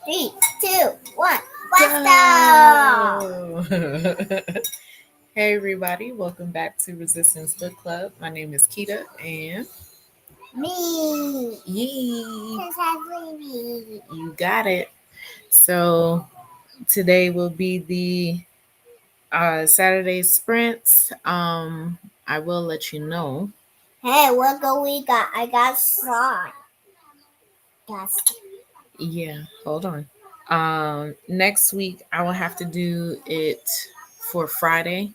3, 2, 1. Let's Go! Hey everybody, welcome back to Resistance Book Club. My name is Keita and Me. yee, Exactly me. you got it. So today will be the Saturday sprints. I will let you know. Hey, what go we got? I got slime. That's Yeah, hold on. Next week I will have to do it for Friday.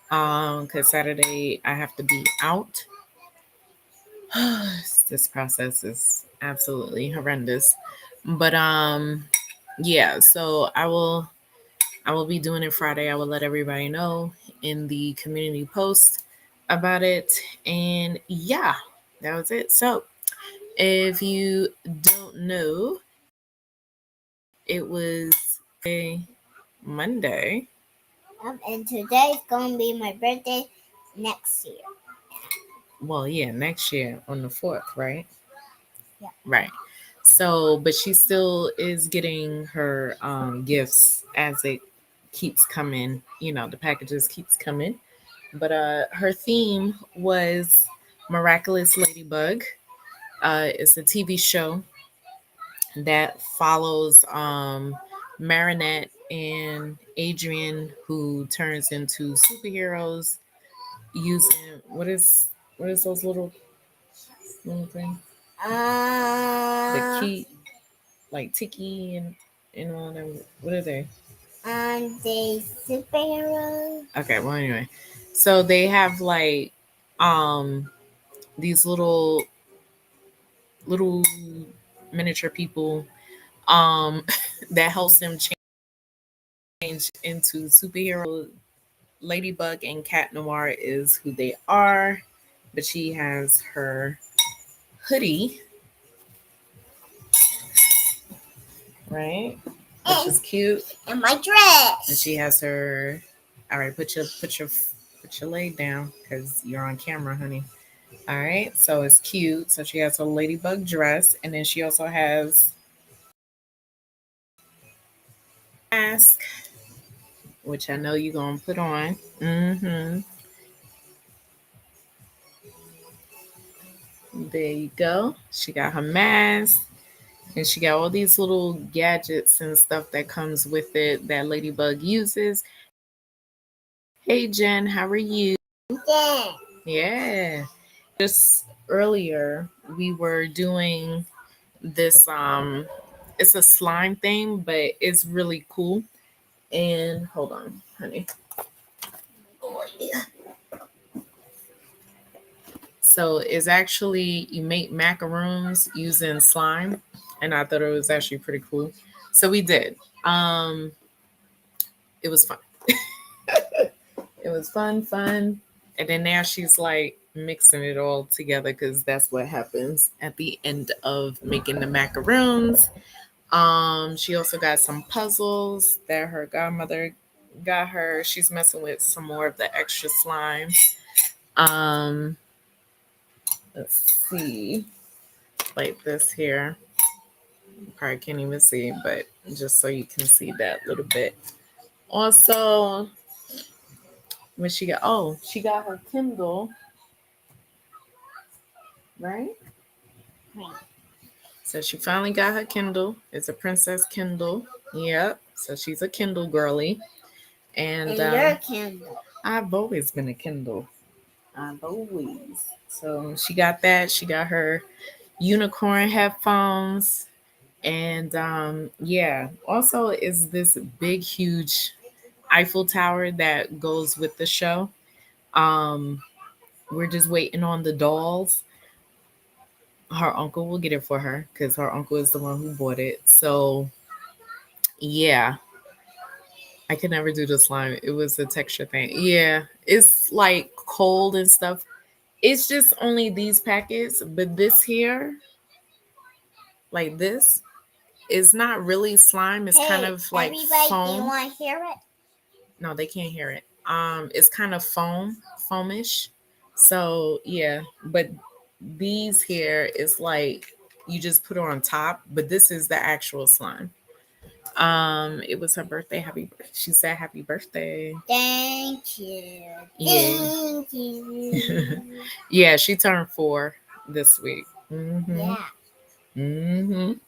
Because Saturday I have to be out. This process is absolutely horrendous. But yeah, so I will be doing it Friday. I will let everybody know in the community post about it. And yeah, that was it. So if you don't know, it was a Monday. and today's gonna be my birthday next year. Well, yeah, next year on the 4th, right? Yeah. Right. So, but she still is getting her gifts as it keeps coming. You know, the packages keeps coming. But her theme was Miraculous Ladybug. It's a TV show that follows Marinette and Adrian, who turns into superheroes using what is those little thing? The Uh, key, like Tiki and all them. What are they? the superhero. Okay, well anyway. So they have like these little miniature people that helps them change into superhero. Ladybug and Cat Noir is who they are, but she has her hoodie, right? Which is cute. And my dress. And she has her. All right, put your leg down because you're on camera, honey. All right, so it's cute. So she has her ladybug dress, and then she also has mask, which I know you're gonna put on. There you go. She got her mask, and she got all these little gadgets and stuff that comes with it that Ladybug uses. Hey Jen, how are you? Yeah. Yeah. Just earlier we were doing this it's a slime thing, but it's really cool. And hold on, honey. Oh, yeah. So it's actually you make macaroons using slime, and I thought it was actually pretty cool. So we did. Um, it was fun. It was fun. And then now she's like mixing it all together because that's what happens at the end of making the macaroons. She also got some puzzles that her godmother got her. She's messing with some more of the extra slime. Um, let's see, like this here. You probably can't even see, but just so you can see that little bit. Also, when she got she got her Kindle, right? Right. So she finally got her Kindle. It's a Princess Kindle. Yep. So she's a Kindle girly. And And your candle. I've always been a Kindle. I've always. So she got that. She got her unicorn headphones. And yeah, also is this big, huge Eiffel Tower that goes with the show. Um, we're just waiting on the dolls. Her uncle will get it for her because her uncle is the one who bought it. So yeah, I could never do the slime. It was a texture thing. Yeah, it's like cold and stuff. It's just only these packets, but this here, like this, is not really slime. It's kind Hey, of like everybody, do you foam. want to hear it? No, they can't hear it. It's kind of foamish. So yeah, but these here is like you just put it on top, but this is the actual slime. It was her birthday. She said happy birthday. Thank you. Yeah. Thank you. Yeah, she turned 4 this week. Mhm. Yeah. Mhm.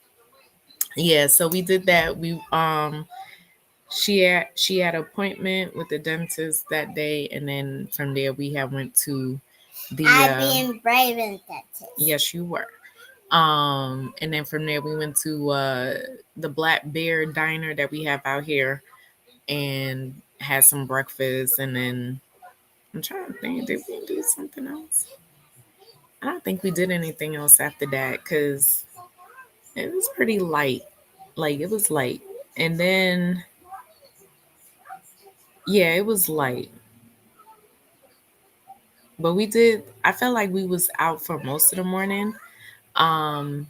Yeah, so we did that. She had an appointment with the dentist that day, and then from there we had went to the I've been brave in that. yes, you were. And then from there we went to the Black Bear Diner that we have out here and had some breakfast, and then I'm trying to think, did we do something else? I don't think we did anything else after that because it was pretty light. Like it was light. And then yeah, it was light. But we did I felt like we was out for most of the morning. Um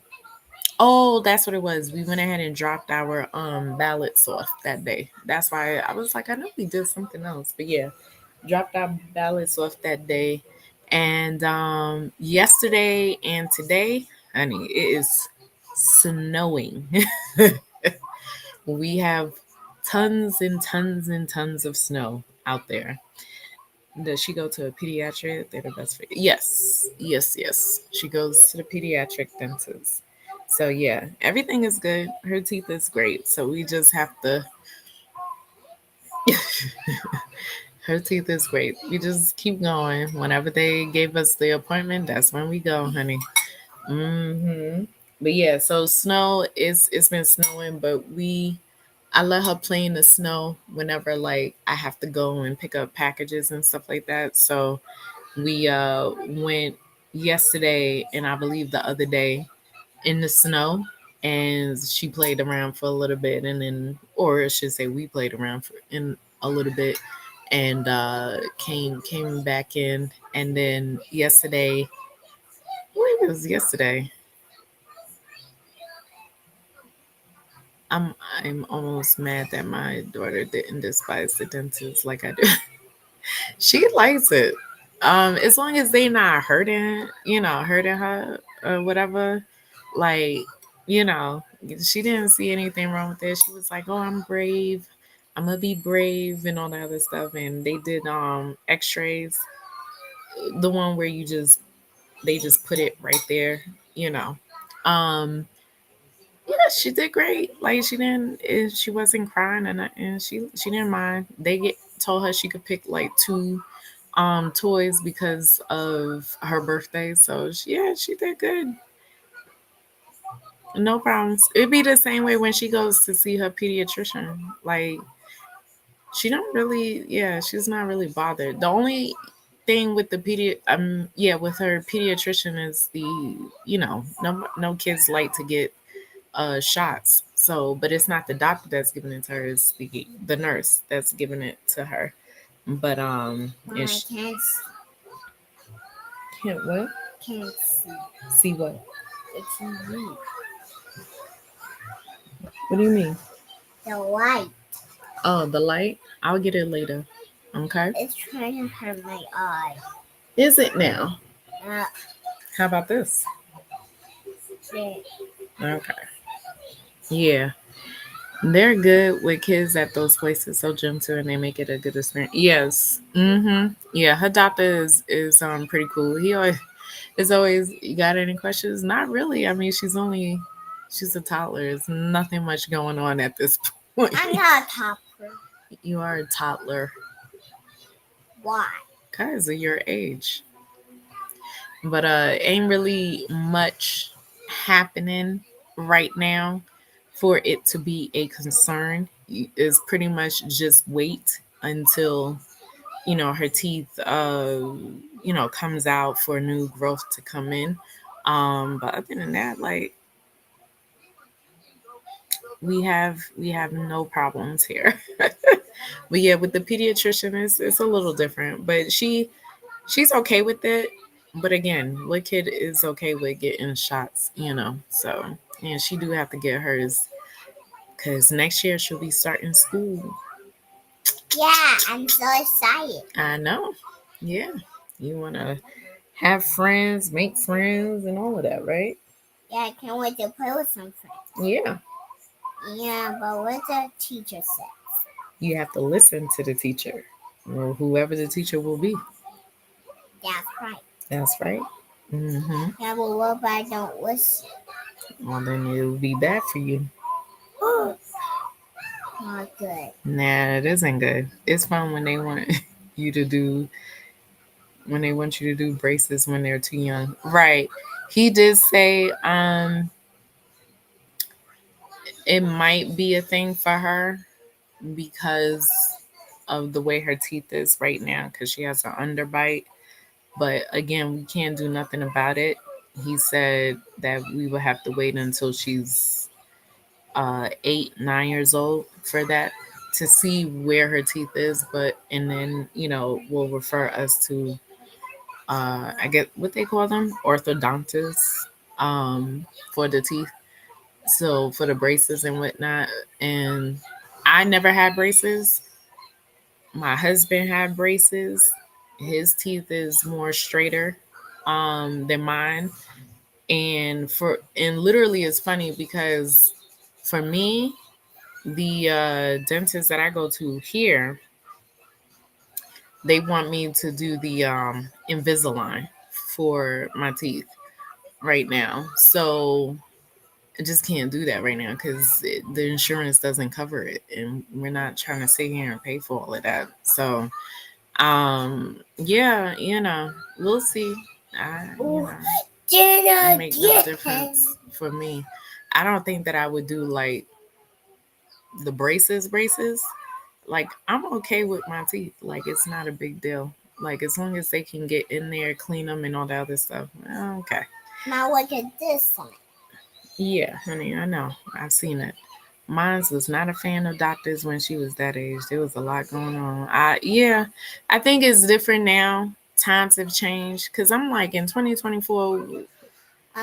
oh, that's what it was. We went ahead and dropped our ballots off that day. That's why I was like, I know we did something else. But yeah, dropped our ballots off that day. And yesterday and today, honey, it is snowing. We have tons and tons and tons of snow out there. Does she go to a pediatric? They're the best friend. Yes, yes, yes. She goes to the pediatric dentist. So yeah, everything is good. Her teeth is great. So we just have to. Her teeth is great. We just keep going. Whenever they gave us the appointment, that's when we go, honey. But yeah, so snow is it's been snowing, but I let her play in the snow whenever like I have to go and pick up packages and stuff like that. So we went yesterday and I believe the other day in the snow, and she played around for a little bit, and then or I should say we played around for in a little bit and came back in, and then yesterday, what was yesterday? I'm almost mad that my daughter didn't despise the dentist like I do. She likes it. As long as they not hurting her or whatever. Like, you know, she didn't see anything wrong with it. She was like, "Oh, I'm brave. I'm gonna be brave," and all that other stuff. And they did X-rays, the one where they just put it right there, you know. Um, yeah, she did great. Like she wasn't crying, and she didn't mind. Told her she could pick like two toys because of her birthday. So yeah, she did good. No problems. It'd be the same way when she goes to see her pediatrician. Like she don't really, yeah, she's not really bothered. The only thing with with her pediatrician is no kids like to get shots. So, but it's not the doctor that's giving it to her; it's the nurse that's giving it to her. But Mom, I can't can't what? can't see. See what? It's me. What do you mean? The light. Oh, the light. I'll get it later. Okay. It's trying to hurt my eye. Is it now? Uh, How about this? yeah. Okay. Yeah. They're good with kids at those places, so gentle, and they make it a good experience. Yes. Yeah, her doctor is pretty cool. He always is always, you got any questions? Not really. I mean, she's a toddler. There's nothing much going on at this point. I'm not a topper. You are a toddler Why? because of your age. But ain't really much happening right now for it to be a concern. Is pretty much just wait until her teeth comes out for new growth to come in. But other than that, like we have no problems here. But yeah, with the pediatrician, it's a little different. But she's okay with it. But again, what kid is okay with getting shots? So yeah, she do have to get hers because next year she'll be starting school. Yeah, I'm so excited. I know. Yeah, you wanna have friends, make friends, and all of that, right? Yeah, I can't wait to play with some friends. Yeah. Yeah, but what the teacher said. You have to listen to the teacher, or whoever the teacher will be. That's right. That's right. Mm-hmm. Yeah, but what if I don't listen? Well, then it'll be bad for you. Not good. Nah, it isn't good. It's fun when they want you to do when they want you to do braces when they're too young. Right. He did say it might be a thing for her because of the way her teeth is right now because she has an underbite. But again, we can't do nothing about it. He said that we would have to wait until she's 8, 9 years old for that to see where her teeth is. But and then will refer us to I get what they call them, orthodontists, for the teeth. So for the braces and whatnot. And I never had braces. My husband had braces. His teeth is more straighter than mine. And literally it's funny because for me, the dentist that I go to here, they want me to do the Invisalign for my teeth right now. So I just can't do that right now because the insurance doesn't cover it, and we're not trying to sit here and pay for all of that. So, yeah, we'll see. Oh, It dinner make no again. difference for me. I don't think that I would do like the braces. Like I'm okay with my teeth. Like it's not a big deal. Like as long as they can get in there, clean them, and all that other stuff. Okay. Now look at this one. Yeah, honey, I know. I've seen it. Mine was not a fan of doctors when she was that age. There was a lot going on. Yeah, I think it's different now. Times have changed because I'm like in 2024,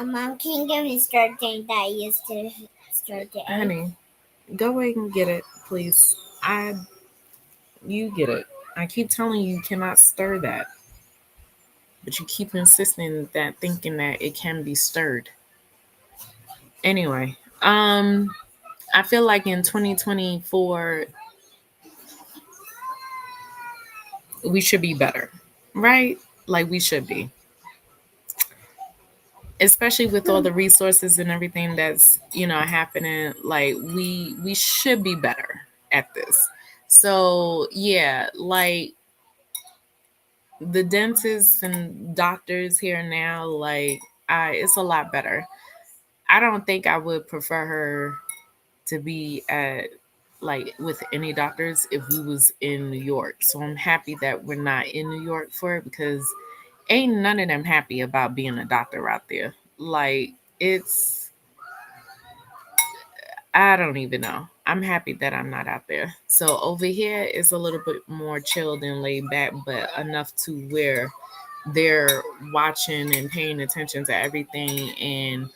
Mom, can you give me start thing that I used to start the egg? honey. Go away and get it, please. You get it. I keep telling you, you cannot stir that, but you keep insisting that thinking that it can be stirred. Anyway, I feel like in 2024 we should be better, right? Like we should be, especially with all the resources and everything that's happening. Like we should be better at this. So yeah, like the dentists and doctors here now, like it's a lot better. I don't think I would prefer her to be at like with any doctors if we was in New York. So I'm happy that we're not in New York for it because ain't none of them happy about being a doctor out there. Like it's I don't even know. I'm happy that I'm not out there. So over here is a little bit more chilled and laid back, but enough to where they're watching and paying attention to everything and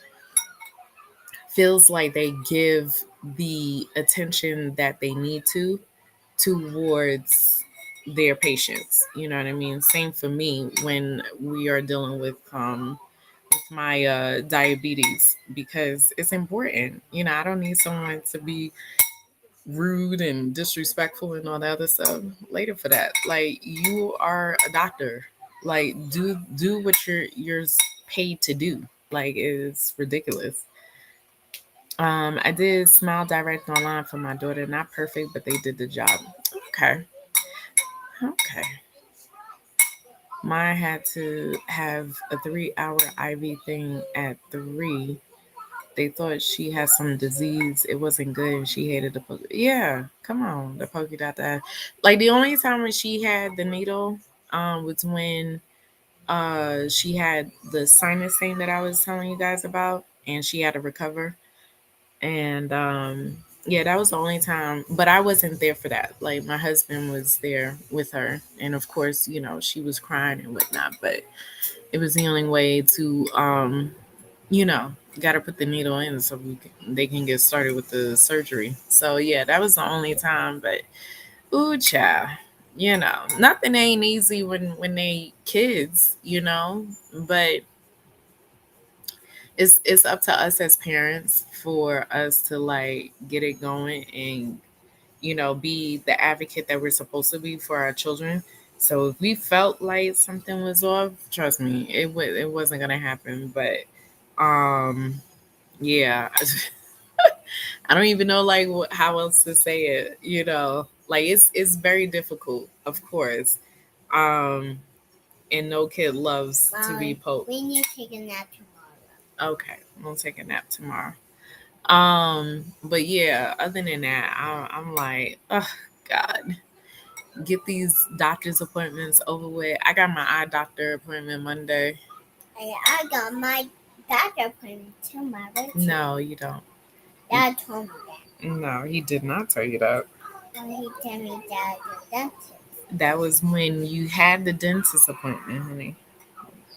feels like they give the attention that they need to towards their patients. You know what I mean? Same for me when we are dealing with my diabetes because it's important. I don't need someone to be rude and disrespectful and all that other stuff later for that. Like you are a doctor. Like do what you're paid to do. Like it's ridiculous. I did Smile Direct online for my daughter. Not perfect, but they did the job. Okay. Okay. Mine had to have a 3 hour IV thing at 3. They thought she had some disease. It wasn't good and she hated the poke. Yeah, come on. The polka dot that. Like the only time when she had the needle was when she had the sinus thing that I was telling you guys about and she had to recover. And yeah, that was the only time, but I wasn't there for that. Like my husband was there with her, and of course, she was crying and whatnot. But it was the only way to, you know, got to put the needle in so they can get started with the surgery. So yeah, that was the only time. But ooh, child, nothing ain't easy when they kids, But It's up to us as parents for us to like get it going and be the advocate that we're supposed to be for our children. So if we felt like something was off, trust me, it wasn't gonna happen. But um, yeah, I don't even know like how else to say it. Like it's very difficult, of course. Um, and no kid loves to be Mommy, poked. we need to take a nap tomorrow. Okay, we'll take a nap tomorrow. But yeah, other than that, I'm like, oh God, get these doctor's appointments over with. I got my eye doctor appointment Monday. I got my doctor appointment tomorrow too. No, you don't. Dad told me that. No, he did not tell you that. Well, he told me that the dentist. That was when you had the dentist appointment, honey.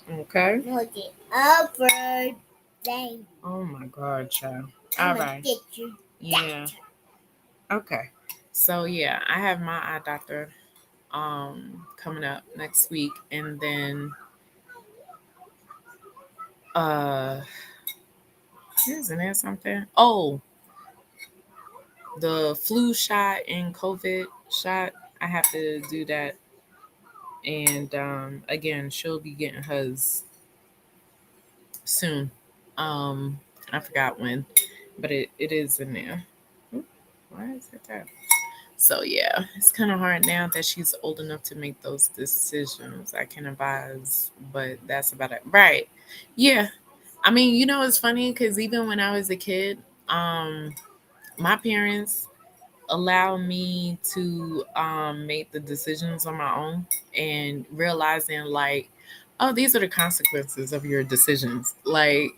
Okay. No, the upper thing. Oh my God, child. I'm All gonna right. get you Yeah. doctor. Okay. So yeah, I have my eye doctor coming up next week, and then uh isn't there something? Oh, the flu shot and COVID shot. I have to do that, and again, she'll be getting hers soon. Um, I forgot when, but it is in there. Oop, why is it that? So yeah, it's kind of hard now that she's old enough to make those decisions. I can advise, but that's about it. Right? Yeah. I mean, it's funny because even when I was a kid, my parents allow me to make the decisions on my own and realizing like, oh, these are the consequences of your decisions. Like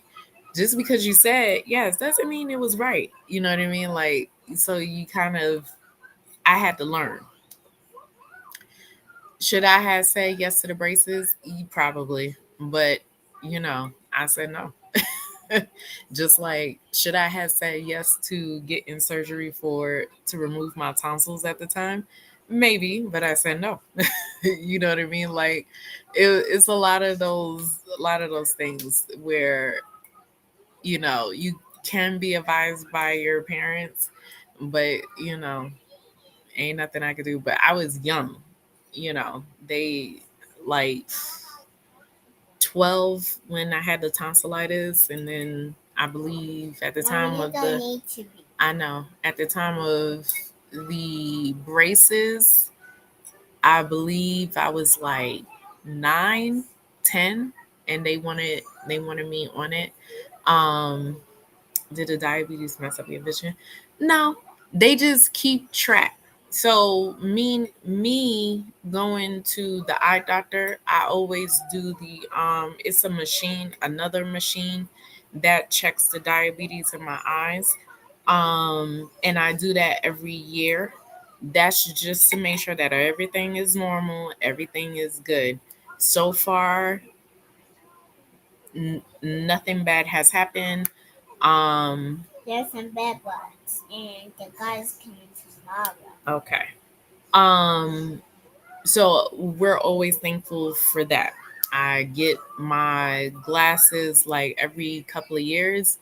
just because you said yes doesn't mean it was right. You know what I mean? Like so you kind of I had to learn. Should I have said yes to the braces? Probably, but I said no. Just like, should I have said yes to getting surgery to remove my tonsils at the time? Maybe, but I said no. You know what I mean? Like, it's a lot of those things where you can be advised by your parents, but ain't nothing I could do. But I was young, they like 12 when I had the tonsillitis, and then I believe at the time Mommy, of you don't need to be. I know at the time of the braces, I believe I was like 9, 10, and they wanted me on it. Um, did the diabetes mess up your vision? No, they just keep track. So me going to the eye doctor, I always do it's a machine, another machine that checks the diabetes in my eyes. And I do that every year. That's just to make sure that everything is normal, everything is good. So far, nothing bad has happened. Um, There's some bad ones, and the guy's coming tomorrow. okay. Um, so we're always thankful for that. I get my glasses like every couple of years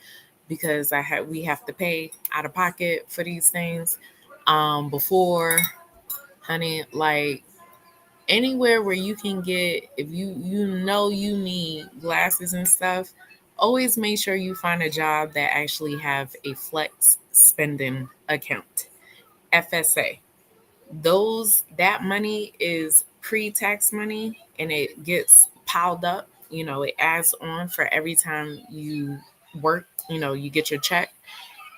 because we have to pay out of pocket for these things. Before, honey, like anywhere where you can get, if you need glasses and stuff, always make sure you find a job that actually have a flex spending account, FSA. That money is pre-tax money, and it gets piled up. It adds on for every time you work. You get your check.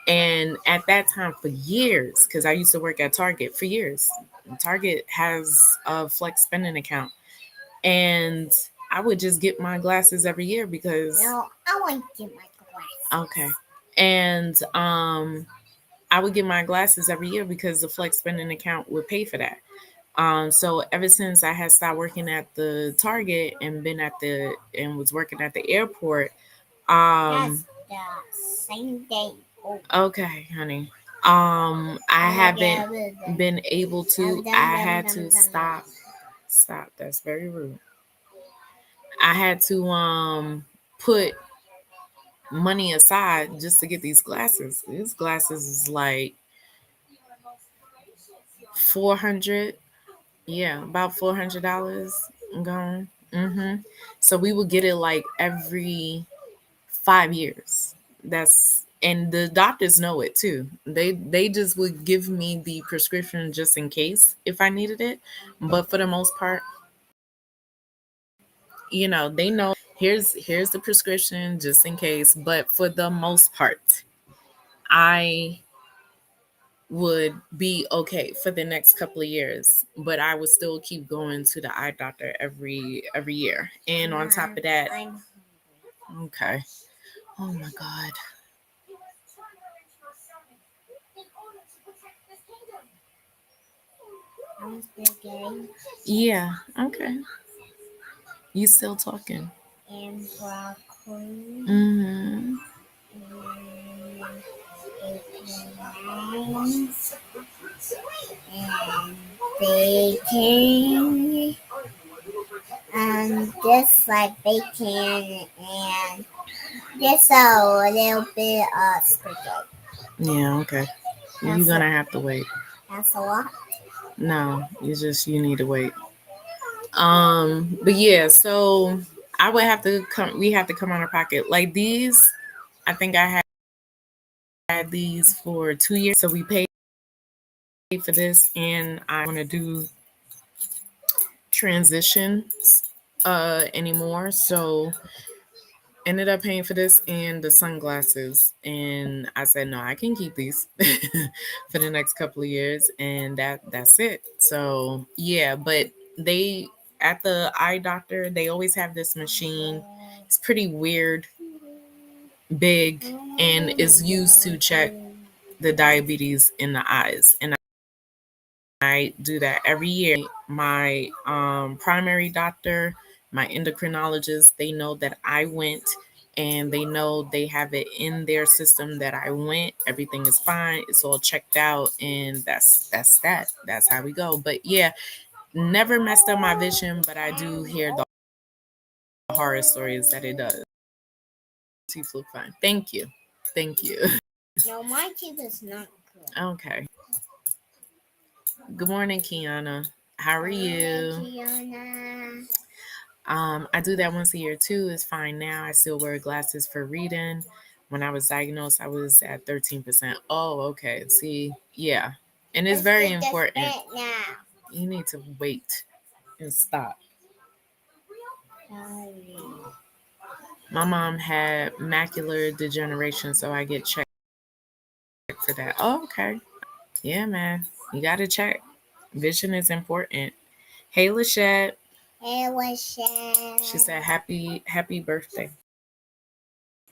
And at that time, for years, because I used to work at Target for years, Target has a flex spending account, and I would just get my glasses every year because No, I want to get my glasses. okay, and I would get my glasses every year because the flex spending account would pay for that. So ever since I had stopped working at the Target and was working at the airport, That's the same day. Oh, okay, honey. I haven't been able to. I had to stop. Stop. That's very rude. I had to put money aside just to get these glasses. These glasses is like 400. Yeah, about $400 gone. So we would get it like every 5 years. That's and the doctors know it too. They just would give me the prescription just in case if I needed it. But for the most part, they know here's the prescription just in case. But for the most part, I would be okay for the next couple of years, but I would still keep going to the eye doctor every year. And on top of that, okay. Oh my god. I'm spaghetti Yeah, okay. You still talking. and broccoli Mm-hmm. and eggplants and bacon and just like bacon and just a little bit of spaghetti. Yeah, okay. You're That's gonna have to wait. that's a lot. No, you need to wait. But yeah, so I would have to come. We have to come out of pocket like these. I think I had these for 2 years, so we paid for this, and I want to do transitions anymore. So ended up paying for this and the sunglasses, and I said no, I can keep these for the next couple of years, and that's it. So yeah, but they at the eye doctor they always have this machine. It's pretty weird, big, and is used to check the diabetes in the eyes, and I do that every year. My primary doctor, my endocrinologist, they know that I went, and they know they have it in their system that I went. Everything is fine. It's all checked out, and that's that. That's how we go. But yeah, never messed up my vision, but I do hear the horror stories that it does. Teeth look fine. Thank you. Thank you. No, my teeth is not good. Okay. Good morning, Kiana. How are you? Gianna. I do that once a year too. It's fine now. I still wear glasses for reading. When I was diagnosed, I was at 13%. Oh, okay. See, yeah. And it's very important. Now. You need to wait and stop. My mom had macular degeneration, so I get checked for that. Oh, okay. Yeah, man. You got to check. Vision is important. Hey, Lachette. Hey, Lachette. She said, happy birthday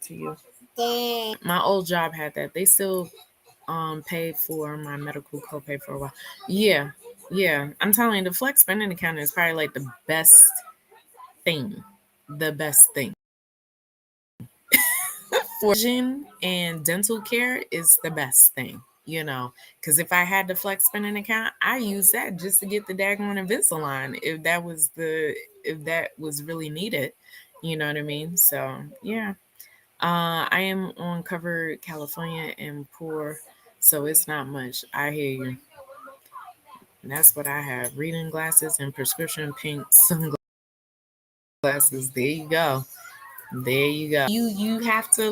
to you. Thanks. My old job had that. They still paid for my medical copay for a while. Yeah, yeah. I'm telling you, the flex spending account is probably like the best thing. The best thing. For vision and dental care is the best thing, because if I had the flex spending account, I use that just to get the daggone Invisalign if that was really needed. You know what I mean? So yeah. I am on cover California and poor, so it's not much. I hear you. And that's what I have: reading glasses and prescription pink sunglasses. There you go. There you go. You have to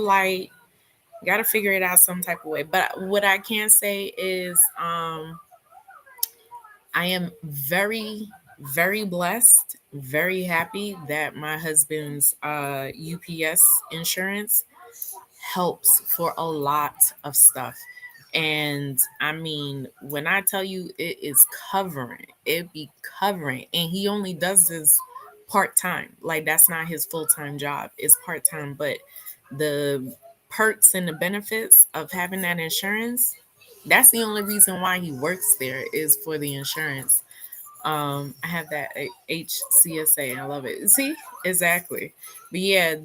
got to figure it out some type of way. But what I can say is, I am very, very blessed, very happy that my husband's UPS insurance helps for a lot of stuff. And I mean, when I tell you it is covering, it be covering. And he only does this part time. Like, that's not his full time job, it's part time. But the perks and the benefits of having that insurance, that's the only reason why he works there, is for the insurance. I have that HCSA. I love it. See, exactly. But yeah,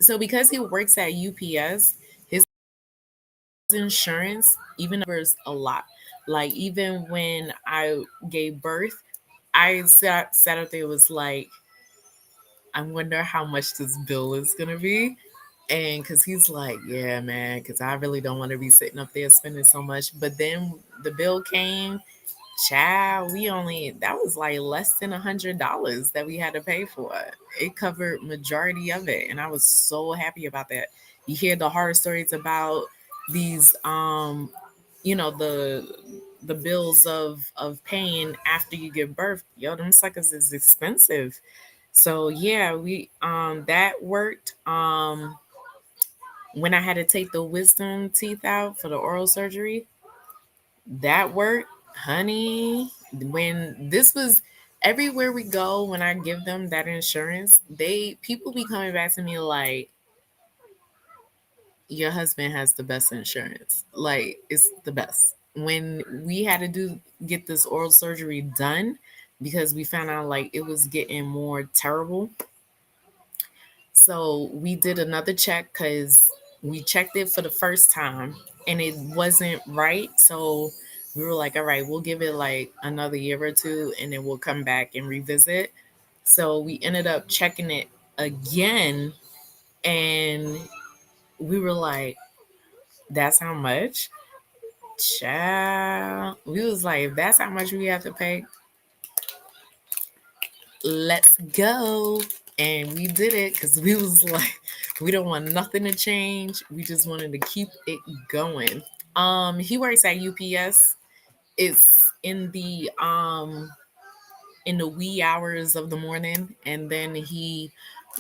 so because he works at UPS, his insurance even covers a lot. Like, even when I gave birth, I sat up there, was like, I wonder how much this bill is gonna be. And because he's like, yeah, man, because I really don't want to be sitting up there spending so much. But then the bill came, child, we only, that was like less than $100 that we had to pay for it. It covered majority of it. And I was so happy about that. You hear the horror stories about these, the bills of paying after you give birth. Yo, them suckers is expensive. So yeah, we that worked. When I had to take the wisdom teeth out for the oral surgery, that worked, honey. When this was everywhere we go, when I give them that insurance, they people be coming back to me like, your husband has the best insurance. Like it's the best. When we had to do get this oral surgery done because we found out like it was getting more terrible. So we did another check because we checked it for the first time and it wasn't right. So we were like, all right, we'll give it like another year or two and then we'll come back and revisit. So we ended up checking it again and we were like, that's how much? Child. We was like, if that's how much we have to pay, let's go. And we did it because we was like, we don't want nothing to change. We just wanted to keep it going. He works at UPS. It's in the wee hours of the morning, and then he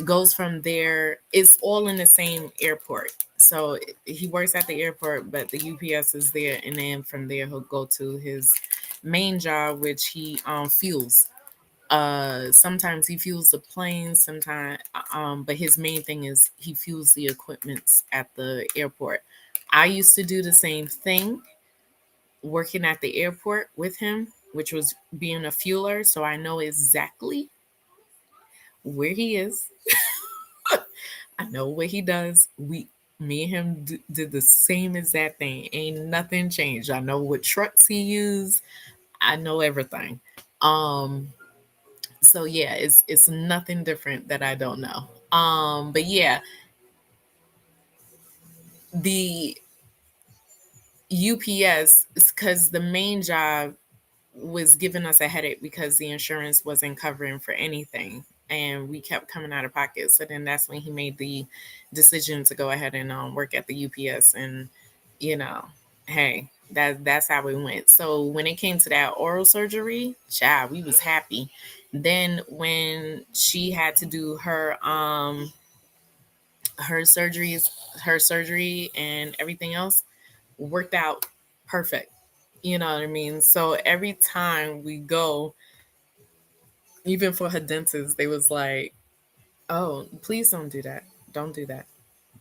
goes from there. It's all in the same airport. So he works at the airport, but the UPS is there, and then from there he'll go to his main job, which he fuels. Sometimes he fuels the planes, sometimes but his main thing is he fuels the equipments at the airport. I used to do the same thing working at the airport with him, which was being a fueler, so I know exactly where he is. I know what he does. Me and him did the same exact thing. Ain't nothing changed. I know what trucks he used. I know everything. Um, so yeah, it's nothing different that I don't know. But yeah, the UPS is because the main job was giving us a headache because the insurance wasn't covering for anything and we kept coming out of pocket. So then that's when he made the decision to go ahead and work at the UPS. And you know, hey, that's how it went. So when it came to that oral surgery, child, we was happy. Then when she had to do her surgeries, her surgery and everything else worked out perfect. You know what I mean? So every time we go, even for her dentist, they was like, "Oh, please don't do that. Don't do that.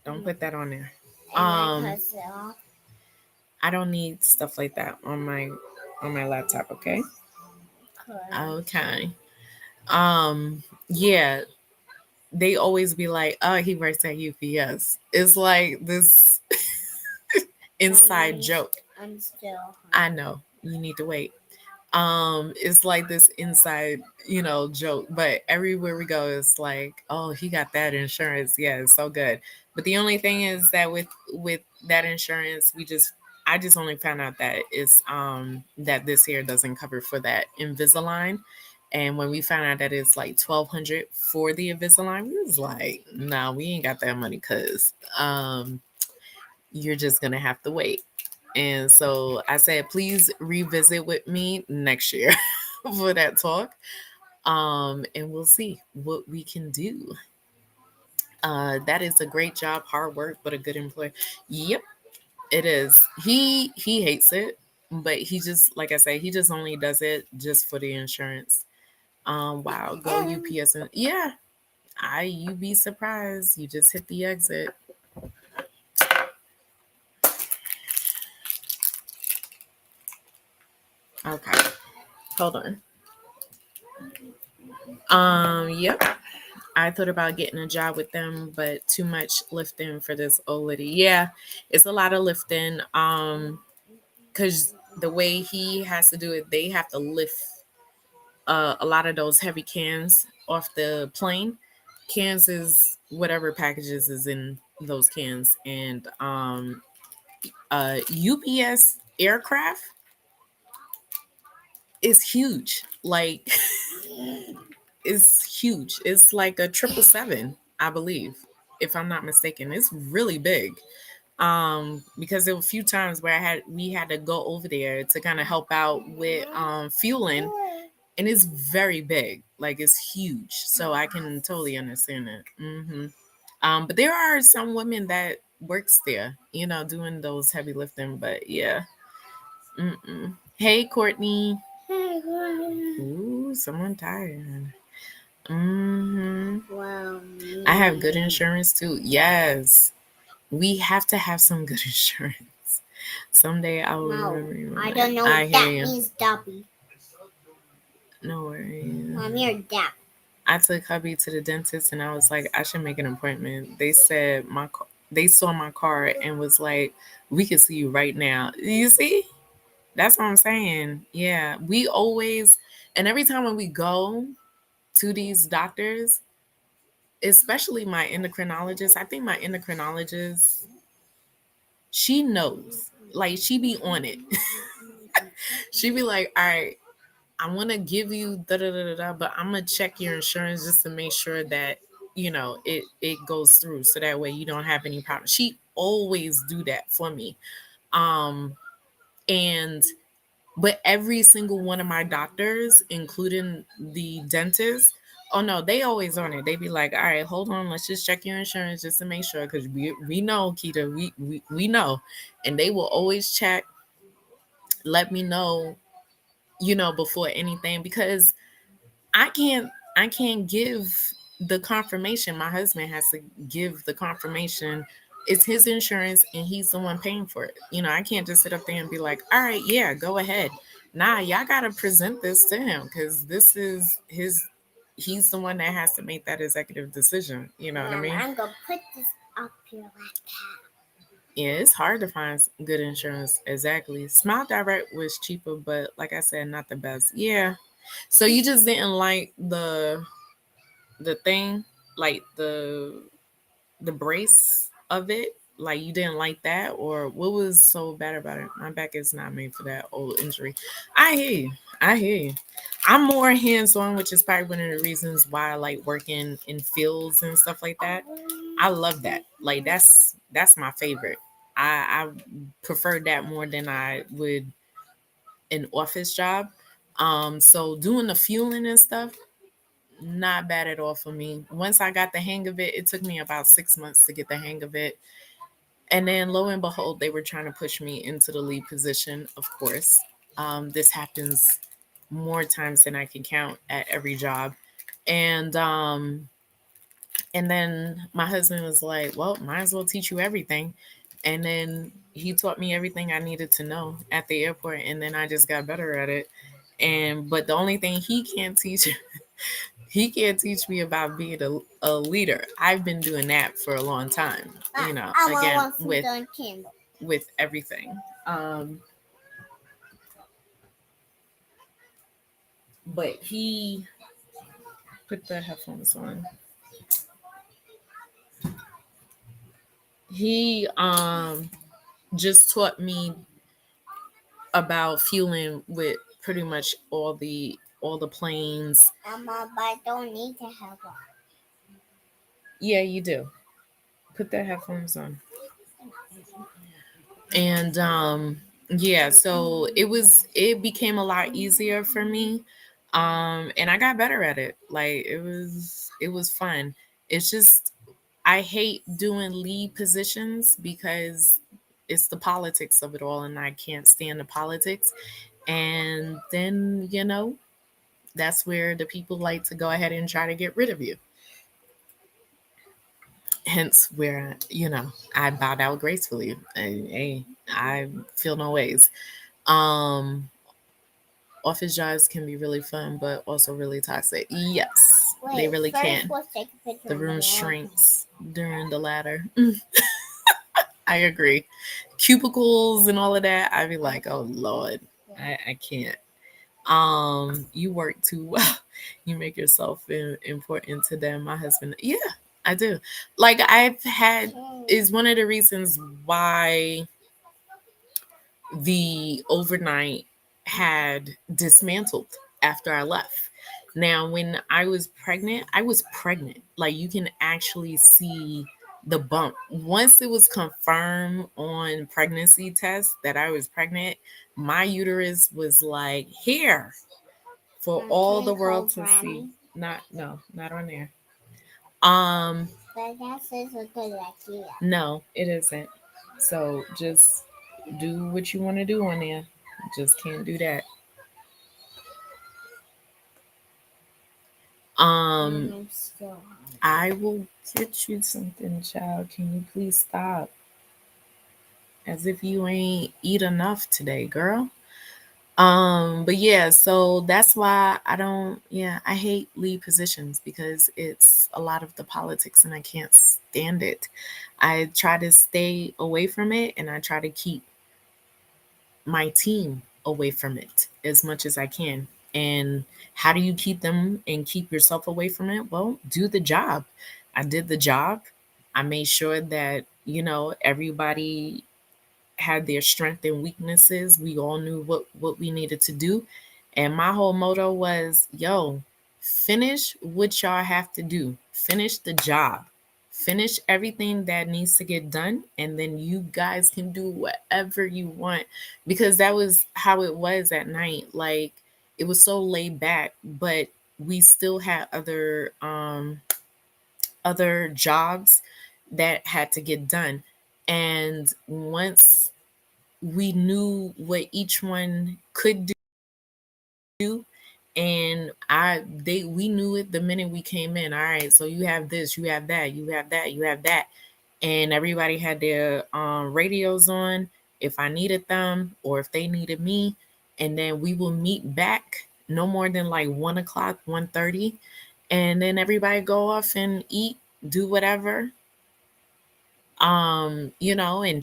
Don't put that on there." And I Um, cut it off. I don't need stuff like that on my laptop. Okay. Okay. Okay. Yeah. They always be like, "Oh, he works at UPS." It's like this inside Mommy, joke. I'm still I hungry. know you need to wait. It's like this inside joke, but everywhere we go it's like, oh, he got that insurance, yeah, it's so good. But the only thing is that with that insurance, I just only found out that it's that this here doesn't cover for that Invisalign. And when we found out that it's like 1,200 for the Invisalign, we was like, nah, we ain't got that money, because you're just gonna have to wait. And so I said, please revisit with me next year for that talk. And we'll see what we can do. That is a great job, hard work, but a good employer. Yep, it is. He hates it, but he just, like I say, he just only does it just for the insurance. Wow, go UPS and yeah, you be surprised. You just hit the exit. Okay, hold on. Yep. I thought about getting a job with them, but too much lifting for this old lady. Yeah, it's a lot of lifting. Because the way he has to do it, they have to lift a lot of those heavy cans off the plane. Cans is whatever packages is in. those cans. And UPS aircraft is huge. Like it's huge. It's like a 777, I believe, if I'm not mistaken. It's really big. Because there were a few times where we had to go over there to kind of help out with fueling, and it's very big. Like it's huge. So I can totally understand it. But there are some women that works there, doing those heavy lifting. But yeah. Hey, Courtney. Ooh, someone tired. Well, I have good insurance too. Yes, we have to have some good insurance. Someday I will no, remember you. I don't know I what hear that you. means, Dobby. No worries. I'm your dad. I took hubby to the dentist and I was like, I should make an appointment. They said they saw my card and was like, we can see you right now. You see? That's what I'm saying. Yeah, we always, and every time when we go to these doctors, especially my endocrinologist, I think my endocrinologist, she knows. Like she be on it. She be like, all right, I want to give you da da da da da, but I'm gonna check your insurance just to make sure that it goes through, so that way you don't have any problems. She always do that for me. Um, and But every single one of my doctors, including the dentist, oh no, they always on it. They be like, all right, hold on, let's just check your insurance just to make sure, because we know, Keita, we know. And they will always check, let me know, before anything, because I can't give the confirmation. My husband has to give the confirmation. It's his insurance and he's the one paying for it. I can't just sit up there and be like, all right, yeah, go ahead. Nah, y'all gotta present this to him because this is he's the one that has to make that executive decision. You know what I Mom, mean? I'm gonna put this up here like that. Yeah, it's hard to find good insurance. Exactly. Smile Direct was cheaper, but like I said, not the best. Yeah. So you just didn't like the thing, like the brace of it, like you didn't like that, or what was so bad about it? My back is not made for that old injury. I hear you. I hear you. I'm more hands-on, which is probably one of the reasons why I like working in fields and stuff like that. I love that. Like that's my favorite. I prefer that more than I would an office job. So doing the fueling and stuff, not bad at all for me. Once I got the hang of it, it took me about 6 months to get the hang of it. And then lo and behold, they were trying to push me into the lead position, of course. This happens more times than I can count at every job. And and then my husband was like, well, might as well teach you everything. And then he taught me everything I needed to know at the airport. And then I just got better at it. But the only thing he can't teach me about being a leader. I've been doing that for a long time, I want again, one food on candle. with everything. Um, but he put the headphones on. He just taught me about fueling with pretty much all the planes. Mama, but I don't need to have one. Yeah, you do. Put the headphones on. And yeah, so it became a lot easier for me. And I got better at it. Like it was fun. It's just I hate doing lead positions because it's the politics of it all and I can't stand the politics. And then, that's where the people like to go ahead and try to get rid of you. Hence where, I bowed out gracefully. And, hey, I feel no ways. Um, Office jobs can be really fun, but also really toxic. Yes, they Wait, really first can. let's take a picture The of room the wall. shrinks during the ladder. I agree. Cubicles and all of that, I'd be like, oh Lord, I can't. You work too well. You make yourself important to them. My husband, yeah, I do. Like I've had is one of the reasons why the overnight had dismantled after I left. Now, when I was pregnant, I was pregnant. Like you can actually see the bump. Once it was confirmed on pregnancy tests that I was pregnant, my uterus was like here for all the world to see. Not no, not on there. Um But that is a good idea. no, it isn't. So just do what you want to do on there. Just can't do that. I'm still hungry. I will get you something, child. Can you please stop? As if you ain't eat enough today, girl. But yeah, so that's why I don't, yeah, I hate lead positions because it's a lot of the politics and I can't stand it. I try to stay away from it and I try to keep my team away from it as much as I can. And how do you keep them and keep yourself away from it? Well, do the job. I did the job. I made sure that, everybody had their strengths and weaknesses. We all knew what we needed to do. And my whole motto was, yo, finish what y'all have to do. Finish the job. Finish everything that needs to get done and then you guys can do whatever you want because that was how it was at night. Like it was so laid back, but we still had other jobs that had to get done. And once we knew what each one could do and we knew it the minute we came in. All right, so you have this, you have that, you have that, you have that. And everybody had their radios on if I needed them or if they needed me. And then we will meet back no more than like 1 o'clock, 1:30. And then everybody go off and eat, do whatever, and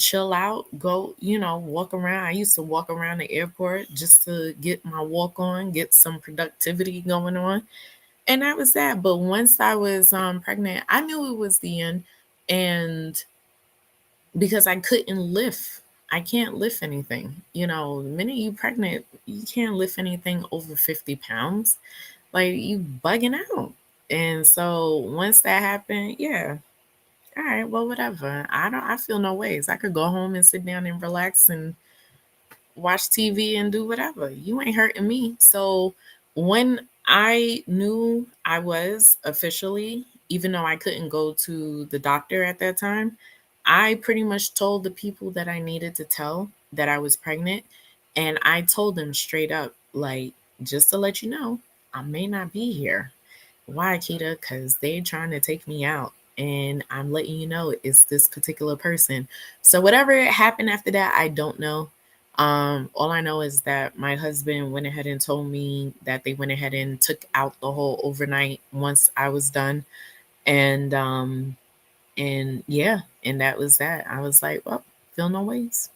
chill out, go, walk around. I used to walk around the airport just to get my walk on, get some productivity going on. And that was that. But once I was pregnant, I knew it was the end. And because I couldn't lift, I can't lift anything. The minute you pregnant, you can't lift anything over 50 pounds. Like you bugging out. And so once that happened, yeah, all right, well, whatever. I feel no ways. I could go home and sit down and relax and watch TV and do whatever. You ain't hurting me. So when I knew I was officially, even though I couldn't go to the doctor at that time, I pretty much told the people that I needed to tell that I was pregnant. And I told them straight up, like, just to let you know, I may not be here. Why, Kita? Because they're trying to take me out. And I'm letting you know it's this particular person. So whatever happened after that, I don't know. All I know is that my husband went ahead and told me that they went ahead and took out the whole overnight once I was done. And yeah, and that was that. I was like, well, feel no ways.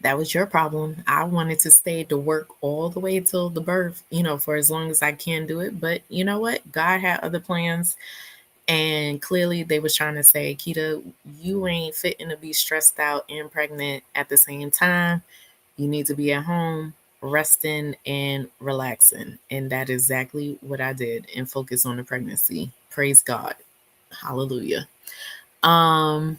That was your problem. I wanted to stay to work all the way till the birth, for as long as I can do it. But you know what? God had other plans. And clearly they was trying to say, Kita, you ain't fitting to be stressed out and pregnant at the same time. You need to be at home, resting and relaxing. And that is exactly what I did and focus on the pregnancy. Praise God. Hallelujah. Um,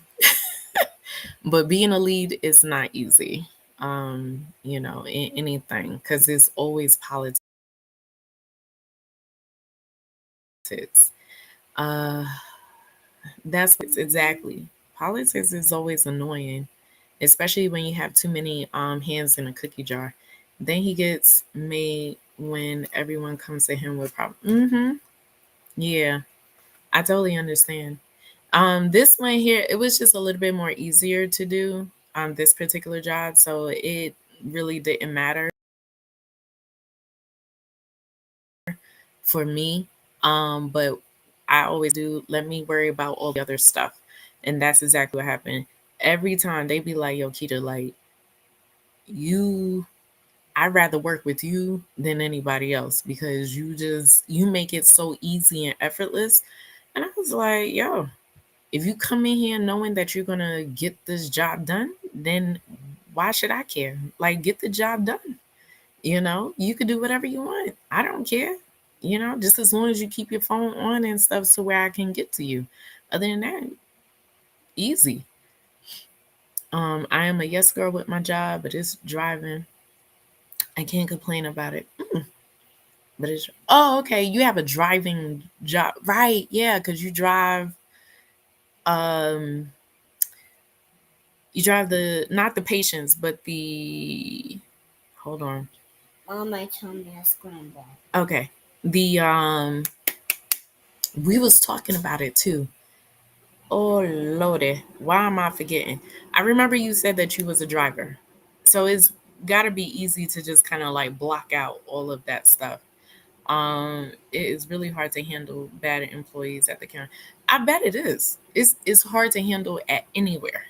but being a lead is not easy. In anything, because there's always politics. Uh that's exactly. Politics is always annoying, especially when you have too many hands in a cookie jar. Then he gets made when everyone comes to him with problems. Yeah, I totally understand. This one here, it was just a little bit more easier to do this particular job, so it really didn't matter for me. But I always do let me worry about all the other stuff. And that's exactly what happened. Every time they be like, yo, Keita, like you I'd rather work with you than anybody else because you make it so easy and effortless. And I was like, yo, if you come in here knowing that you're gonna get this job done, then why should I care? Like, get the job done. You could do whatever you want. I don't care. Just as long as you keep your phone on and stuff so where I can get to you. Other than that, easy. I am a yes girl with my job, but it's driving. I can't complain about it. But it's okay. You have a driving job, right? Yeah, because um you drive the not the patients, but the hold on. My tummy is scrambled. Okay. The we was talking about it too. Oh lordy, why am I forgetting? I remember you said that you was a driver, so it's got to be easy to just kind of like block out all of that stuff. It is really hard to handle bad employees at the counter. I bet it is. It's hard to handle at anywhere.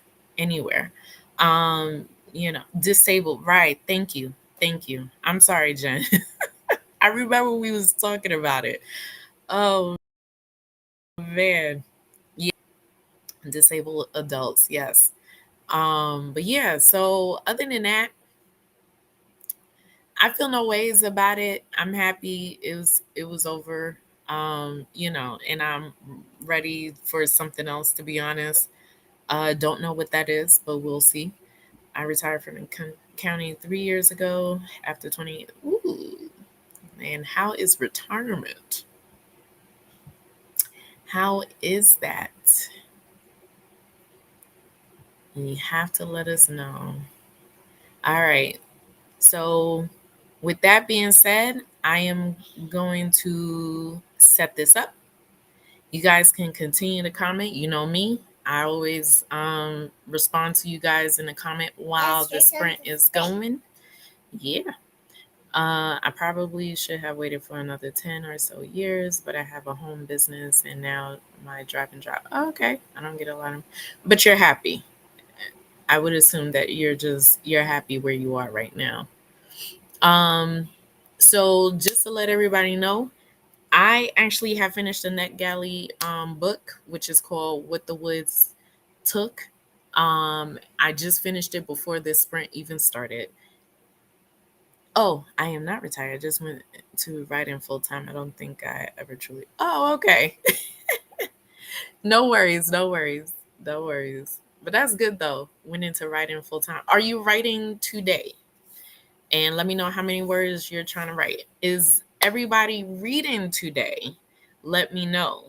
Disabled. Right. Thank you. I'm sorry, Jen. I remember we was talking about it. Oh man, yeah, disabled adults. Yes. But yeah. So other than that, I feel no ways about it. I'm happy it was over. And I'm ready for something else to be honest. Don't know what that is, but we'll see. I retired from the county 3 years ago after 20. Ooh, man, how is retirement? How is that? You have to let us know. All right. So, with that being said, I am going to set this up. You guys can continue to comment. You know me. I always respond to you guys in the comment while the sprint is going. Yeah. I probably should have waited for another 10 or so years, but I have a home business and now my driving job. Oh, okay. I don't get a lot of, but you're happy. I would assume that you're happy where you are right now. Um, so just to let everybody know, I actually have finished the NetGalley book, which is called What the Woods Took. I just finished it before this sprint even started. Oh, I am not retired. I just went to writing full time. I don't think I ever truly. Oh, okay. No worries, no worries, no worries. But that's good though. Went into writing full time. Are you writing today? And let me know how many words you're trying to write. Is everybody reading today? Let me know.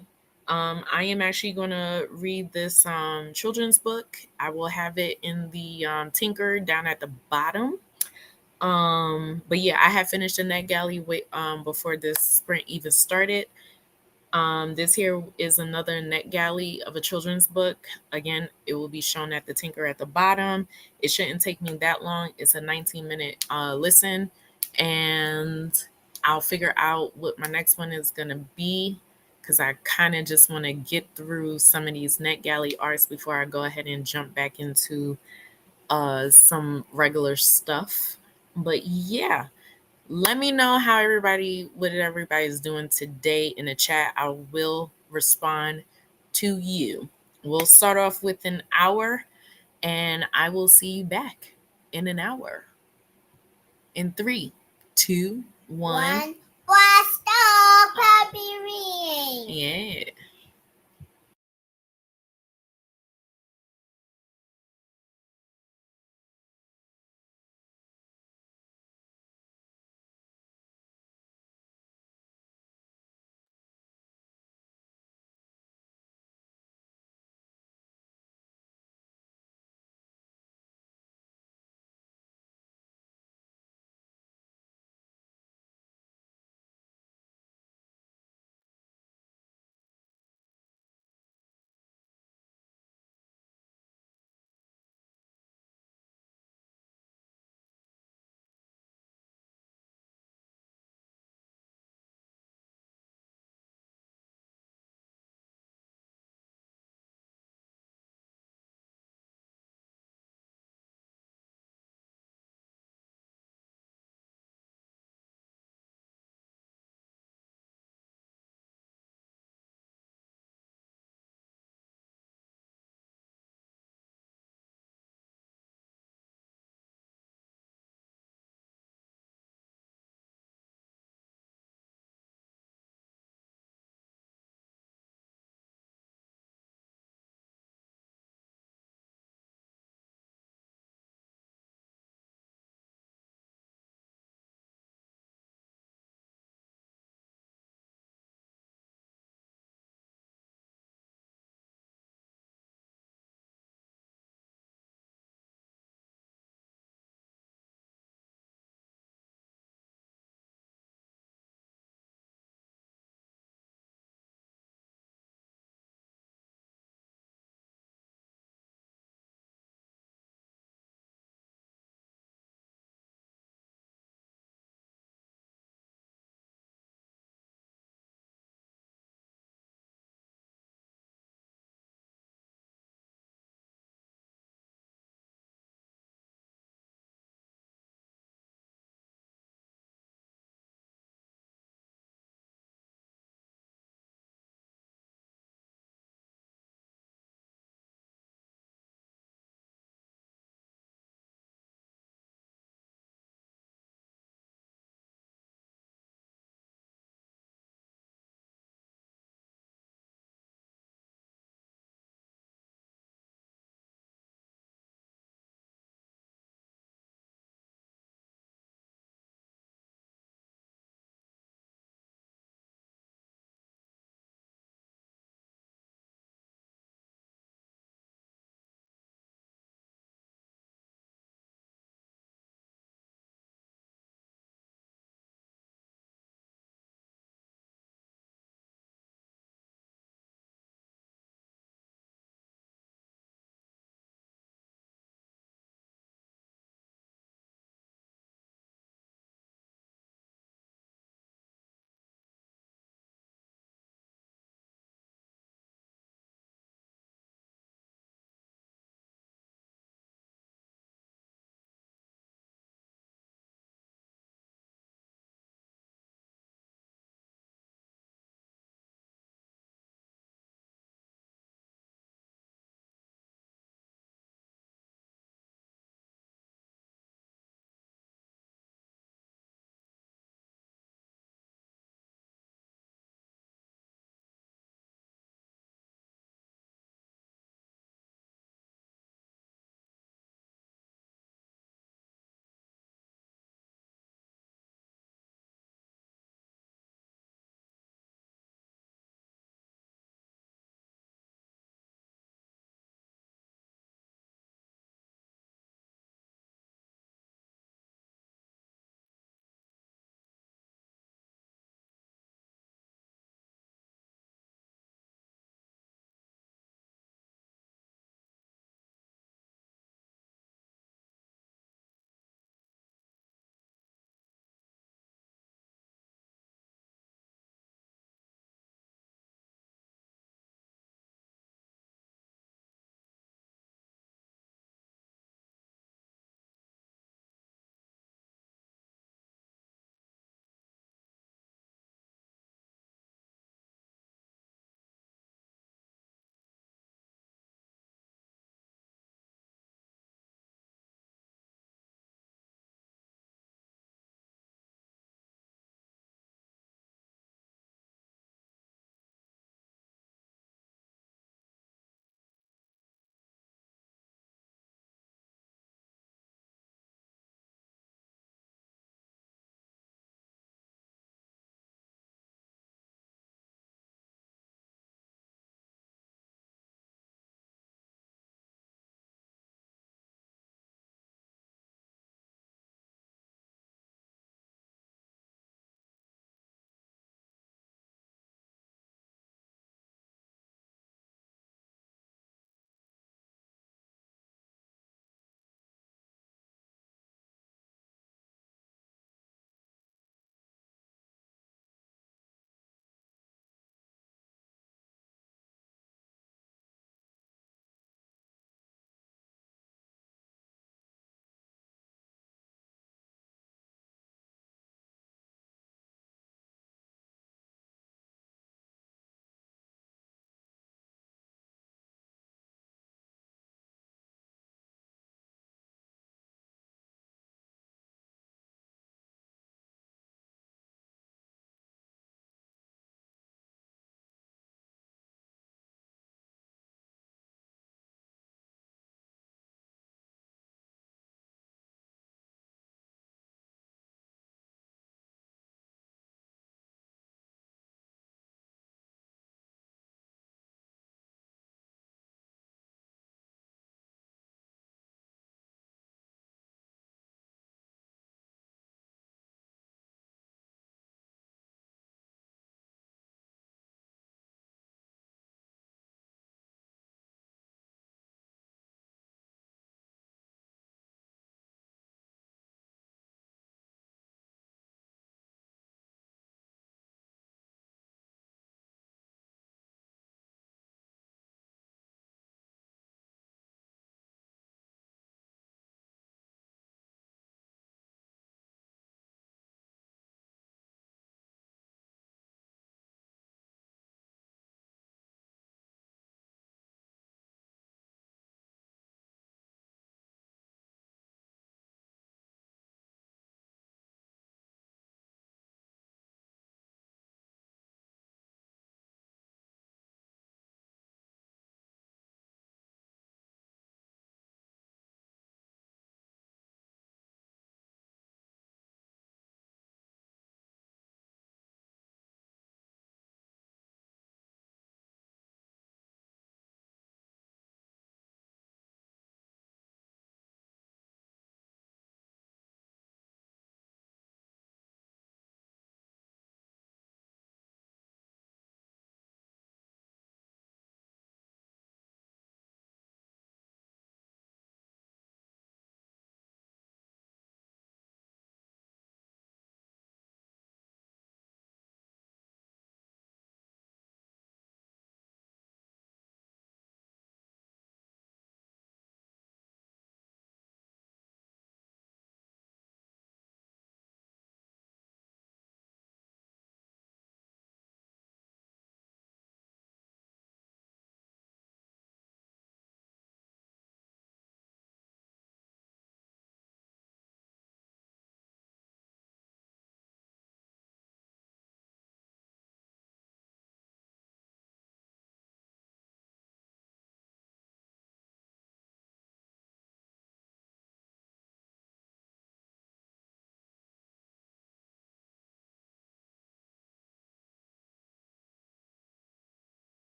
I am actually going to read this children's book. I will have it in the Tinker down at the bottom. But yeah, I have finished the Net Galley before this sprint even started. This here is another Net Galley of a children's book. Again, it will be shown at the Tinker at the bottom. It shouldn't take me that long. It's a 19-minute listen, and I'll figure out what my next one is gonna be because I kind of just want to get through some of these Net Galley arts before I go ahead and jump back into some regular stuff. But yeah, let me know what everybody's doing today in the chat. I will respond to you. We'll start off with an hour, and I will see you back in an hour. In three, two, one. Blast off! Happy reading! Yeah.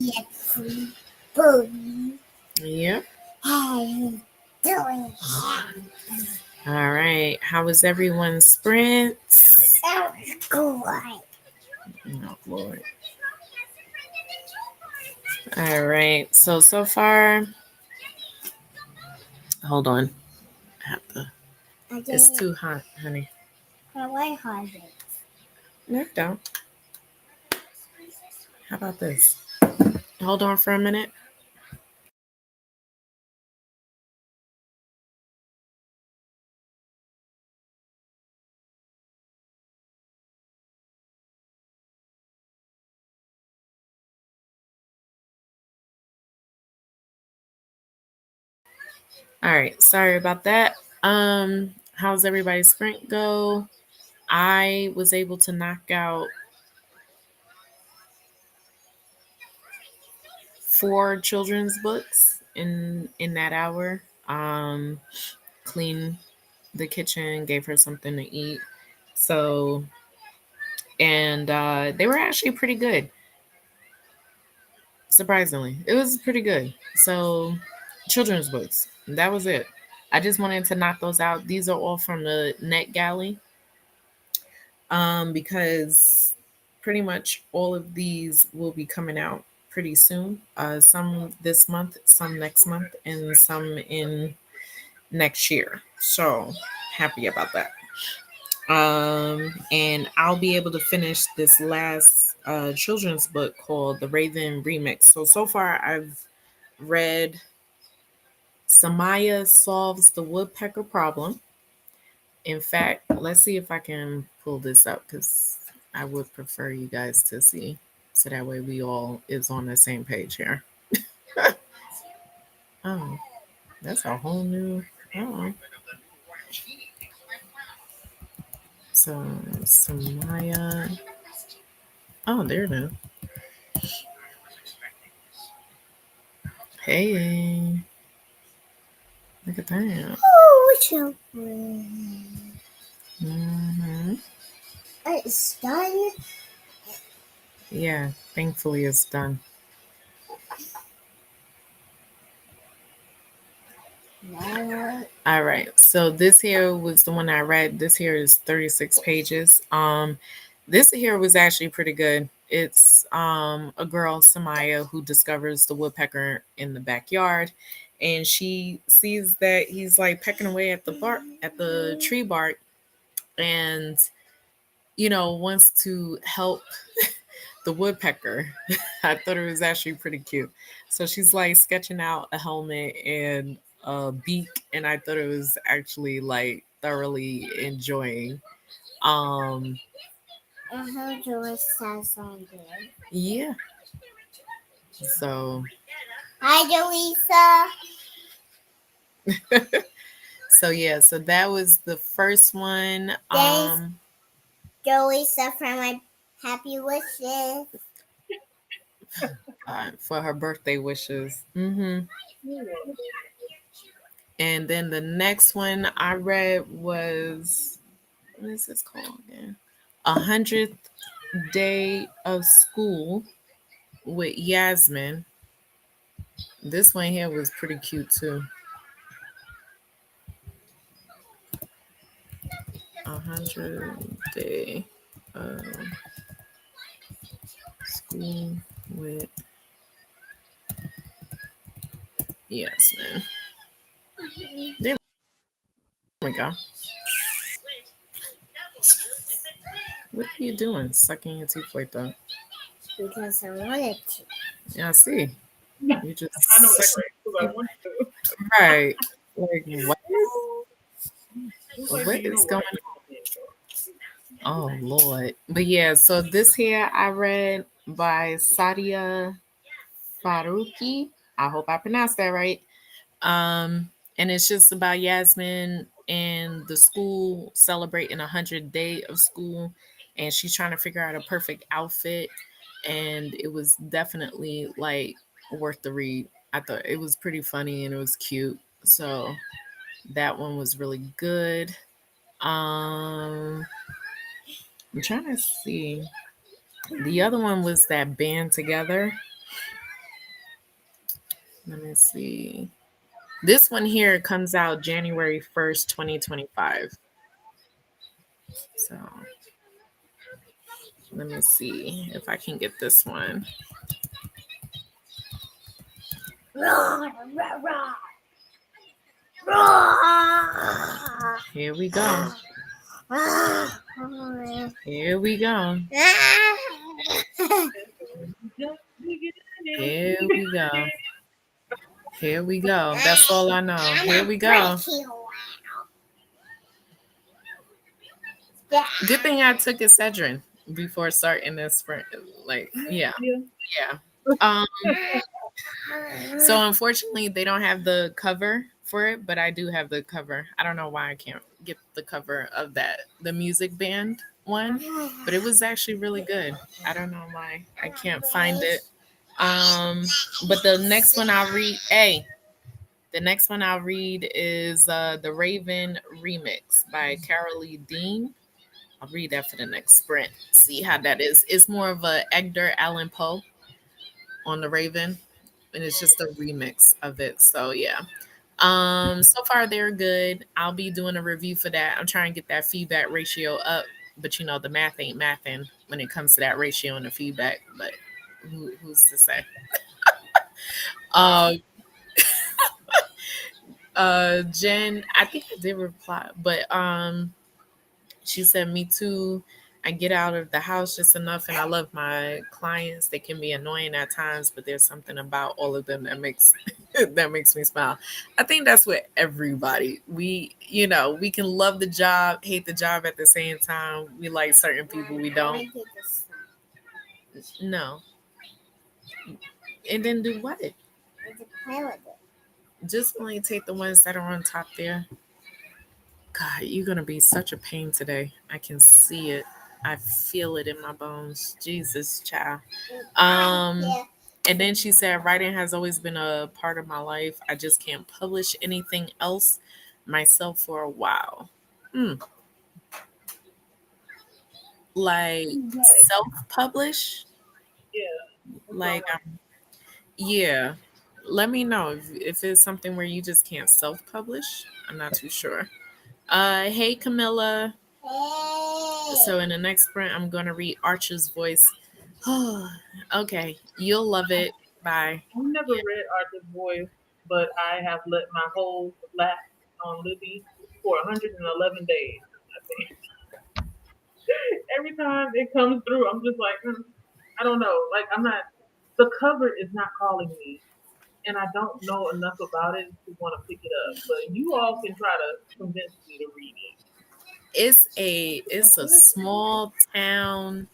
It's Booty. Yep. How you doing? All right. How was everyone's sprints? That was good. Oh, Lord. All right. So far, hold on. I have to. I It's didn't. too hot, honey. I like hard. No, don't. How about this? Hold on for a minute. All right. Sorry about that. How's everybody's sprint go? I was able to knock out 4 children's books in that hour. Clean the kitchen, gave her something to eat. So, and they were actually pretty good. Surprisingly, it was pretty good. So, children's books. That was it. I just wanted to knock those out. These are all from the Net Galley, because pretty much all of these will be coming out pretty soon. Some this month, some next month, and some in next year. So happy about that. And I'll be able to finish this last children's book called The Raven Remix. So far I've read Samaya Solves the Woodpecker Problem. In fact, let's see if I can pull this up because I would prefer you guys to see so that way we all is on the same page here. Oh, that's a whole new. Oh, so Samaya. Oh, there it is. Hey, look at that. Oh, children. Hmm. It's done. Yeah, thankfully it's done. Now, All right. So this here was the one I read. This here is 36 pages. This here was actually pretty good. It's a girl, Samaya, who discovers the woodpecker in the backyard, and she sees that he's like pecking away at the bark at the tree bark, and wants to help the woodpecker. I thought it was actually pretty cute. So she's like sketching out a helmet and a beak, and I thought it was actually like thoroughly enjoying. Um, I heard George said something. yeah. So Hi, Jaleesa. yeah. So that was the first one. Thanks, Jaleesa, for my happy wishes. For her birthday wishes. And then the next one I read was, what is this called again? 100th Day of School with Yasmin. This one here was pretty cute too. 100th Day of School with Yasmin. There we go. What are you doing? Sucking your teeth like that? Because I wanted to. Yeah, I see. You just right. Like what is going Oh Lord. But yeah, so this here I read by Sadia Faruqi. I hope I pronounced that right. And it's just about Yasmin and the school celebrating 100th day of school, and she's trying to figure out a perfect outfit. And it was definitely like worth the read. I thought it was pretty funny and it was cute. So that one was really good. I'm trying to see. The other one was that Band Together. Let me see. This one here comes out January 1st, 2025. So let me see if I can get this one. Roar, roar, roar. Roar. Here we go. Here we go. Just beginning. Here we go. Here we go. That's all I know. Here we go. Good thing I took Excedrin before starting this sprint. Like, yeah, Yeah. yeah. Um, so unfortunately, they don't have the cover for it, but I do have the cover. I don't know why I can't get the cover of the music band one, but it was actually really good. I don't know why I can't find it. Um, but the next one I'll read, the next one I'll read is the Raven remix by Carolee Dean. I'll read that for the next sprint. See how that is. It's more of a Edgar Allan Poe on the Raven, and it's just a remix of it. So yeah. So far they're good. I'll be doing a review for that. I'm trying to get that feedback ratio up, but you know the math ain't mathing when it comes to that ratio and the feedback. But who's to say? Uh, Jen, I think I did reply, but she said, "Me too. I get out of the house just enough, and I love my clients. They can be annoying at times, but there's something about all of them that makes that makes me smile." I think that's what everybody we can love the job, hate the job at the same time. We like certain people, we don't. No, and then do what? Just only take the ones that are on top there. God, you're gonna be such a pain today. I can see it. I feel it in my bones. Jesus, child. Um, and then she said, writing has always been a part of my life. I just can't publish anything else myself for a while. Hmm. Like Right. self-publish? Yeah. That's what I'm Like, like. yeah. Let me know if it's something where you just can't self-publish. I'm not too sure. Hey Camilla. So in the next sprint, I'm gonna read Archer's voice. Okay, you'll love it. Bye. I've never read Arthur's Voice, but I have let my whole lapse on Libby for 111 days. I think every time it comes through, I'm just like, I don't know. Like I'm not. The cover is not calling me, and I don't know enough about it to want to pick it up. But you all can try to convince me to read it. It's a small town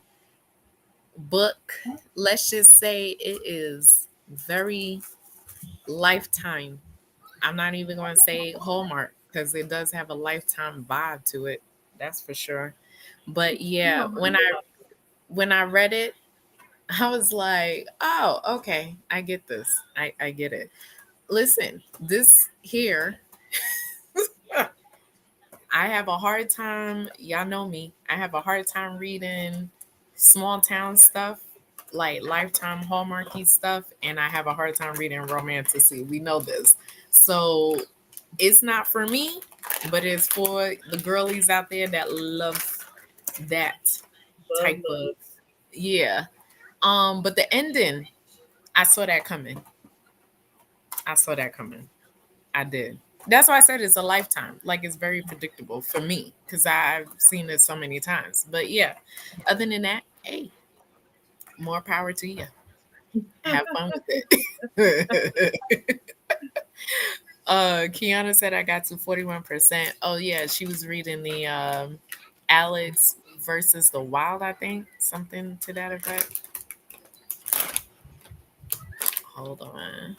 book. Let's just say it is very Lifetime. I'm not even going to say Hallmark because it does have a Lifetime vibe to it. That's for sure. But You yeah, know, when I read it, I was like, oh, okay, I get this. I get it. Listen, this here, I have a hard time. Y'all know me. I have a hard time reading small town stuff, like Lifetime Hallmarky stuff, and I have a hard time reading romantasy. We know this. So it's not for me, but it's for the girlies out there that love that love, type love. of, yeah. But the ending, I saw that coming. I saw that coming. I did. That's why I said it's a lifetime. Like it's very predictable for me because I've seen it so many times. But yeah, other than that, hey, more power to you. Have fun with it. Kiana said I got to 41%. Oh yeah, she was reading the Alex versus the Wild, I think. Something to that effect. Hold on.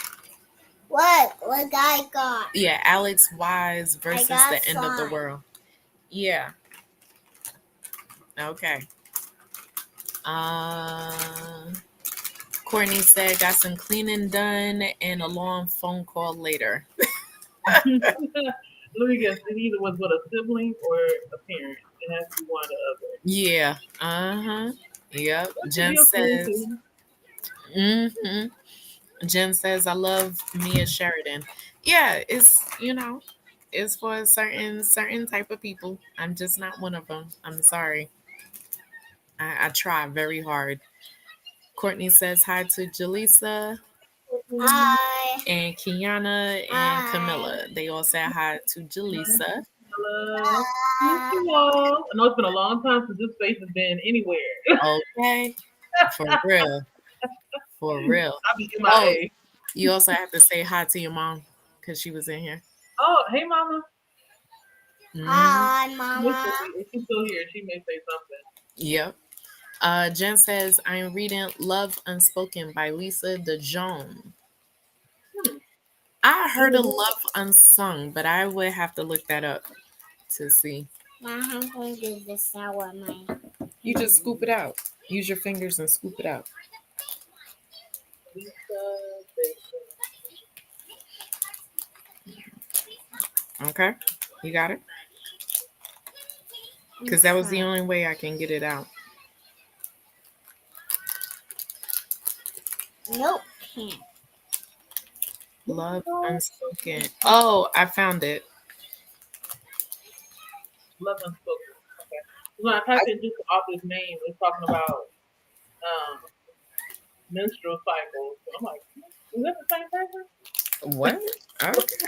What guy got? Yeah, Alex Wise versus got the End of the slime. World. Yeah. Okay. Uh Courtney said got some cleaning done and a long phone call later. Let me guess. It either was with a sibling or a parent. It has to be one or the other. Yeah. Uh-huh. Yep. That could be Jen a clue says, too. mm-hmm. Jen says, I love Mia Sheridan. Yeah, it's for certain type of people. I'm just not one of them. I'm sorry. I try very hard. Courtney says hi to Jaleesa Hi. and Kiana and Hi. Camilla. They all say hi to Jaleesa. Hello. Miss you all. I know it's been a long time since this face has been anywhere. Okay, for real, for real. I'll be Oh, MIA. you also have to say hi to your mom because she was in here. Oh, hey, mama. Hmm. Hi, She may Mama. still be, if she's still here, she may say something. Yep. Jen says, I'm reading Love Unspoken by Lisa DeJong. Hmm. I heard of Ooh, Love Unsung, but I would have to look that up to see. Now I'm going to do this now with my. You just scoop it out. Use your fingers and scoop it out. Lisa, Jason. Okay? You got it? Because that was the only way I can get it out. Nope, can't. Love Unspoken. Oh, I found it. Love Unspoken. Okay. When I typed in just the author's name, it's talking about um, menstrual cycles. So I'm like, is that the same person? What? Okay.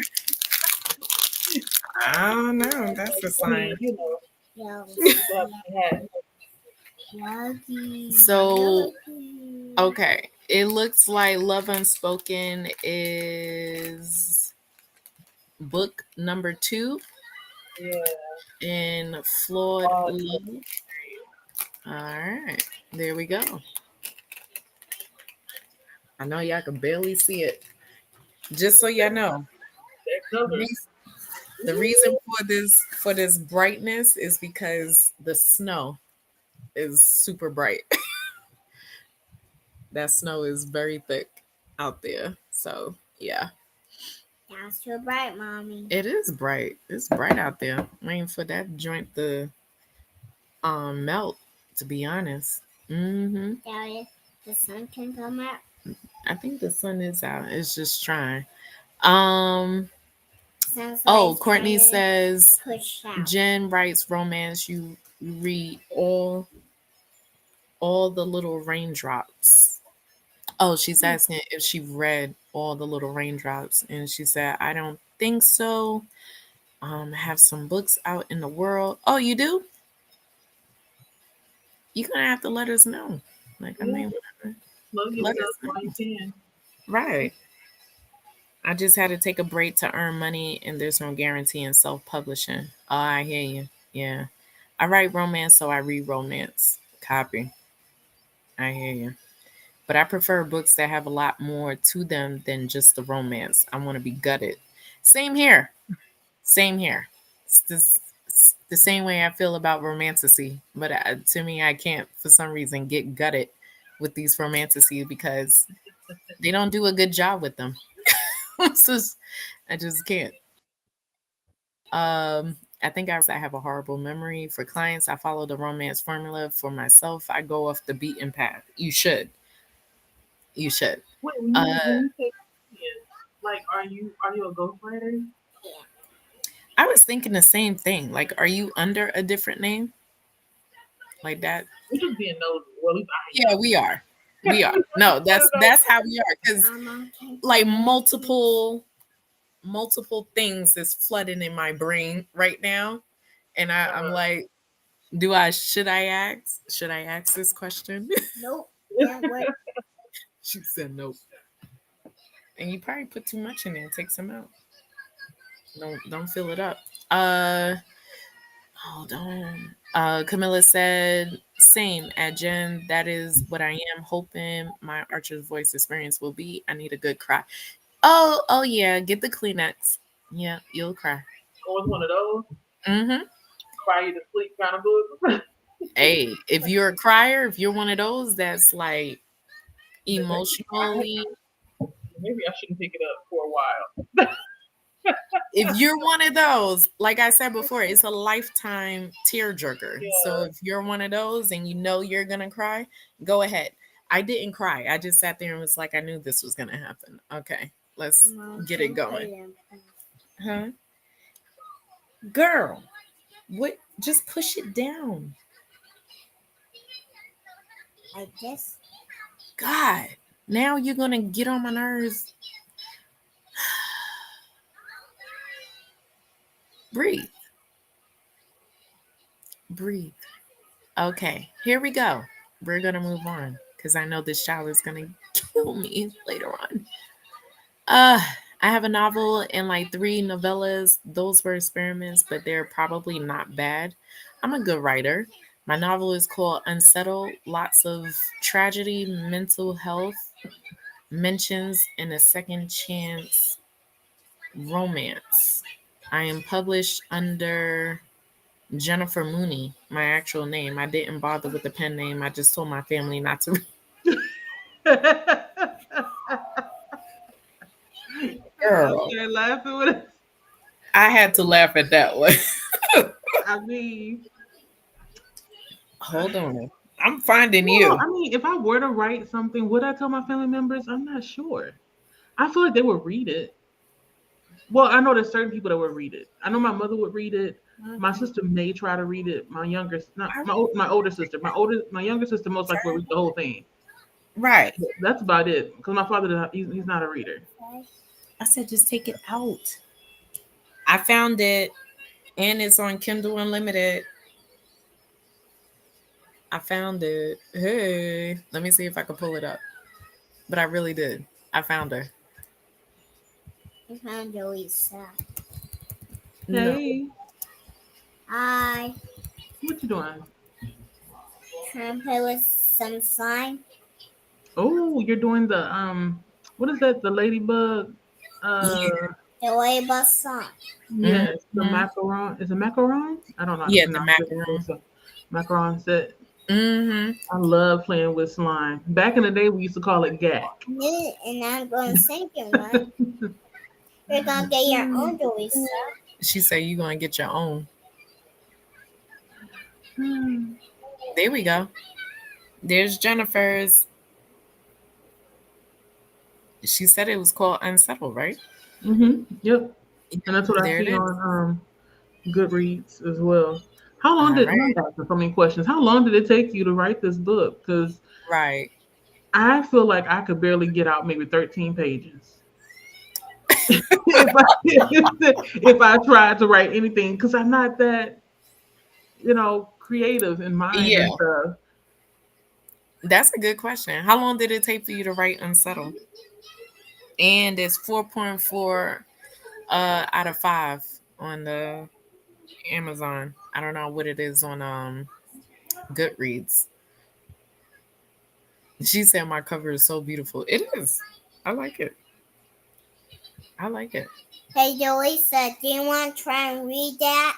I don't know. That's a I mean, sign. people have had. Yucky. So, Yucky. okay. It looks like Love Unspoken is book number 2 Yeah. in Flawed Love. Mhm. All right. There we go. I know y'all can barely see it. Just so y'all know, That the cover. reason, the reason for this brightness is because the snow is super bright. That snow is very thick out there. So yeah, That's too bright, Mommy. it is bright. It's bright out there. Waiting for that joint to melt. To be honest. Daddy, the sun can come out. I think the sun is out. It's just trying. Um. Sounds like Oh, it's Courtney trying to says push out. Jen writes romance. You read all the little raindrops. Oh, she's asking if she read all the little raindrops, and she said, "I don't think so. I have some books out in the world. Oh, you do? You're gonna have to let us know. Like, I Yeah. may wanna Love let yourself us while you know. can. Right. I just had to take a break to earn money, and there's no guarantee in self-publishing. Oh, I hear you. Yeah. I write romance, so I read romance. Copy. I hear you. But I prefer books that have a lot more to them than just the romance. I want to be gutted. Same here. Same here. It's the same way I feel about romanticy. But to me, I can't, for some reason, get gutted with these romanticy because they don't do a good job with them. So I just can't. I think I have a horrible memory for clients. I follow the romance formula for myself. I go off the beaten path. You should. You should. Wait, Uh, when you say yes, like, are you a ghostwriter? Yeah. I was thinking the same thing. Like, are you under a different name like that? We're just being nosy. Well, at least Yeah, we are. We are. No, I that's don't know. that's how we are. Because Mama can like multiple things is flooding in my brain right now, and I'm Uh-huh. like, do I should I ask? Should I ask this question? Nope. That what? She said nope. And you probably put too much in there. Take some out. Don't fill it up. Hold on. Camilla said, same at Jen. That is what I am hoping my Archer's voice experience will be. I need a good cry. Oh yeah. Get the Kleenex. Yeah, you'll cry. Or it's one of those Mm-hmm. cry you to sleep kind of books. Hey, if you're a crier, if you're one of those that's like Then emotionally, maybe I shouldn't pick it up for a while. if you're one of those, like I said before, it's a lifetime tearjerker. So Yeah. if you're one of those and you know you're gonna cry, go ahead. I didn't cry. I just sat there and was like, I knew this was gonna happen. Okay, let's get it going. Huh? Girl, what? Just push it down. I guess. God, now you're gonna get on my nerves. Breathe. Breathe. Okay, here we go. We're gonna move on because I know this child is gonna kill me later on. Uh, I have a novel and like three novellas. Those were experiments, but they're probably not bad. I'm a good writer. My novel is called Unsettled. Lots of tragedy, mental health, mentions, and a second chance romance. I am published under Jennifer Mooney, my actual name. I didn't bother with the pen name. I just told my family not to. Girl, Okay, laughing with it. I had to laugh at that one. I mean, Hold on. I'm finding well, you. I mean, if I were to write something, would I tell my family members? I'm not sure. I feel like they would read it. Well, I know there's certain people that would read it. I know my mother would read it. My sister may try to read it. My younger, not I- my older sister. My younger sister most likely will read the whole thing. Right. But that's about it. Because my father, he's not a reader. I said, just take it out. I found it and it's on Kindle Unlimited. I found it. Hey, let me see if I can pull it up. But I really did. I found her. I found Jaleesa. No. Hey, I what you doing? trying to play with some slime. Oh, you're doing the what is that? The ladybug. Yeah. The way bus song. Yes, the Mhm. macaron. Is it macaron? I don't know how to Yeah, the pronounce it. macaron. So, macaron set. Mm-hmm. I love playing with slime. Back in the day, we used to call it gack. And I'm going to sing you one. You're going to get your own Jaleesa. She said you gonna get your own. Hmm. There we go. There's Jennifer's. She said it was called Unsettled, right? Yep. And that's what I There it see is. on Goodreads as well. How long All did I'm right. asking so many questions? How long did it take you to write this book? Because Right. I feel like I could barely get out maybe 13 pages if I if I tried to write anything. Because I'm not that creative in mind Yeah. and stuff. That's a good question. How long did it take for you to write Unsettled? And it's 4.4 out of 5 on the Amazon. I don't know what it is on Goodreads. She said my cover is so beautiful. It is. I like it. I like it. Hey, Jaleesa, do you want to try and read that?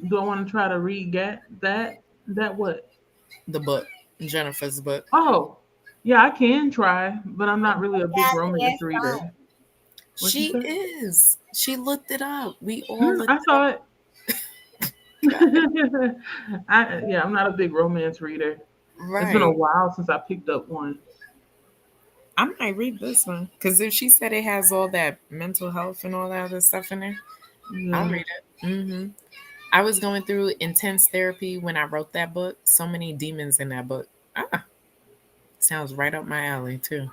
Do I want to try to read that what? The book. Jennifer's book. Oh, yeah, I can try, but I'm not really a big That's your romance reader. song. What you She say? is. She looked it up. We all looked I it saw up. it. God. I'm not a big romance reader. It's been a Right. while since I picked up one. I might read this one because if she said it has all that mental health and all that other stuff in there, I'll Yeah. read it. I was going through intense therapy when I wrote that book. So many demons in that book. Ah, sounds right up my alley too.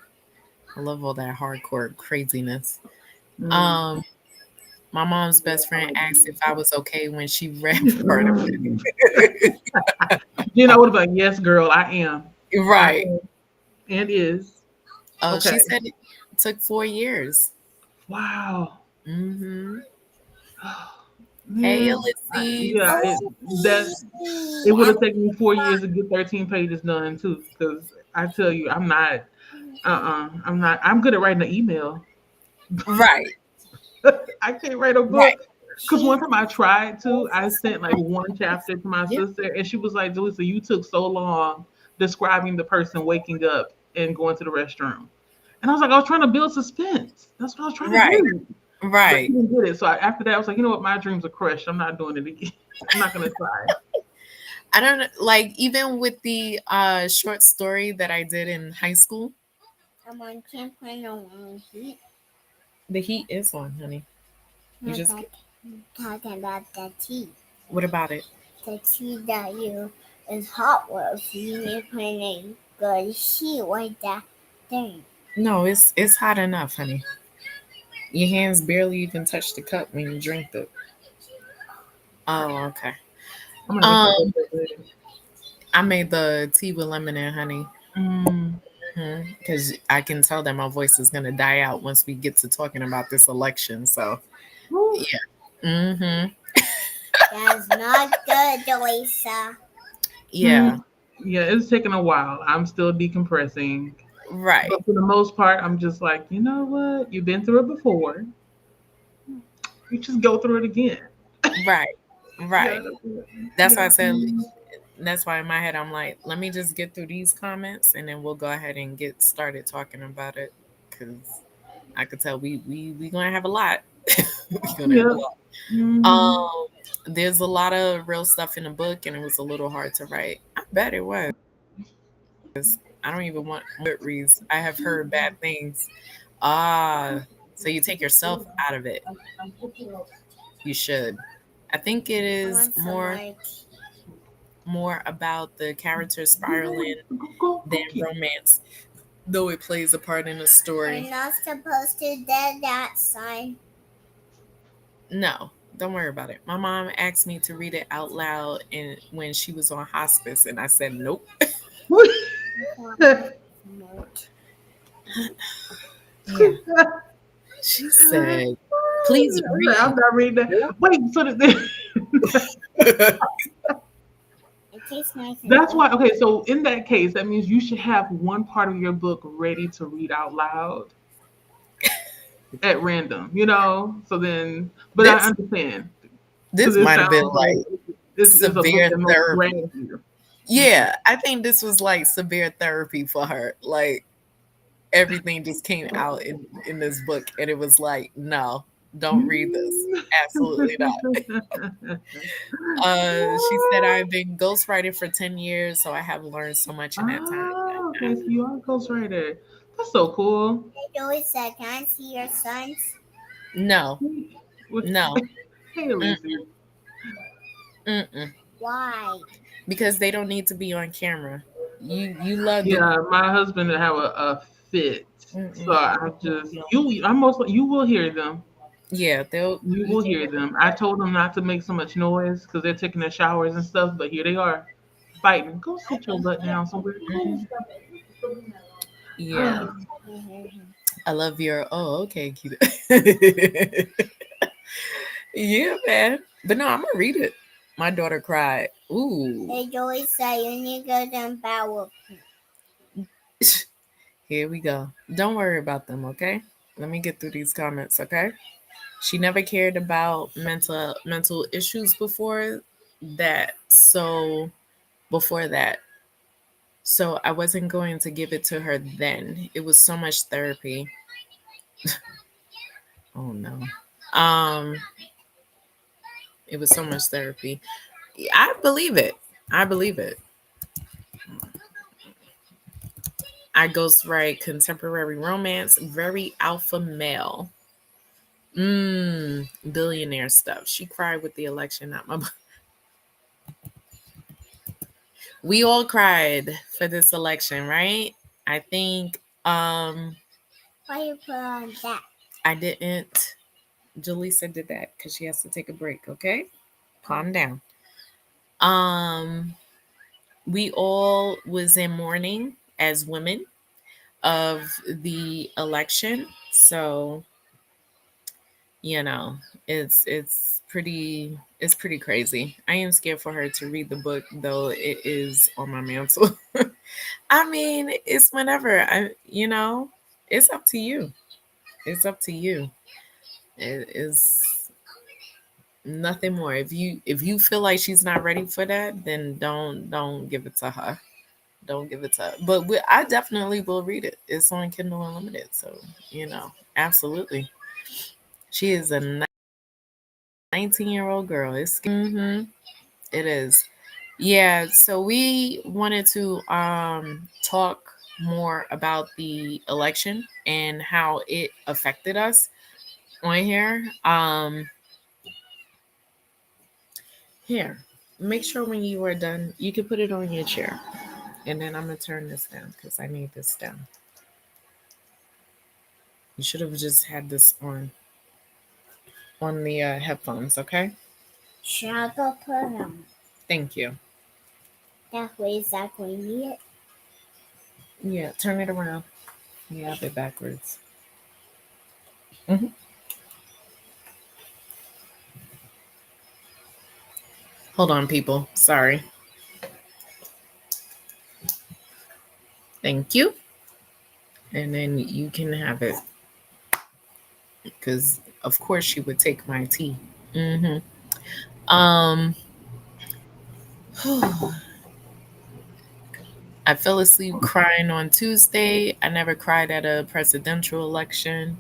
I love all that hardcore craziness. Mm. Um, my mom's Yeah, best I friend like asked if I was okay when she read part of it. it. I would have been, yes, girl, I am. I Right. am. And is. Okay. She said it took 4 years. Wow. Mm-hmm. Hey, Man, Ulysses. yeah, it would have taken me 4 years to get 13 pages done too. Because I tell you, I'm not. I'm not. I'm good at writing an email. Right. I can't write a Right. book. Because one time I tried to, I sent like one chapter to my Yeah. sister, and she was like, Jaleesa, you took so long describing the person waking up and going to the restroom. And I was like, I was trying to build suspense. That's what I was trying to Right. do. But she Right. didn't get it. So after that, I was like, you know what? My dreams are crushed. I'm not doing it again. I'm not going to try. I don't know, like even with the short story that I did in high school, I'm on campaign on heat. the heat is on, honey. You I'm just talking about the tea. what about it? The tea that you is hot water. So you need to put in a good sheet like that thing. No, it's hot enough, honey. Your hands barely even touch the cup when you drink it. Oh, okay. I'm gonna have to try Um, that later. I made the tea with lemon and honey. Mm. Because I can tell that my voice is gonna die out once we get to talking about this election. So Woo. yeah. Mm-hmm. That's not good, Jaleesa. Yeah. Mm. Yeah, it's taking a while. I'm still decompressing. Right. But for the most part, I'm just like, you know what? You've been through it before. You just go through it again. Right. Yeah, Right. that's it. That's why Yeah. I said that's why in my head I'm like, let me just get through these comments and then we'll go ahead and get started talking about it. Cause I could tell we gonna have a lot. we gonna have a Yeah. lot. Hmm. There's a lot of real stuff in the book and it was a little hard to write. I bet it was. I don't even want Goodreads. I have heard bad things. Ah, so you take yourself out of it. You should. I think it I is want some more about the character spiraling than Go, kid. romance, though it plays a part in the story. We're not supposed to do that sign. No, don't worry about it. My mom asked me to read it out loud and when she was on hospice and I said nope. Yeah. She said, "Please I'm read." not reading that. Wait, so It tastes nice and that's good. why. Okay, so in that case, that means you should have one part of your book ready to read out loud at random. So then, but I this understand because this it might have been sounds like like this is a book severe that must therapy. grab you. Yeah, I think this was like severe therapy for her. Like everything just came out in this book, and it was like, no, don't read this. Mm. Absolutely not. She said I've been ghostwriting for 10 years, so I have learned so much in that time. Okay, so you are a ghostwriter. That's so cool. They always said, "Can I see your sons?" No, What- no, Hey, mm, Elisa. mm-mm, Why? because they don't need to be on camera. You love the Yeah, my husband have a fit, so mm-mm. I just you. I'm most you will hear them. Yeah, they'll You will hear them. I told them not to make so much noise because they're taking their showers and stuff, but here they are fighting. Go sit your butt down somewhere. Go. mhm. Yeah. Mhm. I love your oh okay cute. Yeah, man. But no, I'm gonna read it. My daughter cried. Ooh. They always say you need to go down power. Here we go. Don't worry about them, okay? Let me get through these comments, okay? She never cared about mental issues before that. So before that. So I wasn't going to give it to her then. It was so much therapy. Oh no. Um, it was so much therapy. I believe it. I believe it. I ghostwrite contemporary romance, very alpha male. Billionaire stuff. She cried with the election. Not my. We all cried for this election, right? I think. Why you put on that? I didn't. Jaleesa did that because she has to take a break. Okay, calm down. Um, we all was in mourning as women of the election, so you know it's pretty crazy. I am scared for her to read the book though it is on my mantle. I mean it's whenever it's up to you. It's up to you. It is nothing more. If you feel like she's not ready for that, then don't give it to her. Don't give it to her. But I definitely will read it. It's on Kindle Unlimited, so absolutely. She is a 19-year-old girl. It is. Yeah, so we wanted to talk more about the election and how it affected us on here. Here, make sure when you are done, you can put it on your chair. And then I'm gonna turn this down because I need this down. You should have just had this on the headphones, okay? Shall I go put them? Thank you. That way exactly need it. Yeah, turn it around. You have it backwards. Hmm. Hold on, people. Sorry. Thank you. And then you can have it because, of course, you would take my tea. Hmm. Um, I fell asleep crying on Tuesday. I never cried at a presidential election.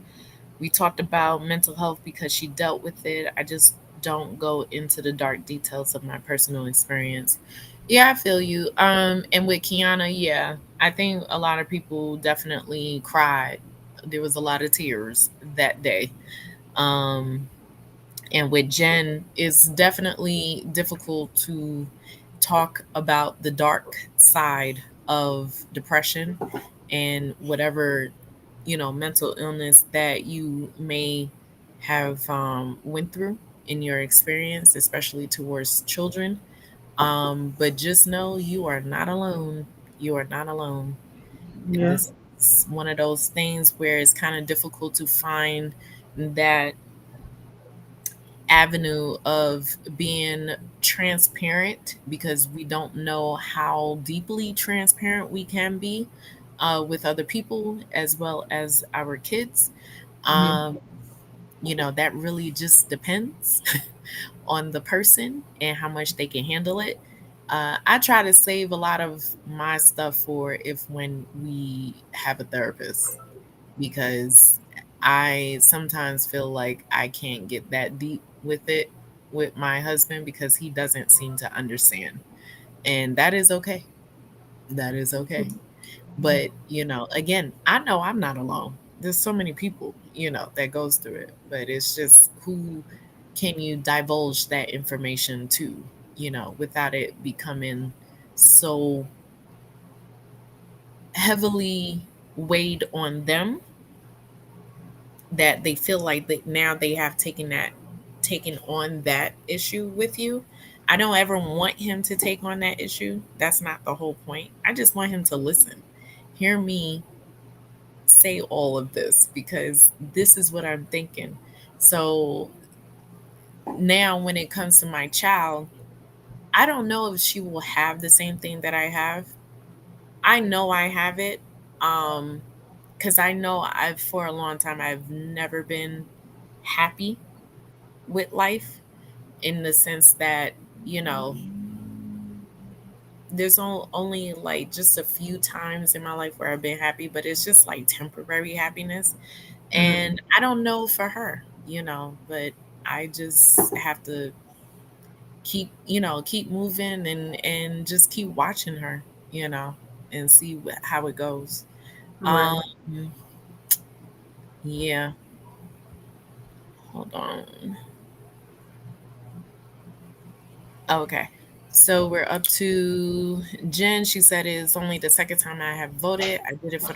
We talked about mental health because she dealt with it. I just don't go into the dark details of my personal experience. Yeah, I feel you. And with Kiana, yeah, I think a lot of people definitely cried. There was a lot of tears that day. Um, and with Jen, it's definitely difficult to talk about the dark side of depression and whatever mental illness that you may have went through in your experience, especially towards children. But just know you are not alone. You are not alone. And Yeah. this is one of those things where it's kind of difficult to find that avenue of being transparent because we don't know how deeply transparent we can be with other people as well as our kids. Hmm. Um, that really just depends on the person and how much they can handle it. I try to save a lot of my stuff for if when we have a therapist because I sometimes feel like I can't get that deep with it with my husband because he doesn't seem to understand. And that is okay. That is okay. But, again, I know I'm not alone. There's so many people, that goes through it, but it's just who can you divulge that information to, without it becoming so heavily weighed on them that they feel like that now they have taken on that issue with you. I don't ever want him to take on that issue. That's not the whole point. I just want him to listen. Hear me say all of this because this is what I'm thinking. So now when it comes to my child, I don't know if she will have the same thing that I have. I know I have it. Um because I know I've for a long time I've never been happy with life in the sense that, you know, there's only like just a few times in my life where I've been happy, but it's just like temporary happiness. Hmm. And I don't know for her, but I just have to keep moving and just keep watching her, and see how it goes. Right. Um, yeah, hold on. Okay. So we're up to Jen. She said it's only the second time I have voted. I did it for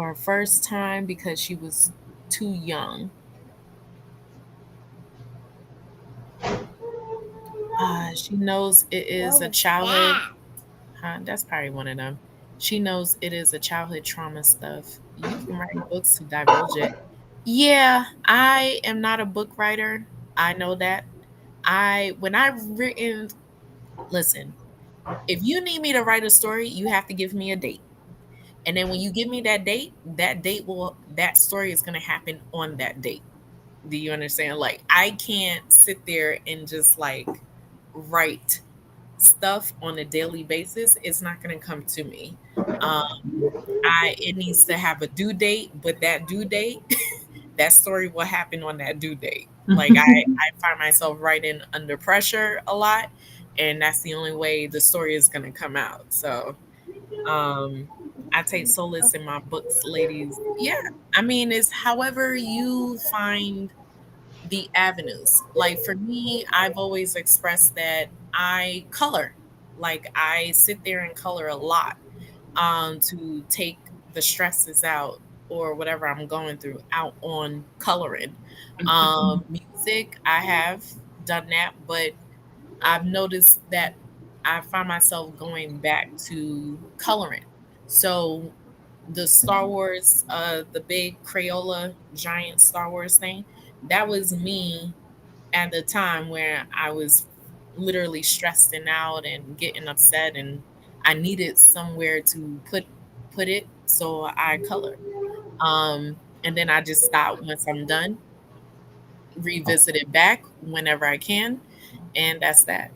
her first time because she was too young. She knows it is What a was childhood. that? Huh? That's probably one of them. She knows it is a childhood trauma stuff. You can write books to divulge it. Yeah, I am not a book writer. I know that. When I've written, listen, if you need me to write a story, you have to give me a date. And then when you give me that story is going to happen on that date. Do you understand? Like, I can't sit there and just like write stuff on a daily basis. It's not going to come to me. Um, it needs to have a due date, but that due date, that story will happen on that due date. Like, I find myself writing under pressure a lot. and that's the only way the story is going to come out. So um I take solace in my books, ladies. Yeah, I mean, it's however you find the avenues. Like for me, I've always expressed that I color. Like I sit there and color a lot to take the stresses out or whatever I'm going through out on coloring. Music, I have done that, but I've noticed that I find myself going back to coloring. So the Star Wars, the big Crayola giant Star Wars thing, that was me at the time where I was literally stressing out and getting upset, and I needed somewhere to put it, so I colored. And then I just stop once I'm done, revisit it back whenever I can, and that's that.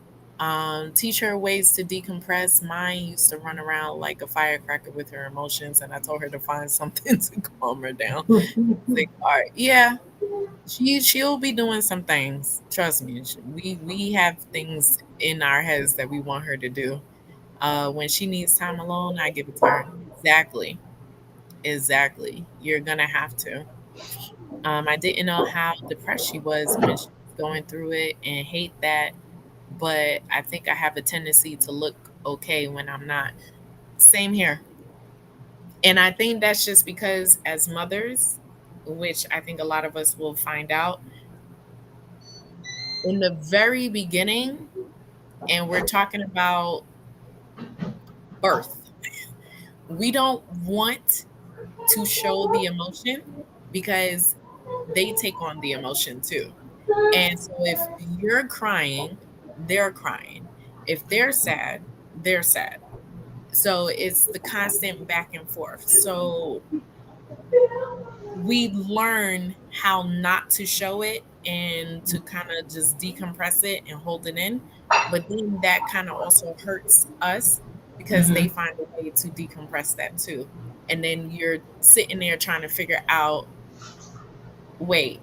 Teach her ways to decompress. Mine used to run around like a firecracker with her emotions, and I told her to find something to calm her down. Like, all right, yeah, she'll be doing some things. Trust me. We have things in our heads that we want her to do. When she needs time alone, I give it to her. Exactly. Exactly. You're gonna have to. I didn't know how depressed she was when she was going through it and hate that, but I think I have a tendency to look okay when I'm not. Same here. And I think that's just because as mothers, which I think a lot of us will find out in the very beginning, and we're talking about birth, we don't want to show the emotion because they take on the emotion too. And so if you're crying, they're crying. If they're sad, they're sad. So it's the constant back and forth. So we learn how not to show it and to kind of just decompress it and hold it in. But then that kind of also hurts us because they find a way to decompress that too. And then you're sitting there trying to figure out, wait,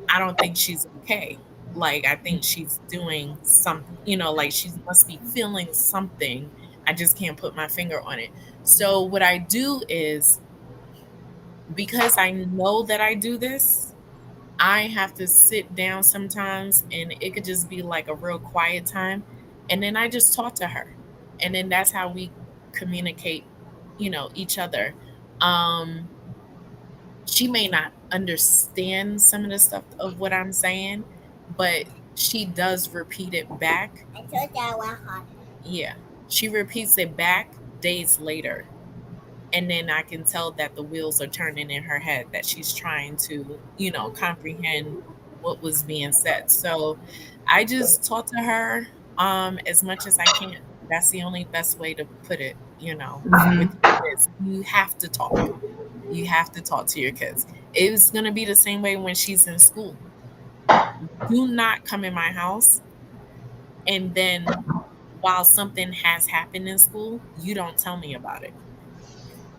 I don't think she's okay. Like, I think she's doing something, like she must be feeling something. I just can't put my finger on it. So, what I do is because I know that I do this, I have to sit down sometimes and it could just be like a real quiet time. And then I just talk to her. And then that's how we communicate, each other. Um, she may not understand some of the stuff of what I'm saying, but she does repeat it back. I told you I want hot. Yeah. She repeats it back days later. And then I can tell that the wheels are turning in her head, that she's trying to, comprehend what was being said. So I just talk to her as much as I can. That's the only best way to put it, with your kids. You have to talk. You have to talk to your kids. It's going to be the same way when she's in school. Do not come in my house and then while something has happened in school, you don't tell me about it.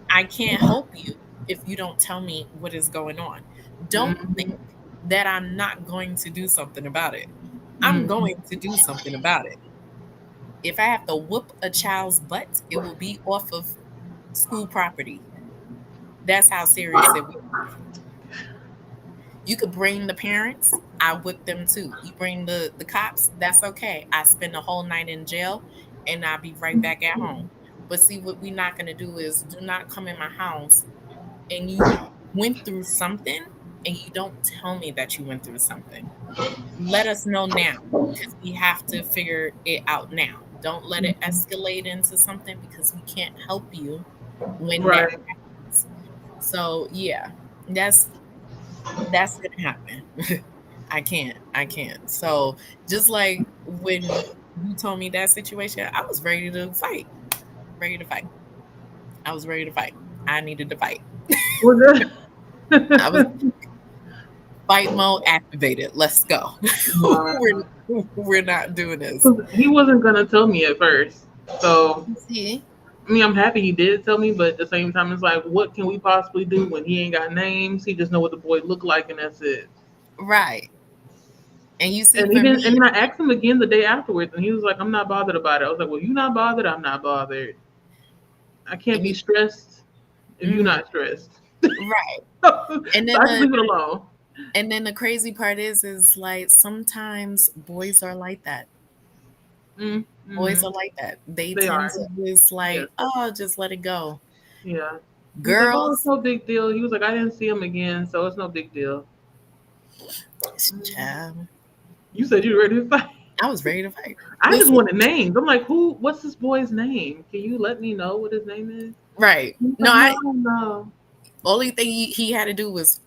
I can't help you if you don't tell me what is going on. Don't think that I'm not going to do something about it. I'm going to do something about it. If I have to whoop a child's butt, it will be off of school property. That's how serious it will be. You could bring the parents, I whip them too. You bring the cops, that's okay. I spend the whole night in jail and I'll be right back at home. But see, what we're not going to do is do not come in my house and you went through something and you don't tell me that you went through something. Let us know now because we have to figure it out now. Don't let it escalate into something because we can't help you when that Right. happens. So yeah, that's that's gonna happen. I can't. So just like when you told me that situation, I was ready to fight. Ready to fight. I was ready to fight. I needed to fight. Was I was that? fight mode activated. Let's go. Nah. we're not doing this. 'Cause he wasn't gonna tell me at first. So See? I mean, I'm happy he did tell me, but at the same time, it's like, what can we possibly do when he ain't got names? He just know what the boy look like, and that's it. Right. And you see, And he for didn't. And me, then I asked him again the day afterwards, and he was like, "I'm not bothered about it." I was like, "Well, you not bothered? I'm not bothered. I can't and be you, stressed if you're mm, not stressed." right. So And I then just the leave it alone. crazy part is like sometimes boys are like that. Boys Mm-hmm. are like that. They They tend are. to just Yeah. like, oh, just let it go. Yeah. He's like, "Oh, it's Girls, no big deal." He was like, "I didn't see him again, so it's no big deal." Mhm. child, You said you were ready to fight. I was ready to fight. I just Listen, wanted names. I'm like, who? What's this boy's name? Can you let me know what his name is? right? He's No, like, no, I I don't know. only thing he had to do was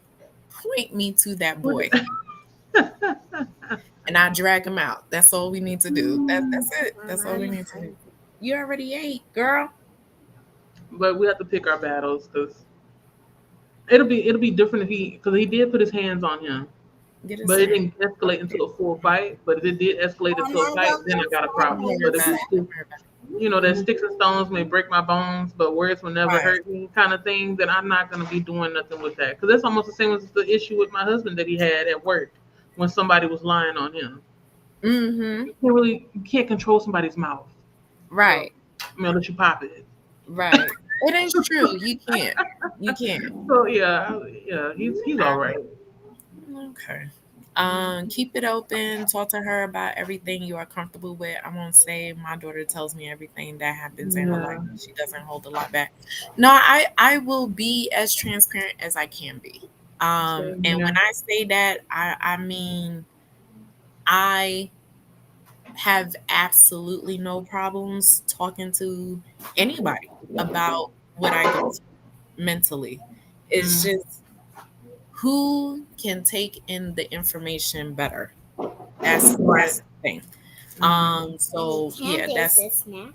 point me to that What? boy, and I drag him out. That's all we need to do. That's it. That's all we need to do. You already ate, girl. But we have to pick our battles because it'll be different if he because he did put his hands on him, Get a but it snack. didn't escalate into a full fight. But if it did escalate into a fight, then I got a Don't problem. worry But if about it. it's just, Don't worry about that sticks and stones may break my bones, but words will it. never Right. hurt me kind of thing, then I'm not gonna be doing nothing with that. Because that's almost the same as the issue with my husband that he had at work when somebody was lying on him. Mm-hmm. You can't control somebody's mouth. So Right. I mean, unless you pop it. Right. It is true. You can't. You can't. So yeah, he's all right. Okay. Keep it open. Talk to her about everything you are comfortable with. I won't say my daughter tells me everything that happens in her life. Yeah, She doesn't hold a lot back. No, I will be as transparent as I can be. same And when here. I say that, I mean I have absolutely no problems talking to anybody about what I go through mentally. It's Mm, just who can take in the information better. That's right. the thing. Mm. So yeah, Candace that's is snack.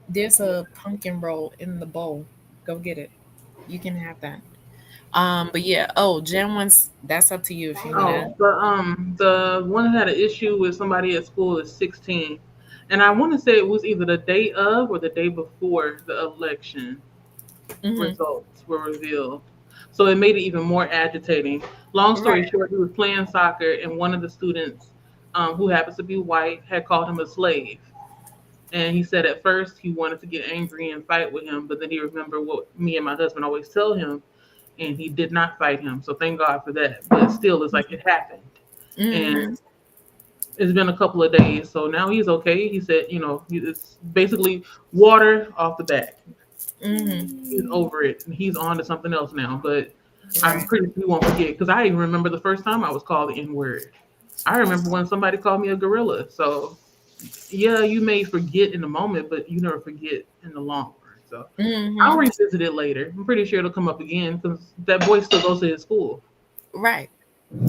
there's a pumpkin roll in the bowl. Go get it. You can have that. But yeah, oh, Jen wants that's up to you if you wanna. Oh, the one that had an issue with somebody at school is 16, and I want to say it was either the day of or the day before the election Hmm. results were revealed. So it made it even more agitating. Long story Right. short, he was playing soccer, and one of the students, who happens to be white, had called him a slave. And he said at first he wanted to get angry and fight with him, but then he remembered what me and my husband always tell him, and he did not fight him. So thank God for that. But still, it's like it happened. Hmm. And it's been a couple of days. So now he's okay. He said, it's basically water off the back. Hmm. He's over it. And he's on to something else now. But I'm Right. pretty sure he won't forget because I even remember the first time I was called the N word. I remember when somebody called me a gorilla. So yeah, you may forget in the moment, but you never forget in the long run. So I'll Hmm. revisit it later. I'm pretty sure it'll come up again because that boy still goes to his school. Right.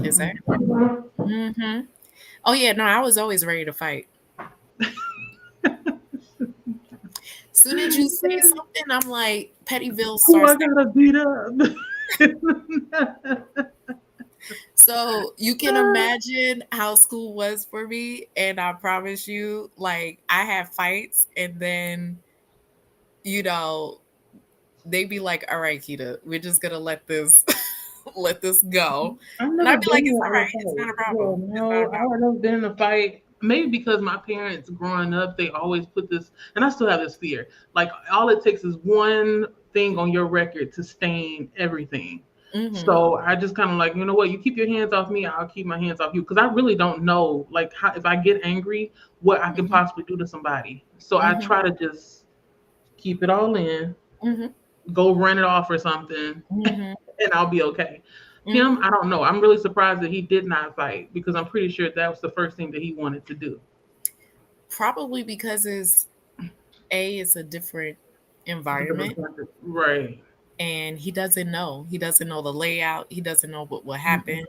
Exactly. Hmm. Oh yeah, no, I was always ready to fight. Soon as you say something, I'm like Pettyville Oh, starts. I gotta beat up. So you can imagine how school was for me, and I promise you, like I have fights, and then you know they be like, "All right, Kita, we're just gonna let this let this go," I've and I'd never be like, been "It's in all a right. It's fight. not a Yeah, problem. It's not a no, problem." I've never been in a fight. Maybe because my parents growing up, they always put this, and I still have this fear. Like all it takes is one thing on your record to stain everything. Hmm. So I just kind of like, you know what? You keep your hands off me, I'll keep my hands off you, because I really don't know, like, how if I get angry, what I can Hmm. possibly do to somebody. So I Hmm. try to just keep it all in, Hmm. go run it off or something, Hmm. and I'll be okay. Him, Hmm. I don't know. I'm really surprised that he did not fight because I'm pretty sure that was the first thing that he wanted to do. Probably because it's a different It's a different environment, country. Right. and he doesn't know. He doesn't know the layout. He doesn't know what will happen.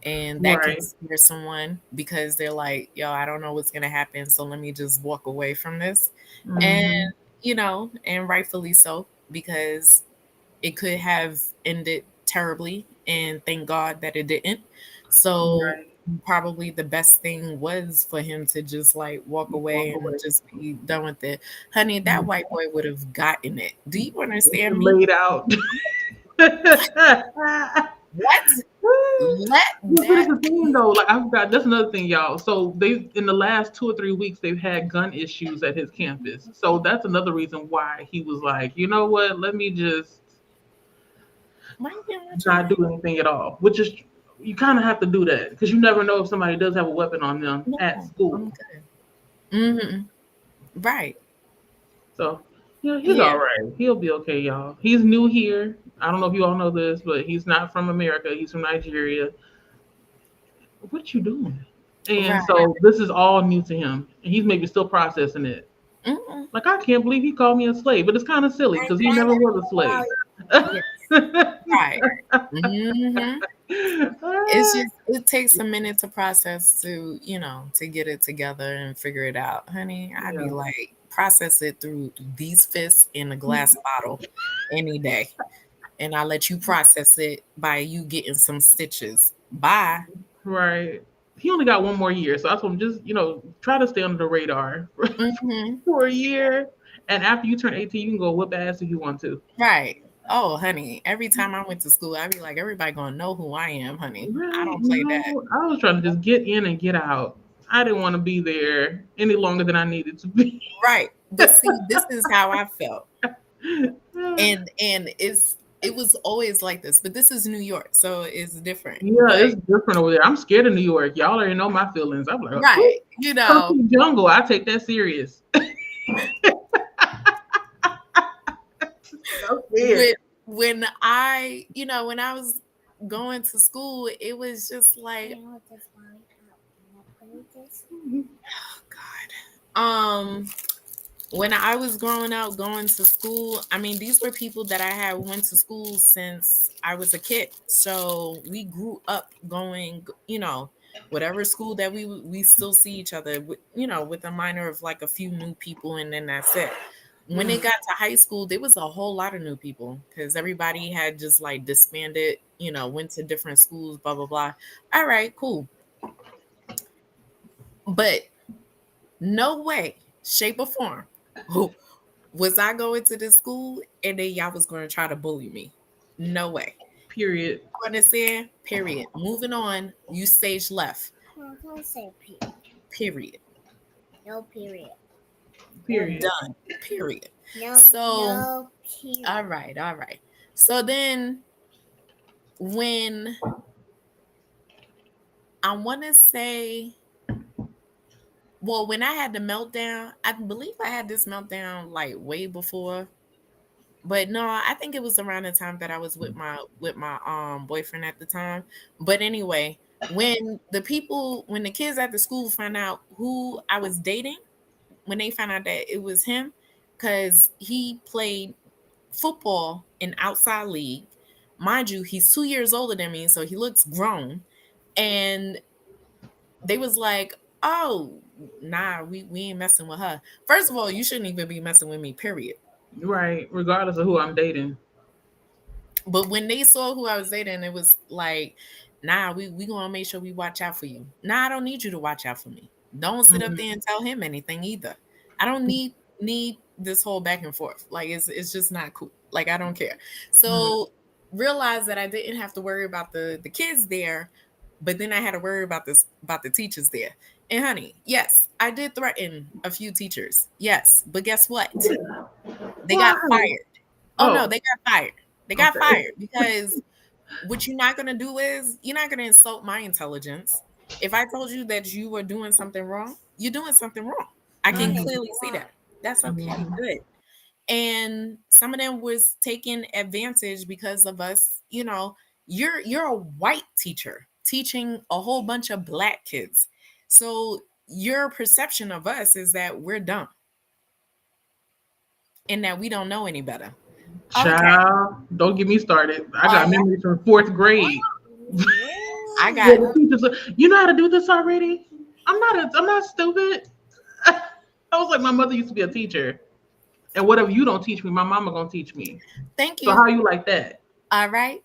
And that can Right. scare someone because they're like, yo, I don't know what's going to happen. So let me just walk away from this. And, Hmm. and rightfully so, because it could have ended terribly. And thank God that it didn't. So Right. probably the best thing was for him to just like walk Walk away and away. just be done with it. Honey, that white boy would have gotten it. Do you understand me? Laid out. What? let Well, but it's that the thing though, like I forgot. That's another thing, y'all. So they in the last 2 or 3 weeks, they've had gun issues at his campus. So that's another reason why he was like, you know what? Let me just might be what you not do anything at all. Which is, you kind of have to do that because you never know if somebody does have a weapon on them at no, school. I'm good. Hmm. Right. So yeah, he's Yeah. all right. He'll be okay, y'all. He's new here. I don't know if you all know this, but he's not from America. He's from Nigeria. What you doing? And Right. so this is all new to him, and he's maybe still processing it. Mm-mm. Like I can't believe he called me a slave, but it's kind of silly I because he never gotta was a call slave. Yes. Right. Hmm. It's just it takes a minute to process to to get it together and figure it out, honey. I'd be Yeah. like process it through these fists in a glass bottle any day, and I let you process it by you getting some stitches. Bye. Right. He only got 1 more year, so I told him just try to stay under the radar Hmm. for a year, and after you turn 18, you can go whip ass if you want to. Right. Oh, honey. Every time I went to school, I'd be like, everybody gonna know who I am, honey. I Right? don't play that. No, I was trying to just get in and get out. I didn't want to be there any longer than I needed to be. Right. But see, this is how I felt. And it was always like this, but this is New York, so it's different. Yeah, But it's different over there. I'm scared of New York. Y'all already know my feelings. I'm like, right, who? Concrete jungle. I take that serious. I'm scared. with when when I was going to school, it was just like, God. When I was growing up, going to school, I mean, these were people that I had went to school since I was a kid. So we grew up going, whatever school that we still see each other, with a minor of like a few new people, and then that's it. When it got to high school, there was a whole lot of new people because everybody had just like disbanded, went to different schools, blah blah blah. All right, cool, but no way, shape, or form. Was I going to this school and then y'all was going to try to bully me? No way. Period. You understand? Period. Moving on. You stage left. No, don't say period. Period. No period. Period. Done. Period. No, So, no period. all right, all right. So then when I want to say, well, when I had the meltdown, I believe I had this meltdown like way before. But no, I think it was around the time that I was with my boyfriend at the time. But anyway, when the kids at the school found out who I was dating, when they found out that it was him, because he played football in outside league. Mind you, he's 2 years older than me, so he looks grown. And they was like, "Oh, nah, we ain't messing with her." First of all, you shouldn't even be messing with me, period. Right. Regardless of who I'm dating. But when they saw who I was dating, it was like, nah, we gonna make sure we watch out for you. Nah, I don't need you to watch out for me. Don't sit up there Mhm. and tell him anything either. I don't need this whole back and forth. Like it's just not cool. Like I don't care. Mhm. So realized that I didn't have to worry about the kids there, but then I had to worry about the teachers there. And honey, yes, I did threaten a few teachers. Yes, but guess what? They got Why? fired. Oh no, Oh, they got fired. They got okay. fired because what you're not gonna do is you're not gonna insult my intelligence. If I told you that you were doing something wrong, you're doing something wrong. I can Mhm. clearly see that. That's okay, Mhm. good. And some of them was taking advantage because of us. You're a white teacher teaching a whole bunch of black kids, so your perception of us is that we're dumb and that we don't know any better. Okay, Child, don't get me started. I all got right. memories from fourth grade. I Yeah, got the teachers, you know how to do this already? I'm not stupid. I was like, my mother used to be a teacher, and whatever you don't teach me, my mama gonna teach me. thank So you. how you like that? All right.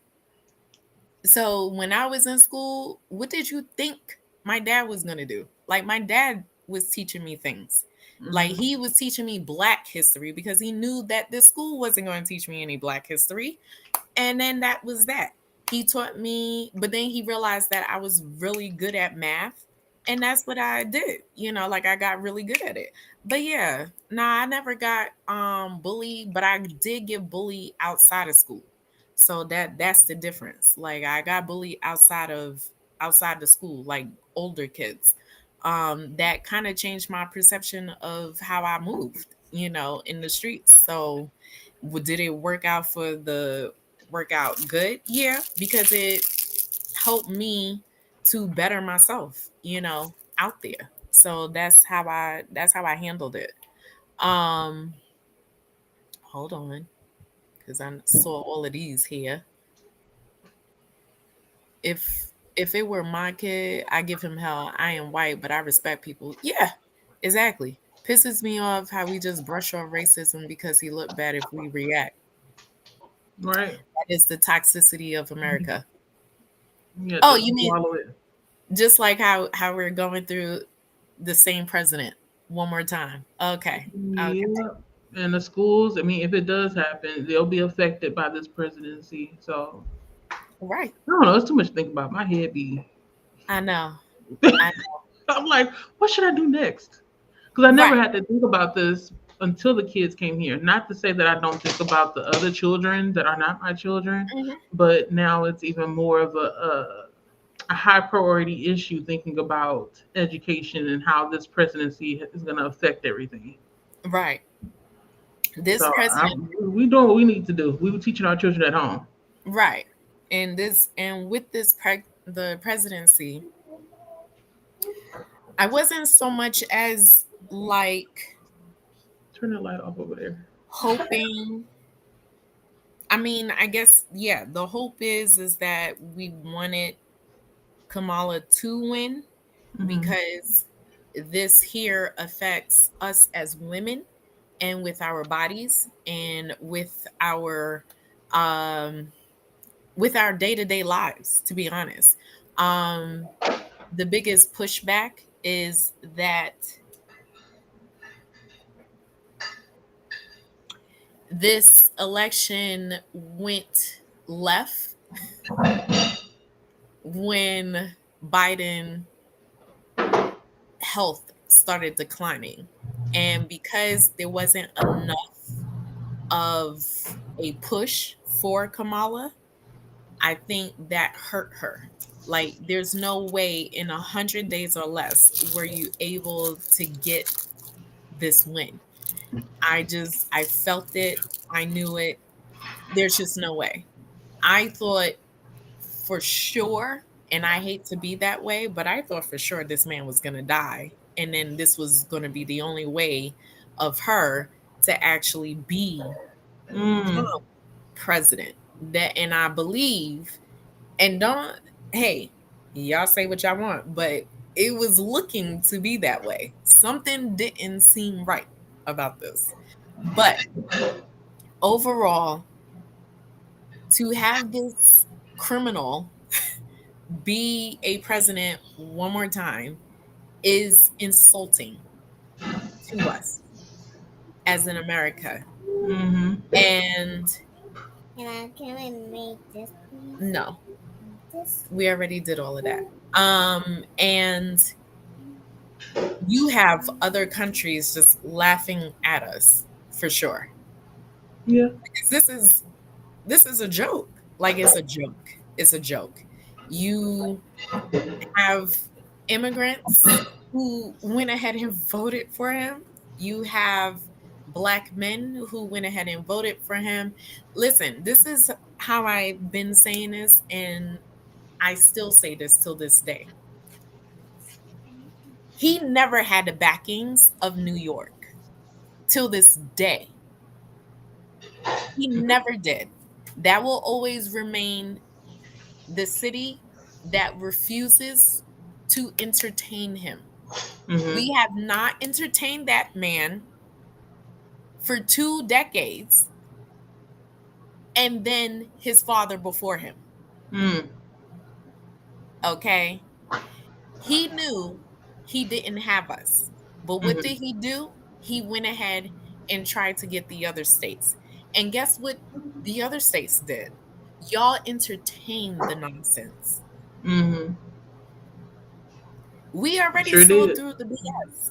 So when I was in school, what did you think my dad was going to do? Like my dad was teaching me things. Like Hmm. he was teaching me black history because he knew that this school wasn't going to teach me any black history. And then that was that. He taught me, but then he realized that I was really good at math. And that's what I did. Like I got really good at it. But yeah, nah, I never got bullied, but I did get bullied outside of school. So that's the difference. Like I got bullied outside the school, like older kids. That kind of changed my perception of how I moved, in the streets. So did it work out good? Yeah, because it helped me to better myself, out there. So that's how I handled it. Um, hold on, because I saw all of these here. If it were my kid, I give him hell. I am white, but I respect people. Yeah, exactly. Pisses me off how we just brush off racism because he looked bad if we react. Right? That is the toxicity of America. You have Oh, to you mean swallow it. just like how we're going through the same president one more time? Okay. Okay. Yeah. And the schools, I mean, if it does happen, they'll be affected by this presidency. So Right. I don't know. It's too much to think about. My head be. I know. I I'm like, what should I do next? Because I never Right. had to think about this until the kids came here. Not to say that I don't think about the other children that are not my children, Mhm. but now it's even more of a high priority issue thinking about education and how this presidency is going to affect everything. Right. This So president, we doing what we need to do. We were teaching our children at home. right. And with the presidency, I wasn't so much as like Turn the light off over there. hoping. I mean, I guess yeah, the hope is that we wanted Kamala to win Hmm. because this here affects us as women and with our bodies and um with our day-to-day lives, to be honest. um the biggest pushback is that this election went left when Biden health started declining, and because there wasn't enough of a push for Kamala, I think that hurt her. Like, there's no way in 100 days or less were you able to get this win. I felt it. I knew it. There's just no way. I thought for sure, and I hate to be that way, but I thought for sure this man was going to die. And then this was going to be the only way of her to actually Mm. become president. And I believe, and don't, hey, y'all say what y'all want, but it was looking to be that way. Something didn't seem right about this. But overall, to have this criminal be a president one more time is insulting to us as in America. Hmm. And Can I make this, please? no, This? we already did all of that. And you have other countries just laughing at us for sure. Yeah. Because this is a joke. Like, it's a joke. It's a joke. You have immigrants who went ahead and voted for him. You have black men who went ahead and voted for him. Listen, this is how I've been saying this, and I still say this till this day. He never had the backings of New York till this day. He never did. That will always remain the city that refuses to entertain him. Hmm. We have not entertained that man for 2 decades, and then his father before him. Mm. Okay. He knew he didn't have us. But what Hmm. did he do? He went ahead and tried to get the other states. And guess what the other states did? Y'all entertain the nonsense. Mm-hmm. We already Sure saw did. through the BS.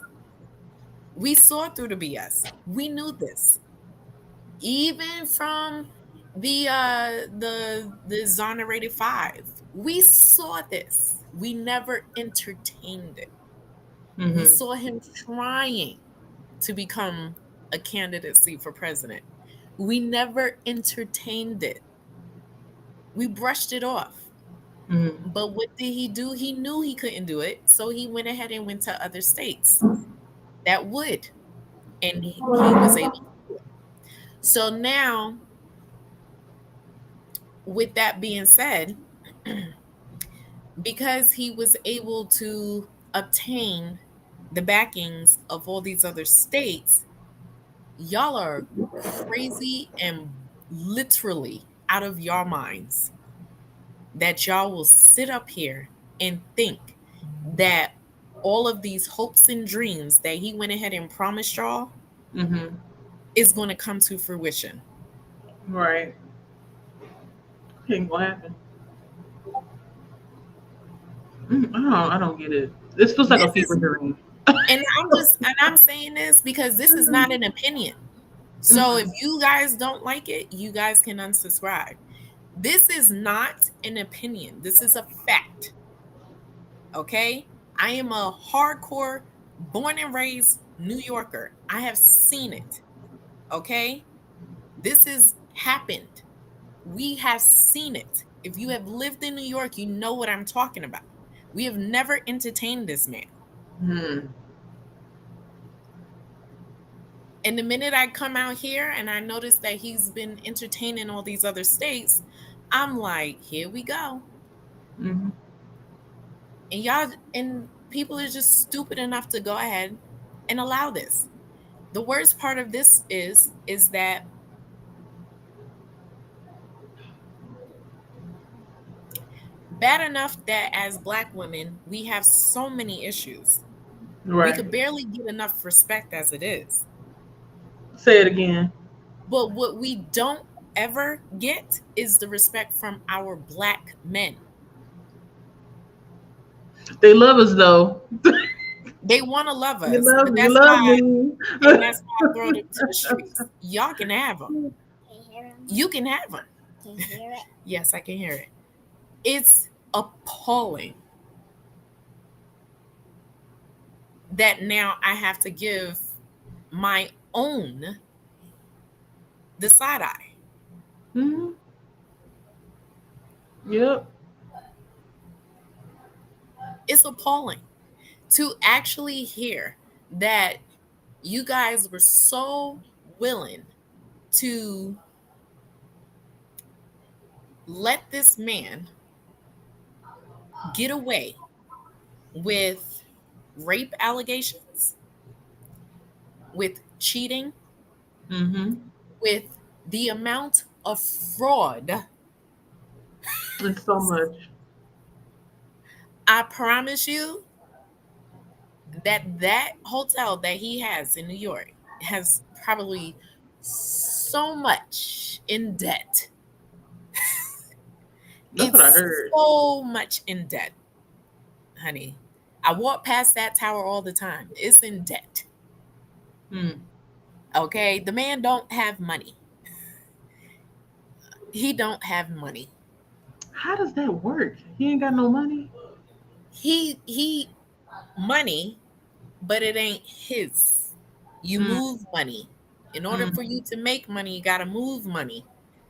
We saw through the BS. We knew this. Even from the exonerated five. We saw this. We never entertained it. We Mm-hmm. saw him trying to become a candidacy for president. We never entertained it. We brushed it off. Mm-hmm. But what did he do? He knew he couldn't do it. So he went ahead and went to other states that would. And he was able to do it. So now, with that being said, because he was able to obtain the backings of all these other states, y'all are crazy and literally out of your minds that y'all will sit up here and think that all of these hopes and dreams that he went ahead and promised y'all Mm-hmm. is going to come to fruition. Right. Ain't gonna happen. I don't get it. This feels like a This fever is, dream. and I'm saying this because this is not an opinion. So if Mm-mm. you guys don't like it, you guys can unsubscribe. This is not an opinion. This is a fact. Okay? I am a hardcore born and raised New Yorker. I have seen it. Okay? This has happened. We have seen it. If you have lived in New York, you know what I'm talking about. We have never entertained this man. Hmm. And the minute I come out here and I notice that he's been entertaining all these other states, I'm like, here we go. Mm-hmm. And y'all and people are just stupid enough to go ahead and allow this. The worst part of this is that bad enough that as black women, we have so many issues. We Right. could barely get enough respect as it is. Say it again. But what we don't ever get is the respect from our black men. They love us though. They want to love You us, love but me. You love me. that's why I throw them to the streets. Y'all can have them. Can you hear him? You can have them. Can you hear it? Yes, I can hear it. It's appalling that now I have to give my own the side eye. Hmm. Yep. It's appalling to actually hear that you guys were so willing to let this man get away with rape allegations, with cheating, Mm-hmm. with the amount of fraud. And so much. I promise you that hotel that he has in New York has probably so much in debt. That's what I It's heard. so much in debt, honey. I walk past that tower all the time. It's in debt. Hmm. Okay, the man don't have money. He don't have money. How does that work? He ain't got no money. He money, but it ain't his. You Mm. move money. In order for Mm. you to make money, you got to move money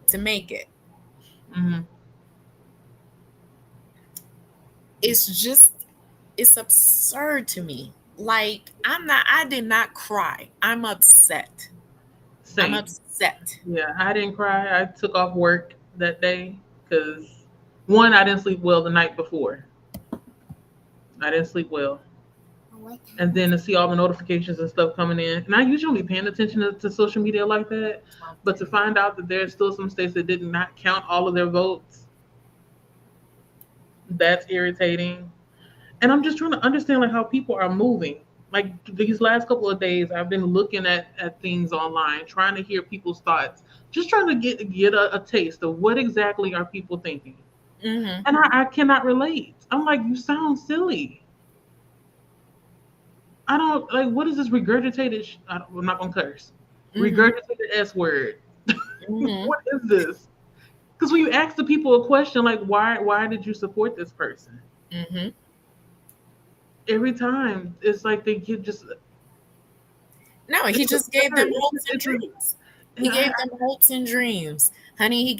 to make it. Mm. It's just it's absurd to me. Like I did not cry. I'm upset. I'm Same. upset. Yeah, I didn't cry. I took off work that day because one, I didn't sleep well the night before. I didn't sleep well. Oh, what And time then is to see all the notifications and stuff coming in. And I usually be paying attention to social media like that. But to find out that there's still some states that did not count all of their votes, that's irritating. And I'm just trying to understand like how people are moving. Like these last couple of days, I've been looking at things online, trying to hear people's thoughts, just trying to get a taste of what exactly are people thinking. Mm-hmm. And I cannot relate. I'm like, you sound silly. I don't like what is this regurgitated? I'm not gonna curse. Mm-hmm. Regurgitated S word. Mm-hmm. What is this? Because when you ask the people a question like, why did you support this person? Mm-hmm. Every time it's like they get just No, he it's just gave them it's, hopes and it's, dreams. and He gave them hopes and dreams. Honey, he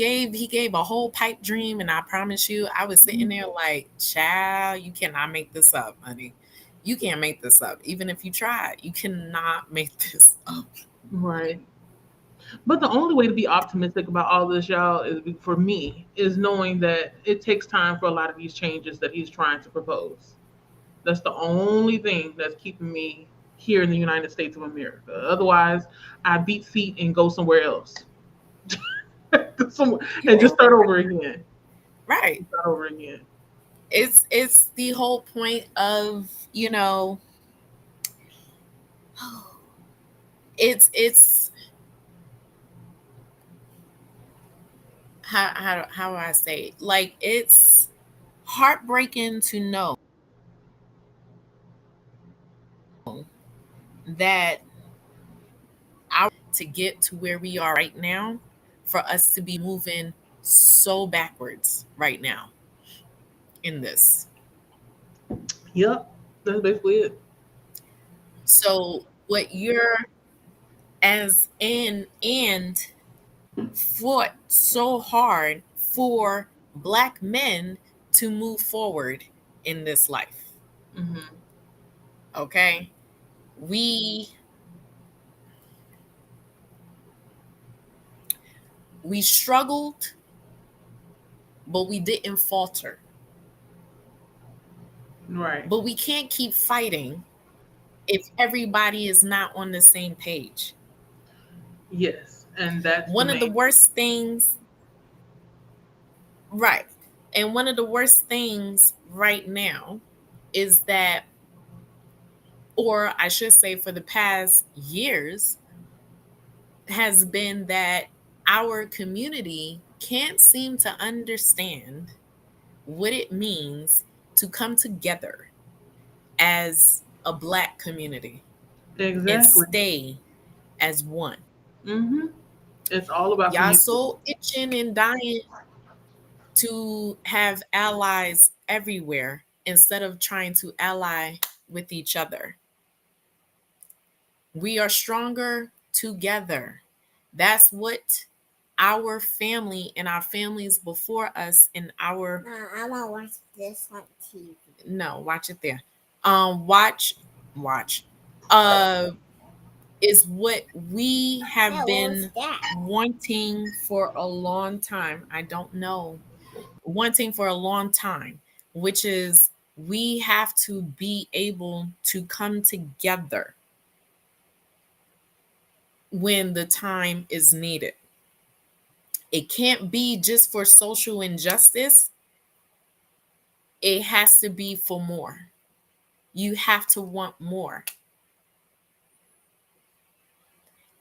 gave a whole pipe dream, and I promise you, I was sitting there like, child, you cannot make this up, honey. You can't make this up. Even if you try, you cannot make this up. right. But the only way to be optimistic about all this, y'all, is for me, is knowing that it takes time for a lot of these changes that he's trying to propose. That's the only thing that's keeping me here in the United States of America. Otherwise, I beat feet and go somewhere else. And just start over again. Right. Start over again. It's the whole point of, it's how do I say it? Like, it's heartbreaking to know that our to get to where we are right now, for us to be moving so backwards right now in this. Yep. That's basically it. So what you're as in and fought so hard for black men to move forward in this life. Hmm. Okay? We we struggled, but we didn't falter. Right. But we can't keep fighting if everybody is not on the same page. Yes. And that's the One of the main. worst things, right? And one of the worst things right now is that, or I should say, for the past years, has been that our community can't seem to understand what it means to come together as a black community and Exactly. stay as one. Hmm. It's all about Y'all community. so itching and dying to have allies everywhere instead of trying to ally with each other. We are stronger together. That's what our family and our families before us and our I want to watch this on TV. no, watch it there. Watch. Uh is what we Yeah, have what was been that? wanting for a long time. I don't know. Wanting for a long time, which is we have to be able to come together when the time is needed. It can't be just for social injustice, it has to be for more. You have to want more.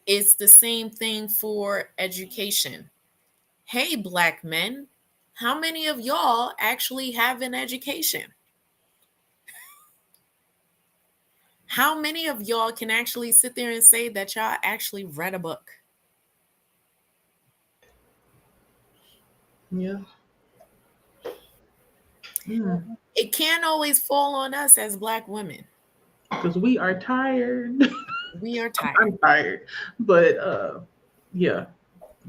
It's the same thing for education. Hey, black men, how many of y'all actually have an education? How many of y'all can actually sit there and say that y'all actually read a book? Yeah. Mm. It can't always fall on us as black women. Because we are tired. We are tired. I'm tired. But yeah,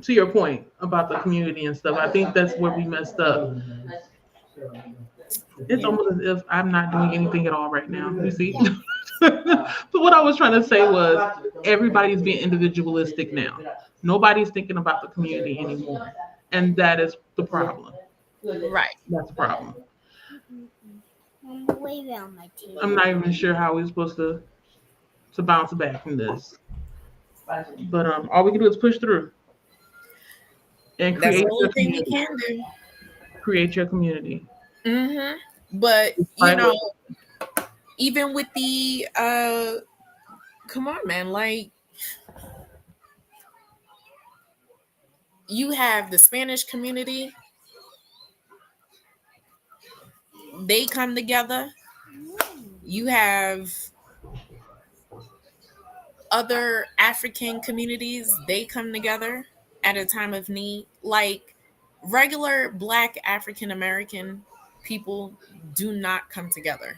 to your point about the community and stuff, I think that's where we messed up. It's Yeah. almost as if I'm not doing anything at all right now. You see? But what I was trying to say was everybody's being individualistic now. Nobody's thinking about the community anymore. And that is the problem. Right. That's the problem. I'm waving on my TV. I'm not even sure how we're supposed to bounce back from this. But all we can do is push through and That's the create your only thing we community. can do. Create your community. Mm-hmm. But, Find what Even with the come on, man, like you have the Spanish community, they come together. You have other African communities, they come together at a time of need. Like regular black African American people do not come together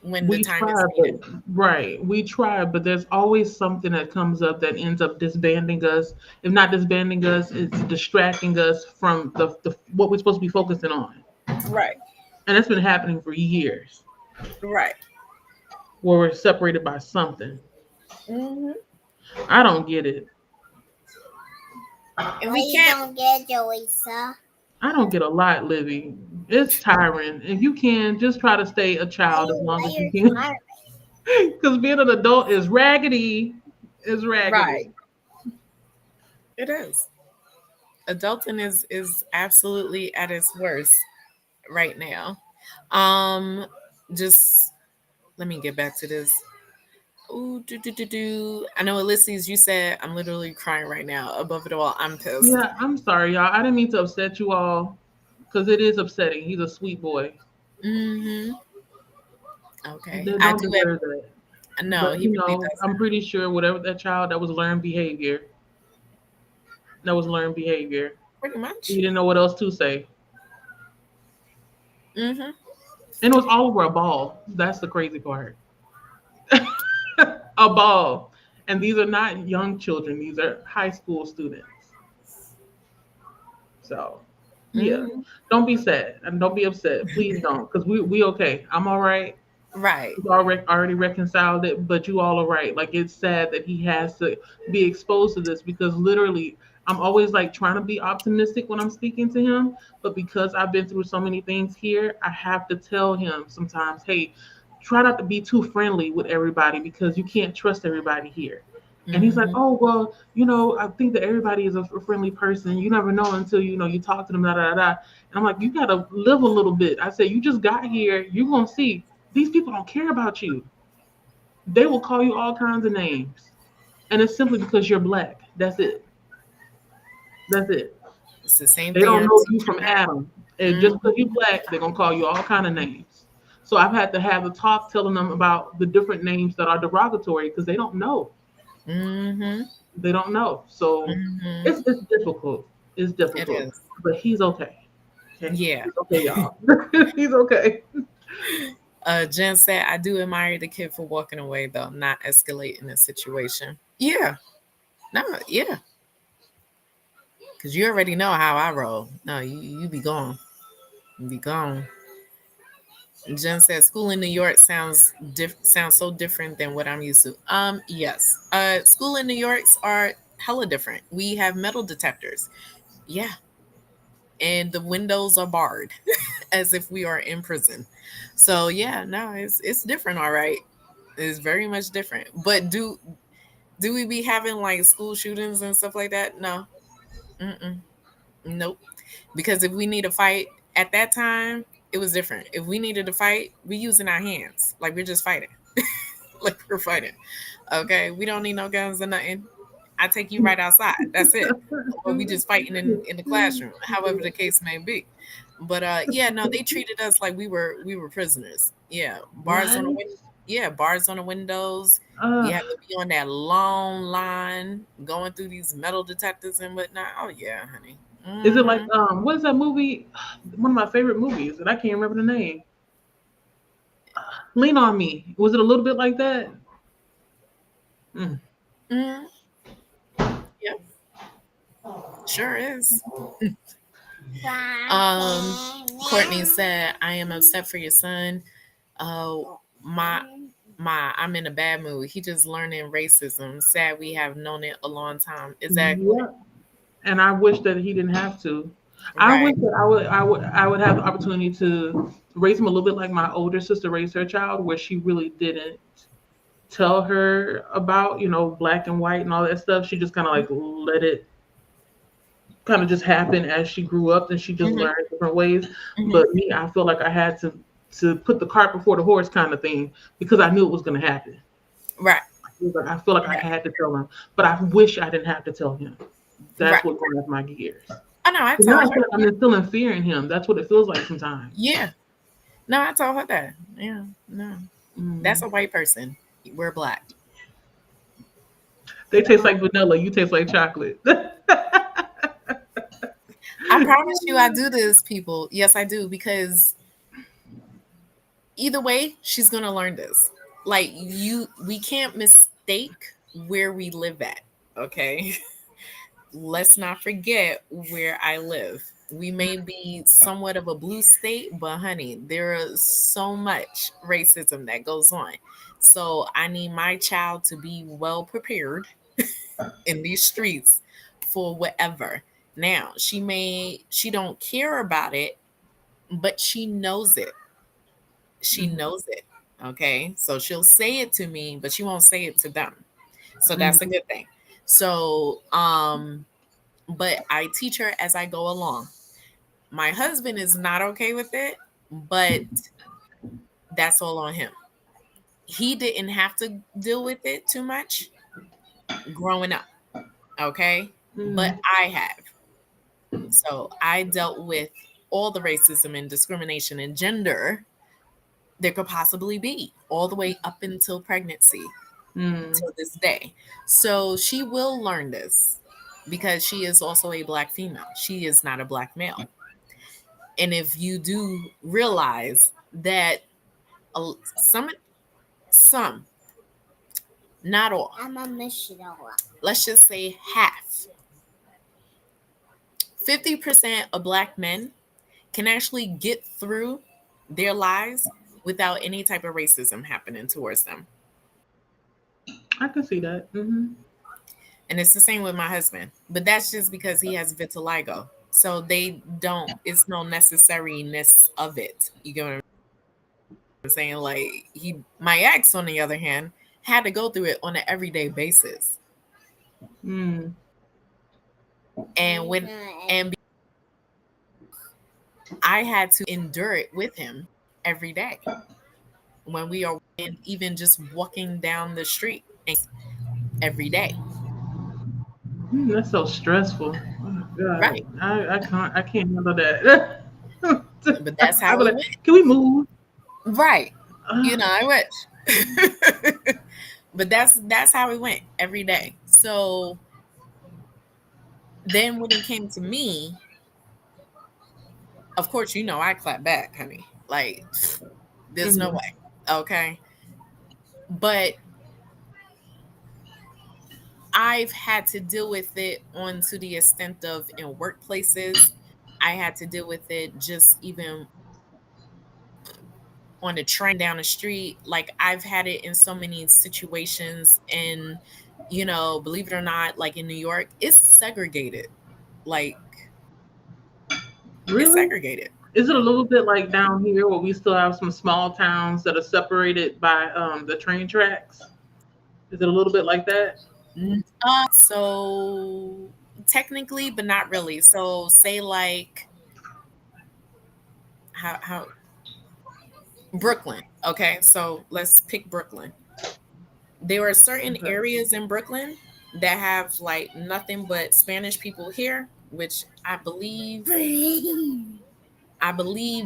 when the We time is try, needed. but right, we try, but there's always something that comes up that ends up disbanding us. If not disbanding us, it's distracting us from the what we're supposed to be focusing on. Right. And that's been happening for years, Right. where we're separated by something. Hmm. I don't get it. And Why we you can't. don't get Jaleesa? I don't get a lot, Livy. It's tiring. If you can, just try to stay a child as long Why as you you're can. tired? Because being an adult is raggedy. Is raggedy. Right. It is. Adulting is absolutely at its worst right now. Um, just let me get back to this. Ooh, do do do do. I know, Ulysses, you said I'm literally crying right now. Above it all, I'm pissed. Yeah, I'm sorry, y'all. I didn't mean to upset you all because it is upsetting. He's a sweet boy. Hmm. Okay, They I don't do deserve that. have. No, But he really I'm doesn't. pretty sure whatever that child that was learned behavior. That was learned behavior. Pretty He much. didn't know what else to say. Hmm. And it was all over a ball. That's the crazy part. A ball. And these are not young children, these are high school students. So, yeah. Hmm. Don't be sad and don't be upset. Please don't. Because we okay. I'm all right. Right. We've already reconciled it, but you all are right. Like it's sad that he has to be exposed to this because literally, I'm always like trying to be optimistic when I'm speaking to him, but because I've been through so many things here, I have to tell him sometimes, hey, try not to be too friendly with everybody because you can't trust everybody here. And he's like, Hmm. oh well, I think that everybody is a friendly person. You never know until you talk to them. Da da da. Da. And I'm like, you gotta live a little bit. I said, you just got here. You're gonna see these people don't care about you. They will call you all kinds of names. And it's simply because you're black. That's it. That's it. It's the same They thing don't I'm know you teaching from her. Adam. And just because Hmm. you're black, they're gonna call you all kind of names. So I've had to have a talk telling them about the different names that are derogatory because they don't know. Hmm. They don't know. So Hmm. it's difficult. It's It difficult. is. But he's okay. Okay. Yeah. He's okay, y'all. He's okay. Jen said, I do admire the kid for walking away, though, not escalating the situation. Yeah. No, yeah. Because you already know how I roll. No, you be gone. You be gone. Jen said, school in New York sounds so different than what I'm used to. Yes. School in New York's are hella different. We have metal detectors. Yeah. And the windows are barred as if we are in prison. So yeah, no, it's different, all right. It's very much different. But do we be having like school shootings and stuff like that? No. Mm-mm. Nope. Because if we need a fight at that time, it was different. If we needed to fight, we using our hands. Like we're just fighting. Like we're fighting. Okay. We don't need no guns or nothing. I take you right outside. That's it. Or we just fighting in the classroom, however the case may be. But yeah, no, they treated us like we were prisoners. Yeah. Bars What? on the yeah, bars on the windows. You Uh, have to be on that long line going through these metal detectors and whatnot. Oh yeah, honey. is it like Hmm. what is that movie? One of my favorite movies, and I can't remember the name. Lean on Me. Was it a little bit like that? Mm. Hmm. Yep, sure is. Courtney said, "I am upset for your son. My I'm in a bad mood. He just learning racism. Sad we have known it a long time. Exactly. Yeah. And I wish that he didn't have to. I Right. wish that I would have the opportunity to raise him a little bit like my older sister raised her child, where she really didn't tell her about black and white and all that stuff. She just kind of like let it kind of just happen as she grew up, and she just Hmm. learned different ways. Hmm. But me, I feel like I had to. to put the cart before the horse kind of thing because I knew it was going to happen. Right. I feel like I Right. had to tell him, but I wish I didn't have to tell him. That's Right. what grinds my gears. I know. I But now I told feel her. like I'm instilling fear in him. That's what it feels like sometimes. Yeah. No, I told her that. Yeah. No. That's Mm. a white person. We're black. They taste like vanilla. You taste like chocolate. I promise you, I do this, people. Yes, I do, because either way, she's gonna learn this. Like we can't mistake where we live at. Okay, let's not forget where I live. We may be somewhat of a blue state, but honey, there is so much racism that goes on. So I need my child to be well prepared in these streets for whatever. Now, she don't care about it, but she knows it. She Mm, knows it. Okay? So she'll say it to me, but she won't say it to them. So mm, that's a good thing. So but I teach her as I go along. My husband is not okay with it, but that's all on him. He didn't have to deal with it too much growing up, okay? But mm, I have. So I dealt with all the racism and discrimination and gender there could possibly be, all the way up until pregnancy, mm, till this day. So she will learn this because she is also a black female. She is not a black male. And if you do realize that some, some, not all, I'm a Michelle. let's just say half, 50% of black men can actually get through their lives without any type of racism happening towards them. I can see that. Hmm. And it's the same with my husband. But that's just because he has vitiligo. So they don't, it's no necessariness of it. You get what I'm saying? Like my ex, on the other hand, had to go through it on an everyday basis. Mm. And and I had to endure it with him every day when we are even just walking down the street every day. That's so stressful. Oh my god, Right. I can't handle that. But that's I how be we like, went. can we move? Right. Uh, I wish. But that's how it went every day. So then when it came to me, of course, I clap back, honey. Like, there's no mhm. way. Okay. But I've had to deal with it on to the extent of in workplaces. I had to deal with it just even on the train down the street. Like, I've had it in so many situations. And, believe it or not, like in New York, it's segregated. Like, it's Really? segregated. Is it a little bit like down here where we still have some small towns that are separated by the train tracks? Is it a little bit like that? So technically, but not really. So say like how Brooklyn. Okay, so let's pick Brooklyn. There are certain Okay. areas in Brooklyn that have like nothing but Spanish people here, which I believe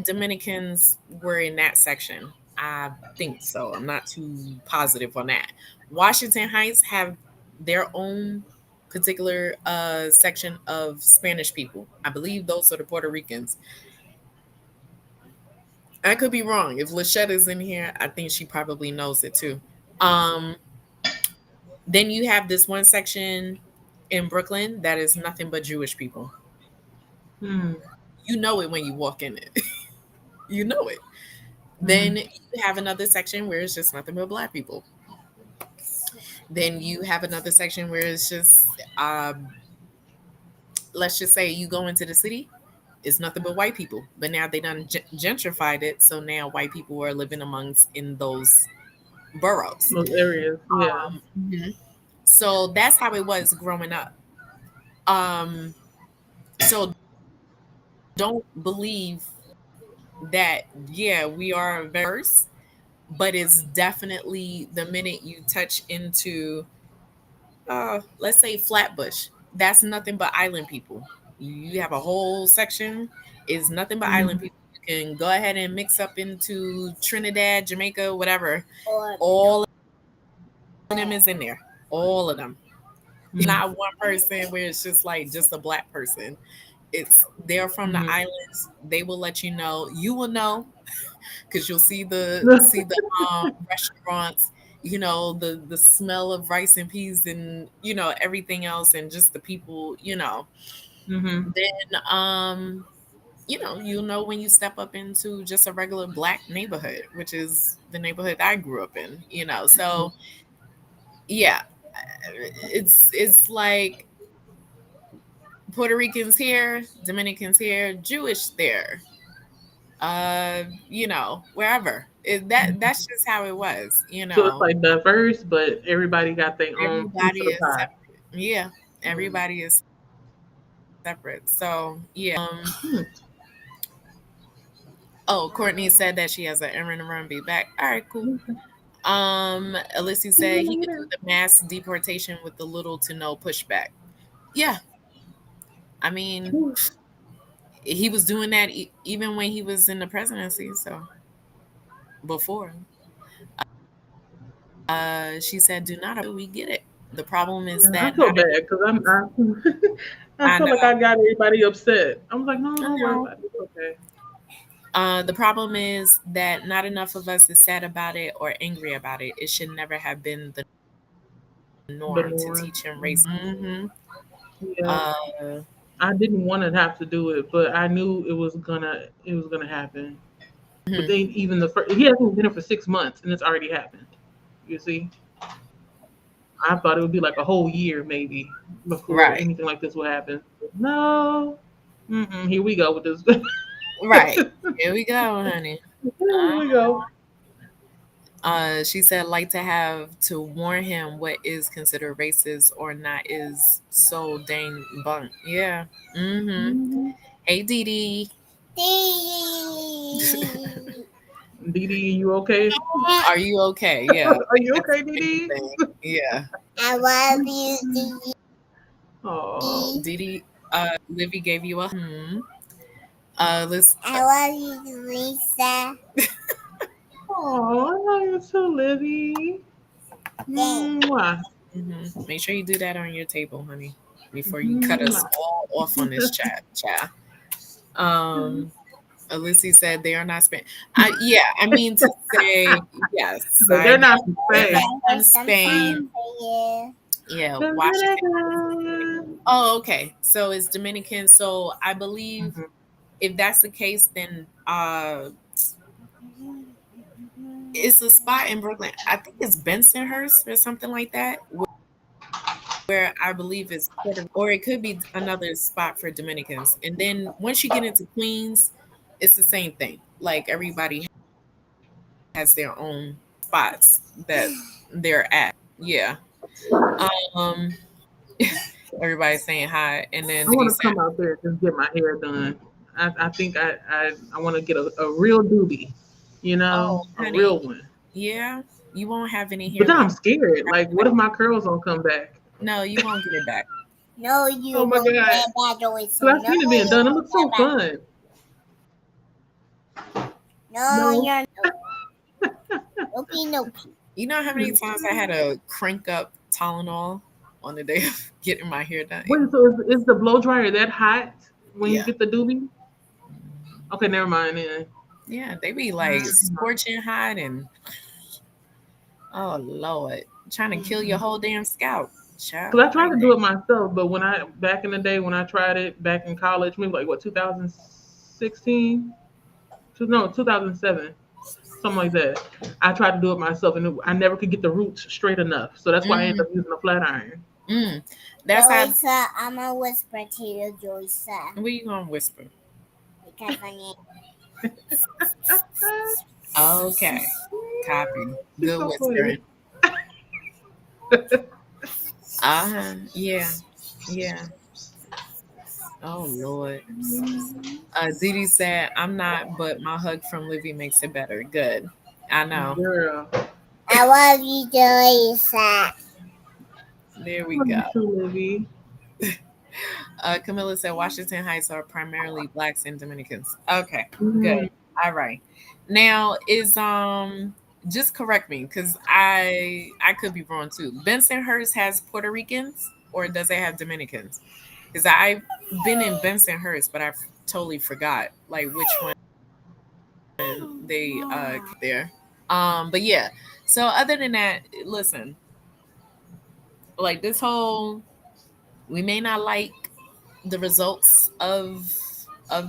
Dominicans were in that section. I think so. I'm not too positive on that. Washington Heights have their own particular section of Spanish people. I believe those are the Puerto Ricans. I could be wrong. If Lachetta's in here, I think she probably knows it too. Um, then you have this one section in Brooklyn that is nothing but Jewish people. Hmm. You know it when you walk in it. You know it. Then Hmm. you have another section where it's just nothing but black people. Then you have another section where it's just, let's just say you go into the city, it's nothing but white people. But now they done gentrified it, so now white people are living amongst in those boroughs. Those areas, yeah. Mhm. So that's how it was growing up. So don't believe that, yeah, we are very diverse, but it's definitely the minute you touch into, let's say Flatbush, that's nothing but island people. You have a whole section is nothing but island Mhm. people. You can go ahead and mix up into Trinidad, Jamaica, whatever. or All of them is in there. All of them. It's Mhm. not one person where it's just like just a black person. It's they're from the Mhm. islands. They will let you know. You will know because you'll see the restaurants. You know the smell of rice and peas and everything else and just the people. Mhm. Then you'll know when you step up into just a regular black neighborhood, which is the neighborhood I grew up in. Mhm. So yeah, it's like Puerto Ricans here, Dominicans here, Jewish there, wherever. That's just how it was. So it's like diverse, but everybody got their own piece Everybody of the is pie. separate. Yeah, Mm. everybody is separate. So yeah. Hmm. Oh, Courtney said that she has an errand to run. Be back. All right, cool. Okay. Alyssa See said you he could do later. the mass deportation with the little to no pushback. Yeah, I mean, Ooh. he was doing that even when he was in the presidency. So before, she said, "Do not. We get it. The problem is Yeah, I that feel not. bad because I I feel like know. I got everybody upset. I was like, no, I don't worry know. about it. It's okay. The problem is that not enough of us is sad about it or angry about it. It should never have been the The norm to more, teach him race. mhm. Hmm. Yeah, Uh, I didn't want to have to do it, but I knew it was gonna happen. But mhm. then even the first, he hasn't been here for 6 months, and it's already happened. You see, I thought it would be like a whole year maybe before Right, anything like this would happen. But no, here we go with this. right. Here we go, honey. Here we go. She said, like to have to warn him what is considered racist or not is so dang bunk. Yeah. Mm-hmm. Mm-hmm. Hey, Dee Dee. Dee. Dee, you okay? Are you okay? Yeah. Are you That's okay, the main Dee? thing. Yeah. I love you, Oh, Dee. Dee Dee, Livy gave you a let's, I love you, Lisa. oh, I love you too, Livy. Thanks. Mwah. make sure you do that on your table, honey, before you cut us Mwah. all off on this chat. Um, Alyssa said they are not Spain. Yeah, I mean to say yes. But I they're know not the they're I not same. from have some Spain. song for you. Yeah, Mhm. Washington. Oh, okay. So it's Dominican. So I believe if that's the case, then it's a spot in Brooklyn. I think it's Bensonhurst or something like that, where I believe is Puerto, or it could be another spot for Dominicans. And then once you get into Queens, it's the same thing. Like everybody has their own spots that they're at. Yeah. Um, everybody's saying hi, and then I did he want to say, come out there and just get my hair done. I think I want to get a real doobie, "Oh, a honey, real one. yeah, you won't have any But hair then I'm left." scared. Like, what if my curls don't come back? No, you won't get it back. No, you Oh my won't god! get that, Joyce. Because I No, seen it being you done. It won't looks so get that. fun. No, No. you're nope, nope. You know how many times I had to crank up Tylenol on the day of getting my hair done? Wait, so is the blow dryer that hot when you Yeah. get the doobie? Okay, never mind then. Yeah, they be like scorching hot and oh Lord, trying to kill your whole damn scalp. Child, Because I tried to do it myself, but back in the day when I tried it back in college, maybe like what 2016, no 2007, something like that. I tried to do it myself, and I never could get the roots straight enough. So that's why I ended Mm, up using a flat iron. mm. That's how. Joyce, I'm gonna whisper to you, Joyce. Where you gonna whisper? Because I need. Okay, copy. She's Good so funny. whispering. Yeah, yeah. Oh Lord. Didi said, "I'm not, but my hug from Livy makes it better." Good. I know. Girl, I love you, Jaleesa. There we love go. you too, Livy. Camilla said Washington Heights are primarily blacks and Dominicans. Okay, good. Mm, All right. Now is just correct me because I could be wrong too. Bensonhurst has Puerto Ricans or does it have Dominicans? Because I've been in Bensonhurst, but I totally forgot like which one they there. But yeah. So other than that, listen, like this whole we may not like the results of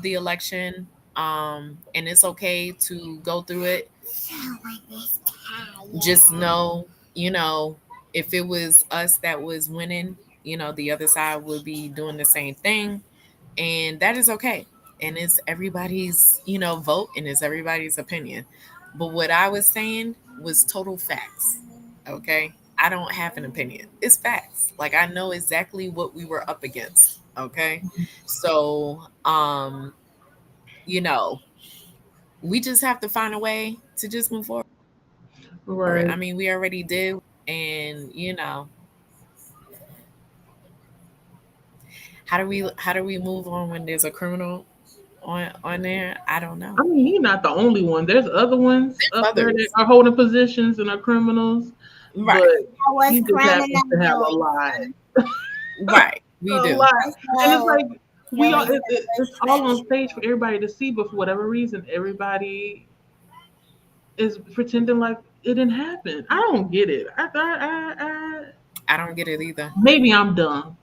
the election, and it's okay to go through it. Just know, if it was us that was winning, the other side would be doing the same thing, and that is okay. And it's everybody's, vote, and it's everybody's opinion. But what I was saying was total facts. Okay, I don't have an opinion. It's facts. Like I know exactly what we were up against. Okay, so you know, we just have to find a way to just move forward. I right. mean, we already did, and how do we move on when there's a criminal on there? I don't know. I mean, he's not the only one. There's other ones There's up there that others, are holding positions and are criminals, but right? I was he just happens criminal to have a lot, Jaleesa. Right, we a do. lot, and it's So, like we all Jaleesa it's was all on criminal. stage for everybody to see, but for whatever reason, everybody is pretending like it didn't happen. I don't get it. I don't get it either. Maybe I'm dumb.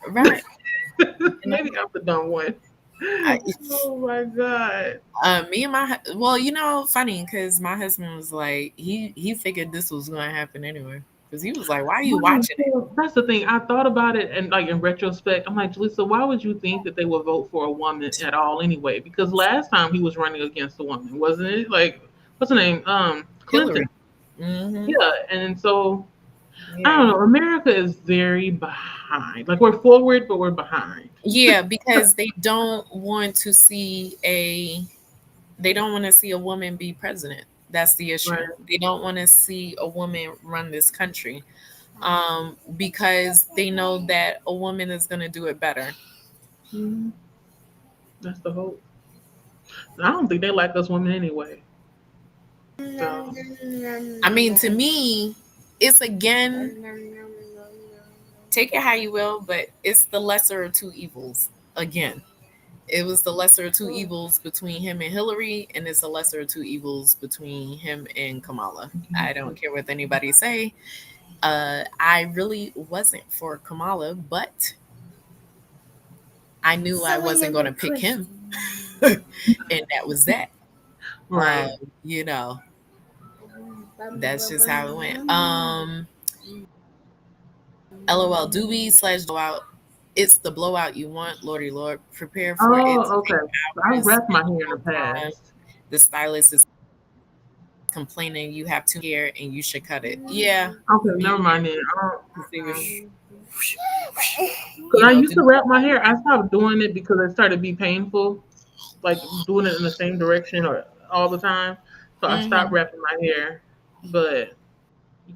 Right. You know, Maybe I'm the dumb one. I, Oh my god. me and well, funny because my husband was like, he figured this was going to happen anyway because he was like, why are you Right, watching it? so that's the thing. I thought about it, and like in retrospect, I'm like, Jaleesa, why would you think that they would vote for a woman at all anyway? Because last time he was running against a woman, wasn't it? Like, what's her name? Clinton. Hillary. Hmm. Yeah, and so I don't Yeah. know. America is very behind. Like we're forward, but we're behind. Yeah, because they don't want to see a woman be president. That's the issue. Right. They don't want to see a woman run this country. Because they know that a woman is going to do it better. Mhm. That's the hope. I don't think they like us women anyway. So I mean, to me, it's again, take it how you will, but it's the lesser of two evils. Again, it was the lesser of two evils between him and Hillary, and it's a lesser of two evils between him and Kamala. I don't care what anybody say. I really wasn't for Kamala, but I knew I wasn't going to pick him, and that was that. Um, right. you know, that's just how it went. LOL Doobie / blowout. It's the blowout you want, Lordy Lord. Prepare for it to Oh, take okay. I hours wrapped my and hair in the more time. past. The stylist is complaining you have too much hair and you should cut it. Yeah, Okay, me never mind then. too. I don't, 'Cause they were, Because I used the to wrap my hair. I stopped doing it because it started to be painful, like doing it in the same direction or all the time. So I stopped hmm wrapping my hair. But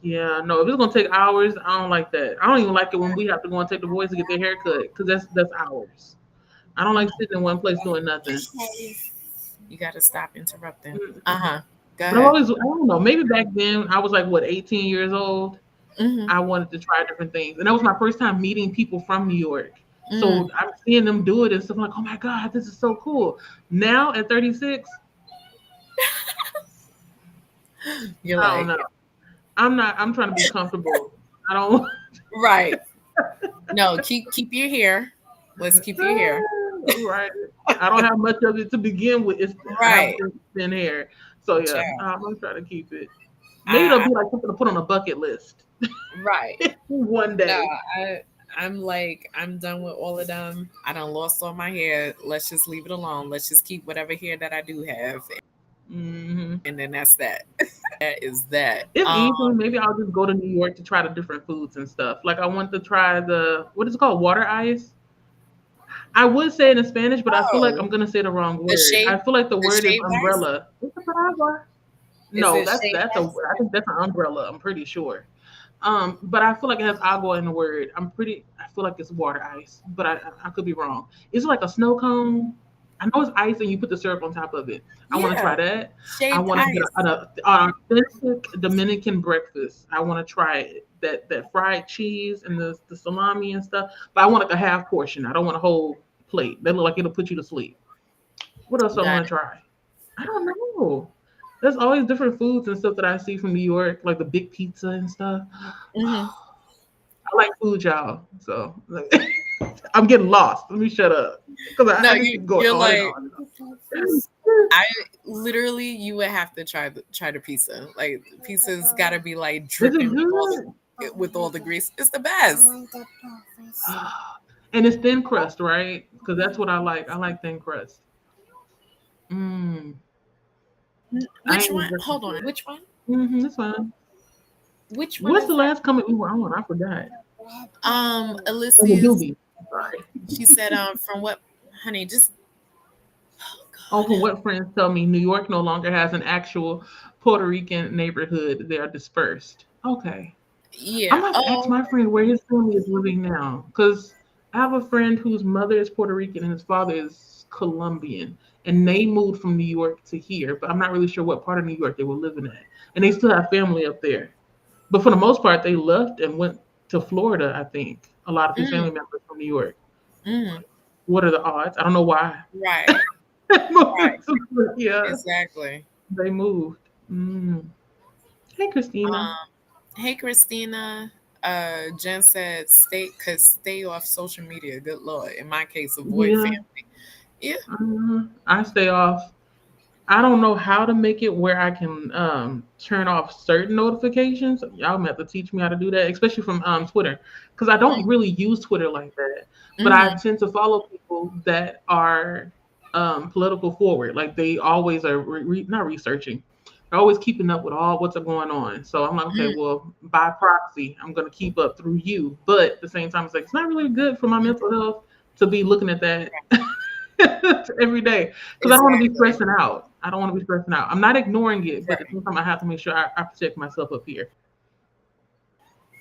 yeah, no, if it's gonna take hours, I don't like that. I don't even like it when we have to go and take the boys to get their hair cut because that's hours. I don't like sitting in one place doing nothing. You got to stop interrupting. Uh Mm. huh. Go But I've ahead. always, I don't know, maybe back then I was like what 18 years old. Hmm. I wanted to try different things. And that was my first time meeting people from New York. Mm. So I'm seeing them do it and stuff. I'm like, oh my God, this is so cool. Now at 36, You're I don't like, know. I'm trying to be comfortable. I don't right. No, keep your hair. Let's keep your hair. right. I don't have much of it to begin with. I have Right. thin hair. So yeah, Child. I'm gonna try to keep it. Maybe it'll I be like something to put on a bucket list right. one No, day. I'm like, I'm done with all of them. I done lost all my hair. Let's just leave it alone. Let's just keep whatever hair that I do have, Hmm. and then that's that. That is that. If anything, maybe I'll just go to New York to try the different foods and stuff. Like I want to try the what is it called, water ice. I would say it in Spanish, but I feel like I'm Oh, gonna say the wrong the word. I feel like the word is shaved ice. umbrella. What's the paraguas? Is No, it shaved that's a. ice? I think that's an umbrella. I'm pretty sure. But I feel like it has agua in the word. I feel like it's water ice, but I could be wrong. Is it like a snow cone? I know it's ice and you put the syrup on top of it. I want to Yeah, try that. I shaved want to get ice. an authentic Dominican breakfast. I want to try it. That fried cheese and the salami and stuff. But I want like a half portion. I don't want a whole plate. That look like it'll put you to sleep. What else do I Got want to try? I don't know. There's always different foods and stuff that I see from New York, like the big pizza and stuff. it. I like food, y'all. So like, I'm getting lost. Let me shut up because No, I just keep going you're on and like on and on. I literally you would have to try the pizza. Like pizza's got to be like Is it dripping good? with all the grease. It's the best. And it's thin crust, right? Because that's what I like. I like thin crust. Mm, I Which ain't one? exactly Hold on. sure. Which one? That's fine. Which one What's is the that? last comment we were on? I forgot. Oh, the Alicia's. doobie. Sorry. She said, from what, honey? Just oh Oh, from god. what friends tell me, New York no longer has an actual Puerto Rican neighborhood. They are dispersed. Okay. I'm Yeah. gonna have to ask Oh. my friend where his family is living now, because I have a friend whose mother is Puerto Rican and his father is Colombian, and they moved from New York to here, but I'm not really sure what part of New York they were living at, and they still have family up there. But for the most part, they left and went to Florida. I think a lot of his family Mm, members from New York. mm, What are the odds? I don't know why. right. Right. Yeah, Exactly. they moved. Mm. Hey, Christina. Hey, Christina. Jen said, stay off social media. Good Lord. In my case, avoid Yeah, family. Yeah. I stay off. I don't know how to make it where I can turn off certain notifications. Y'all might have to teach me how to do that, especially from Twitter, because I don't really use Twitter like that. But I Mm-hmm. tend to follow people that are political forward. Like they always are not researching. They're always keeping up with all what's going on. So I'm like, okay, well, by proxy, I'm gonna keep up through you. But at the same time, it's like it's not really good for my mental health to be looking at that every day because I don't want to be Exactly. stressing out. I don't want to be stressing out. I'm not ignoring it, but at the same time, I have to make sure I protect myself up here.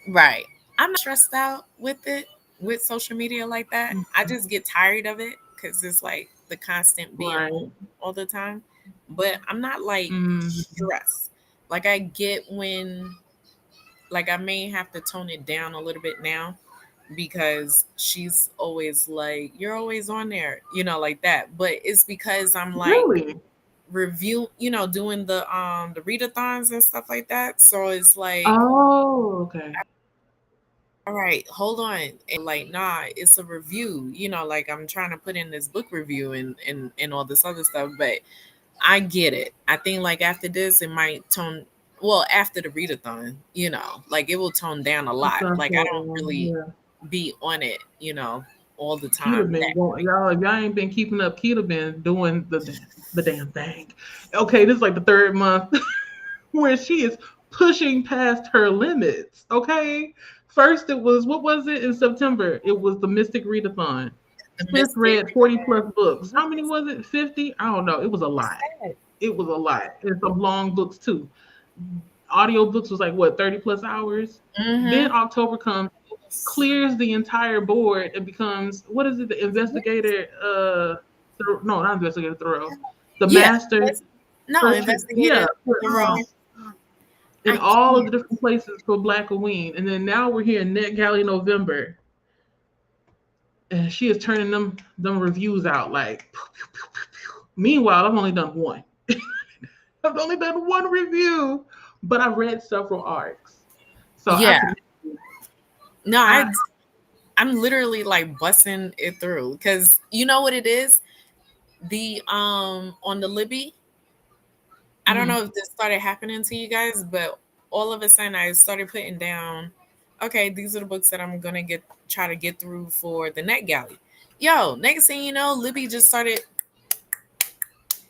Right. I'm not stressed out with it, with social media like that. I just get tired of it because it's like the constant being Right. on all the time. But I'm not like Mm-hmm. stressed. Like I get when, like I may have to tone it down a little bit now because she's always like, "You're always on there," like that. But it's because I'm like Really? doing the readathons and stuff like that. So it's like, Oh, okay. all right, hold on. And like, nah, it's a review. Like I'm trying to put in this book review and all this other stuff, but I get it. I think like after this it might tone well, after the readathon, like it will tone down a That's lot. what I Like I thought. don't really Yeah. be on it, all the Keita time. been going, y'all. If y'all ain't been keeping up, Keita been doing the damn thing. Okay, this is like the third month where she is pushing past her limits. Okay, first it was what was it in September? It was the Mystic Readathon. The Sis mystic read 40 plus books. How many was it? 50? I don't know. It was a is lot. that? It was a lot. And some long books too. Audio books was like what, 30 plus hours? Then Mm-hmm. October comes, clears the entire board and becomes what is it, the investigator no, not investigator Thoreau. The Yeah. master No, searcher, yeah, investigator for, Thoreau. in I all of can't. the different places for Black Queen. And then now we're here in Net Galley November. And she is turning them reviews out like pew, pew, pew, pew, pew. Meanwhile, I've only done one. I've only done one review, but I've read several arcs. So I Yeah. can No, I I'm literally like busting it through because you know what it is. The on the Libby, I don't mm, know if this started happening to you guys, but all of a sudden I started putting down, okay, these are the books that I'm gonna try to get through for the Net Galley. Yo, next thing you know, Libby just started,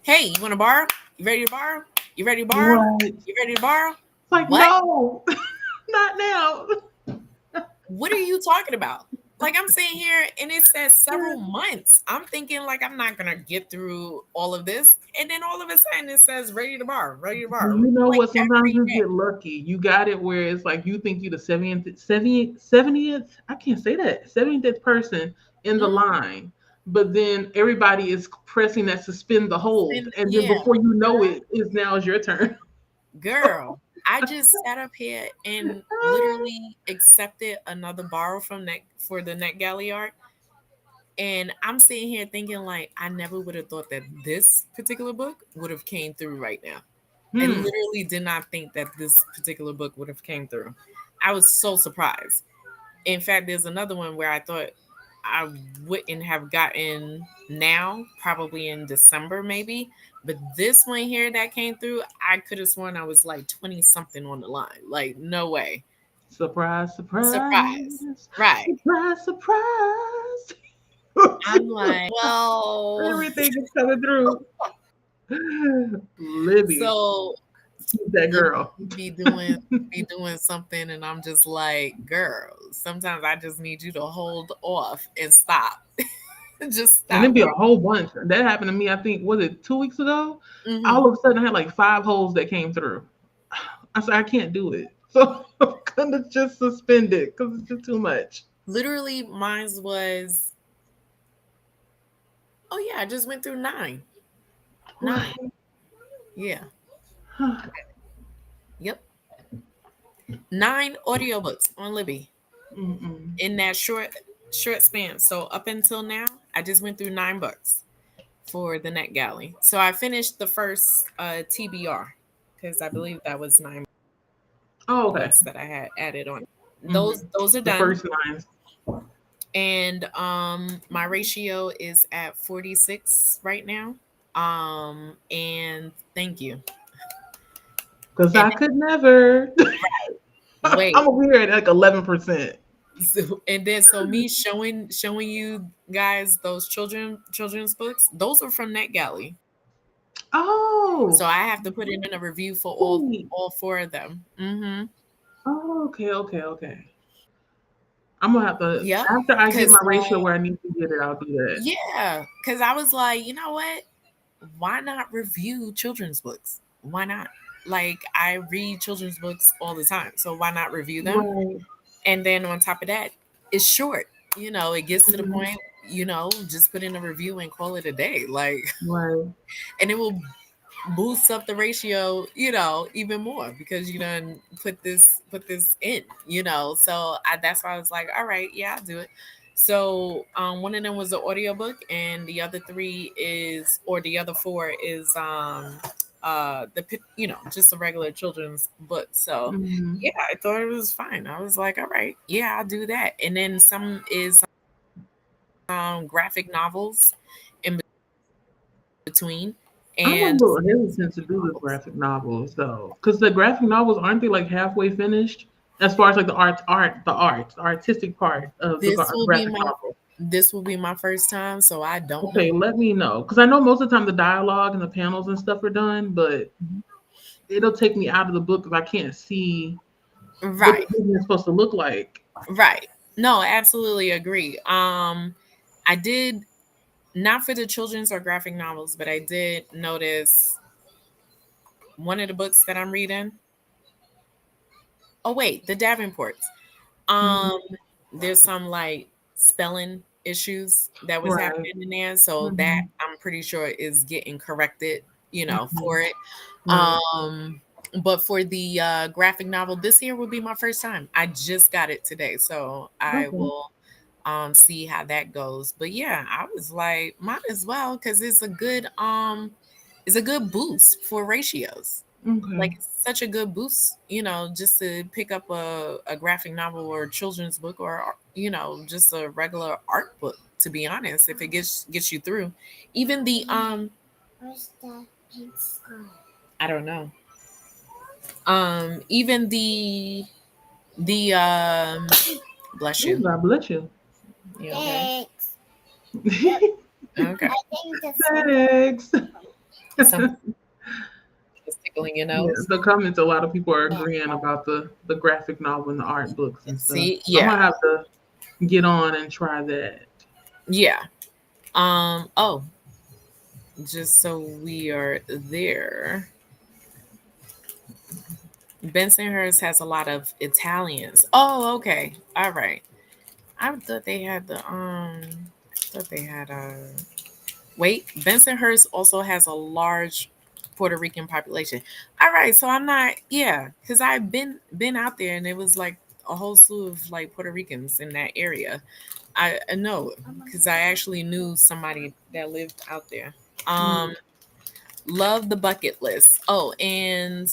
hey, you wanna borrow? You ready to borrow? You ready to borrow? what? It's You ready to borrow? like What? no, not now. What are you talking about? Like I'm sitting here and it says several months. I'm thinking like I'm not gonna get through all of this, and then all of a sudden it says ready to borrow, ready to borrow, You know like what? Sometimes every you day. get lucky. You got it where it's like you think you the 70th, I can't say that, 70th person in the Mm, line. But then everybody is pressing that suspend the hold. And then yeah, before you know it, is now is your turn. girl. I just sat up here and literally accepted another borrow from Net for the Net Galley art. And I'm sitting here thinking like I never would have thought that this particular book would have came through right now. I Hmm. literally did not think that this particular book would have came through. I was so surprised. In fact, there's another one where I thought I wouldn't have gotten now, probably in December maybe. But this one here that came through, I could have sworn I was like 20 something on the line. Like, no way. Surprise, Surprise. surprise. Right. Surprise, surprise. I'm like, well, Everything is coming through. Libby, so she's that Libby girl. be doing something and I'm just like, girl, sometimes I just need you to hold off and stop. Just And stop it'd be a what whole bunch. That happened to me, I think, was it 2 weeks ago? hmm All of a sudden, I had like 5 holes that came through. I said, I can't do it. So I'm going to just suspend it because it's just too much. literally mine was, oh yeah, I just went through nine. Nine. Right. Yeah. Yep. Nine audiobooks on Libby Mm-mm. in that short span. So up until now, I just went through 9 books for the Net Galley. So I finished the first TBR because I believe that was Oh, okay. books that I had added on. Hmm. Those are The done. first lines. And my ratio is at 46 right now. And thank you. Because And I could never. wait, I'm over here at like 11%. and then so me showing you guys those children's books, those are from NetGalley. Oh, So I have to put in a review for sweet. all 4 of them. Oh, okay, okay, okay. I'm going to have to, Yep. after I get my Cause ratio where I need to get it, I'll do that. yeah, cause I was like, you know what? Why not review children's books? Why not? Like I read children's books all the time, so why not review them? Right. And then on top of that, it's short. It gets to the Mhm. point. Just put in a review and call it a day. Like, Right. and it will boost up the ratio, even more because you done put this in. So that's why I was like, all right, yeah, I'll do it. So one of them was the audiobook and the other 3 is, or the other 4 is just a regular children's book. So Mhm. yeah, I thought it was fine. I was like, all right, yeah, I'll do that. And then some is graphic novels in between, I'm a and little some hesitant to do the novels. graphic novels though, because the graphic novels aren't they like halfway finished as far as like the artistic part of the This will be graphic my novel. this will be my first time, so I don't know. Okay, let me know because I know most of the time the dialogue and the panels and stuff are done, but Mhm. it'll take me out of the book if I can't see what the Right, vision is supposed to look like. right. No, absolutely agree. I did not for the children's or graphic novels, but I did notice one of the books that I'm reading. Oh wait, the Davenports. Mhm. Um, there's some like spelling issues that was Right. happening in there, so that Hmm. I'm pretty sure is getting corrected, Hmm. for it. Right. Um, but for the graphic novel, this year will be my first time. I just got it today, so I Okay. will see how that goes. But yeah, I was like, might as well because it's a good boost for ratios. Okay. Like it's such a good boost, just to pick up a graphic novel or a children's book or just a regular art book. To be honest, if it gets you through, even the Where's the pink sky? I don't know, even the bless Oh, you. God bless you. You okay? Thanks. Okay. I think the sun. Thanks. Something is tickling your Yeah, nose. the comments. A lot of people are Yeah. agreeing about the graphic novel and the art books and stuff. See, I'm yeah, gonna have to. get on and try that. Yeah. Oh, just so we are there. Bensonhurst has a lot of Italians. Oh, okay. All right. I thought they had the I thought they had wait, Bensonhurst also has a large Puerto Rican population. All right, so I'm not, yeah, because I've been out there and it was like a whole slew of like Puerto Ricans in that area. I know because I actually knew somebody that lived out there. Mm. Um, love the bucket list. Oh, and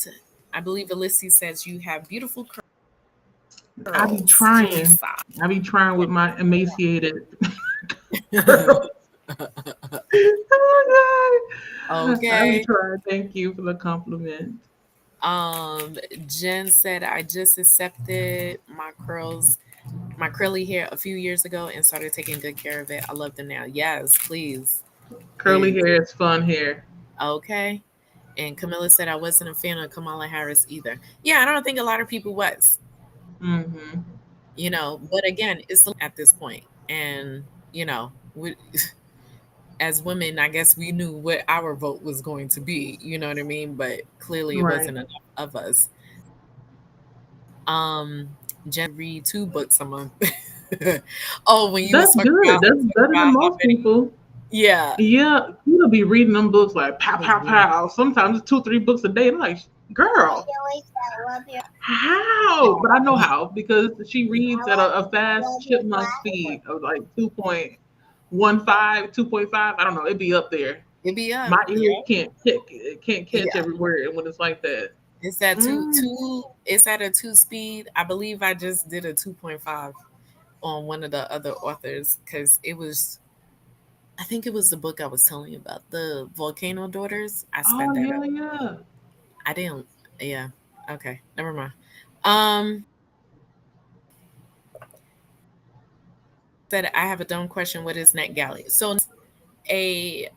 I believe Alyssa says you have beautiful I be curls, trying. Jaleesa. I be trying with my emaciated girls. Oh my god. I be Okay. trying. Thank you for the compliment. Jen said I just accepted my curly hair a few years ago and started taking good care of it. I love them now. Yes, please. Curly Please. hair is fun hair. Okay. And Camilla said I wasn't a fan of Kamala Harris either. Yeah, I don't think a lot of people was, Hmm. but again, it's at this point. And, we, as women, I guess we knew what our vote was going to be, you know what I mean? But clearly it Right. wasn't enough of us. Jen read 2 books a month. Oh, when you was That's talking good. about That's better than how most many, people. yeah. Yeah, you'll be reading them books like pow, pow, pow. Sometimes it's two, 3 books a day. I'm like, girl, I love your how? But I know how because she reads at a I fast love your chipmunk glasses. speed of like 2.15, 2.5. I don't know. It'd be up there. It be up. My ears Yeah. can't catch Yeah. every word when it's like that. It's at Mm. it's at a 2 speed. I believe I just did a 2.5 on one of the other authors because I think it was the book I was telling you about, the Volcano Daughters. I Oh sped that yeah, up. yeah. I didn't, yeah. Okay, never mind. Um, said I have a dumb question. What is NetGalley? So a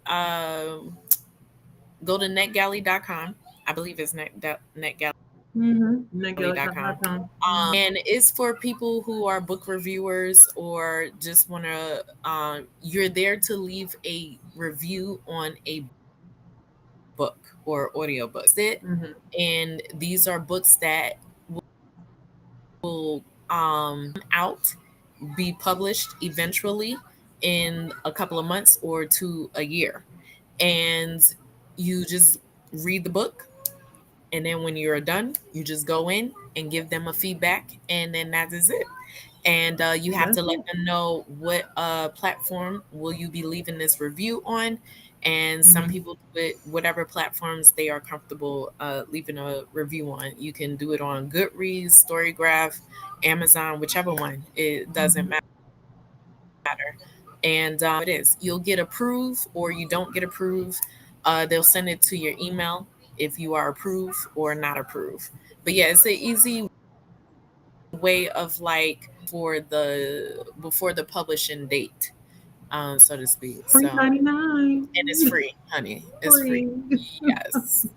go to netgalley.com. I believe it's Mm-hmm. netgalley.com. Negalica.com. Mm-hmm. And it's for people who are book reviewers or just want to you're there to leave a review on a book or audiobook. That's it. Mm-hmm. And these are books that will out, be published eventually in a couple of months or to a year. And you just read the book, and then when you're done, you just go in and give them a feedback, and then that is it. And you have That's to let it. them know what platform will you be leaving this review on. And some Mm-hmm. people do it whatever platforms they are comfortable leaving a review on. You can do it on Goodreads, Storygraph, Amazon, whichever one. It doesn't Mm-hmm. matter. And it is. You'll get approved or you don't get approved. They'll send it to your email if you are approved or not approved. But yeah, it's an easy way of like for the before the publishing date, so to speak. Free So, 99. and it's free, honey. It's free. Free. Yes.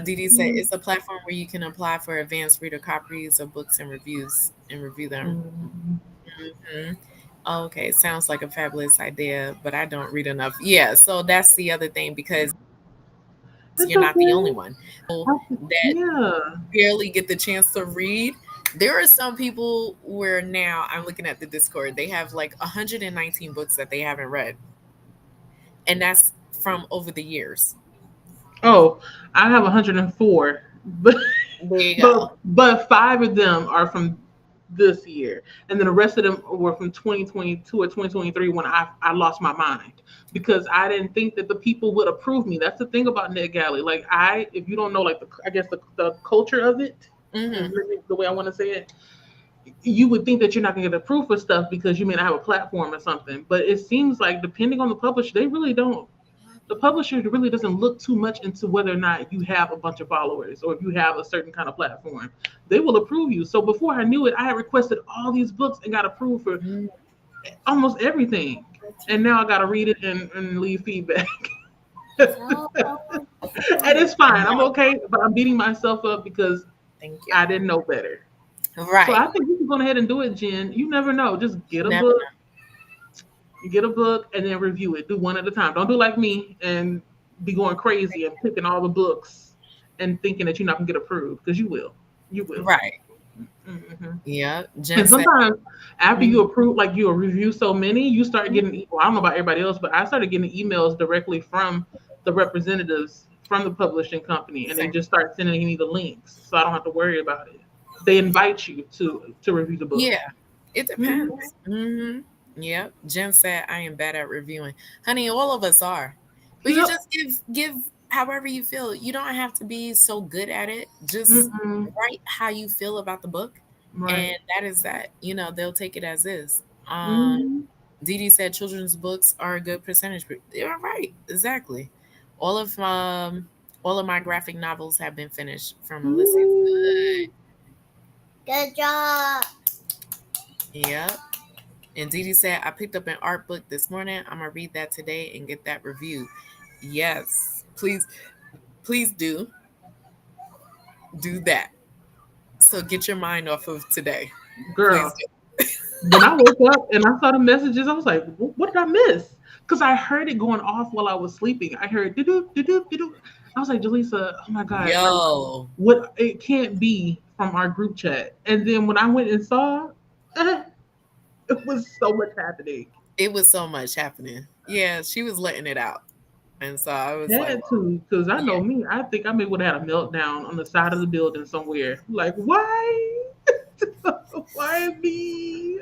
Didi said it's a platform where you can apply for advanced reader copies of books and reviews and review them. Mhm. Hmm. Okay, sounds like a fabulous idea, but I don't read enough. Yeah, so that's the other thing because It's you're not the only okay. one. So I, that yeah. barely get the chance to read. There are some people where now I'm looking at the Discord, they have like 119 books that they haven't read. And that's from over the years. Oh, I have 104, but There you go. but 5 of them are from this year, and then the rest of them were from 2022 or 2023 when I lost my mind because I didn't think that the people would approve me. That's the thing about NetGalley. Like if you don't know, like I guess the culture of it is Hmm. really the way I want to say it. You would think that you're not going to get approved for stuff because you may not have a platform or something, but it seems like depending on the publisher, they really don't. The publisher really doesn't look too much into whether or not you have a bunch of followers or if you have a certain kind of platform. They will approve you. So before I knew it, I had requested all these books and got approved for almost everything. And now I got to read it and leave feedback. And So, it's fine. I'm okay, but I'm beating myself up because Thank you. I didn't know better. So I Right. think you can go ahead and do it, Jen. You never know. Just You never know. get a book, and then review it. Do one at a time. Don't do like me and be going crazy and picking all the books and thinking that you're not gonna get approved because you will. You will. Right. hmm Yeah. Jen And said, sometimes after you mhm, approve, like you review so many, you start mhm, getting. Well, I don't know about everybody else, but I started getting emails directly from the representatives from the publishing company, and they same. just start sending me the links, so I don't have to worry about it. They invite you to review the book. Yeah. It hmm depends. Yep. Jen said, I am bad at reviewing. Honey, all of us are. But you Yep. just give however you feel. You don't have to be so good at it. Just Mm-mm. write how you feel about the book. And Right. that is that. They'll take it as is. hmm Dee Dee said children's books are a good percentage. You're right. Exactly. All of um all of my graphic novels have been finished from Alyssa's. Ooh. Good job. Yep. And Dee Dee said, I picked up an art book this morning. I'm gonna read that today and get that review. Yes. Please do that. So get your mind off of today. Please Girl, do. when I woke up and I saw the messages, I was like, What did I miss?" Because I heard it going off while I was sleeping. I heard do do do do do. I was like, Jaleesa, oh my god, like Yo, what? It can't be from our group chat. And then when I went and saw, eh, it was so much happening. it was so much happening. Yeah, she was letting it out. And so I was like, Had to, because I yeah. know me. I think I may would have had a meltdown on the side of the building somewhere. Like, why? Why me?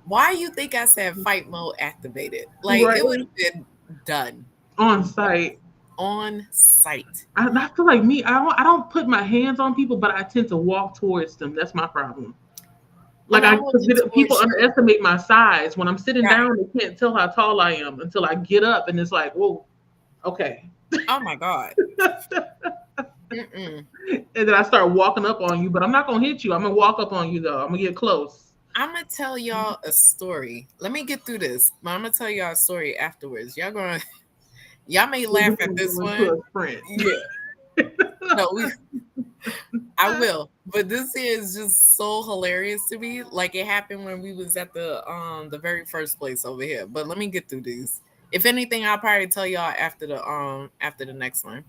Why you think I said fight mode activated? Like Right it would have been done on site. on site. I feel like me. I don't put my hands on people, but I tend to walk towards them. That's my problem. When Like I I, walked in people towards you, underestimate my size. When I'm sitting right. down, they can't tell how tall I am until I get up, and it's like, whoa, okay. Oh my God. And Mm-mm. then I start walking up on you, but I'm not gonna hit you. I'm gonna walk up on you though. I'm gonna get close. I'm gonna tell y'all a story. Let me get through this, but I'm gonna tell y'all a story afterwards. Y'all may We're laugh just at gonna this go into one. a sprint. Yeah, no, I will. But this is just so hilarious to me. Like it happened when we was at the very first place over here. But let me get through these. If anything, I'll probably tell y'all after the next one.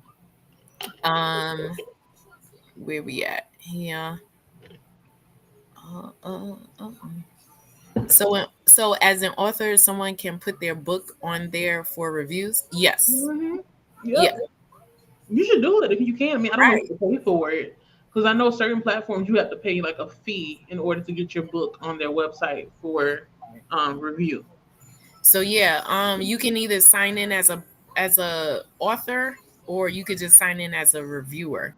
Um, where we at? Here. Uh, uh, uh, so as an author, someone can put their book on there for reviews. Yes. hmm Yeah. Yep. You should do it if you can. I mean, I don't know Right. what to pay for it because I know certain platforms you have to pay like a fee in order to get your book on their website for review. So yeah, you can either sign in as a author or you could just sign in as a reviewer.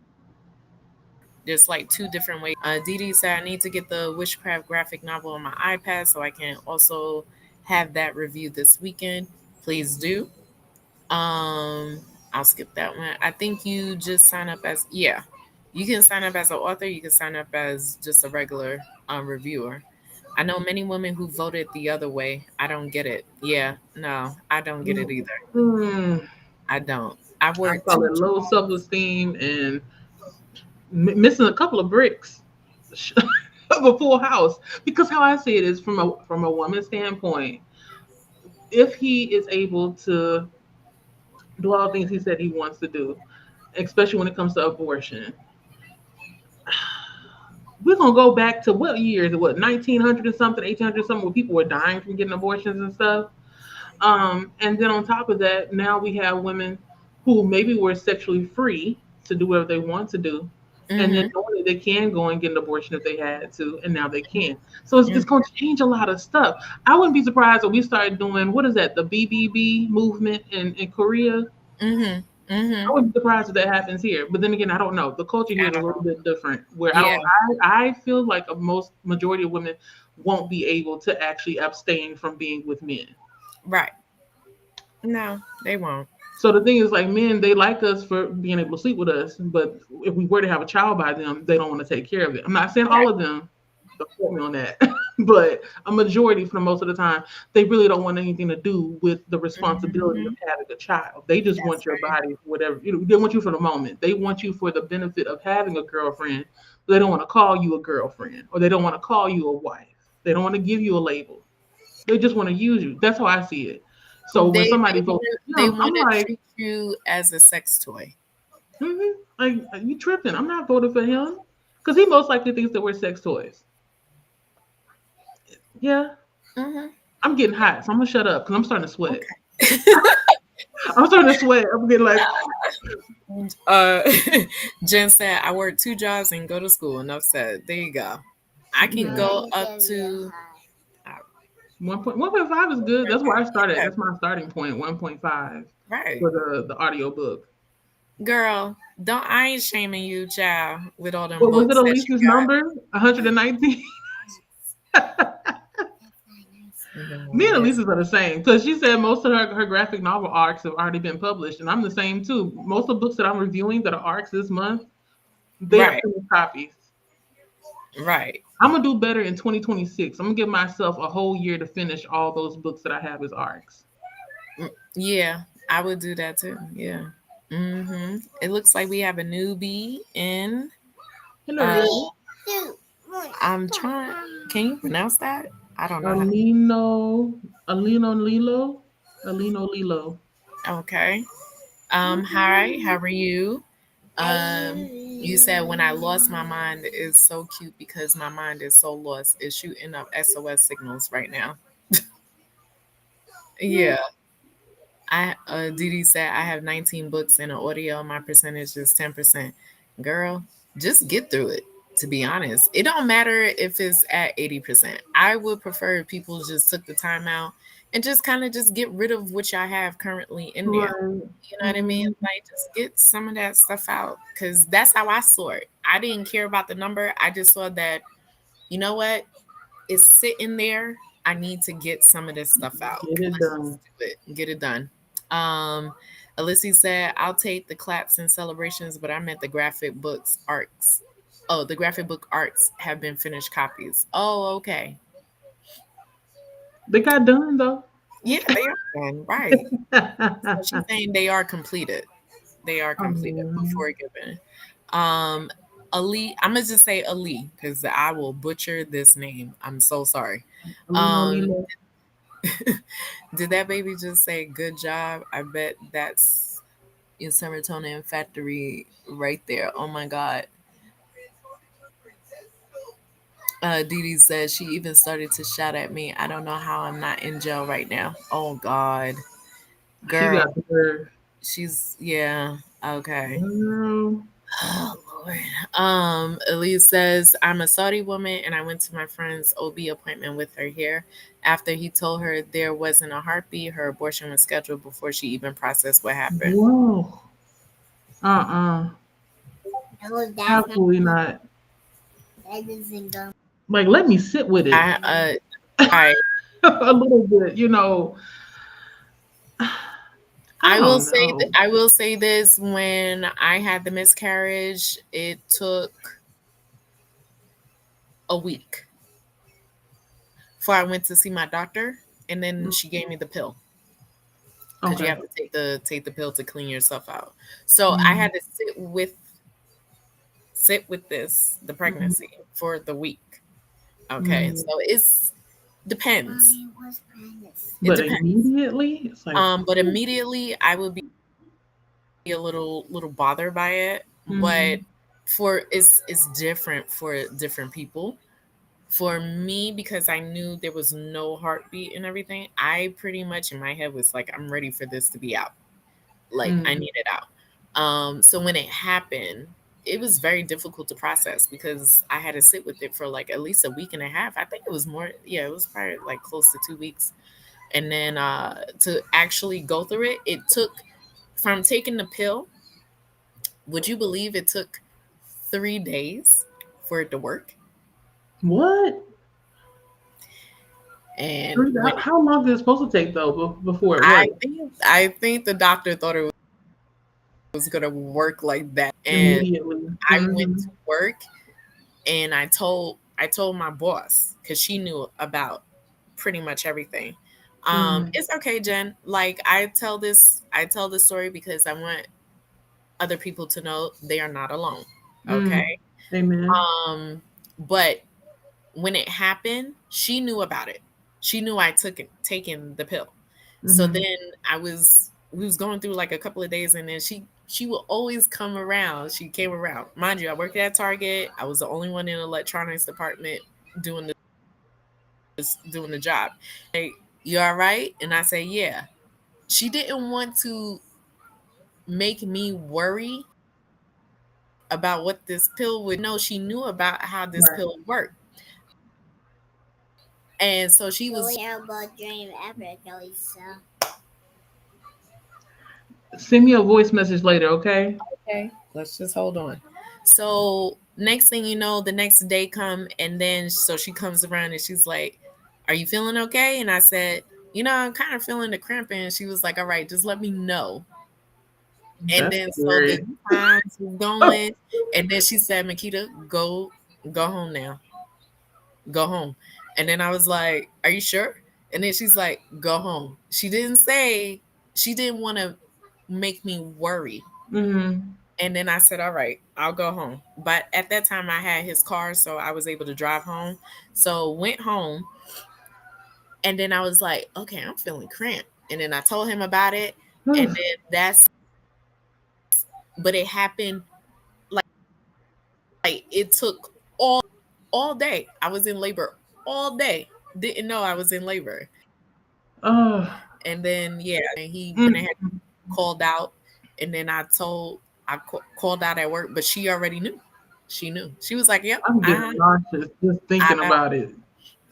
There's like two different ways. Dee Dee said I need to get the Witchcraft graphic novel on my iPad so I can also have that reviewed this weekend. Please do. Um, I'll skip that one. I think you just sign up as yeah. You can sign up as an author. You can sign up as just a regular reviewer. I know many women who voted the other way. I don't get it. Yeah, no, I don't get it either. Mm, I don't. I I work call two it low self jobs. esteem and missing a couple of bricks of a full house. Because how I see it is from a woman's standpoint, if he is able to do all the things he said he wants to do, especially when it comes to abortion, we're gonna go back to what years? What 1900 or something, 1800 or something, where people were dying from getting abortions and stuff. And then on top of that, now we have women who maybe were sexually free to do whatever they want to do, and then Mm-hmm. knowing that they can go and get an abortion if they had to, and now they can. So it's going to change a lot of stuff. I wouldn't be surprised if we started doing what is that, the BBB movement in Korea. Mm-hmm. I Mm-hmm. wouldn't be surprised if that happens here. But then again, I don't know. The culture here I is a don't little know. bit different. Where I Yeah. don't, I feel like a most majority of women won't be able to actually abstain from being with men. Right. No, they won't. So the thing is, like men, they like us for being able to sleep with us, but if we were to have a child by them, they don't want to take care of it. I'm not saying all Right. of them, Don't quote me on that. But a majority, for the most of the time, they really don't want anything to do with the responsibility of Mhm. having a child. They just want That's your right. body for whatever, they want you for the moment. They want you for the benefit of having a girlfriend. They don't want to call you a girlfriend, or they don't want to call you a wife. They don't want to give you a label. They just want to use you. That's how I see it. So when somebody votes for They him, I'm want to like, treat you as a sex toy. like, you tripping? I'm not voting for him because he most likely thinks that we're sex toys. Yeah, Mhm. I'm getting hot, so I'm gonna shut up because I'm starting to sweat. Okay. I'm starting to sweat. I'm getting like, uh, Jen said, "I work two jobs and go to school." Enough said. There you go. I can yeah, go Mine up can get to high. uh, 1.5 is good. That's where I started. yeah, That's my starting point. 1.5 right, for the audio book. girl. Don't I ain't shaming you, child, with all them What was it? books that you Elise's number? 119. That's Me and got. Elise are the same because she said most of her graphic novel arcs have already been published, and I'm the same too. Most of the books that I'm reviewing that are arcs this month, they are Right, finished copies. right. I'm gonna do better in 2026. I'm gonna give myself a whole year to finish all those books that I have as arcs. Yeah, I would do that too. Yeah. It looks like we have a newbie in. Uh, Hello, I'm trying. Can you pronounce that? I don't know how. Alino, Alino Lilo, Alino Lilo. Okay. Hi. How are you? You said when I lost my mind is so cute because my mind is so lost. It's shooting up SOS signals right now. Yeah. I Didi said I have 19 books in an audio. My percentage is 10%. Girl, just get through it. To be honest, it don't matter if it's at 80%. I would prefer if people just took the time out and just kind of just get rid of what y'all have currently in there. Right. You know what I mean? Mm, Like just get some of that stuff out because that's how I saw it. I didn't care about the number. I just saw that. You know what? It's sitting there. I need to get some of this stuff out. get it Let's just done. do it. Get it done. Um, Alyssa said, I'll take the claps and celebrations, but I meant the graphic books arcs. Oh, the graphic book arcs have been finished copies. Oh, okay. They got done though. Yeah, they are done. Right. So she's saying they are completed. They are completed Um, before given. Um, Ali, I'm gonna just say Ali because I will butcher this name. I'm so sorry. Alino Um, Lilo. Did that baby just say good job? I bet that's your serotonin factory right there. Oh my god. Dee Dee says she even started to shout at me. I don't know how I'm not in jail right now. Oh god. She got Girl, the nerve. she's yeah. Okay. Girl. Oh Lord. Elise says, I'm a Saudi woman and I went to my friend's OB appointment with her here. After he told her there wasn't a heartbeat, her abortion was scheduled before she even processed what happened. Whoa. Uh-uh. No, that's not. Absolutely not. That doesn't go. Like, let me sit with it I I a little bit, I I will don't say know. I will say this: when I had the miscarriage, it took a week before I went to see my doctor, and then she gave me the pill because you Okay. have to take the pill to clean yourself out. So I Mm, had to sit with the mm, pregnancy for the week. Okay, mm. so it's depends. Mommy was pregnant. It But depends. immediately, it's like, But immediately I would be a little bothered by it, but mm, for it's different for different people. For me, because I knew there was no heartbeat and everything, I pretty much in my head was like, I'm ready for this to be out. Like I mm. need it out. So when it happened, it was very difficult to process because I had to sit with it for like at least a week and a half. I think it was more, yeah, it was probably like close to 2 weeks. And then to actually go through it, it took from taking the pill, would you believe it took 3 days for it to work? What? And when How long is it supposed to take though before it I works? think I think the doctor thought it was gonna work like that, and Immediately. I went Hmm. to work and I I told my boss because she knew about pretty much everything. It's okay, Jen. Like I tell this story because I want other people to know they are not alone. Okay. Mm. Amen. But when it happened, she knew about it. She knew I took it, taken the pill. So Mm-hmm. then we was going through like a couple of days, and then she will always come around. She came around. Mind you, I worked at Target. I was the only one in the electronics department doing doing the job. Hey, you all right? And I say, yeah. She didn't want to make me worry about what this pill would know. She knew about how this Right. pill worked. And so she was Terrible dream ever, Jaleesa. Send me a voice message later, okay? okay. Let's just hold on. So next thing you know, the next day come and then so she comes around and she's like, "Are you feeling okay?" And I said, I'm kind of feeling the cramping. And she was like, "All right, just let me know." And That's then so the scary. times was going, and then she said, "Makita, go home now. Go home." And then I was like, "Are you sure?" And then she's like, "Go home." She didn't say she didn't want to make me worry. Mm-hmm. And then I said, "All right, I'll go home." But at that time I had his car, so I was able to drive home. So went home, and then I was like, "Okay, I'm feeling cramped." And then I told him about it, and then but it happened like it took all day. I was in labor all day. Didn't know I was in labor. Oh. And then yeah, and he went Mm. ahead called out, and then called out at work, but she already knew. She knew. She was like, "Yep, I'm getting nauseous just I thinking know, about it.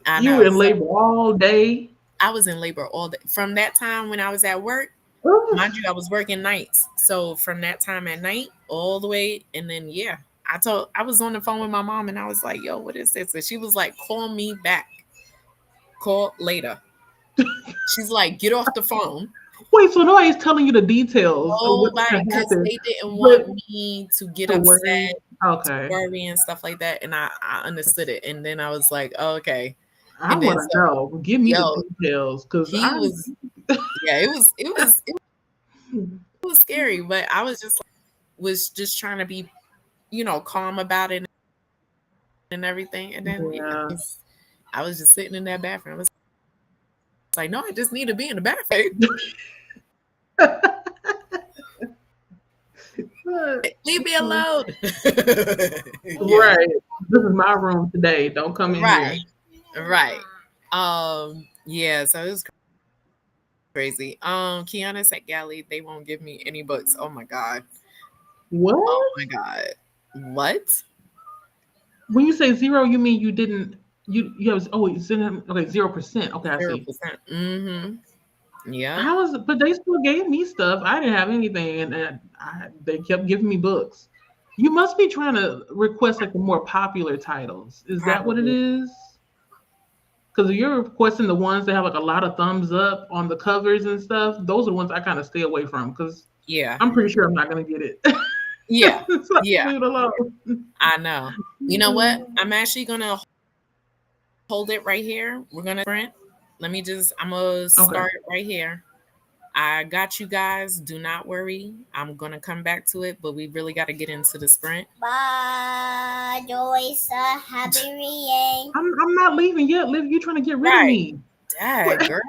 I You were know." in So labor all day. I was in labor all day. From that time when I was at work, Oof. mind you, I was working nights. So from that time at night all the way, and then yeah, I was on the phone with my mom, and I was like, "Yo, what is this?" And she was like, "Call me back. Call later." She's like, "Get off the phone." Wait, so nobody's telling you the details of what's Nobody, gonna because happen, they didn't but want me to get to worry. upset, Okay. worry, and stuff like that. And I understood it. And then I was like, oh, okay. I And then want to so, know. Give me the yo, details, because he I'm. was, yeah, it was scary, but I was just trying to be, calm about it and everything. And then yeah, Yeah. I was just sitting in that bathroom. I was like, no, I just need to be in the bathroom. Leave me alone. Yeah. Right. This is my room today. Don't come in here. Right. Right. Yeah, so it was crazy. Kiana said Galley, they won't give me any books. Oh my god. Oh What? my god. What? When you say zero, you mean you didn't. You have it's in okay 0%. Okay, I see. 0%. Mm-hmm. Yep. How is it? But they still gave me stuff. I didn't have anything, and they kept giving me books. You must be trying to request like the more popular titles. Is that what it Probably. is? Because if you're requesting the ones that have like a lot of thumbs up on the covers and stuff, those are the ones I kind of stay away from because Yeah. I'm pretty sure I'm not gonna get it. Yeah. So I Yeah. leave it alone. I know. You know what? I'm actually gonna hold it right here. We're gonna print. I'm gonna Okay. start right here. I got you guys. Do not worry. I'm gonna come back to it, but we really got to get into the sprint. Bye, Jaleesa. Happy reading. I'm not leaving yet. Liv, you trying to get rid of Right, me? Dad, girl.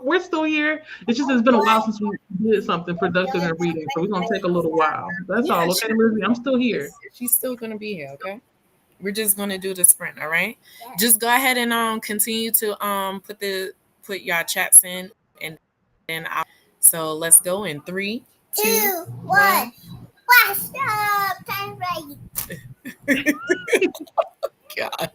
We're still here. It's just it's been a while since we did something productive and reading, so we're gonna take a little while. That's Yeah, all. Okay, Lizzie, I'm still here. she's still gonna be here. Okay, we're just gonna do the sprint. All right. Yes. Just go ahead and continue to put your chats in, and then so let's go in 3, 2, 1. 2, 1. Blast up! Time ready. God.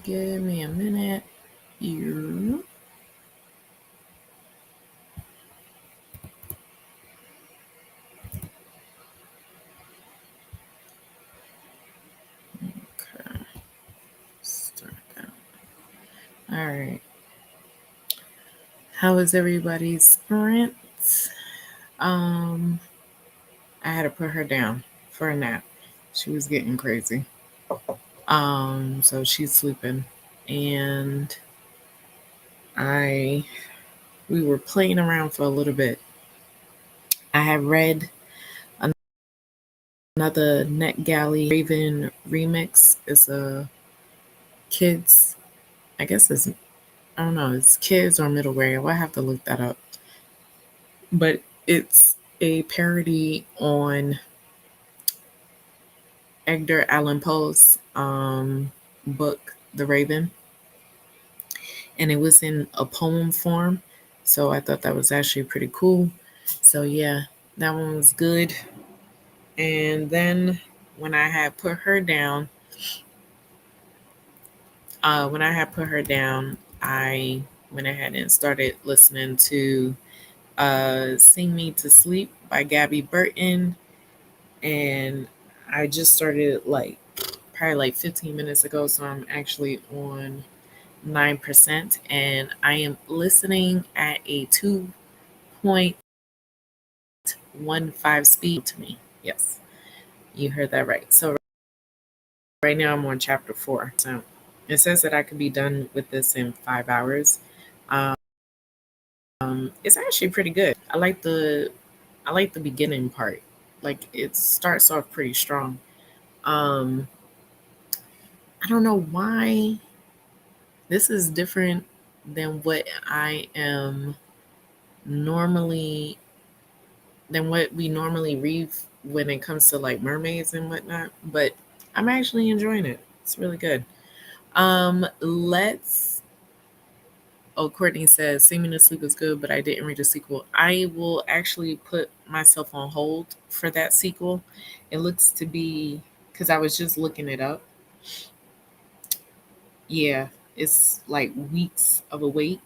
Give me a minute. You. Okay. Start that. All right. How was everybody's sprint? Um, I had to put her down for a nap. She was getting crazy. So she's sleeping, and I we were playing around for a little bit. I had read another NetGalley Raven remix. It's a kids. I guess it's I don't know. It's kids or middle grade. I'll have to look that up. But it's a parody on Edgar Allan Poe's book, The Raven, and it was in a poem form. So I thought that was actually pretty cool. So yeah, that one was good. And then when I had put her down, I went ahead and started listening to "Sing Me to Sleep" by Gabby Burton, and I just started like probably like 15 minutes ago, so I'm actually on 9%, and I am listening at a 2.15 speed to me. Yes, you heard that right. So right now I'm on chapter 4. So it says that I could be done with this in 5 hours. Um, it's actually pretty good. I like the beginning part. Like it starts off pretty strong. Um, I don't know why this is different than what I am normally than what we normally read when it comes to like mermaids and whatnot. But I'm actually enjoying it. It's really good. Let's. Oh, Courtney says "Singing to Sleep" is good, but I didn't read the sequel. I will actually put myself on hold for that sequel. It looks to be because I was just looking it up. Yeah, it's like weeks of a wait,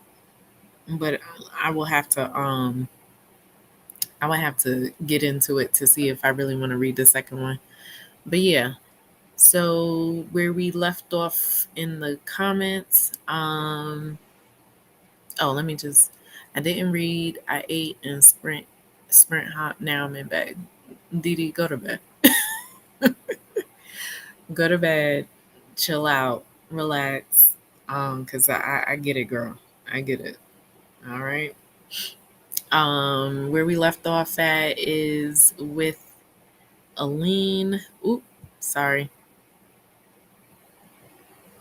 but I will have to I will have to get into it to see if I really want to read the second one. But yeah, so where we left off in the comments, oh, let me just I didn't read, I ate and sprint hop, now I'm in bed. Didi, go to bed. Go to bed, chill out, relax. Cause I get it, girl. I get it. All right. Where we left off at is with Aline. Oop, sorry.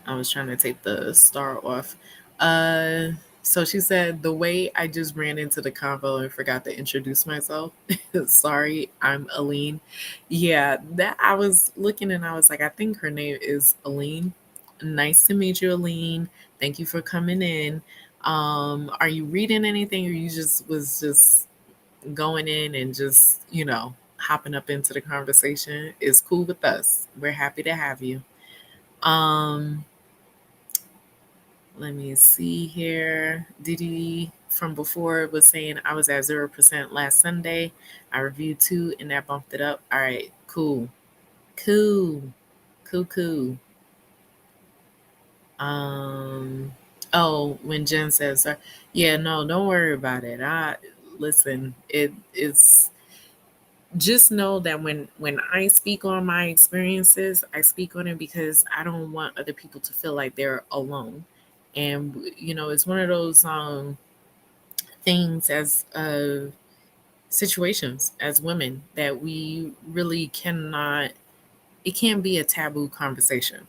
I was trying to take the star off. Uh, so she said, the way I just ran into the convo and forgot to introduce myself. Sorry, I'm Aline. Yeah, that I was looking and I was like, I think her name is Aline. Nice to meet you, Aline. Thank you for coming in. Are you reading anything or you just going in and just, hopping up into the conversation? Is cool with us. We're happy to have you. Um, Let me see here. Didi from before was saying I was at 0% last Sunday. I reviewed 2 and that bumped it up. All right, cool. Cool. Cool. Um oh, when Jen says yeah, no, don't worry about it. I listen, it's just know that when I speak on my experiences, I speak on it because I don't want other people to feel like they're alone. And it's one of those things as situations as women that we really cannot. It can't be a taboo conversation.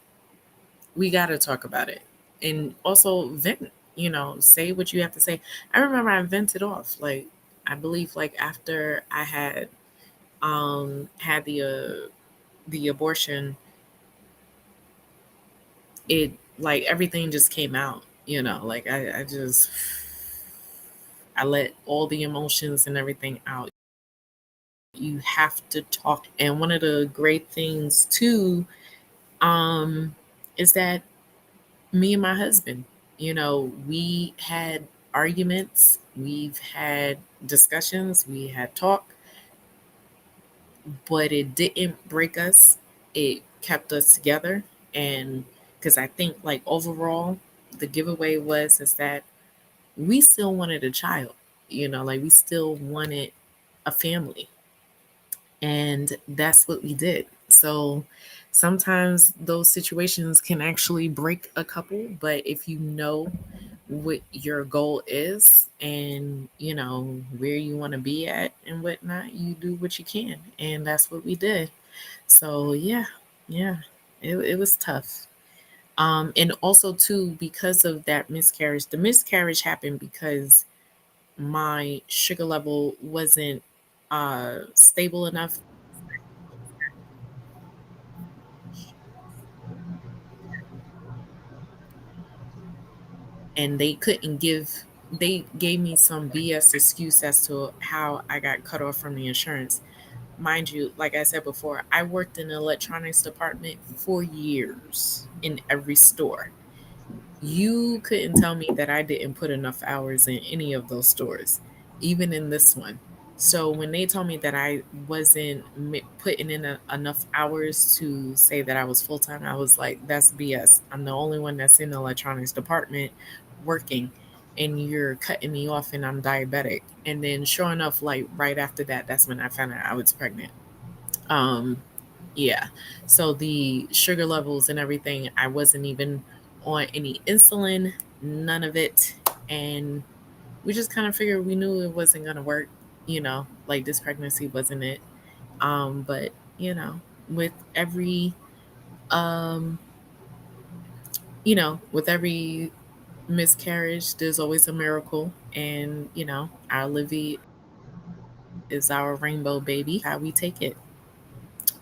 We got to talk about it, and also vent. Say what you have to say. I remember I vented off, like I believe, like after I had the abortion, it like everything just came out. Like I let all the emotions and everything out. You have to talk. And one of the great things too is that Me and my husband, we had arguments, we've had discussions, we had talk, but it didn't break us. It kept us together. And because I think, like, overall, the giveaway was is that we still wanted a child, like we still wanted a family. And that's what we did. So sometimes those situations can actually break a couple, but if you know what your goal is and where you want to be at and whatnot, you do what you can. And that's what we did. So yeah, yeah, it was tough. And also too, because of that miscarriage, the miscarriage happened because my sugar level wasn't stable enough, and they gave me some BS excuse as to how I got cut off from the insurance. Mind you, like I said before, I worked in the electronics department for years in every store. You couldn't tell me that I didn't put enough hours in any of those stores, even in this one. So when they told me that I wasn't putting in enough hours to say that I was full time, I was like, that's BS. I'm the only one that's in the electronics department working, and you're cutting me off, and I'm diabetic. And then, sure enough, like right after that, that's when I found out I was pregnant. Um, yeah. So the sugar levels and everything, I wasn't even on any insulin, none of it. And we just kind of figured we knew it wasn't going to work, like this pregnancy wasn't it. But, with every, um, with every miscarriage, there's always a miracle. And, our Livy is our rainbow baby. How we take it.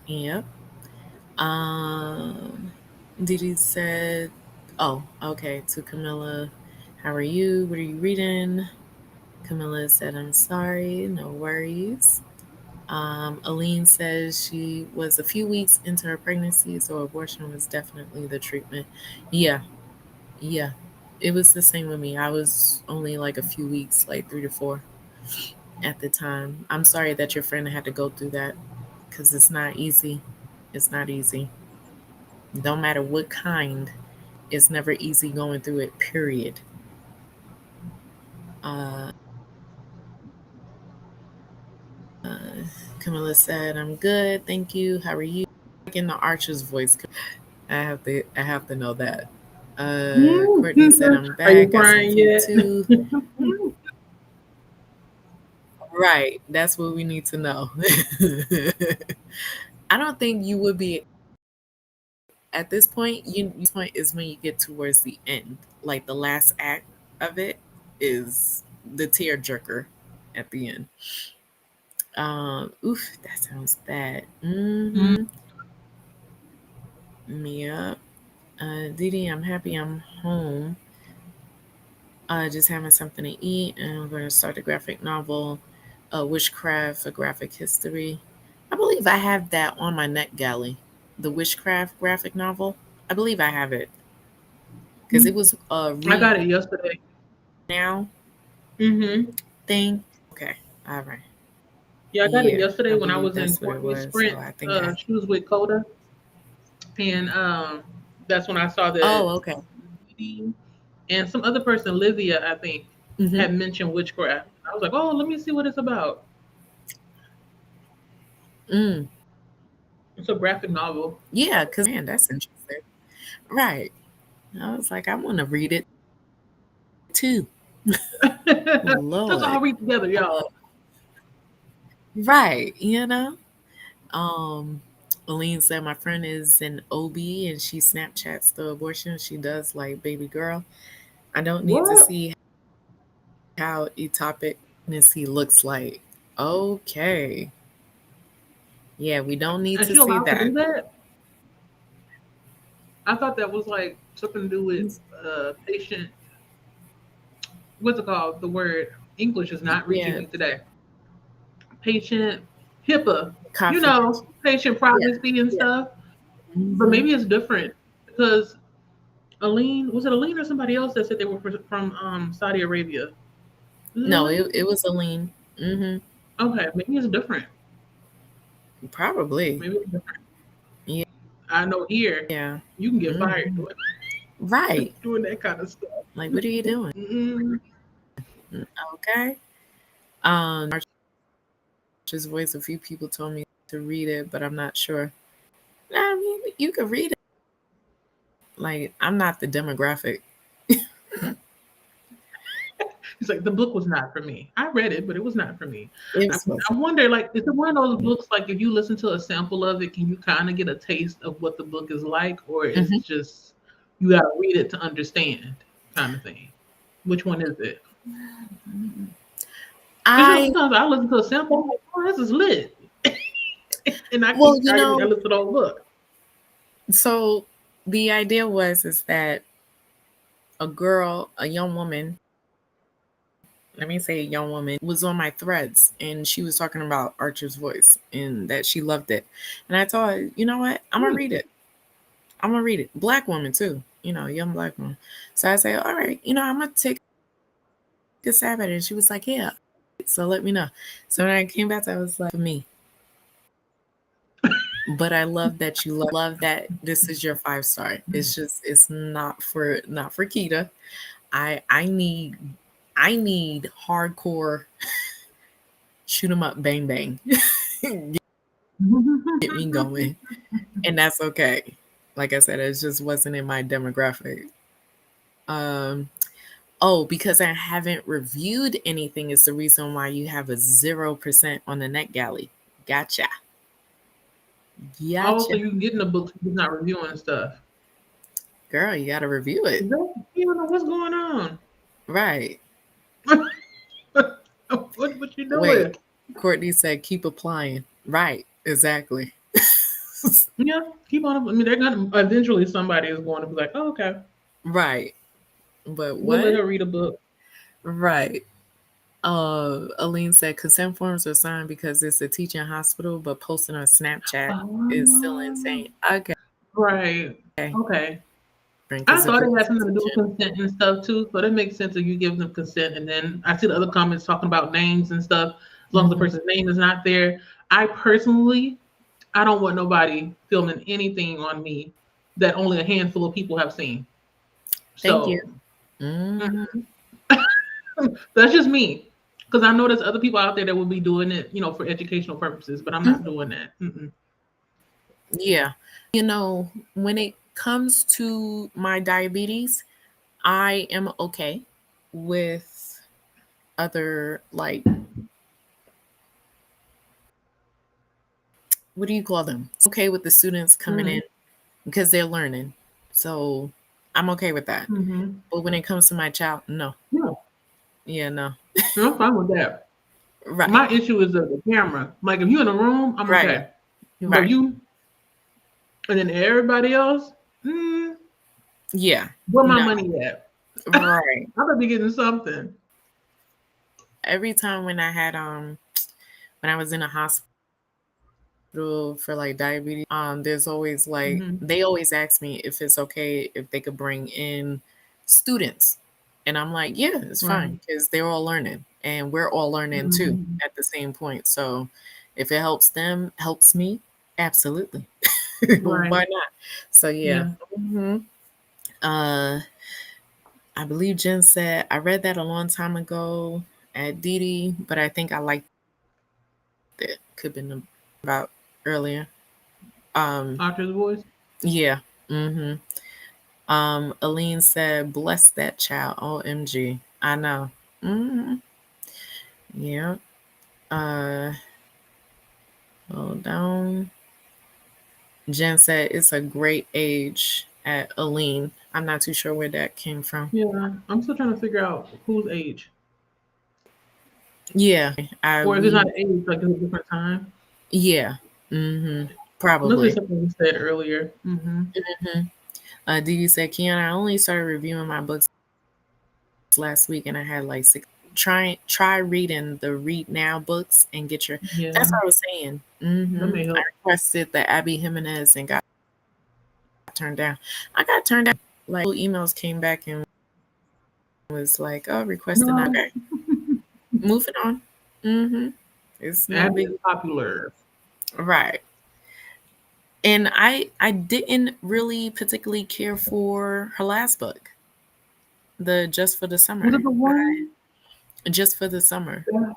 Yeah. Um, Didi said, "Oh, okay." To Camilla, how are you? What are you reading? Camilla said, "I'm sorry, no worries." Aline says she was a few weeks into her pregnancy, so abortion was definitely the treatment. Yeah, yeah, it was the same with me. I was only like a few weeks, like 3 to 4 at the time. I'm sorry that your friend had to go through that because it's not easy. It's not easy. Don't matter what kind. It's never easy going through it, period. Uh, Camilla said, I'm good, thank you. How are you? In the Archer's voice. I have to know that. Courtney said, I'm Are you back. Got some crying food yet? too. Right. That's what we need to know. I don't think you would be at this point. This point is when you get towards the end. Like the last act of it is the tear jerker at the end. Oof, that sounds bad. Mm. Mm-hmm. Mia. Didi, I'm happy I'm home. Just having something to eat, and I'm going to start a graphic novel, Witchcraft, a graphic history. I believe I have that on my net galley. The Witchcraft graphic novel. I believe I have it because it was a I read got it yesterday. now Hmm. thing. Okay, all right. Yeah, I got it Yeah, yesterday I when I believe was in that's what it Courtney's was. So Sprint I think I. shoes with Coda, and that's when I saw that Oh, okay. Dee and some other person, Livia, I think, Mm-hmm. had mentioned witchcraft. I was like, oh, let me see what it's about. Mm. It's a graphic novel. Yeah, because man, that's interesting. Right. I was like, I want to read it too. Let's all Lord. read together, Uh, y'all. right. Um, Aline said my friend is an OB and she Snapchats the abortion. She does like baby girl. I don't need to What? see how ectopic pregnancy looks like. Okay. Yeah, we don't need Is to she see allowed to do that. that? I thought that was like something to do with patient. What's it called? The word English is not reaching Yeah, me today. Patient HIPAA. confidential. Patient Yeah, privacy and yeah. stuff. But Hmm. maybe it's different because Aline, was it Aline or somebody else that said they were from Saudi Arabia? Was it No, Aline? it was a lean. Mm-hmm. Okay, maybe it's different. Probably. Maybe it's different. Yeah. I know here Yeah. you can get fired Hmm. Right. doing that kind of stuff. Like, what are you doing? Mm-mm. Okay. Archer's Voice. A few people told me to read it, but I'm not sure. I mean, you could read it. Like, I'm not the demographic. It's like the book was not for me. I read it, but it was not for me. It I, was. I wonder, like, is it one of those books like if you listen to a sample of it, can you kind of get a taste of what the book is like, or is Mhm. it just you got to read it to understand kind of thing? Which one is it? Because I sometimes I listen to a sample, I'm like, oh, this is lit, and well, I listen to the whole book. so the idea was is that a girl, a young woman, let me say a young woman, was on my threads and she was talking about Archer's Voice and that she loved it. And I told her, you know what? I'm gonna Hmm. read it. I'm gonna read it. Black woman too, young black woman. So I say, all right, I'm gonna take a stab at it. And she was like, yeah. So let me know. So when I came back, I was like, for me. But I love that you love that this is your 5 star. It's not for Kita. I need hardcore shoot 'em up bang bang. Get me going. And that's okay. Like I said, it just wasn't in my demographic. Um oh, because I haven't reviewed anything is the reason why you have a 0% on the net galley. Gotcha. Oh, Gotcha. so you can get in the books, you're not reviewing stuff. Girl, you gotta review it. Is that, you don't know what's going on? Right. What you Wait. doing? Courtney said keep applying. Right, exactly. Yeah, keep on. I mean, they're gonna eventually somebody is going to be like, oh, okay, Right. But we'll let what? her read a book. Right. Aline said consent forms are signed because it's a teaching hospital, but posting on Snapchat is still Oh, insane. Okay. right. Okay. I Because if thought it it had was a something to do with teaching, consent and stuff too. So that makes sense if you give them consent. And then I see the other comments talking about names and stuff. As long as the hmm person's name is not there. I personally, I don't want nobody filming anything on me that only a handful of people have seen. thank you. So Hmm that's just me. Because I know there's other people out there that will be doing it, for educational purposes, but I'm not doing that. Mm-mm. Yeah. When it comes to my diabetes, I am okay with other, like, what do you call them? Okay with the students coming Mm-hmm. in because they're learning. So I'm okay with that. Mm-hmm. But when it comes to my child, no. Yeah, Yeah, no. I'm fine with that. Right. My issue is the camera. Like if you're in a room, I'm Right. okay. But Right. you and then everybody else, mm, Yeah. where my No. money at? I Right. better be getting something. Every time when I was in a hospital for like diabetes, there's always like Mm-hmm. they always ask me if it's okay if they could bring in students. And I'm like, yeah, it's Right. fine because they're all learning and we're all learning too Mm-hmm. at the same point. So if it helps them, helps me, absolutely. Right. Why not? So yeah. Yeah. hmm Uh, I believe Jen said I read that a long time ago at Didi, but I think I liked it. Could have been about earlier. Um, Archer's voice. yeah. hmm Aline said, "Bless that child." OMG. I know. Yeah. Uh, hold on. Jen said it's a great age at Aline. I'm not too sure where that came from. Yeah. I'm still trying to figure out whose age. Yeah. I Or if it's not we age, like it's a different time. yeah. hmm Must be Probably. something we said earlier. Mm-hmm. hmm Didi said, Kiana, I only started reviewing my books last week and I had like six. Try reading the Read Now books and get your. That's Yeah. what I was saying. That may I help. requested the Abby Jimenez and got turned down. I got turned down. like emails came back and was like, "Oh, request denied." No, Okay, moving on. Mm-hmm. It's no Abby big is popular. right. And I didn't really particularly care for her last book, the Just for the Was it Summer. the one? Just for the Summer. Yeah.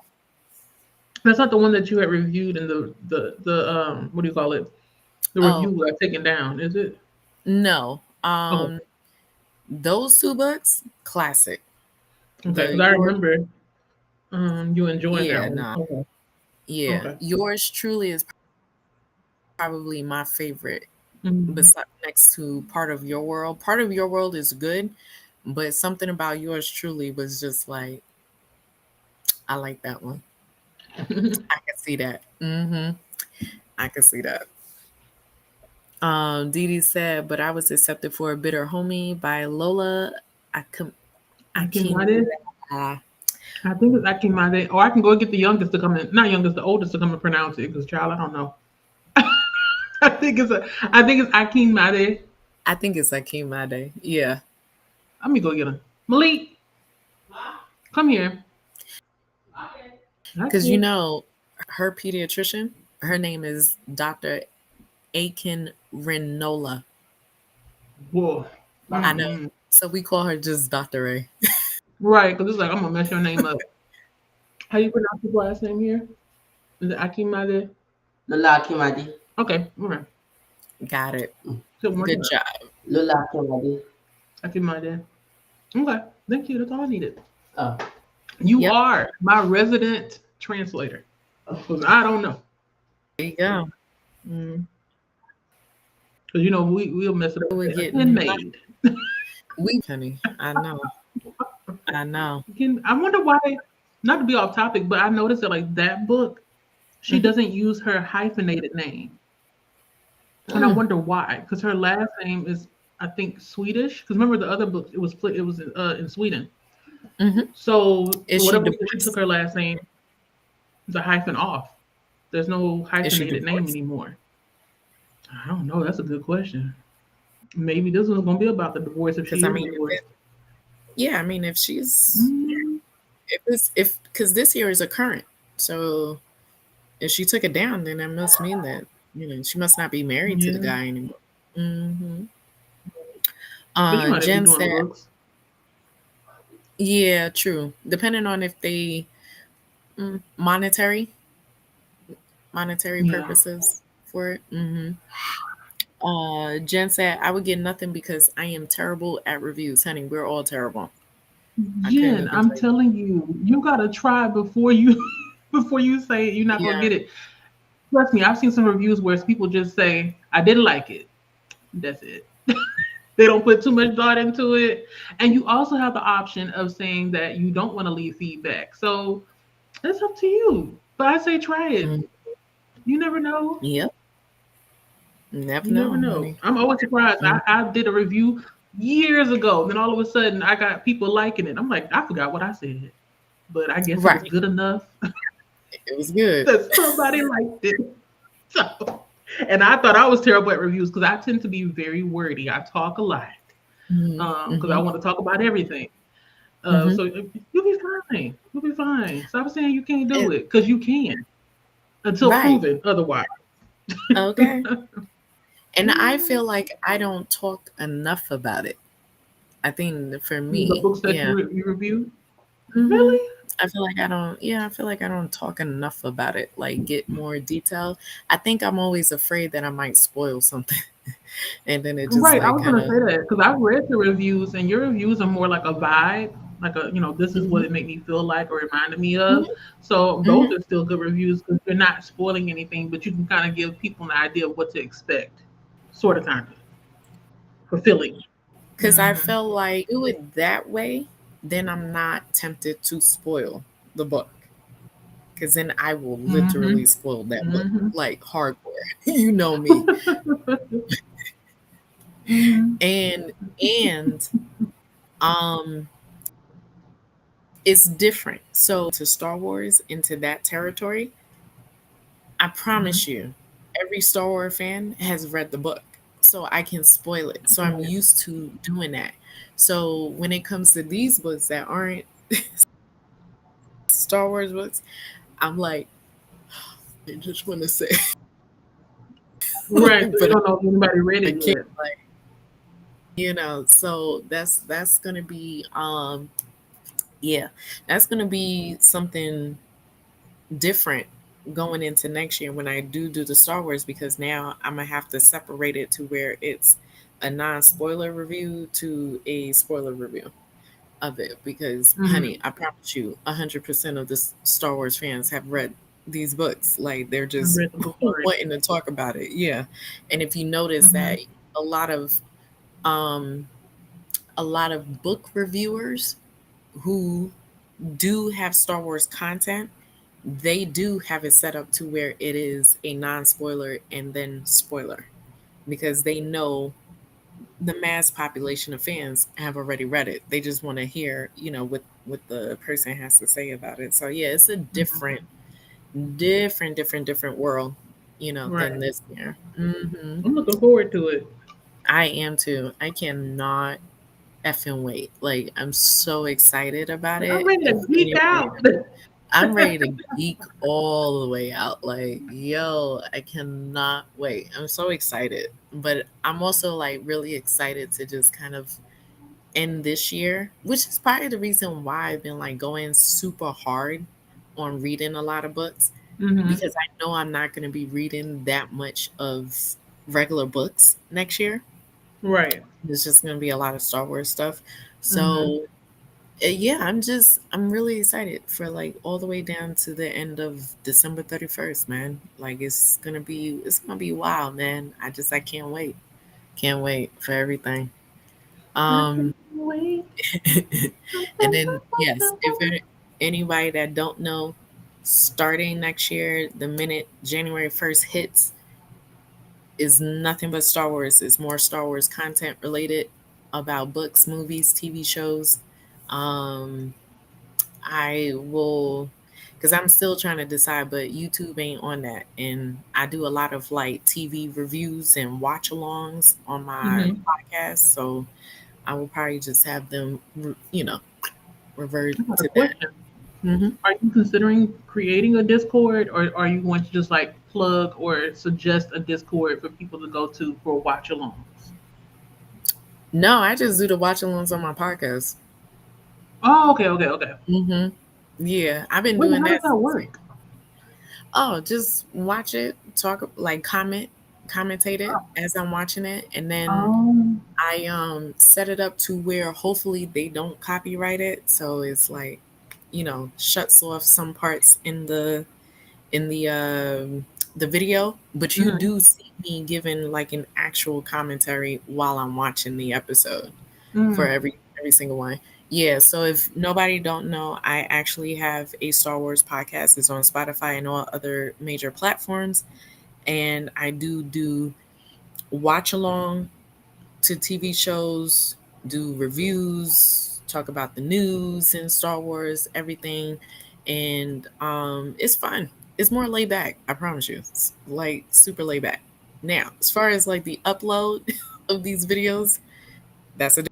That's not the one that you had reviewed in the what do you call it? The Oh review got taken down, is it? no. Okay. Those two books, classic. Okay, The because I your remember you enjoying that yeah, one. nah. Okay. Yeah. Okay. Yours truly is probably my favorite Mm-hmm. besides next to Part of Your World. Part of Your World is good, but something about yours truly was just like I like that one. I can see that. I can see that. Dee Dee said, but I was accepted for a bitter homie by Lola Akim Akim. Akimade. I think it's Akimade. Or I can go get the youngest to come in. Not youngest, the oldest to come and pronounce it. Because child, I don't know. I think it's Akimade. I think it's Akim Made. Yeah. Let me go get him. Malik, come here. Because Okay. her pediatrician, her name is Dr. Aiken Renola. Whoa. I know. Mm-mm. So we call her just Dr. A. Right, because it's like I'm gonna mess your name up. How you pronounce his last name here? Is it Akimade? Lola Kimadi. Okay, all right. Got it. Good Good morning. job. Lola Kimadi. Akimade. Okay, thank you. That's all I needed. Oh. You Yep. are my resident translator. Because I don't know. There you go. Because we'll mess it up. We A get handmaid. we honey. I know. I know. I wonder why. Not to be off topic, but I noticed that like that book, she Mhm. doesn't use her hyphenated name, and I Mm. wonder why. Because her last name is, I think, Swedish. Because remember the other book, it was split. It was in Sweden. Hmm. So for Is she whatever reason, she took divorced? her last name, the hyphen off. There's no Is she hyphenated name divorced? anymore. I don't know. That's a good question. Maybe this one's gonna be about the divorce if Because she I is mean, divorced. yeah, I mean, if she's Mm, if it's if because this year is a current, so if she took it down, then that must mean that she must not be married to the yeah, guy anymore. Hmm. but you know they be Jen doing said, looks. "Yeah, true. Depending on if they monetary Yeah. purposes for it." Jen said, "I would get nothing because I am terrible at reviews, honey. We're all terrible. I couldn't Jen, even I'm tell you. telling you, you gotta try before you before you say you're not gonna Yeah, get it. Trust me, I've seen some reviews where people just say, I didn't like it. That's it. They don't put too much thought into it. And you also have the option of saying that you don't want to leave feedback. So it's up to you. But I say try it. mm, You never know. yep. Never You never know, know. honey. I'm always surprised. Mm, I did a review years ago. Then all of a sudden I got people liking it. I'm like, I forgot what I said. But I guess it was right. good enough It was good. that somebody liked it. So, and I thought I was terrible at reviews because I tend to be very wordy. I talk a lot because I Mm-hmm. want to talk about everything. Hmm. So you'll be fine. You'll be fine. Stop saying you can't do It, it because you can until right. proven otherwise. Okay. The And I feel like I don't talk enough about it. I think for me, books that yeah. you review, Hmm. really? I feel like I don't, yeah, I feel like I don't talk enough about it, like get more detail. I think I'm always afraid that I might spoil something. And then it just Right. I like was kind gonna of, say that because I've read the reviews, and your reviews are more like a vibe, like this is what hmm it made me feel like or reminded me of. hmm So those hmm are still good reviews because you're not spoiling anything, but you can kind of give people an idea of what to expect, sort of, kind of fulfilling. because I Hmm. felt like do it that way, then I'm not tempted to spoil the book. Because then I will literally Hmm. spoil that book Hmm. like hardcore. You know me. Hmm. And and um it's different. So to Star Wars into that territory, I promise you, every Star Wars fan has read the book. so I can spoil it. So I'm Right. used to doing that. So when it comes to these books that aren't Star Wars books, I'm like, I just want to say, Right. So you but don't know if anybody read I it can't, yet. like, so that's gonna be yeah, that's gonna be something different going into next year when I do the Star Wars, because now I'm gonna have to separate it to where it's a non-spoiler review to a spoiler review of it, because Mm-hmm. honey, I promise you 100% of the Star Wars fans have read these books. Like, they're I just read the book already. wanting to talk about it. Yeah. And if you notice Mm-hmm. that a lot of um a lot of book reviewers who do have Star Wars content, they do have it set up to where it is a non-spoiler and then spoiler, because they know the mass population of fans have already read it. They just want to hear, what the person has to say about it. So yeah, it's a Mm-hmm. different world, than Right. this year. I'm looking forward to it. I am too. I cannot effing wait. Like, I'm so excited about I'm it. ready If to geek anybody, out. I'm ready to geek all the way out. Like, yo, I cannot wait. I'm so excited. But I'm also like really excited to just kind of end this year, which is probably the reason why I've been like going super hard on reading a lot of books, Mm-hmm. because I know I'm not going to be reading that much of regular books next year. Right. There's just going to be a lot of Star Wars stuff. Mm-hmm. So yeah, I'm really excited for like all the way down to the end of December 31st, man. Like, it's gonna be wild, man. I can't wait. Can't wait for everything. I Um can't wait. and then yes, anybody that don't know, starting next year, the minute January 1st hits, is nothing but Star Wars. It's more Star Wars content related about books, movies, TV shows. Um I will, because I'm still trying to decide, but YouTube ain't on that. And I do a lot of like TV reviews and watch alongs on my Mm-hmm. podcast. So I will probably just have them, revert I got a to that. question. Hmm. Are you considering creating a Discord, or are you going to just like plug or suggest a Discord for people to go to for watch alongs? No, I just do the watch alongs on my podcast. Oh, okay, okay, okay. Hmm. Yeah, I've been Wait, doing how does that that since. work? Oh, just watch it, talk, like commentate it as I'm watching it, and then Um, I set it up to where hopefully they don't copyright it, so it's like, shuts off some parts in the video, but you mhm, do see me giving like an actual commentary while I'm watching the episode for mm, every single one. Yeah, so if nobody don't know, I actually have a Star Wars podcast. It's on Spotify and all other major platforms, and I do watch along to TV shows, do reviews, talk about the news in Star Wars, everything. And it's fun. It's more laid back, I promise you. It's like super laid back. Now, as far as like the upload of these videos, that's a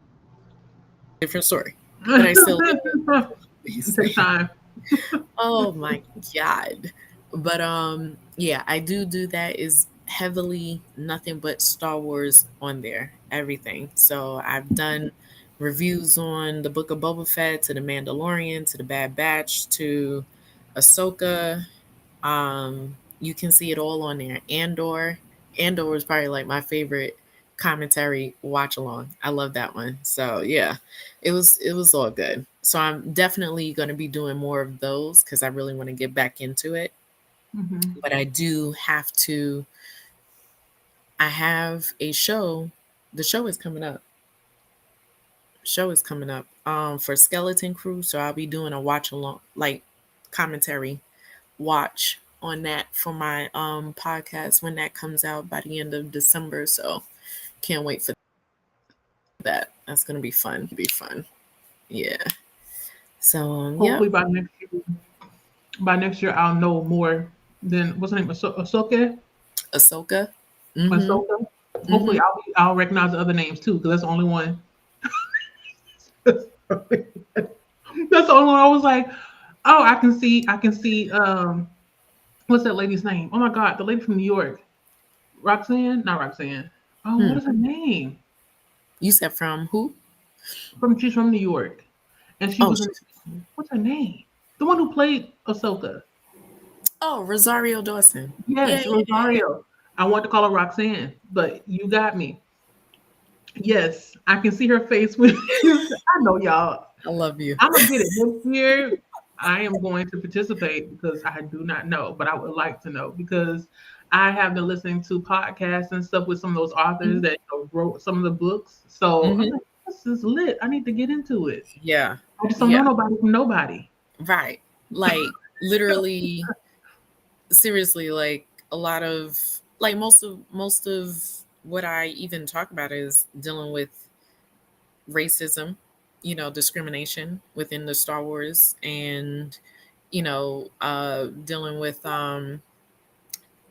different story. But I still do it, it takes obviously. time. Oh my god. But yeah, I do that, is heavily nothing but Star Wars on there. Everything. So I've done reviews on the Book of Boba Fett, to the Mandalorian, to the Bad Batch, to Ahsoka. You can see it all on there. Andor is probably like my favorite commentary watch along. I love that one. So yeah, it was all good. So I'm definitely going to be doing more of those because I really want to get back into it. Hmm. But I do have to. I have a show. The show is coming up. Show is coming up. For Skeleton Crew. So I'll be doing a watch along, like commentary watch on that for my podcast when that comes out by the end of December. So can't wait for that. That's gonna be fun. Be fun. Yeah. So Hopefully yep. by next year I'll know more than what's her name, Ahsoka. Ahsoka. Mm-hmm. Ahsoka. Hopefully, Hmm. I'll recognize the other names too, because that's the only one. That's the only one I was like, oh, I can see. What's that lady's name? Oh my God, the lady from New York, Roxanne, not Roxanne. Oh, what Hmm. is her name? You said from who? She's from New York, and she Oh, was in. What's her name? The one who played Ahsoka. oh, Rosario Dawson. Yeah, Yes, Rosario. I want to call her Roxanne, but you got me. Yes, I can see her face when I know y'all. I love you. I'm gonna get it this year. I am going to participate because I do not know, but I would like to know because I have been listening to podcasts and stuff with some of those authors that wrote some of the books. So I'm Hmm. like, this is lit. I need to get into it. Yeah, I just don't know yeah, nobody from nobody. right. Like literally, seriously, like a lot of like most of what I even talk about is dealing with racism, discrimination within the Star Wars, and dealing with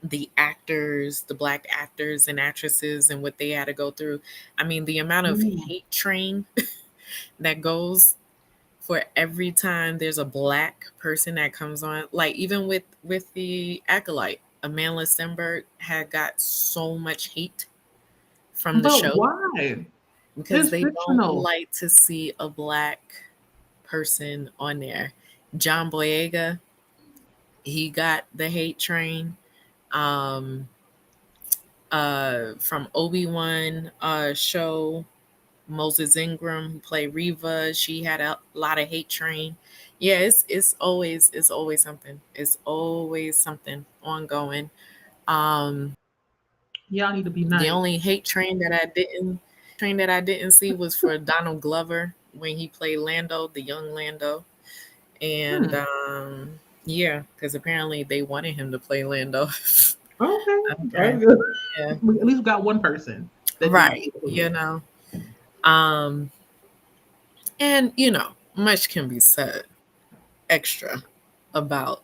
the actors, the black actors and actresses, and what they had to go through. I mean, the amount of Mm. hate train that goes for every time there's a black person that comes on, like even with the acolyte, Amanda Stenberg had got so much hate from the But show why? because It's they don't fictional. like to see a black person on there. John Boyega, he got the hate train. Um, from Obi-Wan show, Moses Ingram, who played Reva, she had a lot of hate train. Yeah, it's always something. It's always something ongoing. Um, Y'all need to be the nice. only hate train that I didn't see was for Donald Glover when he played Lando, the young Lando. And Hmm. yeah, because apparently they wanted him to play Lando. Okay, Okay. that's good. Yeah. We at least got one person that didn't Right. get it. Um, and much can be said extra about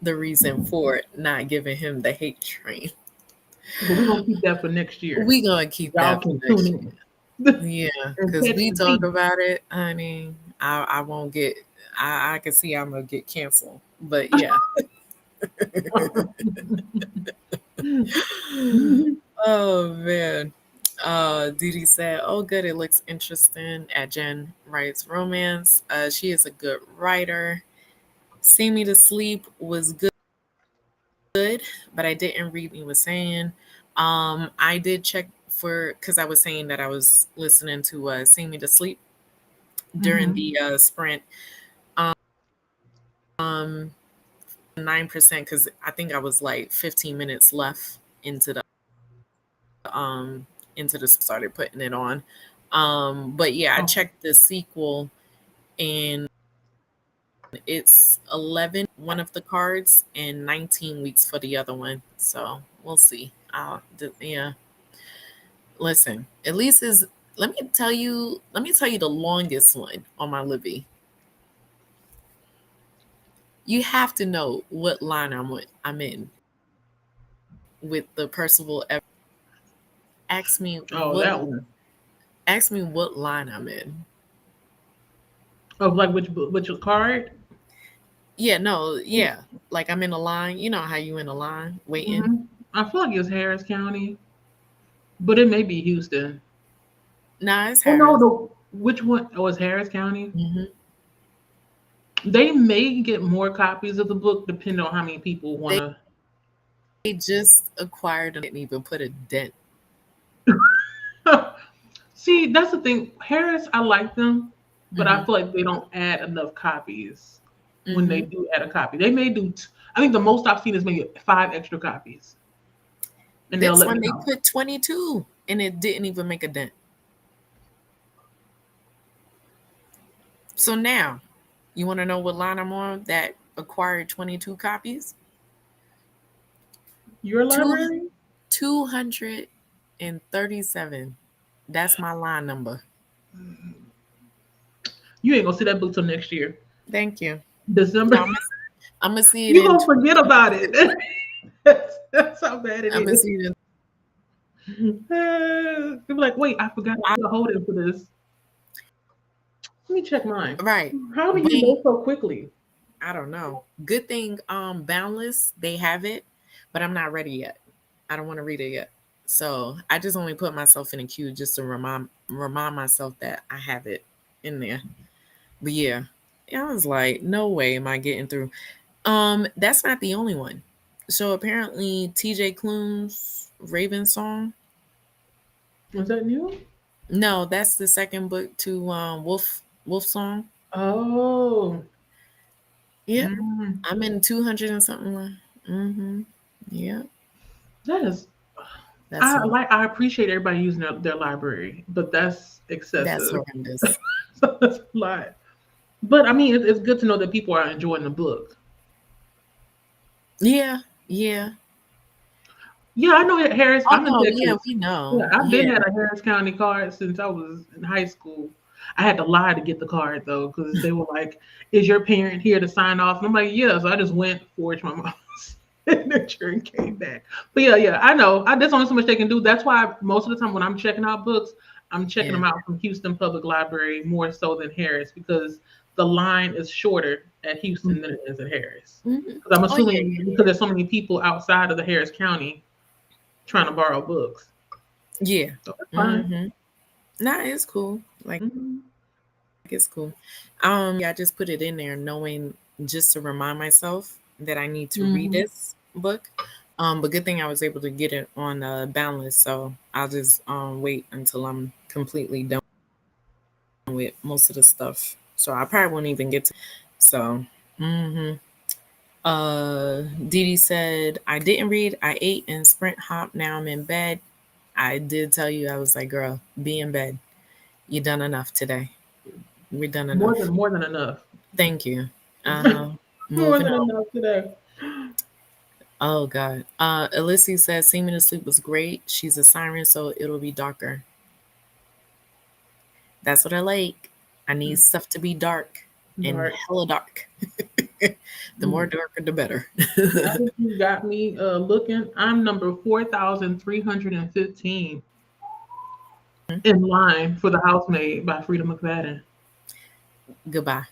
the reason for not giving him the hate train. But we're gonna keep that for next year. We gonna keep Y'all that for can tune next year. in Yeah, and because catch we the talk tea. about it, honey. I won't get. I can see I'm gonna get canceled. But yeah. Oh man. Didi said, "Oh, good. It looks interesting." At Jen writes romance. She is a good writer. "See Me to Sleep" was good, but I didn't read what he was saying. I did check for because I was saying that I was listening to "Sing Me to Sleep" during Hmm. the sprint. Um, 9% because I think I was like 15 minutes left into the started putting it on. But yeah, I Oh, checked the sequel and it's 11 one of the cards and 19 weeks for the other one. So we'll see. Yeah. Listen, at least is let me tell you the longest one on my Libby. You have to know what line I'm in with the Percival ever. Ask me oh, what that one. ask me what line I'm in. Of like which card? Yeah, no, yeah. Like I'm in a line. You know how you in a line waiting? Hmm. I feel like it's Harris County, but it may be Houston. Nah, it's Oh no, Harris. the which one? Oh, it's Harris County. Hmm. They may get more copies of the book depending on how many people want to. They just acquired and didn't even put a dent. See, that's the thing. Harris, I like them, but I Hmm. feel like they don't add enough copies when they Hmm. do add a copy. They may do. I think the most I've seen is maybe 5 extra copies, and they'll This let one me they know. put 22 and it didn't even make a dent. So now, you want to know what line I'm on that acquired 22 copies? Your Two, library? 237. That's my line number. You ain't gonna see that book till next year, Thank you. No, December. I'm gonna see it You in gonna forget about it. That's how bad it I'm gonna is. see it in They'll be like, wait, I forgot I I, put a hold in for this. Let me check mine. right. How do you Wait, know so quickly? I don't know. Good thing Boundless, they have it, but I'm not ready yet. I don't want to read it yet. So I just only put myself in a queue just to remind myself that I have it in there. But yeah. I was like, no way am I getting through. That's not the only one. So apparently TJ Klune's Raven song. Was that new? No, that's the second book to Wolf Song. Oh, Yep. mm, I'm in 200 and something. Mm-hmm. Yep. that is. That's a lot. I appreciate everybody using their library, but that's That's excessive. horrendous. That's a lot. But I mean, it's good to know that people are enjoying the book. Yeah. Yeah. Yeah, I know that Harris. Oh I'm in no, yeah, Texas. we know. Yeah, I've been Yeah. had a Harris County card since I was in high school. I had to lie to get the card though, because they were like, "Is your parent here to sign off?" And I'm like, "Yeah." So I just went, forged my mom's signature, and came back. But yeah, yeah, I know. There's only so much they can do. That's why most of the time when I'm checking out books, I'm checking Yeah. them out from Houston Public Library more so than Harris because the line is shorter at Houston than it is at Harris. Mm-hmm. Because I'm Oh yeah, assuming yeah, because there's so many people outside of the Harris County trying to borrow books. yeah. Yeah. So that's fine. Mm-hmm. Nah, it's cool. Like Mhm. it's cool. Yeah, I just put it in there knowing just to remind myself that I need to read Mhm. this book. But good thing I was able to get it on Boundless, so I'll just wait until I'm completely done with most of the stuff. So I probably won't even get to. So, hmm Dee Dee said I didn't read. I ate and sprint hop. Now I'm in bed. I did tell you I was like, girl, be in bed. You done enough today. We're done enough. More than enough. Thank you. Uh-huh. More Moving than on. enough today. Oh God. Alyssa says Seeming to Sleep was great. She's a siren, so it'll be darker. That's what I like. I need stuff to be dark and Dark. hella dark. The more darker, the better. Now that you got me looking, I'm number 4,315 in line for The Housemaid by Frida McFadden. Goodbye.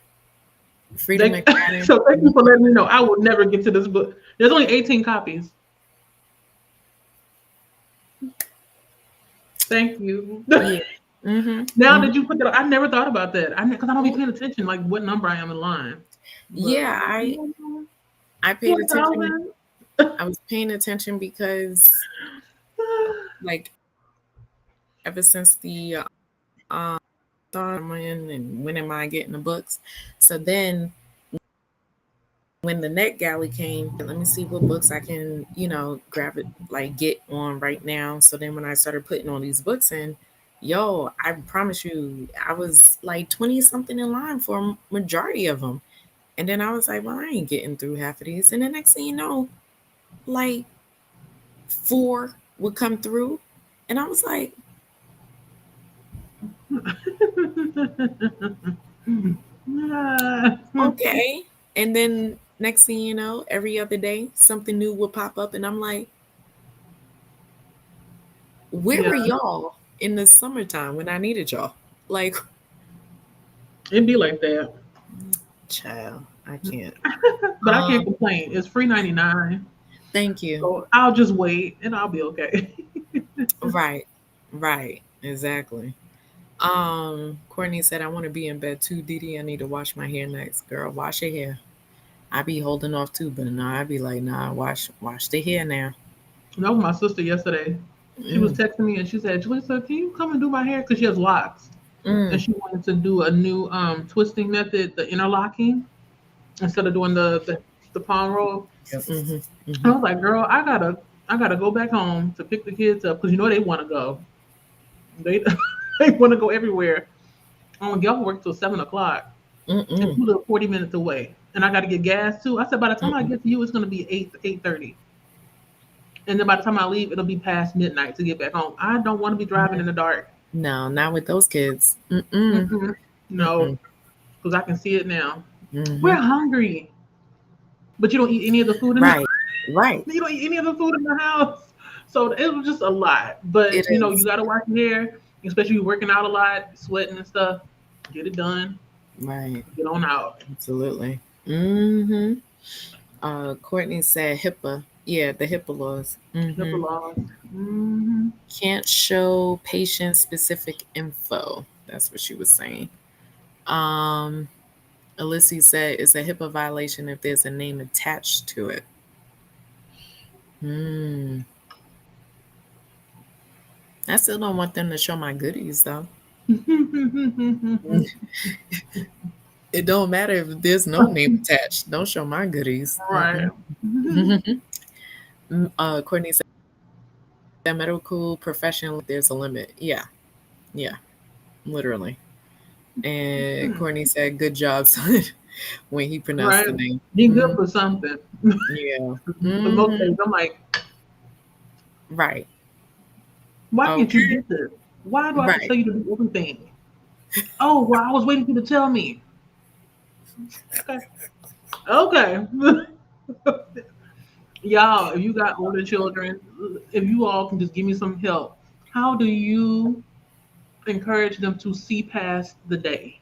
Freedom McFadden. So thank you for letting me know. I will never get to this book. There's only 18 copies. Thank you. Yeah. Mm-hmm. Now Mm-hmm. that you put that, I never thought about that. Because I don't be paying attention, like what number I am in line. But Yeah, I paid attention. 4,000. I was paying attention because like ever since the thought I'm in and when am I getting the books. So then when the net galley came, let me see what books I can, grab it, like get on right now. So then when I started putting all these books in, yo, I promise you, I was like 20 something in line for a majority of them. And then I was like, well, I ain't getting through half of these. And the next thing you know, like four would come through. And I was like, okay. And then next thing you know, every other day, something new would pop up. And I'm like, where Yeah, were y'all in the summertime when I needed y'all? Like, it'd be like that. child, I can't. But I can't complain. It's free 99. Thank you. So I'll just wait and I'll be okay. Right, right, exactly. Courtney said, I want to be in bed too, Didi. I need to wash my hair next. Girl, wash your hair. I be holding off too, but no, I be like, nah, wash the hair now. That was my sister yesterday. She was Mm, texting me and she said, Jaleesa, can you come and do my hair? Because she has locks. And mm, she wanted to do a new twisting method, the interlocking, instead of doing the palm roll. mm-hmm, I mm-hmm. was like, girl, I gotta go back home to pick the kids up because they want to go. They they want to go everywhere. I don't get off work till 7 o'clock. And Mm-mm, you live 40 minutes away. And I got to get gas too. I said, by the time I mm-mm. get to you, it's gonna be 8:30. And then by the time I leave, it'll be past midnight to get back home. I don't want to be driving in the dark. No, not with those kids. Mm-mm, Mm-mm. No, mm-mm, because I can see it now. mm-hmm. We're hungry, but you don't eat any of the food in the Right, right. you don't eat any of the food in the house. So it was just a lot. But It you know, you is. gotta wash your hair, especially you working out a lot, sweating and stuff. Get it done. Right. Get on out. Absolutely. Mm-hmm. Courtney said HIPAA. Yeah, the HIPAA laws. HIPAA Mm-hmm. laws. Hmm. Can't show patient specific info. That's what she was saying. Um, Alyssa said it's a HIPAA violation if there's a name attached to it. Hmm. I still don't want them to show my goodies though. It don't matter if there's no name attached. Don't show my goodies. Right. Mm-mm. Courtney said medical professional. There's a limit. Yeah, yeah, literally. And Courtney said, "Good job, son," when he pronounced Right. the name. Be good Mm, for something. yeah. But most Hmm. days I'm like, Right. why can't you Okay. get this? Why do I have to Right. tell you to do everything? Oh, well, I was waiting for you to tell me. Okay. Okay. Y'all, if you got older children, if you all can just give me some help, how do you encourage them to see past the day?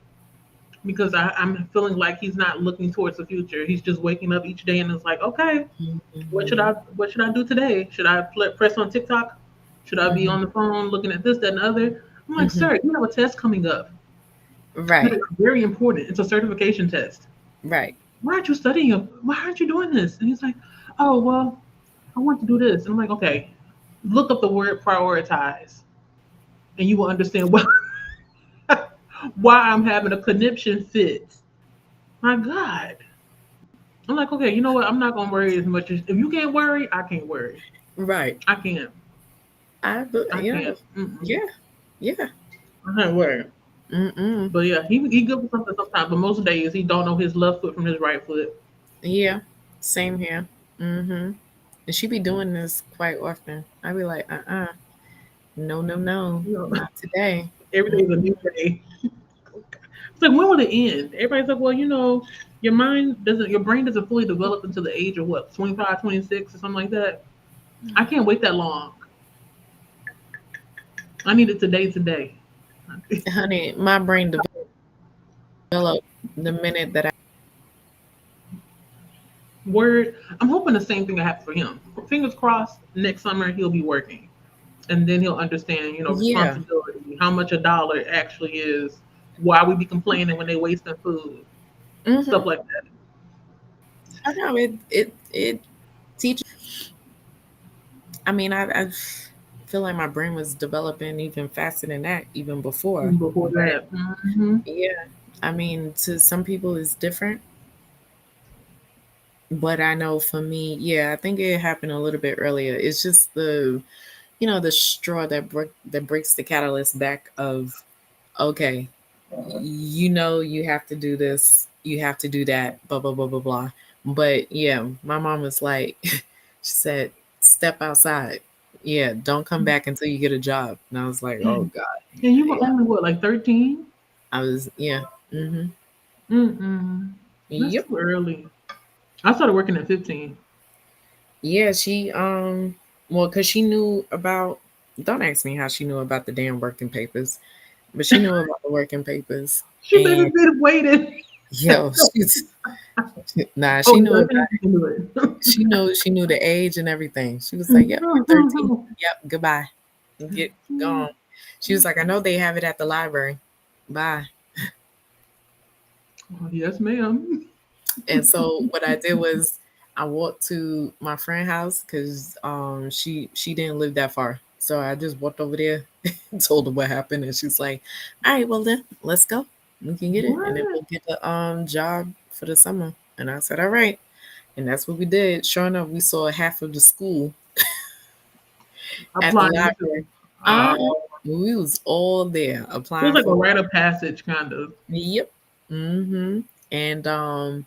Because I'm feeling like he's not looking towards the future. He's just waking up each day and it's like, okay, Hmm. what should I do today? Should I press on TikTok? Should I be Hmm. on the phone looking at this, that, and the other? I'm like, Hmm. sir, you have a test coming up that Right. is very important. It's a certification test. Right. Why aren't you studying? Why aren't you doing this? And he's like, oh, well, I want to do this. And I'm like, okay, look up the word prioritize and you will understand why, why I'm having a conniption fit. My God. I'm like, okay, you know what? I'm not going to worry as much as if you can't worry, I can't worry. Right. I can't. I Yeah. can't. Mm-mm. Yeah. Yeah. I can't worry. Mm-mm. But yeah, he good for something sometimes. But most days he don't know his left foot from his right foot. Yeah. Same here. Mm-hmm. And she be doing this quite often. I be like, no, no, no, You know, not today. every day Mm. is a new day. It's like when will it end? Everybody's like, well, you know, your brain doesn't fully develop until the age of what, 25, 26 or something like that. I can't wait that long. I need it today. Honey, my brain developed the minute that I. Word. I'm hoping the same thing will happen for him. Fingers crossed. Next summer he'll be working, and then he'll understand, Yeah. responsibility, how much a dollar actually is, why we be complaining when they wasting food, Hmm. stuff like that. I know it teaches. I mean, I feel like my brain was developing even faster than that, even before. Before But that, hmm yeah, I mean, to some people it's different. But I know for me, yeah, I think it happened a little bit earlier. It's just the straw that breaks the catalyst back of, okay, you have to do this, you have to do that, blah blah blah blah blah. But yeah, my mom was like, she said, step outside. Yeah, don't come back until you get a job. And I was like, oh and God, you were yeah. only what, like 13? I was, yeah, mm-hmm, Mm-mm. That's yep, too early. I started working at 15. yeah. Well, cause she knew about. Don't ask me how she knew about the damn working papers, but she knew about the working papers, She and babysitted waited. yo, she's nah, Oh, she you knew 13? about. You can do it. She knew the age and everything. She was like, "Yep, you're 13. Yep, goodbye. Get gone." She was like, "I know they have it at the library. Bye." Oh, yes, ma'am. And so what I did was I walked to my friend's house because she didn't live that far. So I just walked over there and told her what happened, and she's like, "All right, well then let's go. We can get it, and then What? we'll get the job for the summer." And I said, "All right." And that's what we did. Sure enough, we saw half of the school at the Applying to. library. Uh, Oh, we was all there it was applying like a for. rite of passage, kind of. Yep. Mm-hmm. And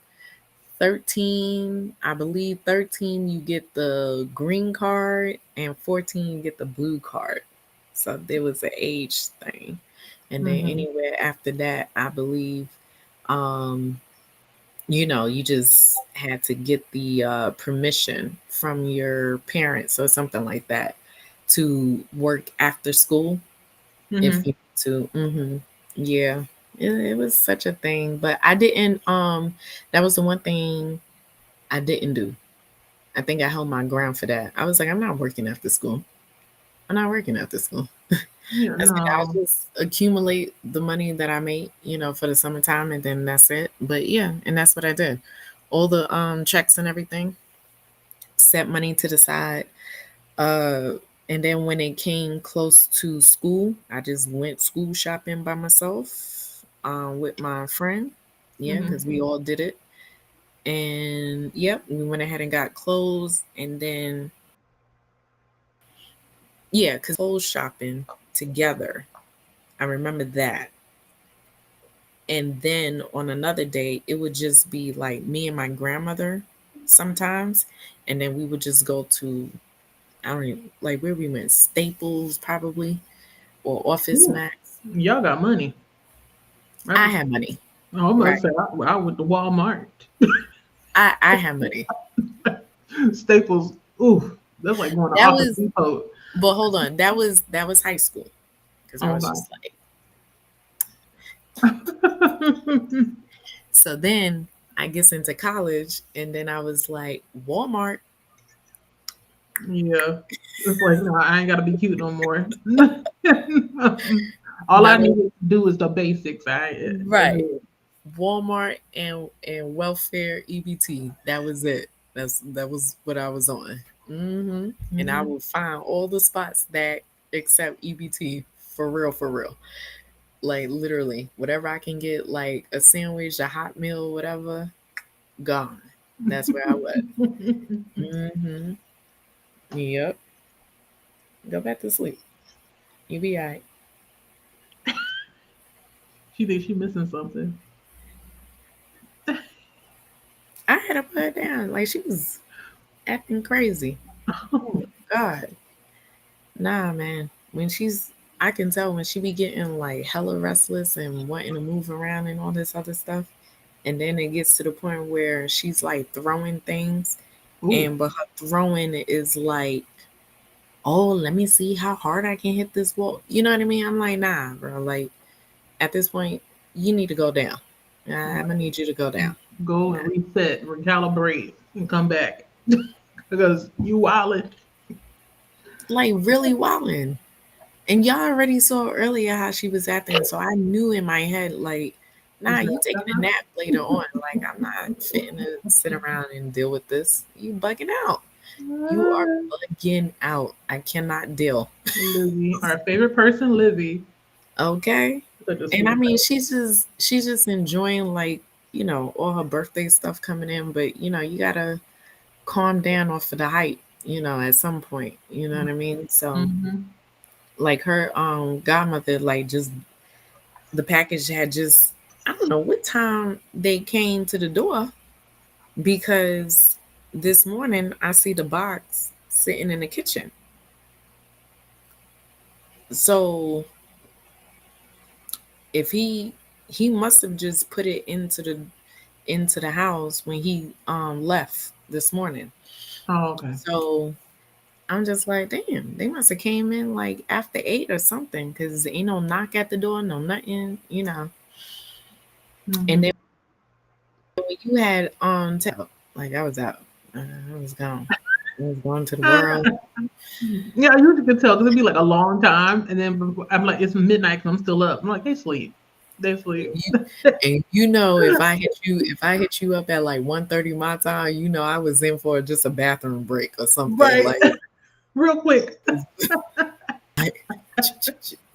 13, I believe 13 you get the green card and 14 you get the blue card. So there was an age thing. And then Hmm. anywhere after that, I believe um you just had to get the permission from your parents or something like that. to work after school if Mm-hmm. you need to. Yeah, it was such a thing, but I didn't. That was the one thing I didn't do. I think I held my ground for that. I was like, I'm not working after school. I'm not working after school. Yeah, I said I'll no. just accumulate the money that I made, for the summertime, and then that's it. But yeah, and that's what I did. All the checks and everything, set money to the side. Uh, and then when it came close to school, I just went school shopping by myself, with my friend. Yeah, Mm-hmm. because we all did it. And yep, we went ahead and got clothes, and then yeah, because clothes shopping together. I remember that. And then on another day, it would just be like me and my grandmother sometimes. And then we would just go to, I don't even, like where we went, Staples probably, or Office Ooh, Max. y'all got money. I I just, have money, I'm gonna right? say I went to Walmart, I have money. Staples. Ooh, that's like going to That Office was, Depot. but hold on, that was high school because I Oh was my. just like, so then I gets into college, and then I was like, Walmart. Yeah, it's like no, I ain't gotta be cute no more. All I Not need only to do is the basics. I that's right. it. Walmart and welfare EBT. That was it. That was what I was on. And I Mhm. will find all the spots that accept EBT for real, for real. Like literally, whatever I can get, like a sandwich, a hot meal, whatever, gone. That's where I was. Mm-hmm. Yep. Go back to sleep. You be alright. She thinks she missing something. I had to put her down. Like she was acting crazy. Oh God. Nah, man. I can tell when she be getting like hella restless and wanting to move around and all this other stuff. And then it gets to the point where she's like throwing things, Ooh, but her throwing is like, oh, let me see how hard I can hit this wall. You know what I mean? I'm like, nah, bro. Like at this point, you need to go down. I'm gonna need you to go down. go Nah. and reset, recalibrate, and come back because you wildin'. Like really wildin'. And y'all already saw earlier how she was acting, so I knew in my head, like, nah, It's you not taking a done. nap later on. Like, I'm not fitting to sit around and deal with this. You bugging out. You are bugging out. I cannot deal. Livy, our favorite person, Livy, Okay. such a And I mean, sweetheart. she's just enjoying like, all her birthday stuff coming in, but you gotta calm down off of the hype, at some point. You know what I mean? So Mm-hmm. like her godmother, like just the package had just, I don't know what time they came to the door, because this morning I see the box sitting in the kitchen. So if he must have just put it into the house when he left this morning. Oh, okay. So I'm just like, damn, they must have came in like after 8 or something, because ain't no knock at the door, no nothing. And Mm-hmm. then when you had like I was out. I was gone. I was going to the world. Yeah, I usually could tell because it'd be like a long time, and then I'm like, it's midnight, 'cause I'm still up. I'm like, they sleep, they And sleep. if I hit you up at like 1:30 my time, I was in for just a bathroom break or something. Right, Like real quick.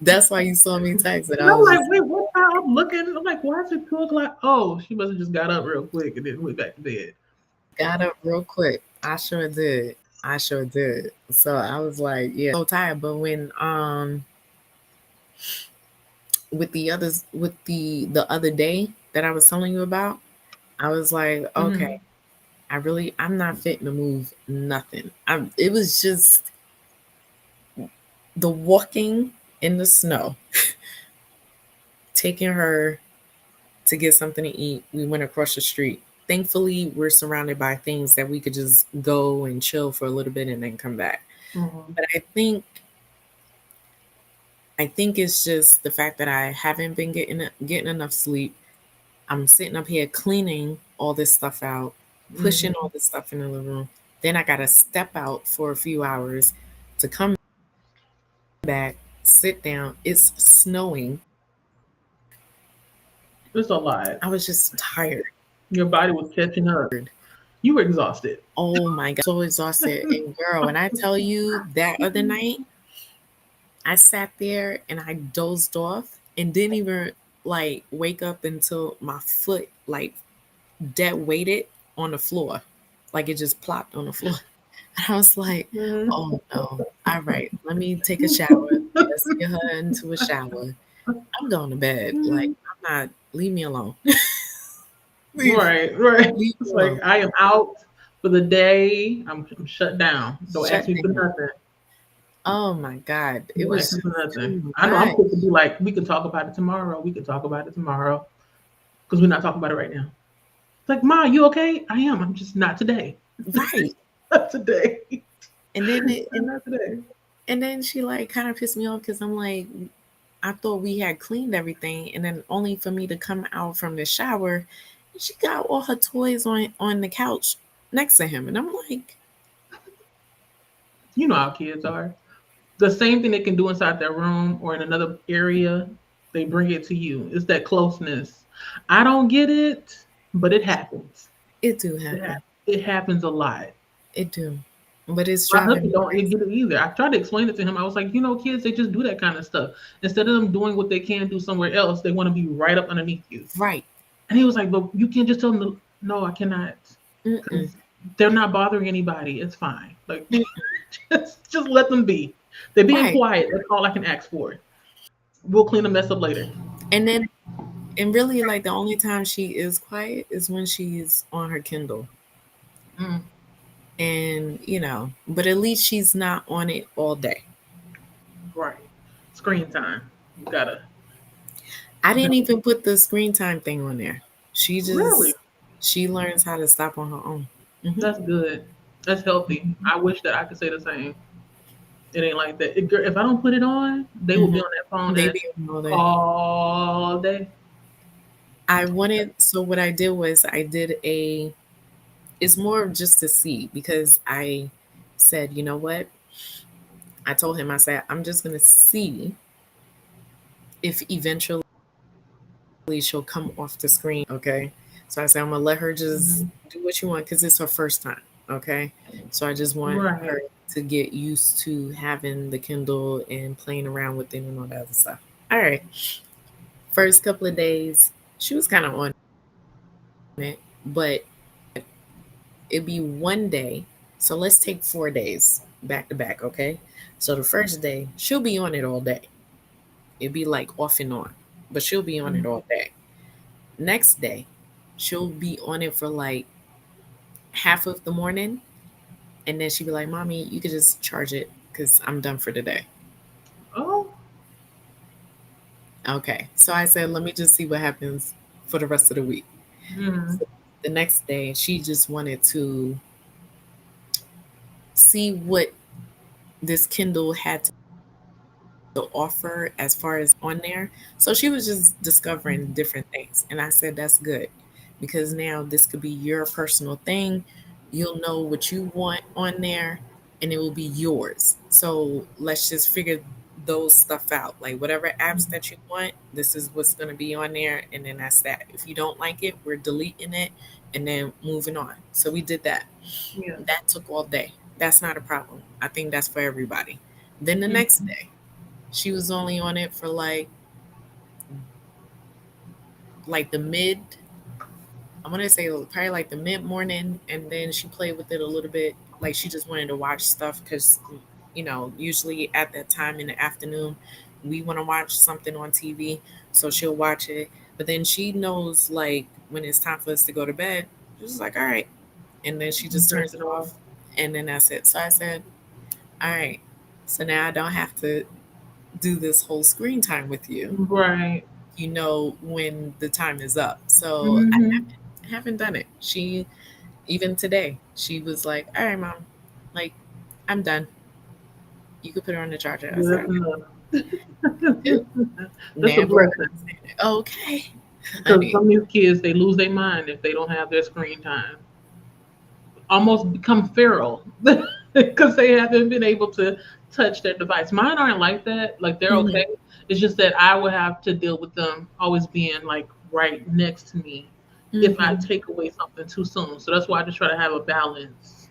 that's why you saw me text, and And I I'm was like, just wait, what time? I'm looking. I'm like, why is it 2 o'clock? Oh, she must have just got up real quick and then went back to bed. got up real quick. I sure did. I sure did. So I was like, yeah, so tired. But when with the other day that I was telling you about, I was like, okay, Hmm. I'm not fitting to move nothing. It was just the walking in the snow, taking her to get something to eat. We went across the street. Thankfully, we're surrounded by things that we could just go and chill for a little bit and then come back. Hmm. But I think I think it's just the fact that I haven't been getting enough sleep. I'm sitting up here cleaning all this stuff out, pushing all Mhm. this stuff into the room. Then I gotta step out for a few hours to come back, sit down. It's snowing. It's a lot. I was just tired. Your body was catching up. You were exhausted. Oh my God, so exhausted. And girl, when I tell you that other night, I sat there and I dozed off and didn't even like wake up until my foot like dead weighted on the floor. Like it just plopped on the floor. And I was like, Mhm. oh no. All right, let me take a shower. Let's get her into a shower. I'm going to bed. Like, I'm not, leave me alone. leave, Right, right. leave me It's like alone. I am out for the day. I'm shut down. Don't ask Shut me for down. nothing. Oh my God. It Don't was ask me just for nothing. too I know I'm much. quick to be like, we can talk about it tomorrow. We can talk about it tomorrow because we're not talking about it right now. It's like, Ma, you okay? I am. I'm just not today. Right. Not today. And then Not today. and then she like kind of pissed me off because I'm like, I thought we had cleaned everything, and then only for me to come out from the shower, she got all her toys on the couch next to him, and I'm like, You know how kids are. The same thing they can do inside their room or in another area, they bring it to you. It's that closeness. I don't get it, but it happens. it do It, happen, it happens a lot. it do, but it's My driving husband me don't crazy. get it either. I tried to explain it to him. I was like, kids, they just do that kind of stuff. Instead of them doing what they can do somewhere else, they want to be right up underneath you. Right? And he was like, but you can't just tell them, no, I cannot, Mm-mm. because they're not bothering anybody. It's fine. Like, just let them be. They're being Right, quiet. That's all I can ask for. We'll clean the mess up later. and then and really like the only time she is quiet is when she's on her Kindle, Mm, and but at least she's not on it all day. right. Screen time. You gotta. I didn't even put the screen time thing on there. She Really? just she learns how to stop on her own. Hmm. That's good. That's healthy. I wish that I could say the same. It ain't like that. If I don't put it on, they will Hmm. be on that phone They at be on all day. all day. I wanted, so what I did was I did a, it's more of just to see because I said, you know what? I told him, I said, I'm just going to see if eventually she'll come off the screen. Okay. So I said, I'm going to let her just Mhm. do what you want because it's her first time. Okay. So I just want Right. her to get used to having the Kindle and playing around with it and all that other stuff. All right. First couple of days, she was kind of on it, but it'd be one day. So let's take 4 days back to back, okay? So the first day, she'll be on it all day. It'd be like off and on, but she'll be on it Mhm. all day. Next day, she'll be on it for like half of the morning, and then she'd be like, "Mommy, you could just charge it because I'm done for the day." Oh. Okay. So I said, "Let me just see what happens for the rest of the week." Mhm. So the next day, she just wanted to see what this Kindle had to offer as far as on there. So she was just discovering different things. And I said, that's good because now this could be your personal thing. You'll know what you want on there and it will be yours. So let's just figure those stuff out. Like whatever apps that you want, this is what's going to be on there. And then that's that. If you don't like it, we're deleting it and then moving on. So we did that. Yeah. That took all day. That's not a problem. I think that's for everybody. Then the next Mhm. day, she was only on it for like the mid. I'm gonna say probably like the mid morning, and then she played with it a little bit. Like she just wanted to watch stuff because, usually at that time in the afternoon, we want to watch something on TV, so she'll watch it. But then she knows like when it's time for us to go to bed, she's like, all right, and then she just Turn turns it it off. off, and then that's it. So I said, all right, so now I don't have to do this whole screen time with you. Right. When the time is up. So I Mhm. haven't done it. She, even today, she was like, all right, mom, like, I'm done. You could put her on the charger. I Yeah, said, that's okay. enough. That's a Never blessing. understand it. Okay, Because honey. some of these kids, they lose their mind if they don't have their screen time. Almost become feral because they haven't been able to touch their device. Mine aren't like that. Like they're Mhm. okay. It's just that I would have to deal with them always being like right next to me if I Mhm. take away something too soon. So that's why I just try to have a balance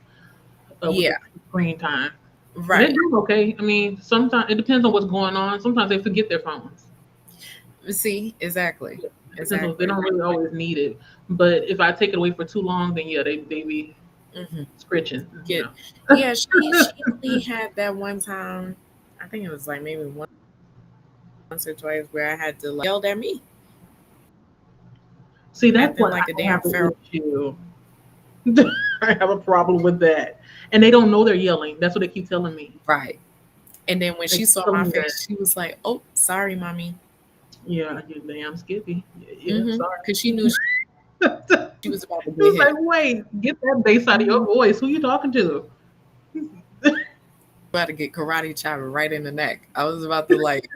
with Yeah. the screen time. And they're Right. doing okay. I mean, sometimes it depends on what's going on. Sometimes they forget their phones. See, exactly. Yeah, it depends on they Exactly. don't really always need it. But if I take it away for too long, then yeah, they be Hmm. scritching. You Get. know. Yeah, she only had that one time. I think it was like maybe once or twice where I had to like yelled at me, See, that's acting what like a I damn have an feral. issue. I have a problem with that. And they don't know they're yelling. That's what they keep telling me. Right. And then when They she keep saw telling my me that. face, she was like, "Oh, sorry, mommy." Yeah, you're damn skippy. Yeah, yeah, Mm-hmm. sorry. Because she knew she was about to He get was like, hit. wait, get that bass out of your voice. Who you talking to? About to get karate chop right in the neck. I was about to like.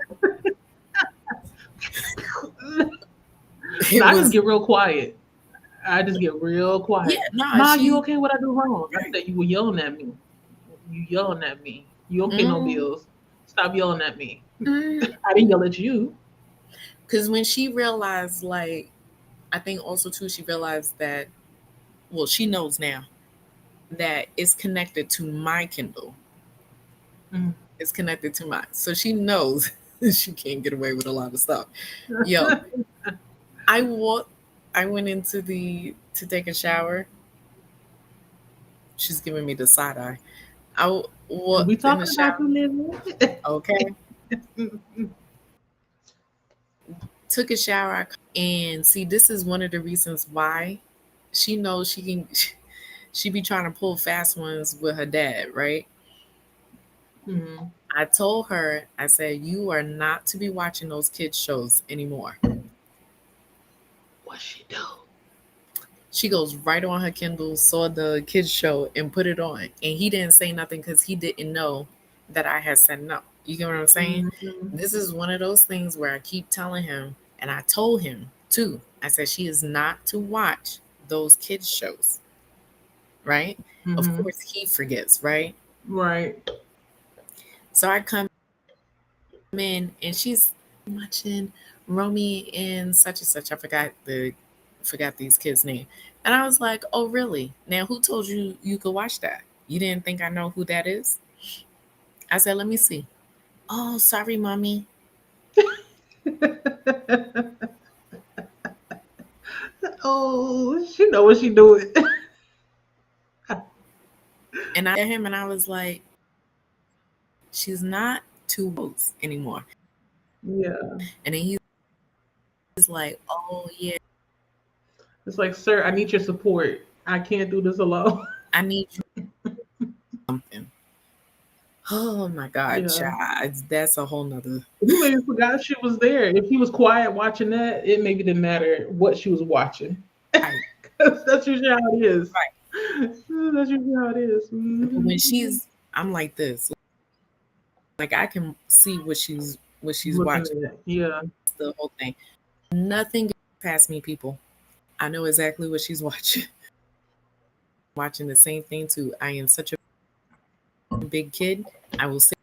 No, It I just was get real quiet. I just get real yeah. quiet. Nah, Ma, you she okay? What I do wrong? I right. said you were yelling at me. You yelling at me. You don't pay no Mm, bills. Stop yelling at me. mm. I didn't yell at you. Because when she realized, like, I think also too, she realized that well, she knows now that it's connected to my Kindle. Mm. It's connected to mine, so she knows she can't get away with a lot of stuff. Yo, I walked. I went into the to take a shower. She's giving me the side eye. And we walked in the talking about shower. you living. Okay, took a shower. And see, this is one of the reasons why she knows she can. She be trying to pull fast ones with her dad, right? Mhm. I told her, I said, you are not to be watching those kids' shows anymore. What she do? She goes right on her Kindle, saw the kids' show, and put it on. And he didn't say nothing because he didn't know that I had said no. You get what I'm saying? Mhm. This is one of those things where I keep telling him, and I told him too. I said, she is not to watch those kids' shows, right? Of Mhm. course, he forgets, right? Right. So I come in and she's watching Romy and such and such. I forgot these kids' name. And I was like, "Oh, really? Now who told you you could watch that? You didn't think I know who that is?" I said, "Let me see." "Oh, sorry, mommy." Oh, she know what she doing. And I at him and I was like, "She's not too close anymore." Yeah. And then he's like, "Oh yeah, It's like, sir, I need your support. I can't do this alone. I need something." Oh my God, Yeah. child, that's a whole nother. You maybe forgot she was there. If he was quiet watching that, it maybe didn't matter what she was watching. Right, 'Cause that's usually how it is. right. That's usually how it is. But when Mhm. I'm like this. Like I can see what she's Looking watching. at, yeah. The whole thing. Nothing gets past me, people. I know exactly what she's watching. Watching the same thing too. I am such a big kid. I will say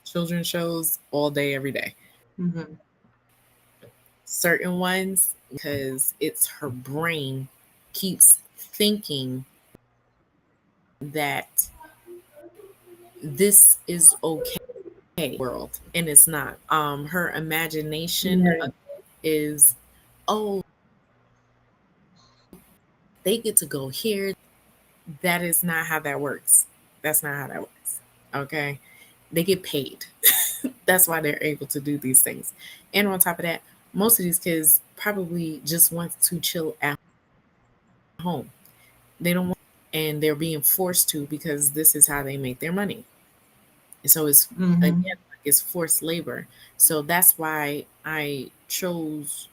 children's shows all day, every day. Hmm. Certain ones because it's her brain keeps thinking that this is okay world and it's not. Her imagination Right. is oh they get to go here. That is not how that works. That's not how that works. Okay. They get paid. That's why they're able to do these things. And on top of that, most of these kids probably just want to chill at home. They don't want, and they're being forced to because this is how they make their money. And so it's, again, Hmm. like it's forced labor. So that's why I chose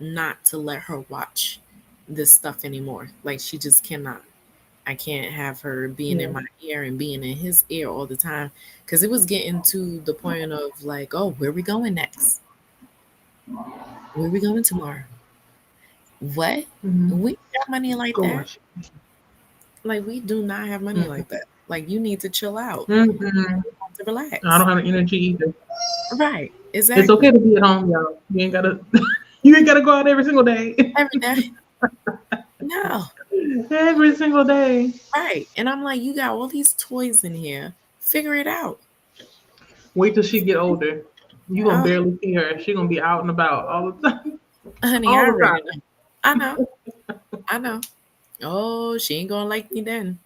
not to let her watch this stuff anymore. Like she just cannot. I can't have her being Yeah. in my ear and being in his ear all the time because it was getting to the point of like, oh, where we going next? Where we going tomorrow? What? Mm-hmm. We ain't got money like that. Gosh. Like we do not have money Mm-hmm. like that. Like you need to chill out. Mm-hmm. You have to I relax. don't have the energy either. Right. It's Exactly. okay to be at home, y'all. You ain't gotta you ain't gotta go out every single day. Every day. No. Every single day. Right. And I'm like, you got all these toys in here. Figure it out. Wait till she get older. You gonna Oh, barely see her. She gonna be out and about all the time. honey, I All the already time. know. I know. I know. Oh, she ain't gonna like me then.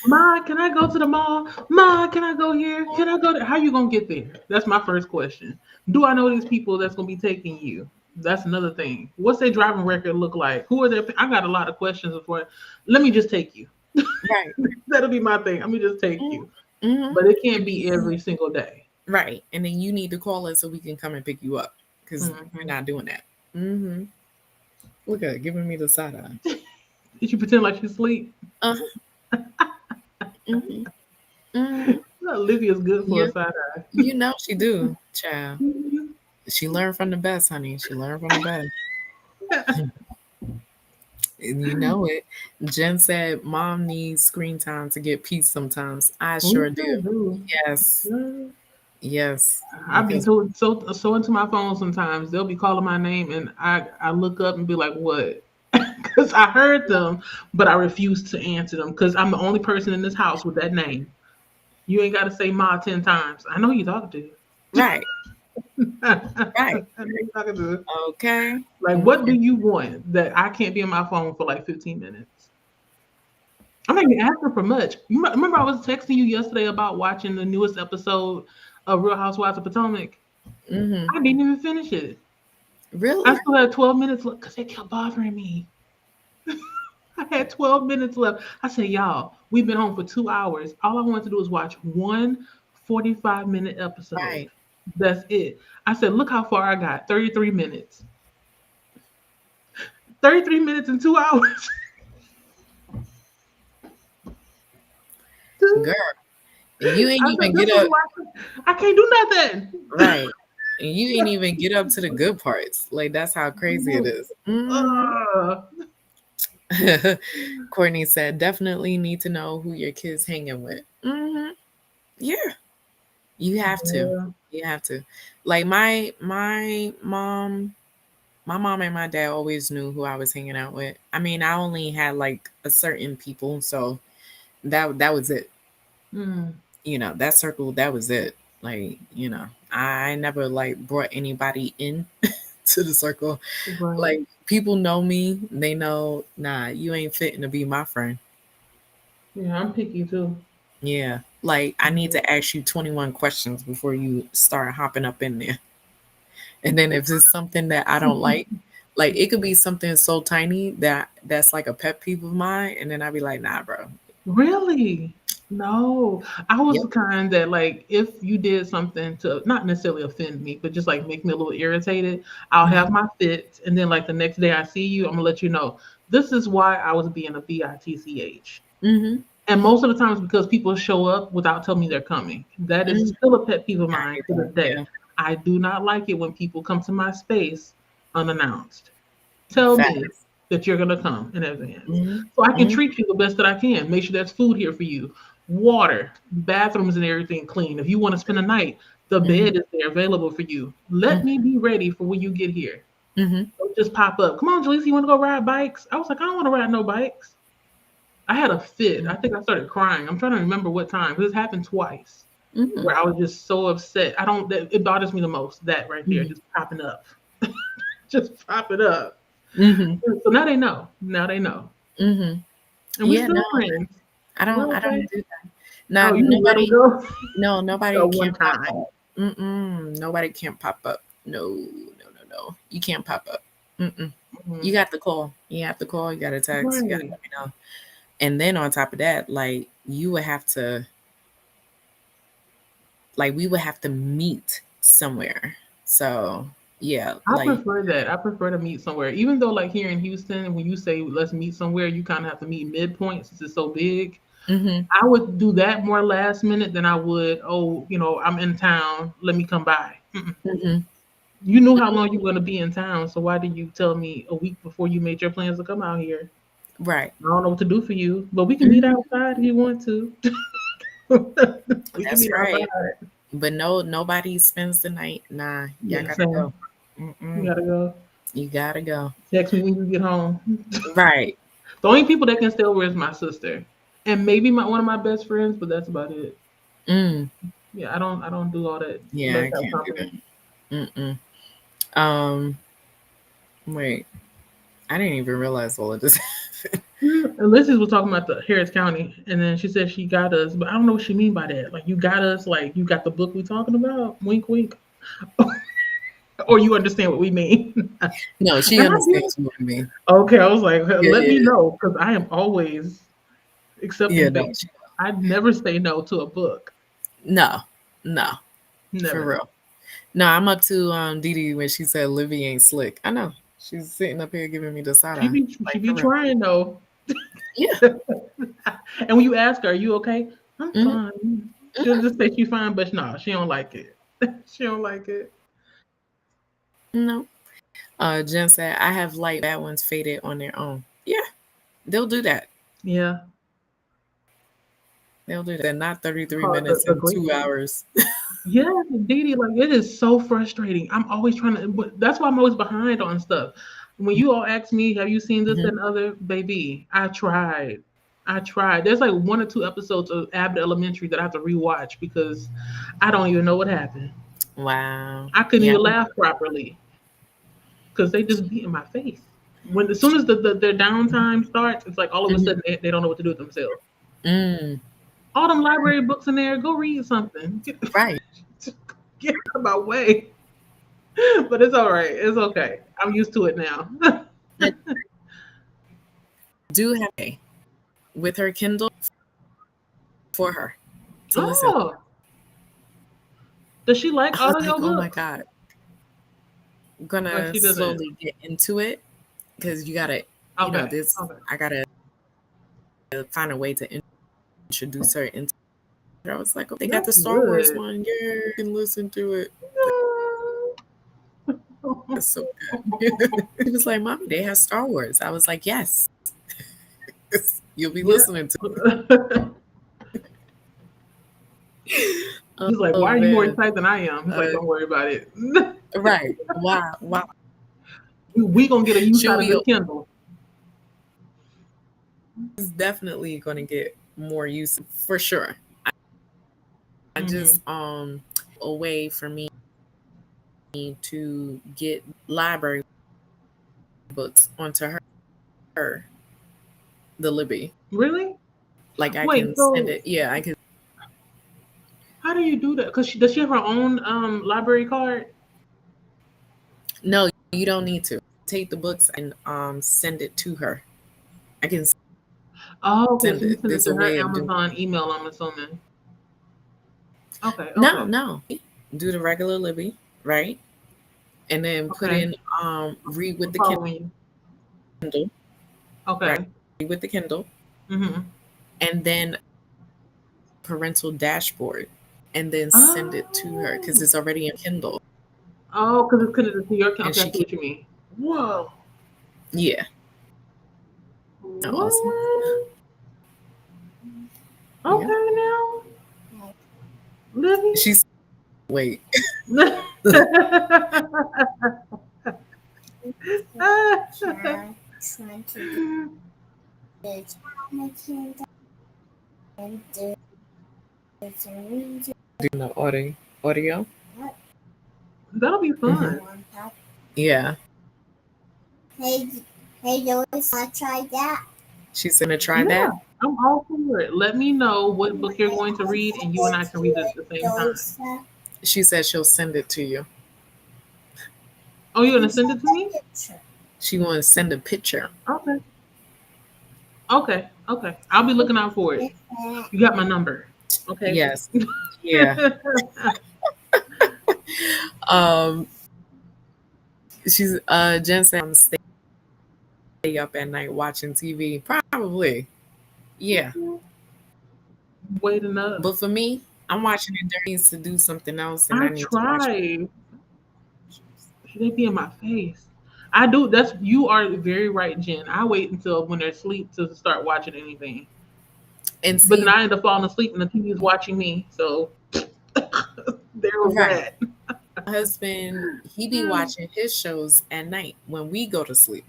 Ma, can I go to the mall? Ma, can I go here? Can I go there? How you gonna get there? That's my first question. Do I know these people that's gonna be taking you? That's another thing. What's their driving record look like? Who are their? I got a lot of questions before. Let me just take you. Right. That'll be my thing. Let me just take you. Mm-hmm. But it can't be every single day. Right. And then you need to call us so we can come and pick you up because we're Hmm. not doing that. Mm-hmm. Look at her giving me the side eye. Did you pretend like you sleep? Uh-huh. Mm-hmm. Mm-hmm. Olivia's good for a Yeah. side eye. You know she do, child. She learned from the best, honey. She learned from the best. And you know it. Jen said, Mom needs screen time to get peace sometimes. I We sure do. sure do. Yes. Yes. I be Because, so into my phone sometimes. They'll be calling my name, and I look up and be like, "What?" Because I heard them, but I refuse to answer them because I'm the only person in this house with that name. You ain't got to say "ma" 10 times. I know who you talking to. right. I Right. know who you talking to. Okay. Like, what do Okay. you want that I can't be on my phone for like 15 minutes? I'm not even asking for much. Remember, I was texting you yesterday about watching the newest episode of Real Housewives of Potomac. Mm-hmm. I didn't even finish it. I Really? still had 12 minutes left because it kept bothering me. I had 12 minutes left. I said, y'all, we've been home for 2 hours. All I wanted to do is watch one 45-minute episode. Right. That's it. I said, look how far I got 33 minutes. 33 minutes in 2 hours. Girl. And you ain't I said, even this get is up. why I can't do nothing. Right. And you ain't even get up to the good parts. Like that's how crazy it is. Mm-hmm. Uh, Courtney said, definitely need to know who your kids hanging with. Mm-hmm. Yeah. You have to. yeah. You have to. Like my mom and my dad always knew who I was hanging out with. I mean, I only had like a certain people, so that was it. Mm, That circle, that was it. Like, I never like brought anybody in to the circle. right. Like people know me, they know, nah, you ain't fitting to be my friend. Yeah, I'm picky too. Yeah. Like I need to ask you 21 questions before you start hopping up in there. And then if it's something that I don't like it could be something so tiny that's like a pet peeve of mine, and then I'd be like, nah, bro. Really? No. I was Yep. the kind that like if you did something to not necessarily offend me, but just like make me a little irritated, I'll Mm-hmm. have my fit and then like the next day I see you, I'm gonna let you know this is why I was being a bitch. Mm-hmm. And most of the times because people show up without telling me they're coming. That is Mm-hmm. still a pet peeve of I mine hate to this that. day. Yeah. I do not like it when people come to my space unannounced. Tell me Facts. that you're gonna come in advance. Mm-hmm. So I can Mm-hmm. treat you the best that I can. Make sure there's food here for you, water, bathrooms and everything clean. If you want to spend a night, the Mm-hmm. bed is there available for you. Let me be ready for when you get here. Mm-hmm. Don't just pop up. Come on, Jaleesa, you want to go ride bikes? I was like, I don't want to ride no bikes. I had a fit. I think I started crying. I'm trying to remember what time. This happened twice Mm-hmm. where I was just so upset. I don't, it bothers me the most, that right there, Mm-hmm. just popping up. Just popping up. Mm-hmm. So now they know. Now they know. Mm-hmm. And we Yeah, no, still friends. I We're don't I don't okay. do that. Not Oh, you just let them nobody go? no, nobody One can pop time. up. Mm-mm. Nobody can pop up. No, no, no, no. You can't pop up. Mm-mm. You Mhm. got to call. You have to call. You got to text. You got to Right. let me know. And then on top of that, like you would have to, like we would have to meet somewhere. So Yeah, I like prefer that. I prefer to meet somewhere. Even though like here in Houston, when you say let's meet somewhere, you kind of have to meet midpoint since it's so big. hmm I would do that more last minute than I would, oh, I'm in town, let me come by. Mm-mm. hmm You knew how long you were going to be in town, so why did you tell me a week before you made your plans to come out here? right. I don't know what to do for you, but we can meet hmm outside if you want to. We can That's meet outside. right. But no, nobody spends the night. Nah, y'all Yeah, gotta Sam, go. you Mm-mm. gotta go. You gotta go. Text me when you get home. Right. The only people that can stay over is my sister, and maybe one of my best friends, but that's about it. Mm. Yeah, I don't do all that. Yeah, Let's I have can't do company. that. Mm-mm. Um, wait. I didn't even realize all of this. Ulysses was talking about the Harris County, and then she said she got us, but I don't know what she mean by that. Like you got us, like you got the book we talking about. Wink, wink. Or you understand what we mean? No, she Am I giving? understands what I mean. Okay, I was like, Yeah, let me yeah, know because I am always yeah. accepting No, things. I never say no to a book. no, no, for Never. real. No, I'm up to Dee Dee when she said Livy ain't slick. I know she's sitting up here giving me the side She eye, be she like be for real. trying though. Yeah. And when you ask her, "Are you okay?" I'm hmm fine. She'll just say she's fine, but no, she don't like it. She don't like it. No. Jen said I have light bad ones faded on their own. Yeah, they'll do that. Yeah. They'll do that. Not 33 Called the, minutes the and great 2 hours. Yeah, Didi, like it is so frustrating. I'm always trying to, but that's why I'm always behind on stuff. When you all ask me, have you seen this Mhm. and other, baby? I tried. I tried. There's like one or two episodes of Abbott Elementary that I have to rewatch because I don't even know what happened. Wow. I couldn't Yeah. even laugh properly because they just beat in my face. When as soon as their downtime starts, it's like all of a Mhm. sudden they don't know what to do with themselves. Mm, All them library books in there, go read something. right. Get out of my way. But it's all right. It's okay. I'm used to it now. I do have a with her Kindle for her to listen. Oh, does she like I was like, oh my audiobooks? God. I'm Or gonna she doesn't? slowly get into it because you gotta, Okay. this Okay. I gotta find a way to introduce her into. I was like, oh, they got the That's Star Wars good. one. Yeah, you can listen to it. That's so good. He was like, Mommy, they have Star Wars. I was like, yes, you'll be Yeah. listening to it. He's like, Oh why are you more man. excited than I am? He's like, Uh, don't worry about it. right. Wow. Wow. We gonna get a use She'll out of be this Kindle. She's definitely gonna get more use for sure. I Hmm. just a way for me to get library books onto her the Libby. Really? Like I Wait. can send So it. Yeah, I can. how do you do that? Cause does she have her own library card? No, you don't need to take the books and send it to her. I can Oh, okay. send So you it. send it There's a to her way of doing Amazon it. email. I'm assuming. Okay. No, Okay. no. Do the regular Libby, right? And then put Okay. in read with I'm the following you. Kindle, right? Okay. Read with the Kindle, Mm-hmm. and then parental dashboard, and then send it to her because Oh. it's already in Kindle, Oh, because it's connected to your account. and Okay, I she see can. what you mean. Whoa. Yeah, awesome. What? Yeah, Okay, now. Livy. she's wait. Trying to do this. And do some reading. Doing the audio. That'll be hmm fun. Yeah, Hey, hey, Joyce, wanna try that? she's gonna try Yeah, that. I'm all for it. Let me know what book you're going to I read, and you and said I can to read it it, at the same time. Joyce. She said she'll send it to you. Oh, you're gonna And send send it to a me? picture. She want to send a picture. Okay. Okay. Okay. I'll be looking out for it. With that. You got my number. Okay. Yes. Yeah. Um. She's Jen said I'm stay up at night watching TV. Probably. Yeah. Wait enough. But for me, I'm watching it during needs to do something else and I I need to watch my try. They be in my face. I do. That's you are very right, Jen. I wait until when they're asleep to start watching anything. and But then see I end up falling asleep and the TV is watching me. So there was right. that. My husband, he be watching his shows at night when we go to sleep.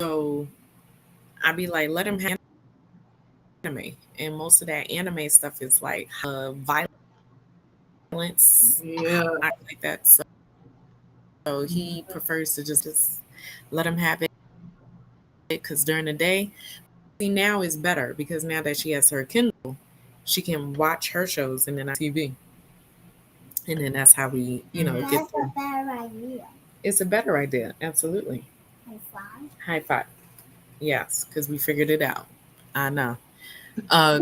So I be like, let him have anime. And most of that anime stuff is like violence. Yeah. I like that. So he prefers to just let him have it because during the day, see now is better because now that she has her Kindle, she can watch her shows and then on TV. And then that's how we, get That's through. a better idea. It's a better idea. Absolutely. High five. High five. Yes, because we figured it out. I know.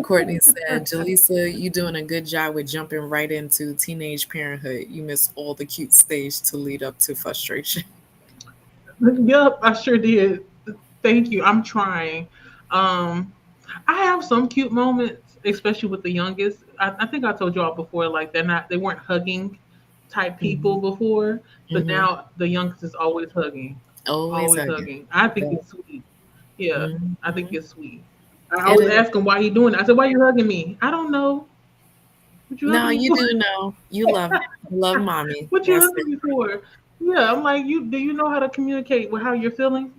Courtney said, Jaleesa, you doing a good job with jumping right into teenage parenthood. You miss all the cute stage to lead up to frustration. Yep, I sure did. Thank you. I'm trying. Um, I have some cute moments, especially with the youngest. I think I told y'all before, like they weren't hugging type Hmm. people before, but Hmm. now the youngest is Always always hugging. hugging. I think That. it's sweet. Yeah, I think Hmm. it's sweet. I It always is. ask him why he doing it. I said, "Why you hugging me?" I don't know. What you No, hugging me you for? do know. You love mommy. What you That's hugging me for? Yeah, I'm like, you do you know how to communicate with how you're feeling?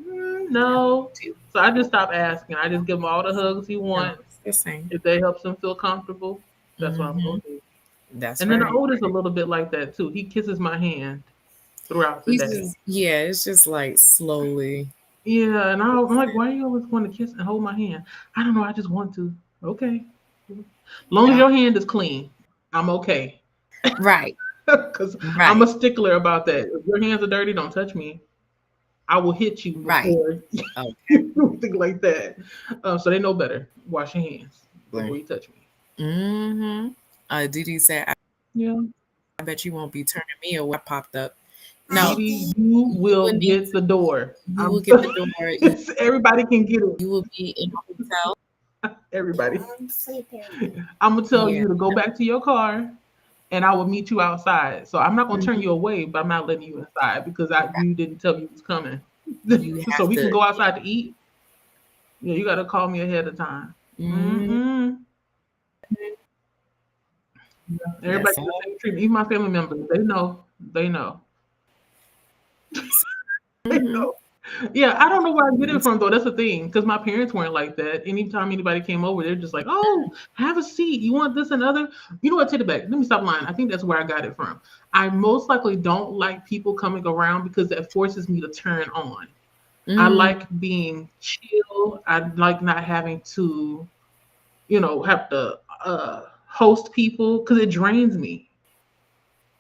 No. it. So I just stopped asking. I just give him all the hugs he No, wants. it's the same. If they helps him feel comfortable, that's what I'm Hmm. gonna do. That's And then the right. oldest a little bit like that too. He kisses my hand throughout the He's day. just, yeah, it's just like slowly. Yeah, and I'm like, why you always want to kiss and hold my hand? I don't know. I just want to. Okay. Long as Yeah. your hand is clean, I'm okay. Right. Because I'm Right. a stickler about that. If your hands are dirty, don't touch me. I will hit you Right. before Okay. you do anything like that. So they know better. Wash your hands before you touch me. Mm-hmm. Didi said, Yeah. I bet you won't be turning me away. I popped up. No, I Didi, did. you you will will need get the door. you will get the door. Everybody can get it. You will be in a hotel. Everybody. Sleeping. I'm gonna tell Yeah. you to go back to your car, and I will meet you outside. So I'm not gonna turn Mhm. you away, but I'm not letting you inside because you didn't tell me you was coming. You So have we can to. go outside to eat. Yeah, you gotta call me ahead of time. Mm, Mm-hmm. Everybody that's get the all. same treatment. Even my family members, they know. They know. They Mm-hmm. know. Yeah, I don't know where I get it from though. That's the thing, because my parents weren't like that. Anytime anybody came over, they're just like, "Oh, have a seat. You want this and other." You know what? Take it back. Let me stop lying. I think that's where I got it from. I most likely don't like people coming around because that forces me to turn on. I Mm, like being chill. I like not having to, have to host people because it drains me.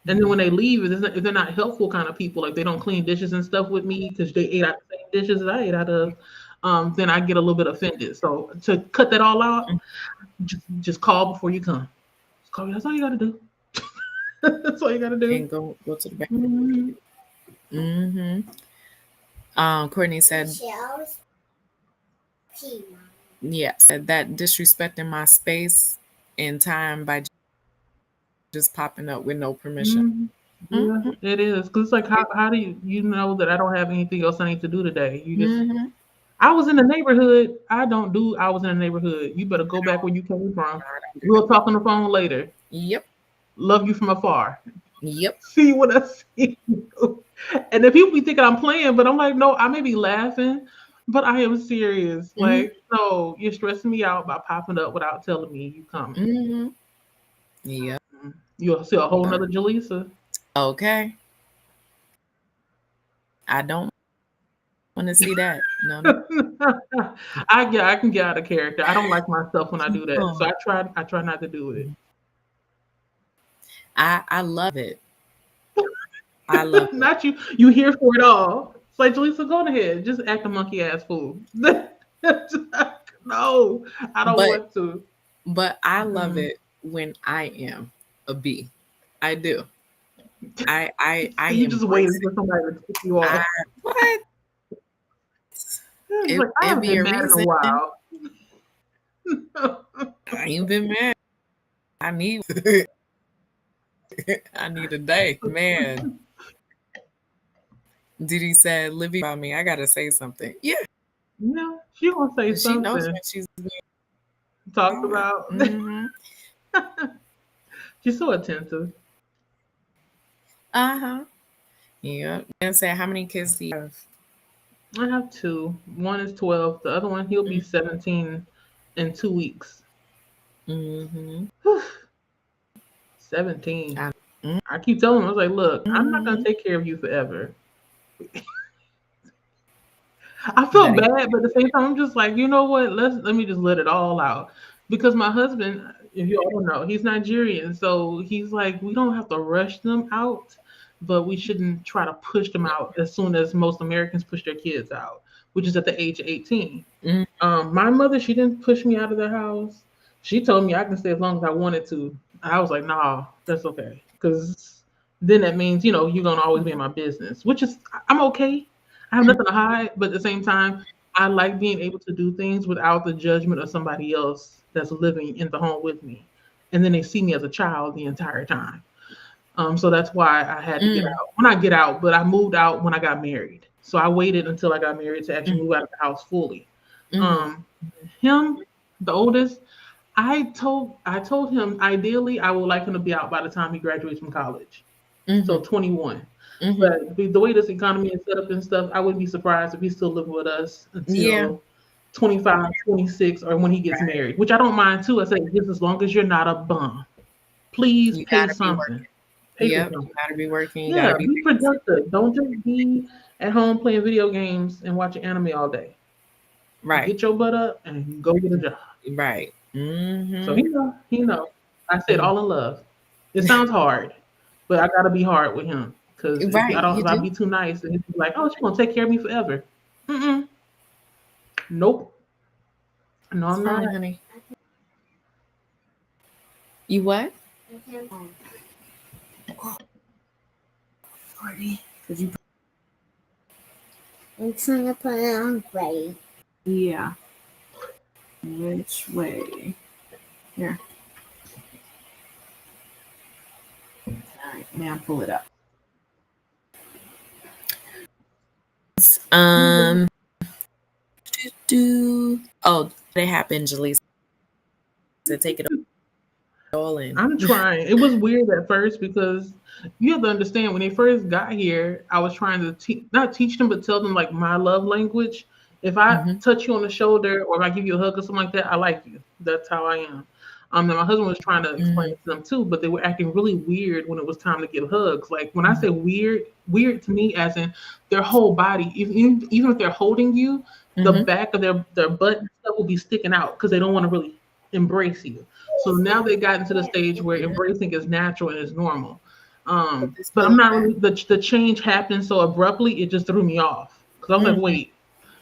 And then when they leave, if they're not helpful kind of people, like they don't clean dishes and stuff with me because they ate out the same dishes that I ate out of, then I get a little bit offended. So to cut that all out, just call before you come. Just call me. That's all you got to do. That's all you got to do. and go to the back. Mhm. Mm-hmm. Courtney said, Michelle's pea. yeah, said that disrespecting my space and time by just popping up with no permission. Mhm. Yeah, Mm-hmm. it is. Because it's like, how do you know that I don't have anything else I need to do today? Mm-hmm. I was in the neighborhood. I was in the neighborhood. You better go back where you came from. We'll talk on the phone later. Yep. Love you from afar. Yep. See what I see. And then people be thinking I'm playing, but I'm like, no, I may be laughing, but I am serious. Mm-hmm. Like, no, you're stressing me out by popping up without telling me you coming. Mm-hmm. Yep. You'll see a whole nother Jaleesa. Okay. I don't want to see that. No, no. I can get out of character. I don't like myself when I do that. So Oh, I try not to do it. I love it. I love it. Not you. You here for it all. It's like Jaleesa, go ahead. Just act a monkey ass fool. No, I don't But want to. I love Mm-mm. it when I am a B. I do. I You just embrace waiting it. for somebody to tip you I off. what? It's like, I It haven't be been a mad in a reason. while. I ain't been mad. I need I need a day, man. Didi said, "Livy about me. I gotta say something." Yeah, Yeah, she gonna say she knows something. when she's being Talked hard. about. She's so attentive. Uh-huh. Yeah. And say, how many kids do you have? I have two. One is 12. The other one, he'll be 17 in 2 weeks. Mm-hmm. 17. I, I keep telling him, I was like, look, I'm not gonna mm-hmm. take care of you forever. I feel Better. bad, but at the same time, I'm just like, you know what? Let me just let it all out. Because my husband, if you all don't know, he's Nigerian, so he's like, we don't have to rush them out, but we shouldn't try to push them out as soon as most Americans push their kids out, which is at the age of 18. Mm-hmm. My mother, she didn't push me out of the house. She told me I can stay as long as I wanted to. I was like, nah, that's okay, because then that means you're gonna always be in my business, which is I'm okay. I have nothing to hide, but at the same time, I like being able to do things without the judgment of somebody else that's living in the home with me, and then they see me as a child the entire time. So that's why I had to get Mm-hmm. out. Well, not get out, but I moved out when I got married. So I waited until I got married to actually move out of the house fully. Mm-hmm. Um, him, the oldest, I told him ideally I would like him to be out by the time he graduates from college. Mm-hmm. So 21. Mm-hmm. But the way this economy is set up and stuff, I wouldn't be surprised if he's still living with us Yeah. until 25, 26, or when he gets married, which I don't mind too. I say, just as long as you're not a bum, please You pay gotta be something. working. Pay for Yep. something. You gotta be working. You gotta Yeah, be be productive. Don't just be at home playing video games and watching anime all day. right. Get your butt up and go get a job. Right. So Mm-hmm. he know. I said Mm. all in love. It sounds hard, but I gotta be hard with him because if I Right. don't, You if I do. be too nice, and he's like, oh, she's gonna take care of me forever. Mm-mm. Nope. No, It's I'm not. fine, honey. You what? Party. I'm trying to put it on gray. Yeah. Which way? Here. All right. Now pull it up. Um. Do. Oh, they happened, Jaleesa. To take it all in. I'm trying. It was weird at first because you have to understand when they first got here, I was trying to not teach them, but tell them like my love language. If I Mm-hmm. touch you on the shoulder or if I give you a hug or something like that, I like you. That's how I am. And my husband was trying to explain Mm-hmm. it to them too, but they were acting really weird when it was time to give hugs. Like when I Mm-hmm. say weird, weird to me as in their whole body, even if they're holding you, the Mm-hmm. back of their butt and stuff will be sticking out because they don't want to really embrace you. So now they got into the stage where embracing is natural and is normal. Put this But pillow I'm not back. really the change happened so abruptly. It just threw me off because I was like, Mm-hmm. wait,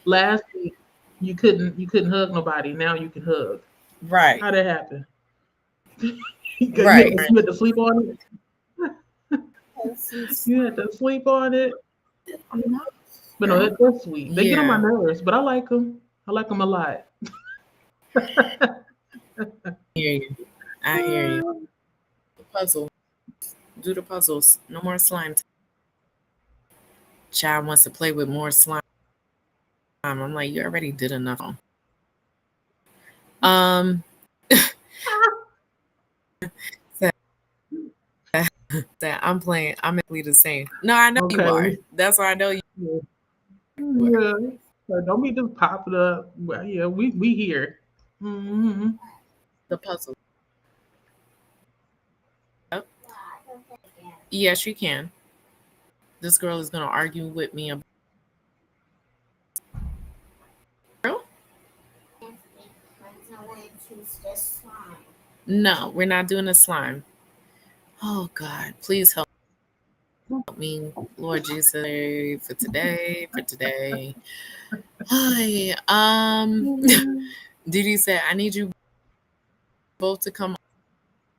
last week you couldn't hug nobody. Now you can hug. Right. How that happen? Because you had, Right. to, you had to sleep on it. Some You had to sleep on it. But no, Girl. that's sweet. They get on my Yeah. nerves, but I like them. I like them a lot. I hear you. I hear you. The puzzle. Do the puzzles. No more slime. Child wants to play with more slime. I'm like, you already did enough. Um, that, that I'm playing. I'm exactly the same. No, I know you are. Okay. That's why I know you Yeah. are. Yeah. So don't be just popping up. Well, yeah, we here. Hmm. The puzzle. Yep. Yes, you can. This girl is gonna argue with me about. Girl? I want to choose this slime. No, we're not doing a slime. Oh God, please help me, Lord Jesus, for today, for today. Hi. Didi said, I need you both to come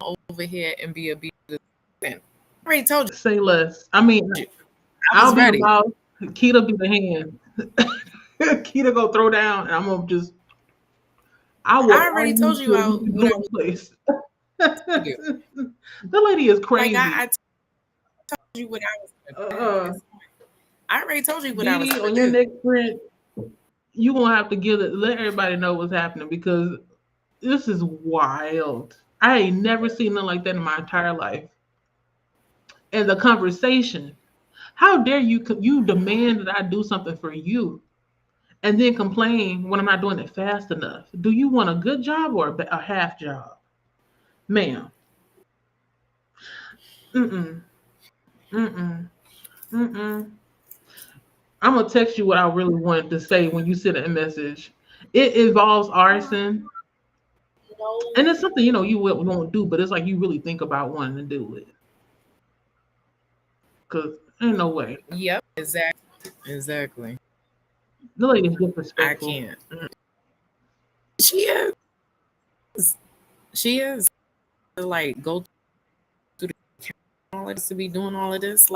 over here and be a beat. already told Say less. I mean, you. I I'll was be the ready. mouth. Keita be the hand. Keita go throw down, and I'm gonna just. I I will already argue told you till you can what go I in was place. gonna do. The lady is Like crazy. I told you what I was gonna do. Uh, It's I already told you what I was Didi, gonna on your do. next print, you gonna have to give it. Let everybody know what's happening because this is wild. I ain't never seen nothing like that in my entire life. And the conversation. How dare you demand that I do something for you and then complain when I'm not doing it fast enough? Do you want a good job or a half job, ma'am? Mm-mm. Mm-mm. Mm-mm. I'm gonna text you what I really wanted to say when you send a message. It involves arson, and it's something you won't do, but it's like you really think about wanting to do it. Cause ain't no way. Yep, exactly. Exactly. The lady is I disrespectful. can't. She is. She is. Like go through the all this to be doing all of this.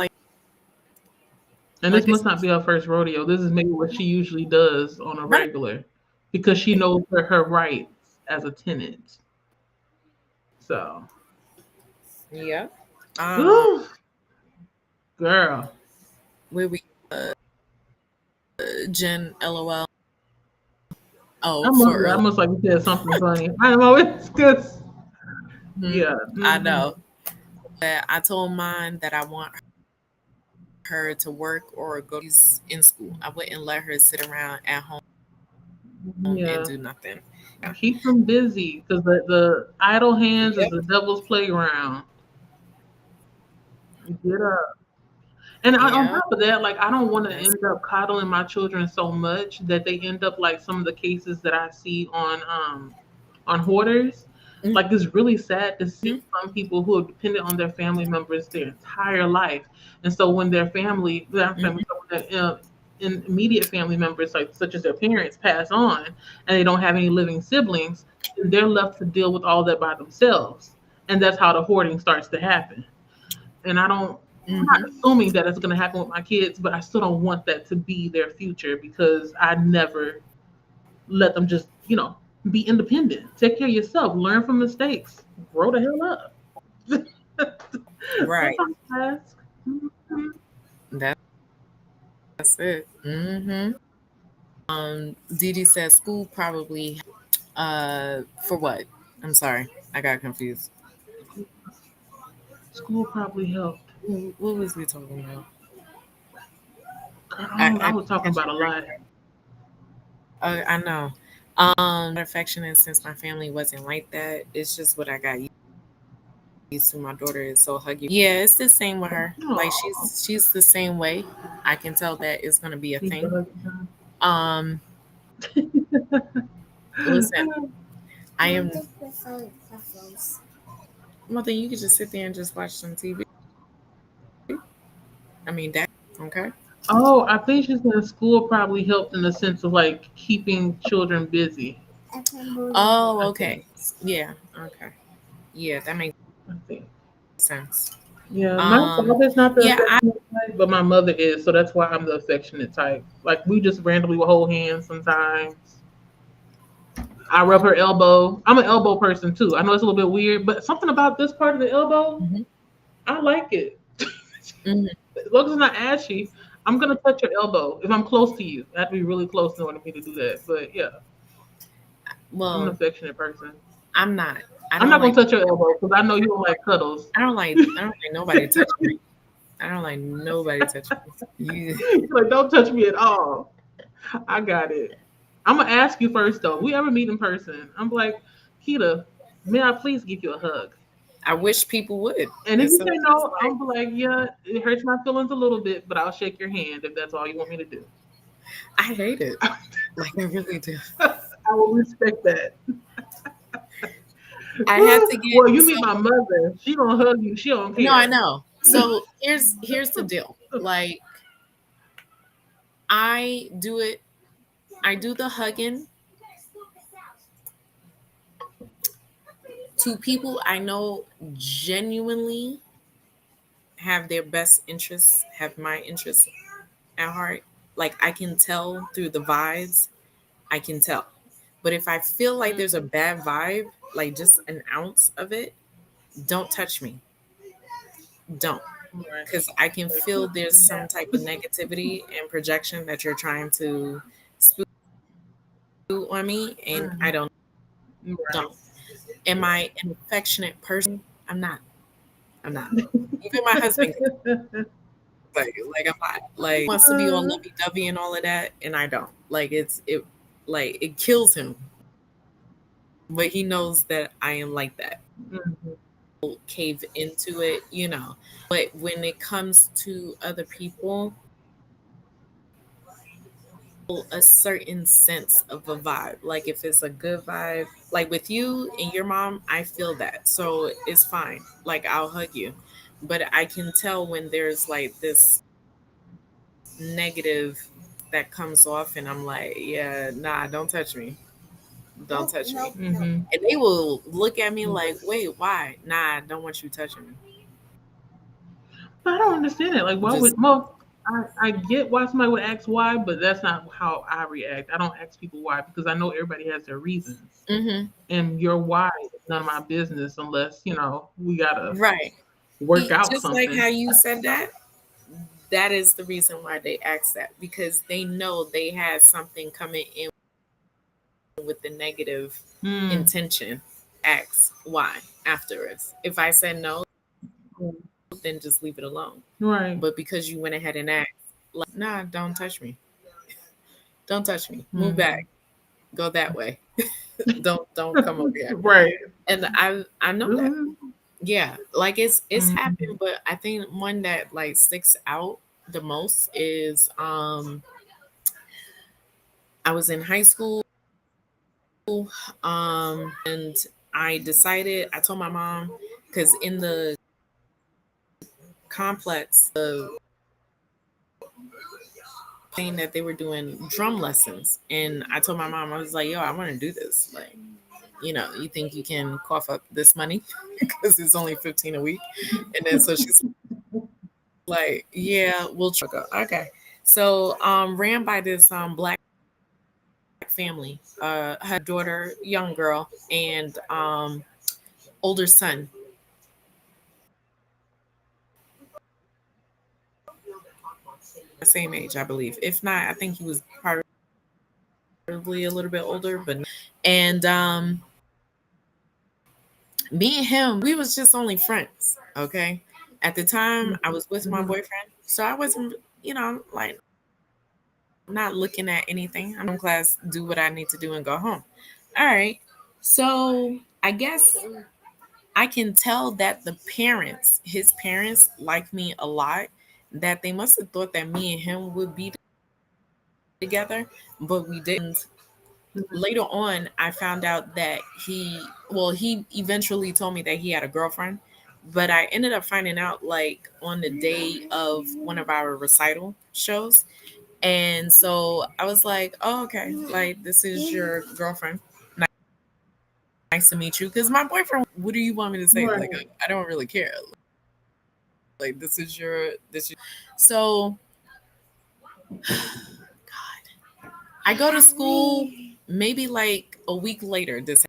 And Like this it's must not be her first rodeo. This is maybe what she usually does on a right. regular, because she knows her rights as a tenant. So, Yep. Um, whew, girl, where we Jen LOL. Oh, I must, for I early. must like you said something funny. I don't know. It's because Mhm. yeah. I Hmm. know. But I told mine that I want her to work or go in school. I wouldn't let her sit around at home and Yeah, do nothing. Yeah. keep them busy because the idle hands is Yep. the devil's playground. Get up. And on Yeah. top of that, like I don't want to That's end up coddling my children so much that they end up like some of the cases that I see on hoarders. mhm, Like it's really sad to see some people who have depended on their family members their entire life, and so when their family, mhm, so when their immediate family members, like such as their parents, pass on, and they don't have any living siblings, then they're left to deal with all that by themselves, and that's how the hoarding starts to happen. And I'm not mhm. assuming that it's going to happen with my kids, but I still don't want that to be their future because I never let them just, be independent. Take care of yourself, learn from mistakes, grow the hell up. That's Right. all I ask. Mhm. That's it. Didi says school probably. For what? I'm sorry, I got confused. School probably helped. What was we talking about? Girl, I I didn't was talking catch about it a right. lot. I know. Affectionate since my family wasn't like that. It's just what I got used to. My daughter is so huggy. Yeah, it's the same with her. Like Oh, she's the same way. I can tell that it's gonna be a keep the thing. hug time. Um, listen, I am. Well, then you could just sit there and just watch some TV. I mean that. Okay. Oh, I think she's saying school probably helped in the sense of like keeping children busy. Oh, I okay. think. Yeah. Okay. Yeah, that makes I think. sense. Yeah, my Um, father's not the yeah, affectionate type, but my mother is, so that's why I'm the affectionate type. Like we just randomly will hold hands sometimes. I rub her elbow. I'm an elbow person too. I know it's a little bit weird, but something about this part of the elbow, mhm, I like it. mhm. As long as it's not ashy, I'm gonna touch your elbow if I'm close to you. I have to be really close in order for me to do that. But yeah, I'm an Well, affectionate person. I'm not. I I'm don't not gonna like. touch your elbow because I know you don't like cuddles. I don't like nobody touching me. I don't like nobody touching me. You, Like, don't touch me at all. I got it. I'm gonna ask you first though. We ever meet in person? I'm like, Kita, may I please give you a hug? I wish people would And if you instead say of just no, like I'm like, yeah, it hurts my feelings a little bit, but I'll shake your hand if that's all you want me to do. I hate it. Like I really do. I will respect that. I had to get Well, you so meet my mother. She gonna hug you. She don't no, I care. know. So here's the deal. Like I do it. I do the hugging to people I know genuinely have their best interests, have my interests at heart, like I can tell through the vibes, I can tell. But if I feel like there's a bad vibe, like just an ounce of it, don't touch me. Don't. Right. Because I can feel there's some type of negativity and projection that you're trying to spew on me, and I don't. Right. Don't. Am I an affectionate person? I'm not. I'm not. Even my husband, like I'm not. Like wants to be all lovey dovey and all of that, and I don't. Like like it kills him, but he knows that I am like that. Mhm. Cave into it, But when it comes to other people, a certain sense of a vibe. Like if it's a good vibe, like with you and your mom, I feel that. So it's fine. Like I'll hug you. But I can tell when there's like this negative that comes off and I'm like, yeah, nah, don't touch me. Don't touch me. Mhm. And they will look at me like, wait, why? Nah, I don't want you touching me. I don't understand it. Like, why Just would well? I get why somebody would ask why, but that's not how I react. I don't ask people why because I know everybody has their reasons, mm-hmm. and your why is none of my business unless we gotta Right. work out Just like how something. you said that, that is the reason why they ask that because they know they had something coming in with the negative Mm. intention. Ask why afterwards. If I said no, then just leave it alone. Right. But because you went ahead and asked, like, nah, don't touch me. Don't touch me. Move Mhm. back. Go that way. don't come over here. Right. And I know that. Mhm. Yeah, like it's Mhm. happened, but I think one that like sticks out the most is I was in high school and I told my mom because in the complex the saying that they were doing drum lessons and I told my mom I was like, yo, I want to do this. Like, you think you can cough up this money because it's only 15 a week. And then so she's like, yeah, we'll try. Okay. So ran by this black family, her daughter, young girl, and older son, the same age, I believe. If not, I think he was probably a little bit older, but and me and him, we was just only friends. Okay. At the time I was with my Mhm. boyfriend. So I wasn't, like not looking at anything. I'm in class, do what I need to do and go home. All right. So I guess I can tell that his parents, like me a lot, that they must have thought that me and him would be together, but we didn't. Later on, I found out that he eventually told me that he had a girlfriend, but I ended up finding out like on the day of one of our recital shows. And so I was like, oh, okay, like this is your girlfriend. Nice to meet you. Because my boyfriend, what do you want me to say? Like, Right. I don't really care. Like, this is. So I go to school maybe like a week later. This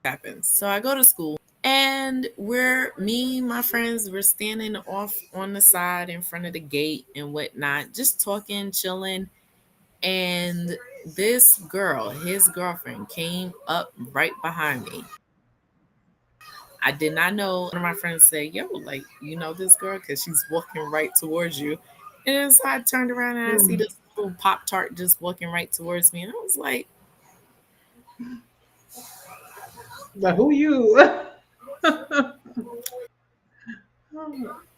happens. So I go to school and my friends, we're standing off on the side in front of the gate and whatnot, just talking, chilling. And this girl, his girlfriend, came up right behind me. I did not know. One of my friends said, yo, like, you know this girl? Because she's walking right towards you. And then so I turned around and I see Mm. this little Pop Tart just walking right towards me. And I was like, Like who you?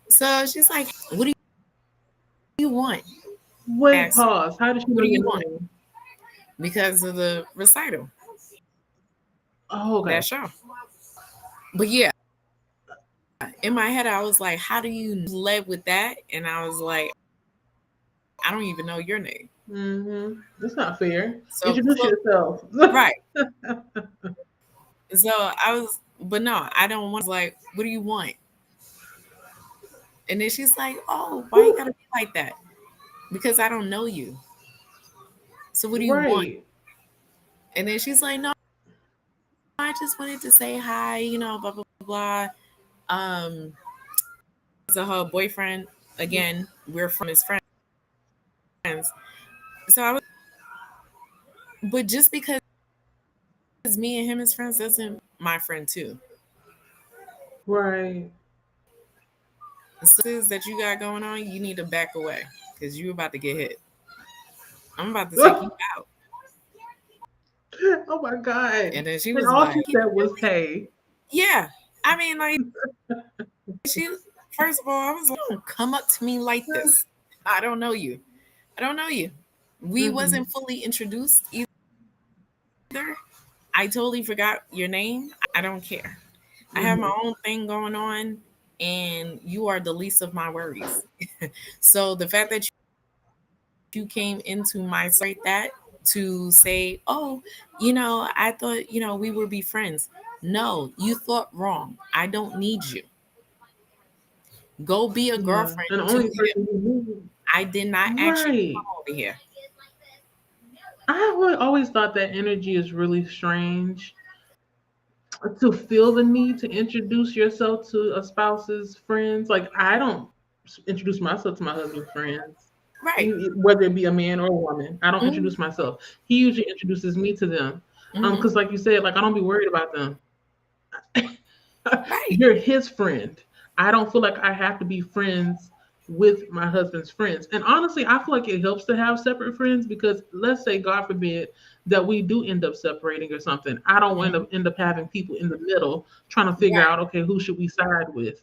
so she's like, what do you want? I Wait, asked her, pause. How does she what know do your you want? name? Because of the recital, Oh, okay. that show. But yeah, in my head, I was like, how do you led with that? And I was like, I don't even know your name. That's not fair. So, Introduce yourself. right. So I was, but no, I don't want, like, what do you want? And then she's like, "Oh, why you gotta be like that? Because I don't know you. So what do you want?" Right. And then she's like, "No, I just wanted to say hi, blah blah blah." Um, so her boyfriend, again, we're from his friends. So I was, but just because me and him is friends doesn't my friend too. Right. So is that you got going on, you need to back away because you about to get hit. I'm about to take you out. Oh my God. And then she And was all like, she said was, hey. "Yeah, I mean, like she. First of all, I was like, don't come up to me like this. I don't know you. I don't know you. We Mm-hmm. wasn't fully introduced either. I totally forgot your name. I don't care. I have my Mm-hmm. own thing going on, and you are the least of my worries. So the fact that you came into my site that to say, oh, I thought, we would be friends. No, you thought wrong. I don't need you. Go be a Yeah. girlfriend And the to only him. person who knew. I did not ask you to come Right. over here. Always thought that energy is really strange. To feel the need to introduce yourself to a spouse's friends. Like, I don't introduce myself to my husband's friends, Right. whether it be a man or a woman. I don't Mm-hmm. introduce myself. He usually introduces me to them. Mm-hmm. Because like you said, like I don't be worried about them. Right. You're his friend. I don't feel like I have to be friends with my husband's friends. And honestly, I feel like it helps to have separate friends because let's say, God forbid, that we do end up separating or something. I don't want to end up having people in the middle trying to figure Right. out, okay, who should we side with?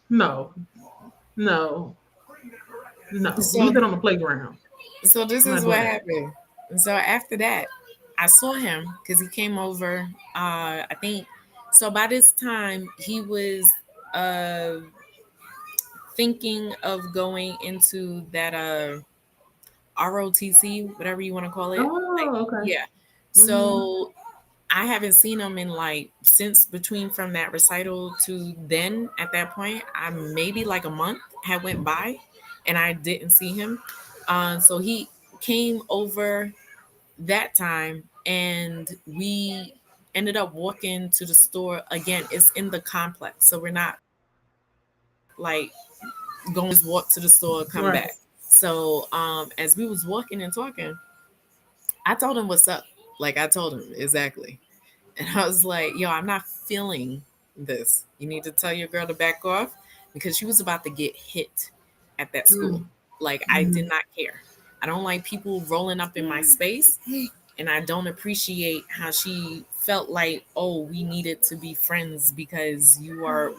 No, no, no. So Leave that on the playground. so this I'm not is doing what that. happened. So after that, I saw him because he came over. I think so. By this time, he was uh thinking of going into that ROTC, whatever you want to call it. Like, Oh, okay. yeah. Hmm. So I haven't seen him in like since between from that recital to then at that point, I maybe like a month had went by and I didn't see him. So he came over that time and we ended up walking to the store again. It's in the complex. So we're not like going to just walk to the store, come Right. back. So as we was walking and talking, I told him what's up. Like I told him exactly. And I was like, yo, I'm not feeling this. You need to tell your girl to back off because she was about to get hit at that school. Like, I did Mm-hmm. not care. I don't like people rolling up in my space. And I don't appreciate how she felt like, oh, we needed to be friends because you are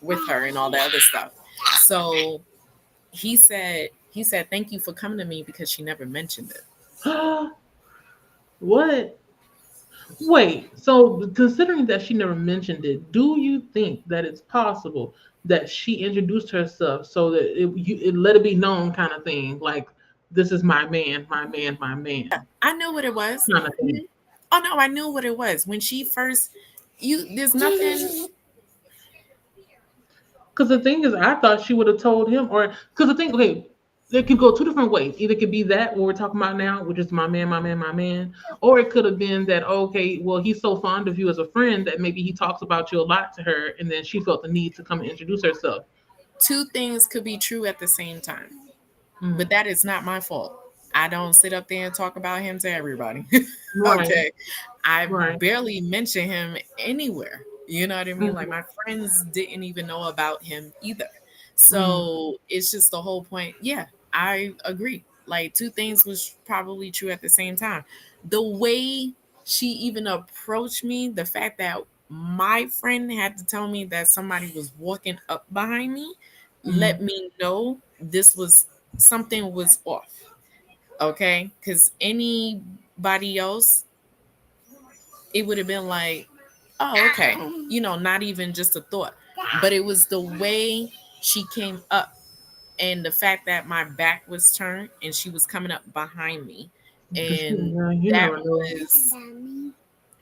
with her and all that other stuff. So he said, thank you for coming to me because she never mentioned it. What? Wait, so considering that she never mentioned it, do you think that it's possible that she introduced herself so that it let it be known kind of thing, like this is my man, my man, my man I knew what it was. kind of thing? Oh no, I knew what it was when she first. There's nothing. Because the thing is, I thought she would have told him, or because the thing, okay, it could go two different ways. Either it could be that what we're talking about now, which is my man, my man, my man, or it could have been that okay, well, he's so fond of you as a friend that maybe he talks about you a lot to her, and then she felt the need to come and introduce herself. Two things could be true at the same time, but Mm. that is not my fault. I don't sit up there and talk about him to everybody. Right, Okay, I right. barely mention him anywhere. You know what I mean? Like Mm-hmm. my friends didn't even know about him either. Mm-hmm. So it's just the whole point. Yeah, I agree. Like two things was probably true at the same time. The way she even approached me, the fact that my friend had to tell me that somebody was walking up behind me, let Mm-hmm. me know this was something was off. Okay, because anybody else, it would have been like, oh, okay, not even just a thought. But it was the way she came up and the fact that my back was turned and she was coming up behind me. Because And you that never know. was,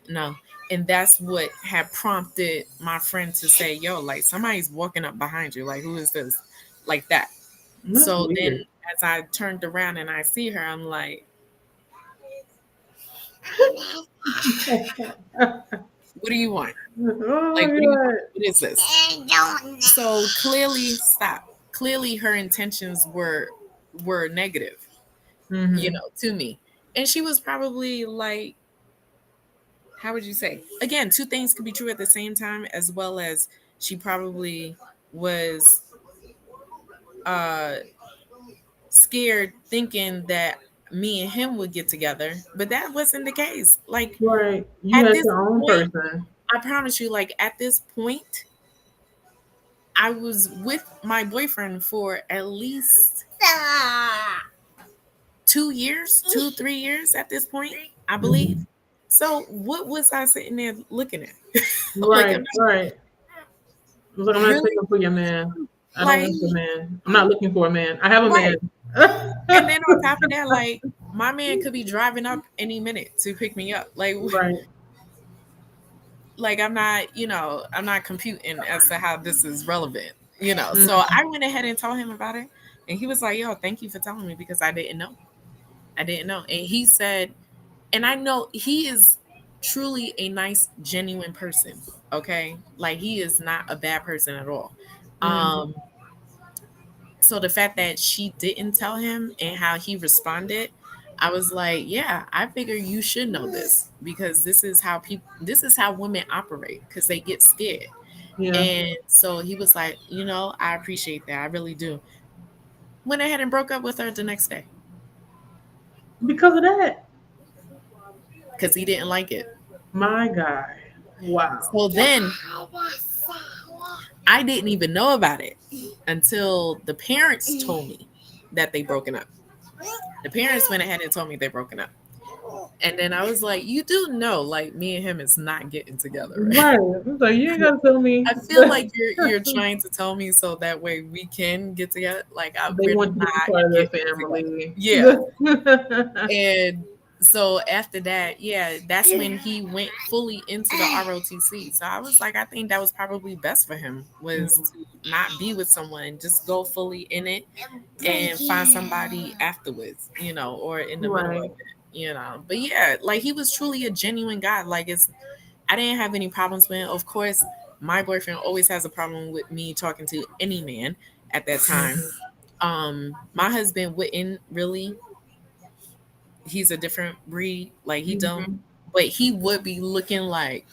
no. And that's what had prompted my friend to say, yo, like somebody's walking up behind you. Like, who is this? Like that. That's So then weird. as I turned around and I see her, I'm like, what do you want? Oh Like, my what do you want? god. What is this? So clearly, stop. Clearly, her intentions were negative, Hmm. to me. And she was probably like, how would you say? Again, two things could be true at the same time, as well as she probably was uh scared, thinking that me and him would get together, but that wasn't the case. Like Right. You at had this your own point, person. I promise you, like at this point, I was with my boyfriend for at least 2 years, 3 years at this point, I believe. Hmm. So what was I sitting there looking at? Like I'm Right. not Right. I was like, I'm not really taking for your man. I don't like want a man. I'm not looking for a man. I have a man. right. And then on top of that, like my man could be driving up any minute to pick me up. Like Right. like I'm not computing as to how this is relevant. So Mm. I went ahead and told him about it, and he was like, yo, thank you for telling me, because I didn't know. And he said, and I know he is truly a nice, genuine person. Okay, like he is not a bad person at all. Mm. um so the fact that she didn't tell him and how he responded, I was like, yeah, I figure you should know this, because this is how women operate, because they get scared. Yeah. And so he was like, I appreciate that, I really do. Went ahead and broke up with her the next day Because of that. because he didn't like it. My guy. Wow. So then I didn't even know about it until the parents told me that they broken up. The parents went ahead and told me they broken up. And then I was like, you do know, like me and him is not getting together, right? Right. It's like you ain't gotta tell me. I feel like you're trying to tell me so that way we can get together. Like They we're want you to be not part of their getting together. family. Yeah. And so after that, yeah, that's when he went fully into the ROTC. So I was like, I think that was probably best for him, was Mm. to not be with someone, just go fully in it and find somebody afterwards, or in the middle of Right. it. But yeah, like he was truly a genuine guy. Like I didn't have any problems with him. Of course, my boyfriend always has a problem with me talking to any man at that time. Hmm. My husband wouldn't really. He's a different breed. Like he don't, Hmm. but he would be looking like,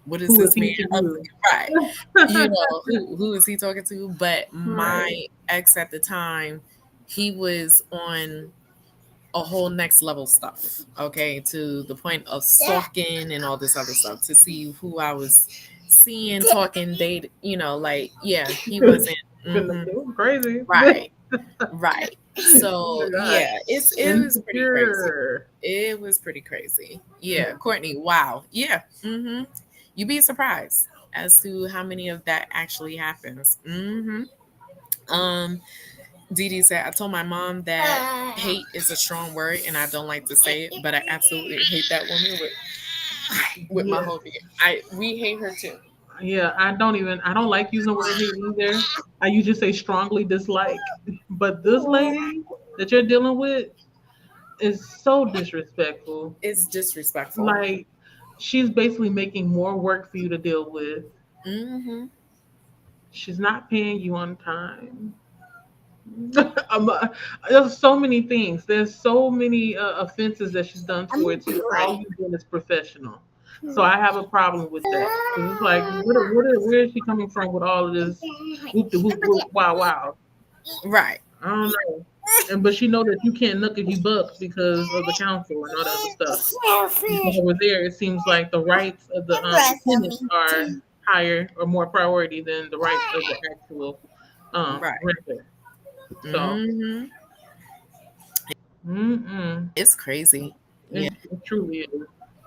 what is Who is this man he to up you? to? Right. Who is he talking to? But Right. my ex at the time, he was on a whole next level stuff. Okay. To the point of stalking and all this other stuff to see who I was seeing, talking, date, like, yeah, he wasn't. Finna Hmm. go crazy. Right. Right. Oh my So god. yeah, it was pretty crazy. Insecure. It was pretty crazy. Yeah, Yeah. Courtney. Wow. Yeah. You'd be surprised as to how many of that actually happens. Dee Dee said, I told my mom that hate is a strong word and I don't like to say it, but I absolutely hate that woman with my Yeah. whole being. We hate her too. Yeah. I don't like using the word hate either. I usually say strongly dislike. But this lady that you're dealing with is so disrespectful. It's disrespectful. Like she's basically making more work for you to deal with. Mm-hmm. She's not paying you on time. Um, uh, there's so many things. There's so many offenses that she's done towards you. All you've been is professional. So I have a problem with that. 'Cause it's like, where is she coming from with all of this? Whoop de whoop whoop, wow wow. Right. I don't know. And but she know that you can't look if you buck because of the council and all that other stuff. Because over there, it seems like the rights of the tenants are higher or more priority than the rights of the actual Right. renter. So. Mm-hmm. Mm-mm. It's crazy. Yeah. It truly is.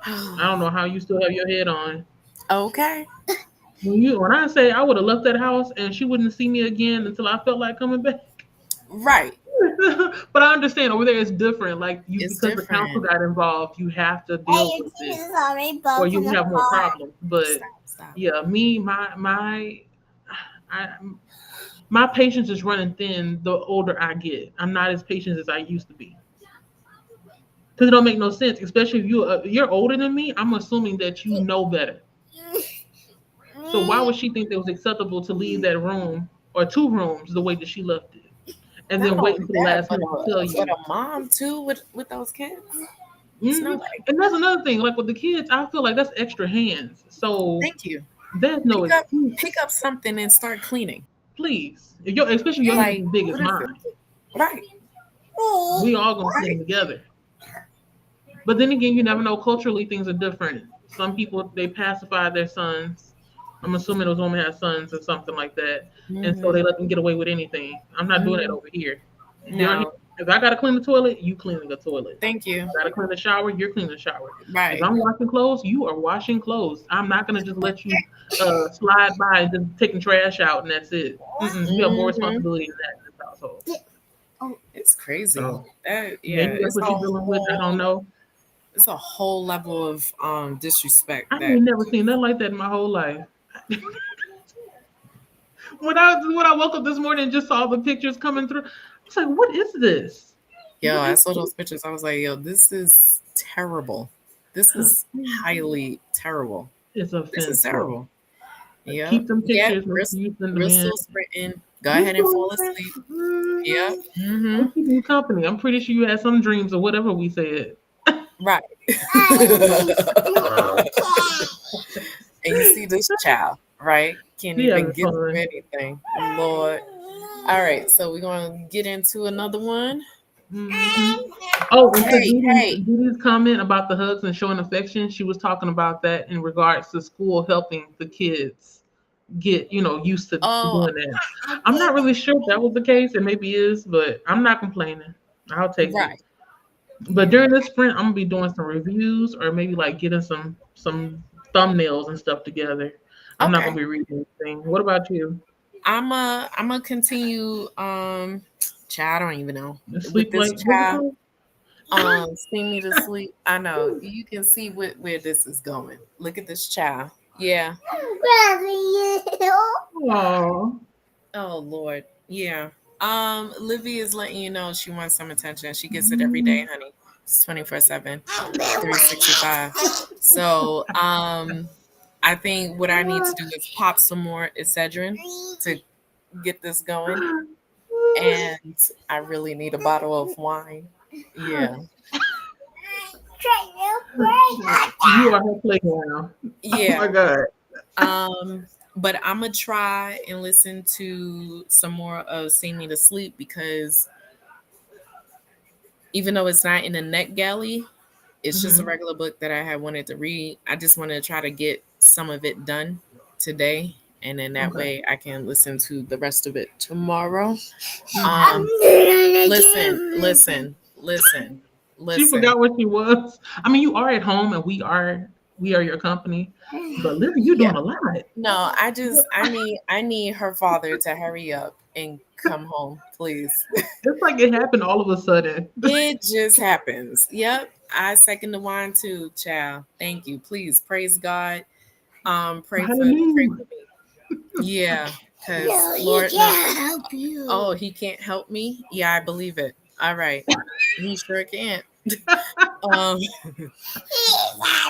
I don't know how you still have your head on. Okay. When I say I would have left that house and she wouldn't see me again until I felt like coming back. Right. But I understand over there it's different. Like you, It's because the council different. got involved, you have to Hey, deal your with teeth it, is already or broken you have more apart. problems. But Stop, stop. yeah, me, I, my patience is running thin. The older I get, I'm not as patient as I used to be. Because it don't make no sense, especially if you're older than me. I'm assuming that you know better. So why would she think it was acceptable to leave that room or two rooms the way that she left it, and Not then wait only until the that, last minute to tell but you? a mom too with those kids. It's no Hmm. way. And that's another thing. Like with the kids, I feel like that's extra hands. So Thank you. there's no Pick excuse. up something and start cleaning. Please, if especially your hands Like, as big as what is it? mine, Right. we all gonna Right. clean together. But then again, you never know. Culturally, things are different. Some people they pacify their sons. I'm assuming those women have sons or something like that, and so Mm-hmm. they let them get away with anything. I'm not doing that Mm-hmm. over here. Your No. if I gotta clean the toilet, you cleaning the toilet. Thank you. Gotta clean the shower, you're cleaning the shower. If Right. I'm washing clothes, you are washing clothes. I'm not gonna just let you slide by and just taking trash out and that's it. Mm-mm, you have more Mm-hmm. responsibility than that in this household. It's crazy. So That yeah, maybe that's what you're dealing with. I don't know. it's a whole level of disrespect I that ain't never seen nothing like that in my whole life. When I woke up this morning and just saw the pictures coming through, I was like, "What is this? yo, What I is saw this?" those pictures. I was like, yo, this is terrible. This is highly terrible. It's This is offensive. terrible. Yep. Keep them Yep. pictures. Make sure you send them We're in. still sprinting. Go You ahead and still fall there? asleep. Mhm. Yep. Mm-hmm. I'm keeping you company. I'm pretty sure you had some dreams or whatever we said. Right. And you see this child, right? Can't She even having get through fun. anything. Lord. All right, so we're gonna get into another one. Hmm. Oh, and to Hey, hey. Didi's comment about the hugs and showing affection, she was talking about that in regards to school helping the kids get, used to Oh, doing that. I'm not really sure if that was the case. It maybe is, but I'm not complaining. I'll take it. right. But Yeah. during this sprint, I'm gonna be doing some reviews or maybe like getting some thumbnails and stuff together. I'm not gonna Okay. be reading anything. What about you? I'm a continue child, I don't even know. With Sleep this like what's it child, called? sing me to sleep. I know. You can see where this is going. Look at this child. Yeah. Oh, Oh Lord. Yeah. Livy is letting you know she wants some attention. She gets it every day, honey. It's 24/7, 365. So I think what I need to do is pop some more Excedrin to get this going. And I really need a bottle of wine. Yeah. you are her playground. Oh Yeah. my god. But I'm gonna try and listen to some more of Sing Me to Sleep because even though it's not in the net galley, it's just a Hmm. regular book that I had wanted to read. I just want to try to get some of it done today, and then that Okay. way I can listen to the rest of it tomorrow. Hmm. Um, listen, She listen. forgot what she was. I mean, you are at home, and we are your company. But Livy, you're Yeah, doing a lot. no, I need her father to hurry up and come home, please. It's like it happened all of a sudden. It just happens. Yep. I second the wine too, child. Thank you. Please praise God. Pray for Hallelujah. me. Yeah. Cause No, he Lord no. can't help you. Oh, he can't help me? Yeah, I believe it. All right. He sure can't. Um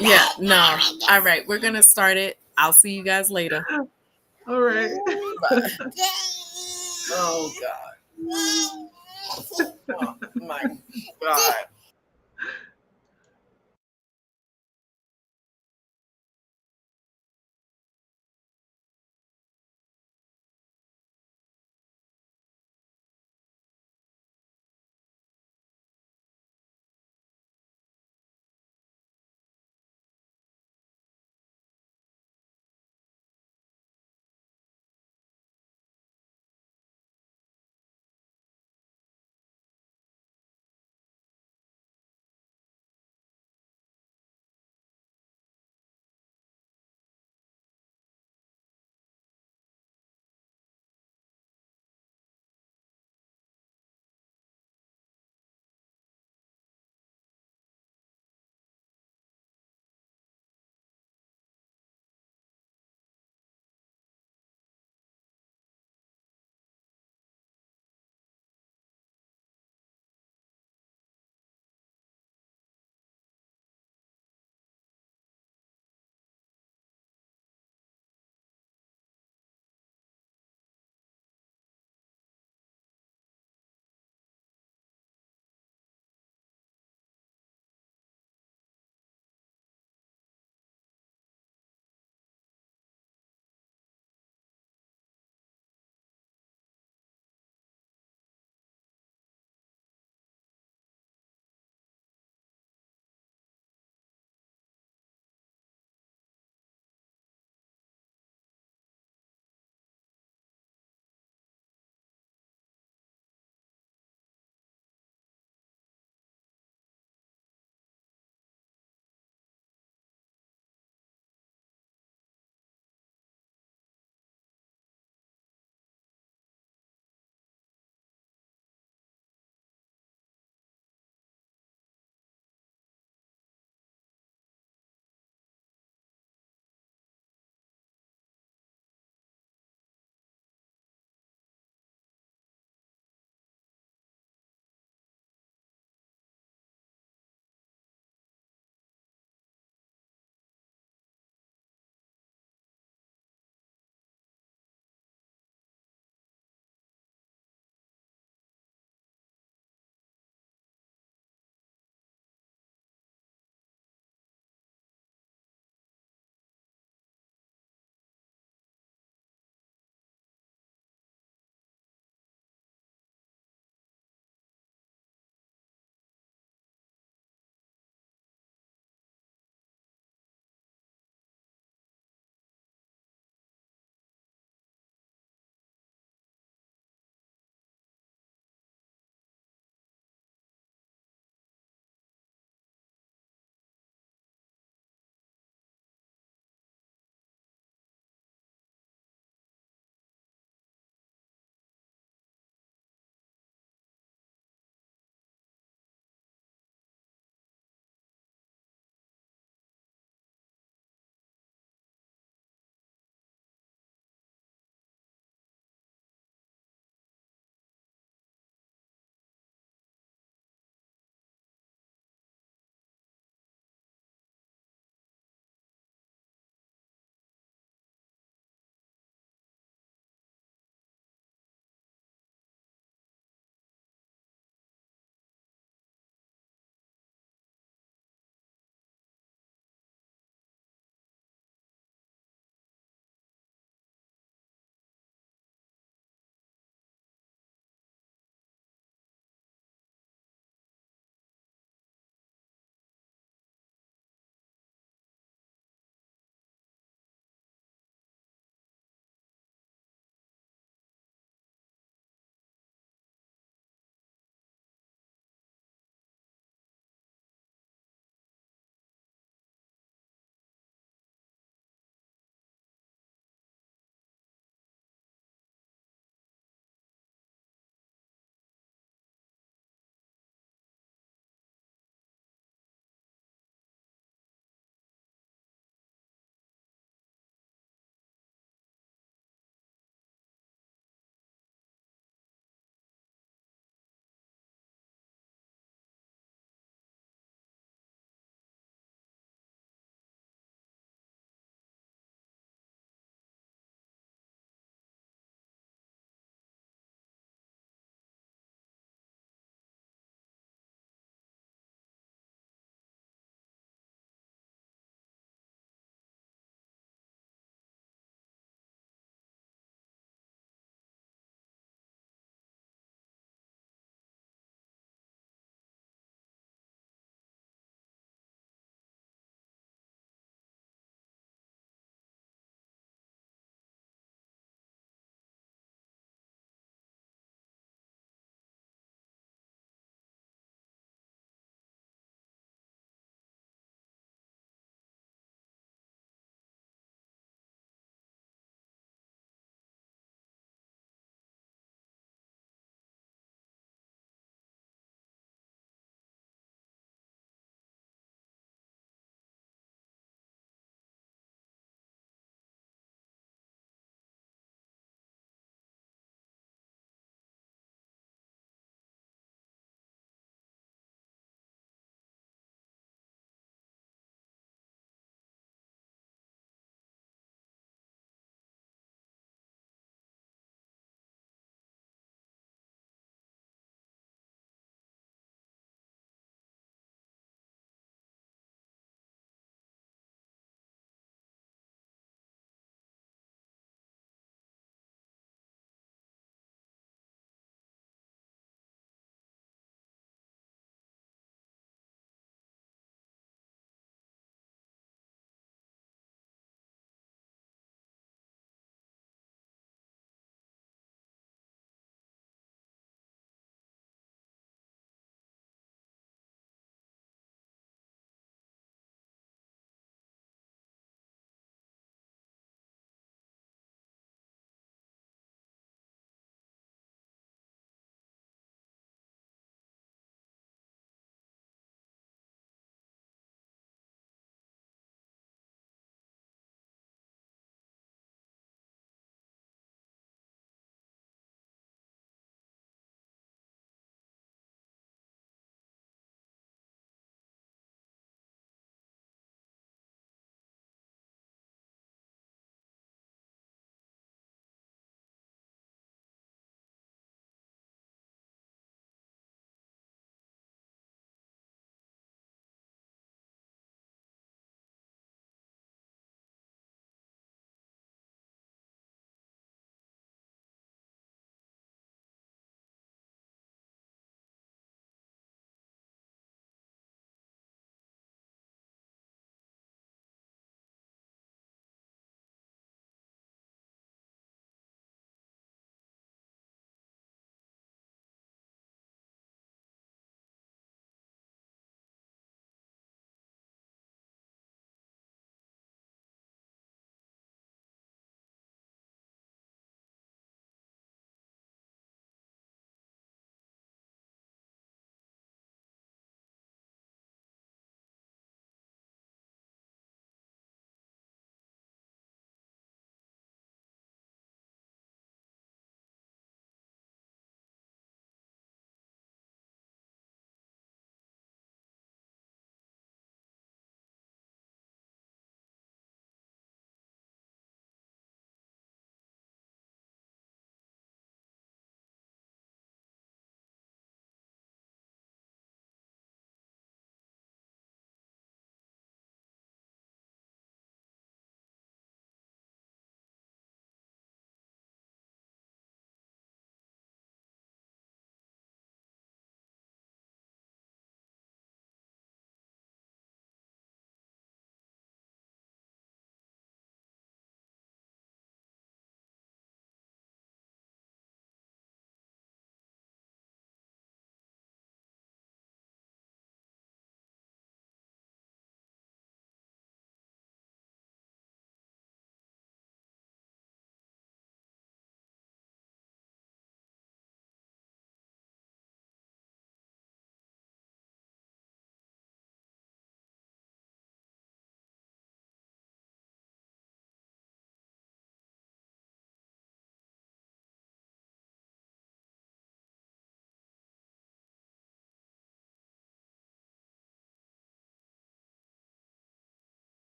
yeah, no. All right, we're gonna start it. I'll see you guys later. All right. Bye. Oh God. Oh my God.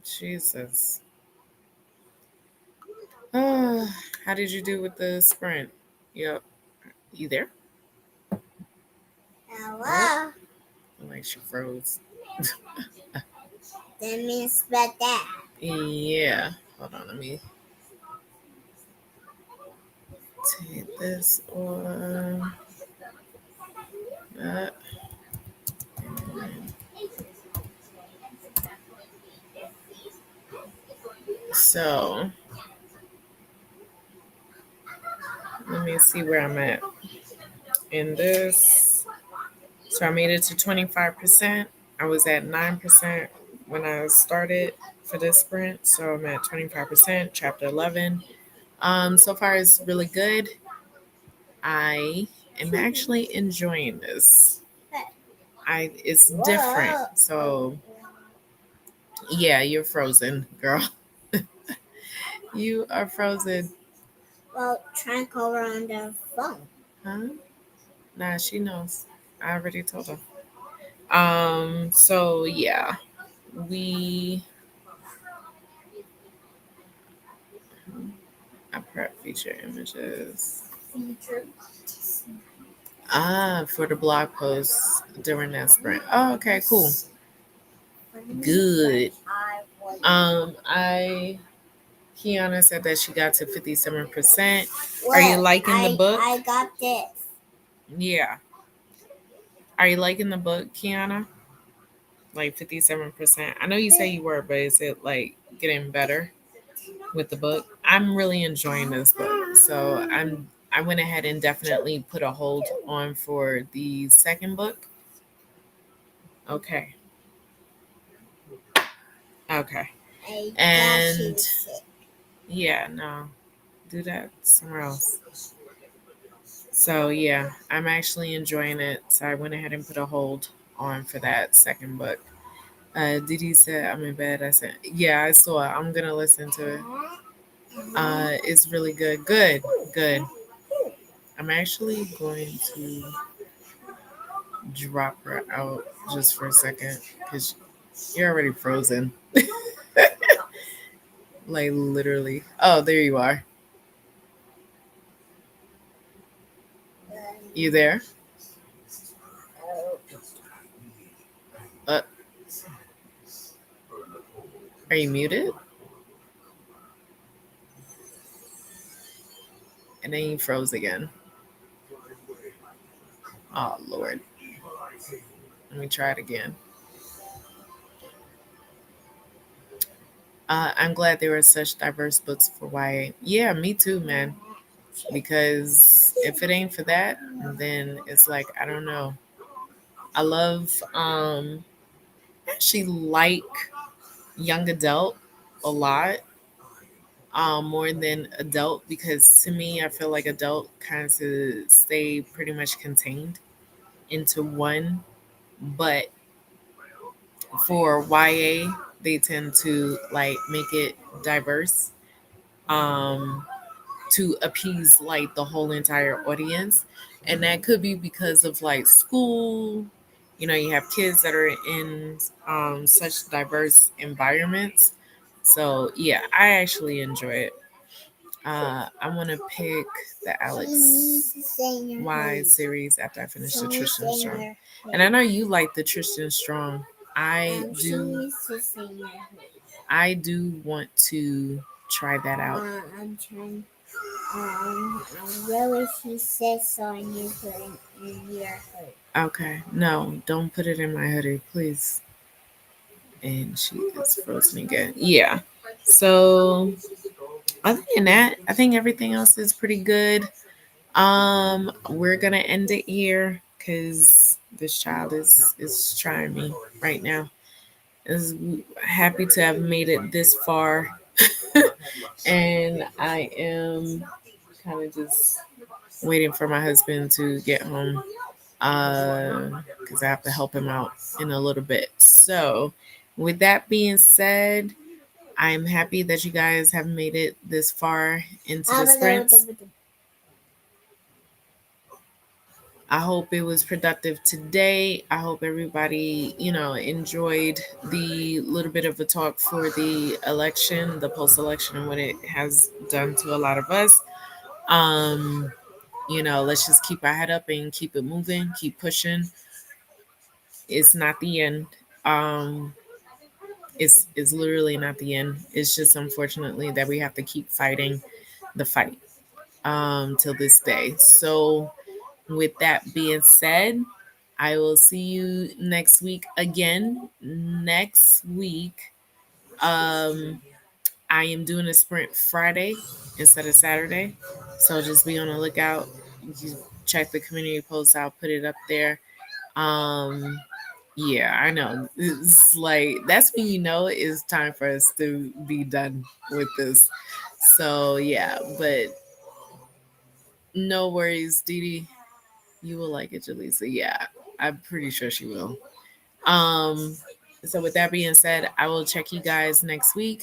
Jesus. Oh, how did you do with the sprint? Yep. You there? Hello. Like she froze. That means about that. Yeah. Hold on, let me take this one. Uh, so let me see where I'm at in this. So I made it to 25%. I was at 9% when I started for this sprint. So I'm at 25%, chapter 11. So far it's really good. I am actually enjoying this. It's different. So yeah, you're frozen, girl. You are frozen. Well, try and call her on the phone. Huh? Nah, she knows. I already told her. So yeah. We I prep feature images. Feature. For the blog post during that sprint. Oh, okay, cool. Good. I Kiana said that she got to 57%. Are you liking the book? I got this. Yeah. Are you liking the book, Kiana? Like 57%. I know you say you were, but is it like getting better with the book? I'm really enjoying this book. So I went ahead and definitely put a hold on for the second book. Okay. Okay. And yeah, no. Do that somewhere else. So yeah, I'm actually enjoying it. So I went ahead and put a hold on for that second book. Didi said I'm in bed. I said, yeah, I saw it. I'm gonna listen to it. It's really good. Good, good. I'm actually going to drop her out just for a second because you're already frozen. Like literally. Oh, there you are. You there? Uh, are you muted? And then you froze again. Oh Lord. Let me try it again. I'm glad there were such diverse books for YA. Yeah, me too, man. Because if it ain't for that, then it's like I don't know. I love I actually like young adult a lot more than adult because to me I feel like adult kind of stay pretty much contained into one, but for YA they tend to like make it diverse to appease like the whole entire audience, and that could be because of like school. You know, you have kids that are in such diverse environments. So yeah, I actually enjoy it. I want to pick the Alex Y series after I finish the Tristan Strong, and I know you like the Tristan Strong. I do. I do want to try that out. I'm trying. Really, she says so. I need to put it in your hood. Okay, no, don't put it in my hoodie, please. And she is frozen again. Yeah. So other than that, I think everything else is pretty good. We're gonna end it here because this child is trying me right now. Is happy to have made it this far, and I am kind of just waiting for my husband to get home because I have to help him out in a little bit. So, with that being said, I'm happy that you guys have made it this far into the sprint. I hope it was productive today. I hope everybody, enjoyed the little bit of a talk for the election, the post election, and what it has done to a lot of us. Um, let's just keep our head up and keep it moving, keep pushing. It's not the end. Um, it's literally not the end. It's just unfortunately that we have to keep fighting the fight till this day. So with that being said, I will see you next week again. Next week, um, I am doing a sprint Friday instead of Saturday. So just be on the lookout. You check the community post, I'll put it up there. Um, yeah, I know. It's like that's when you know it's time for us to be done with this. So yeah, but no worries, Dee Dee. You will like it, Jaleesa. Yeah, I'm pretty sure she will. Um, so with that being said, I will check you guys next week.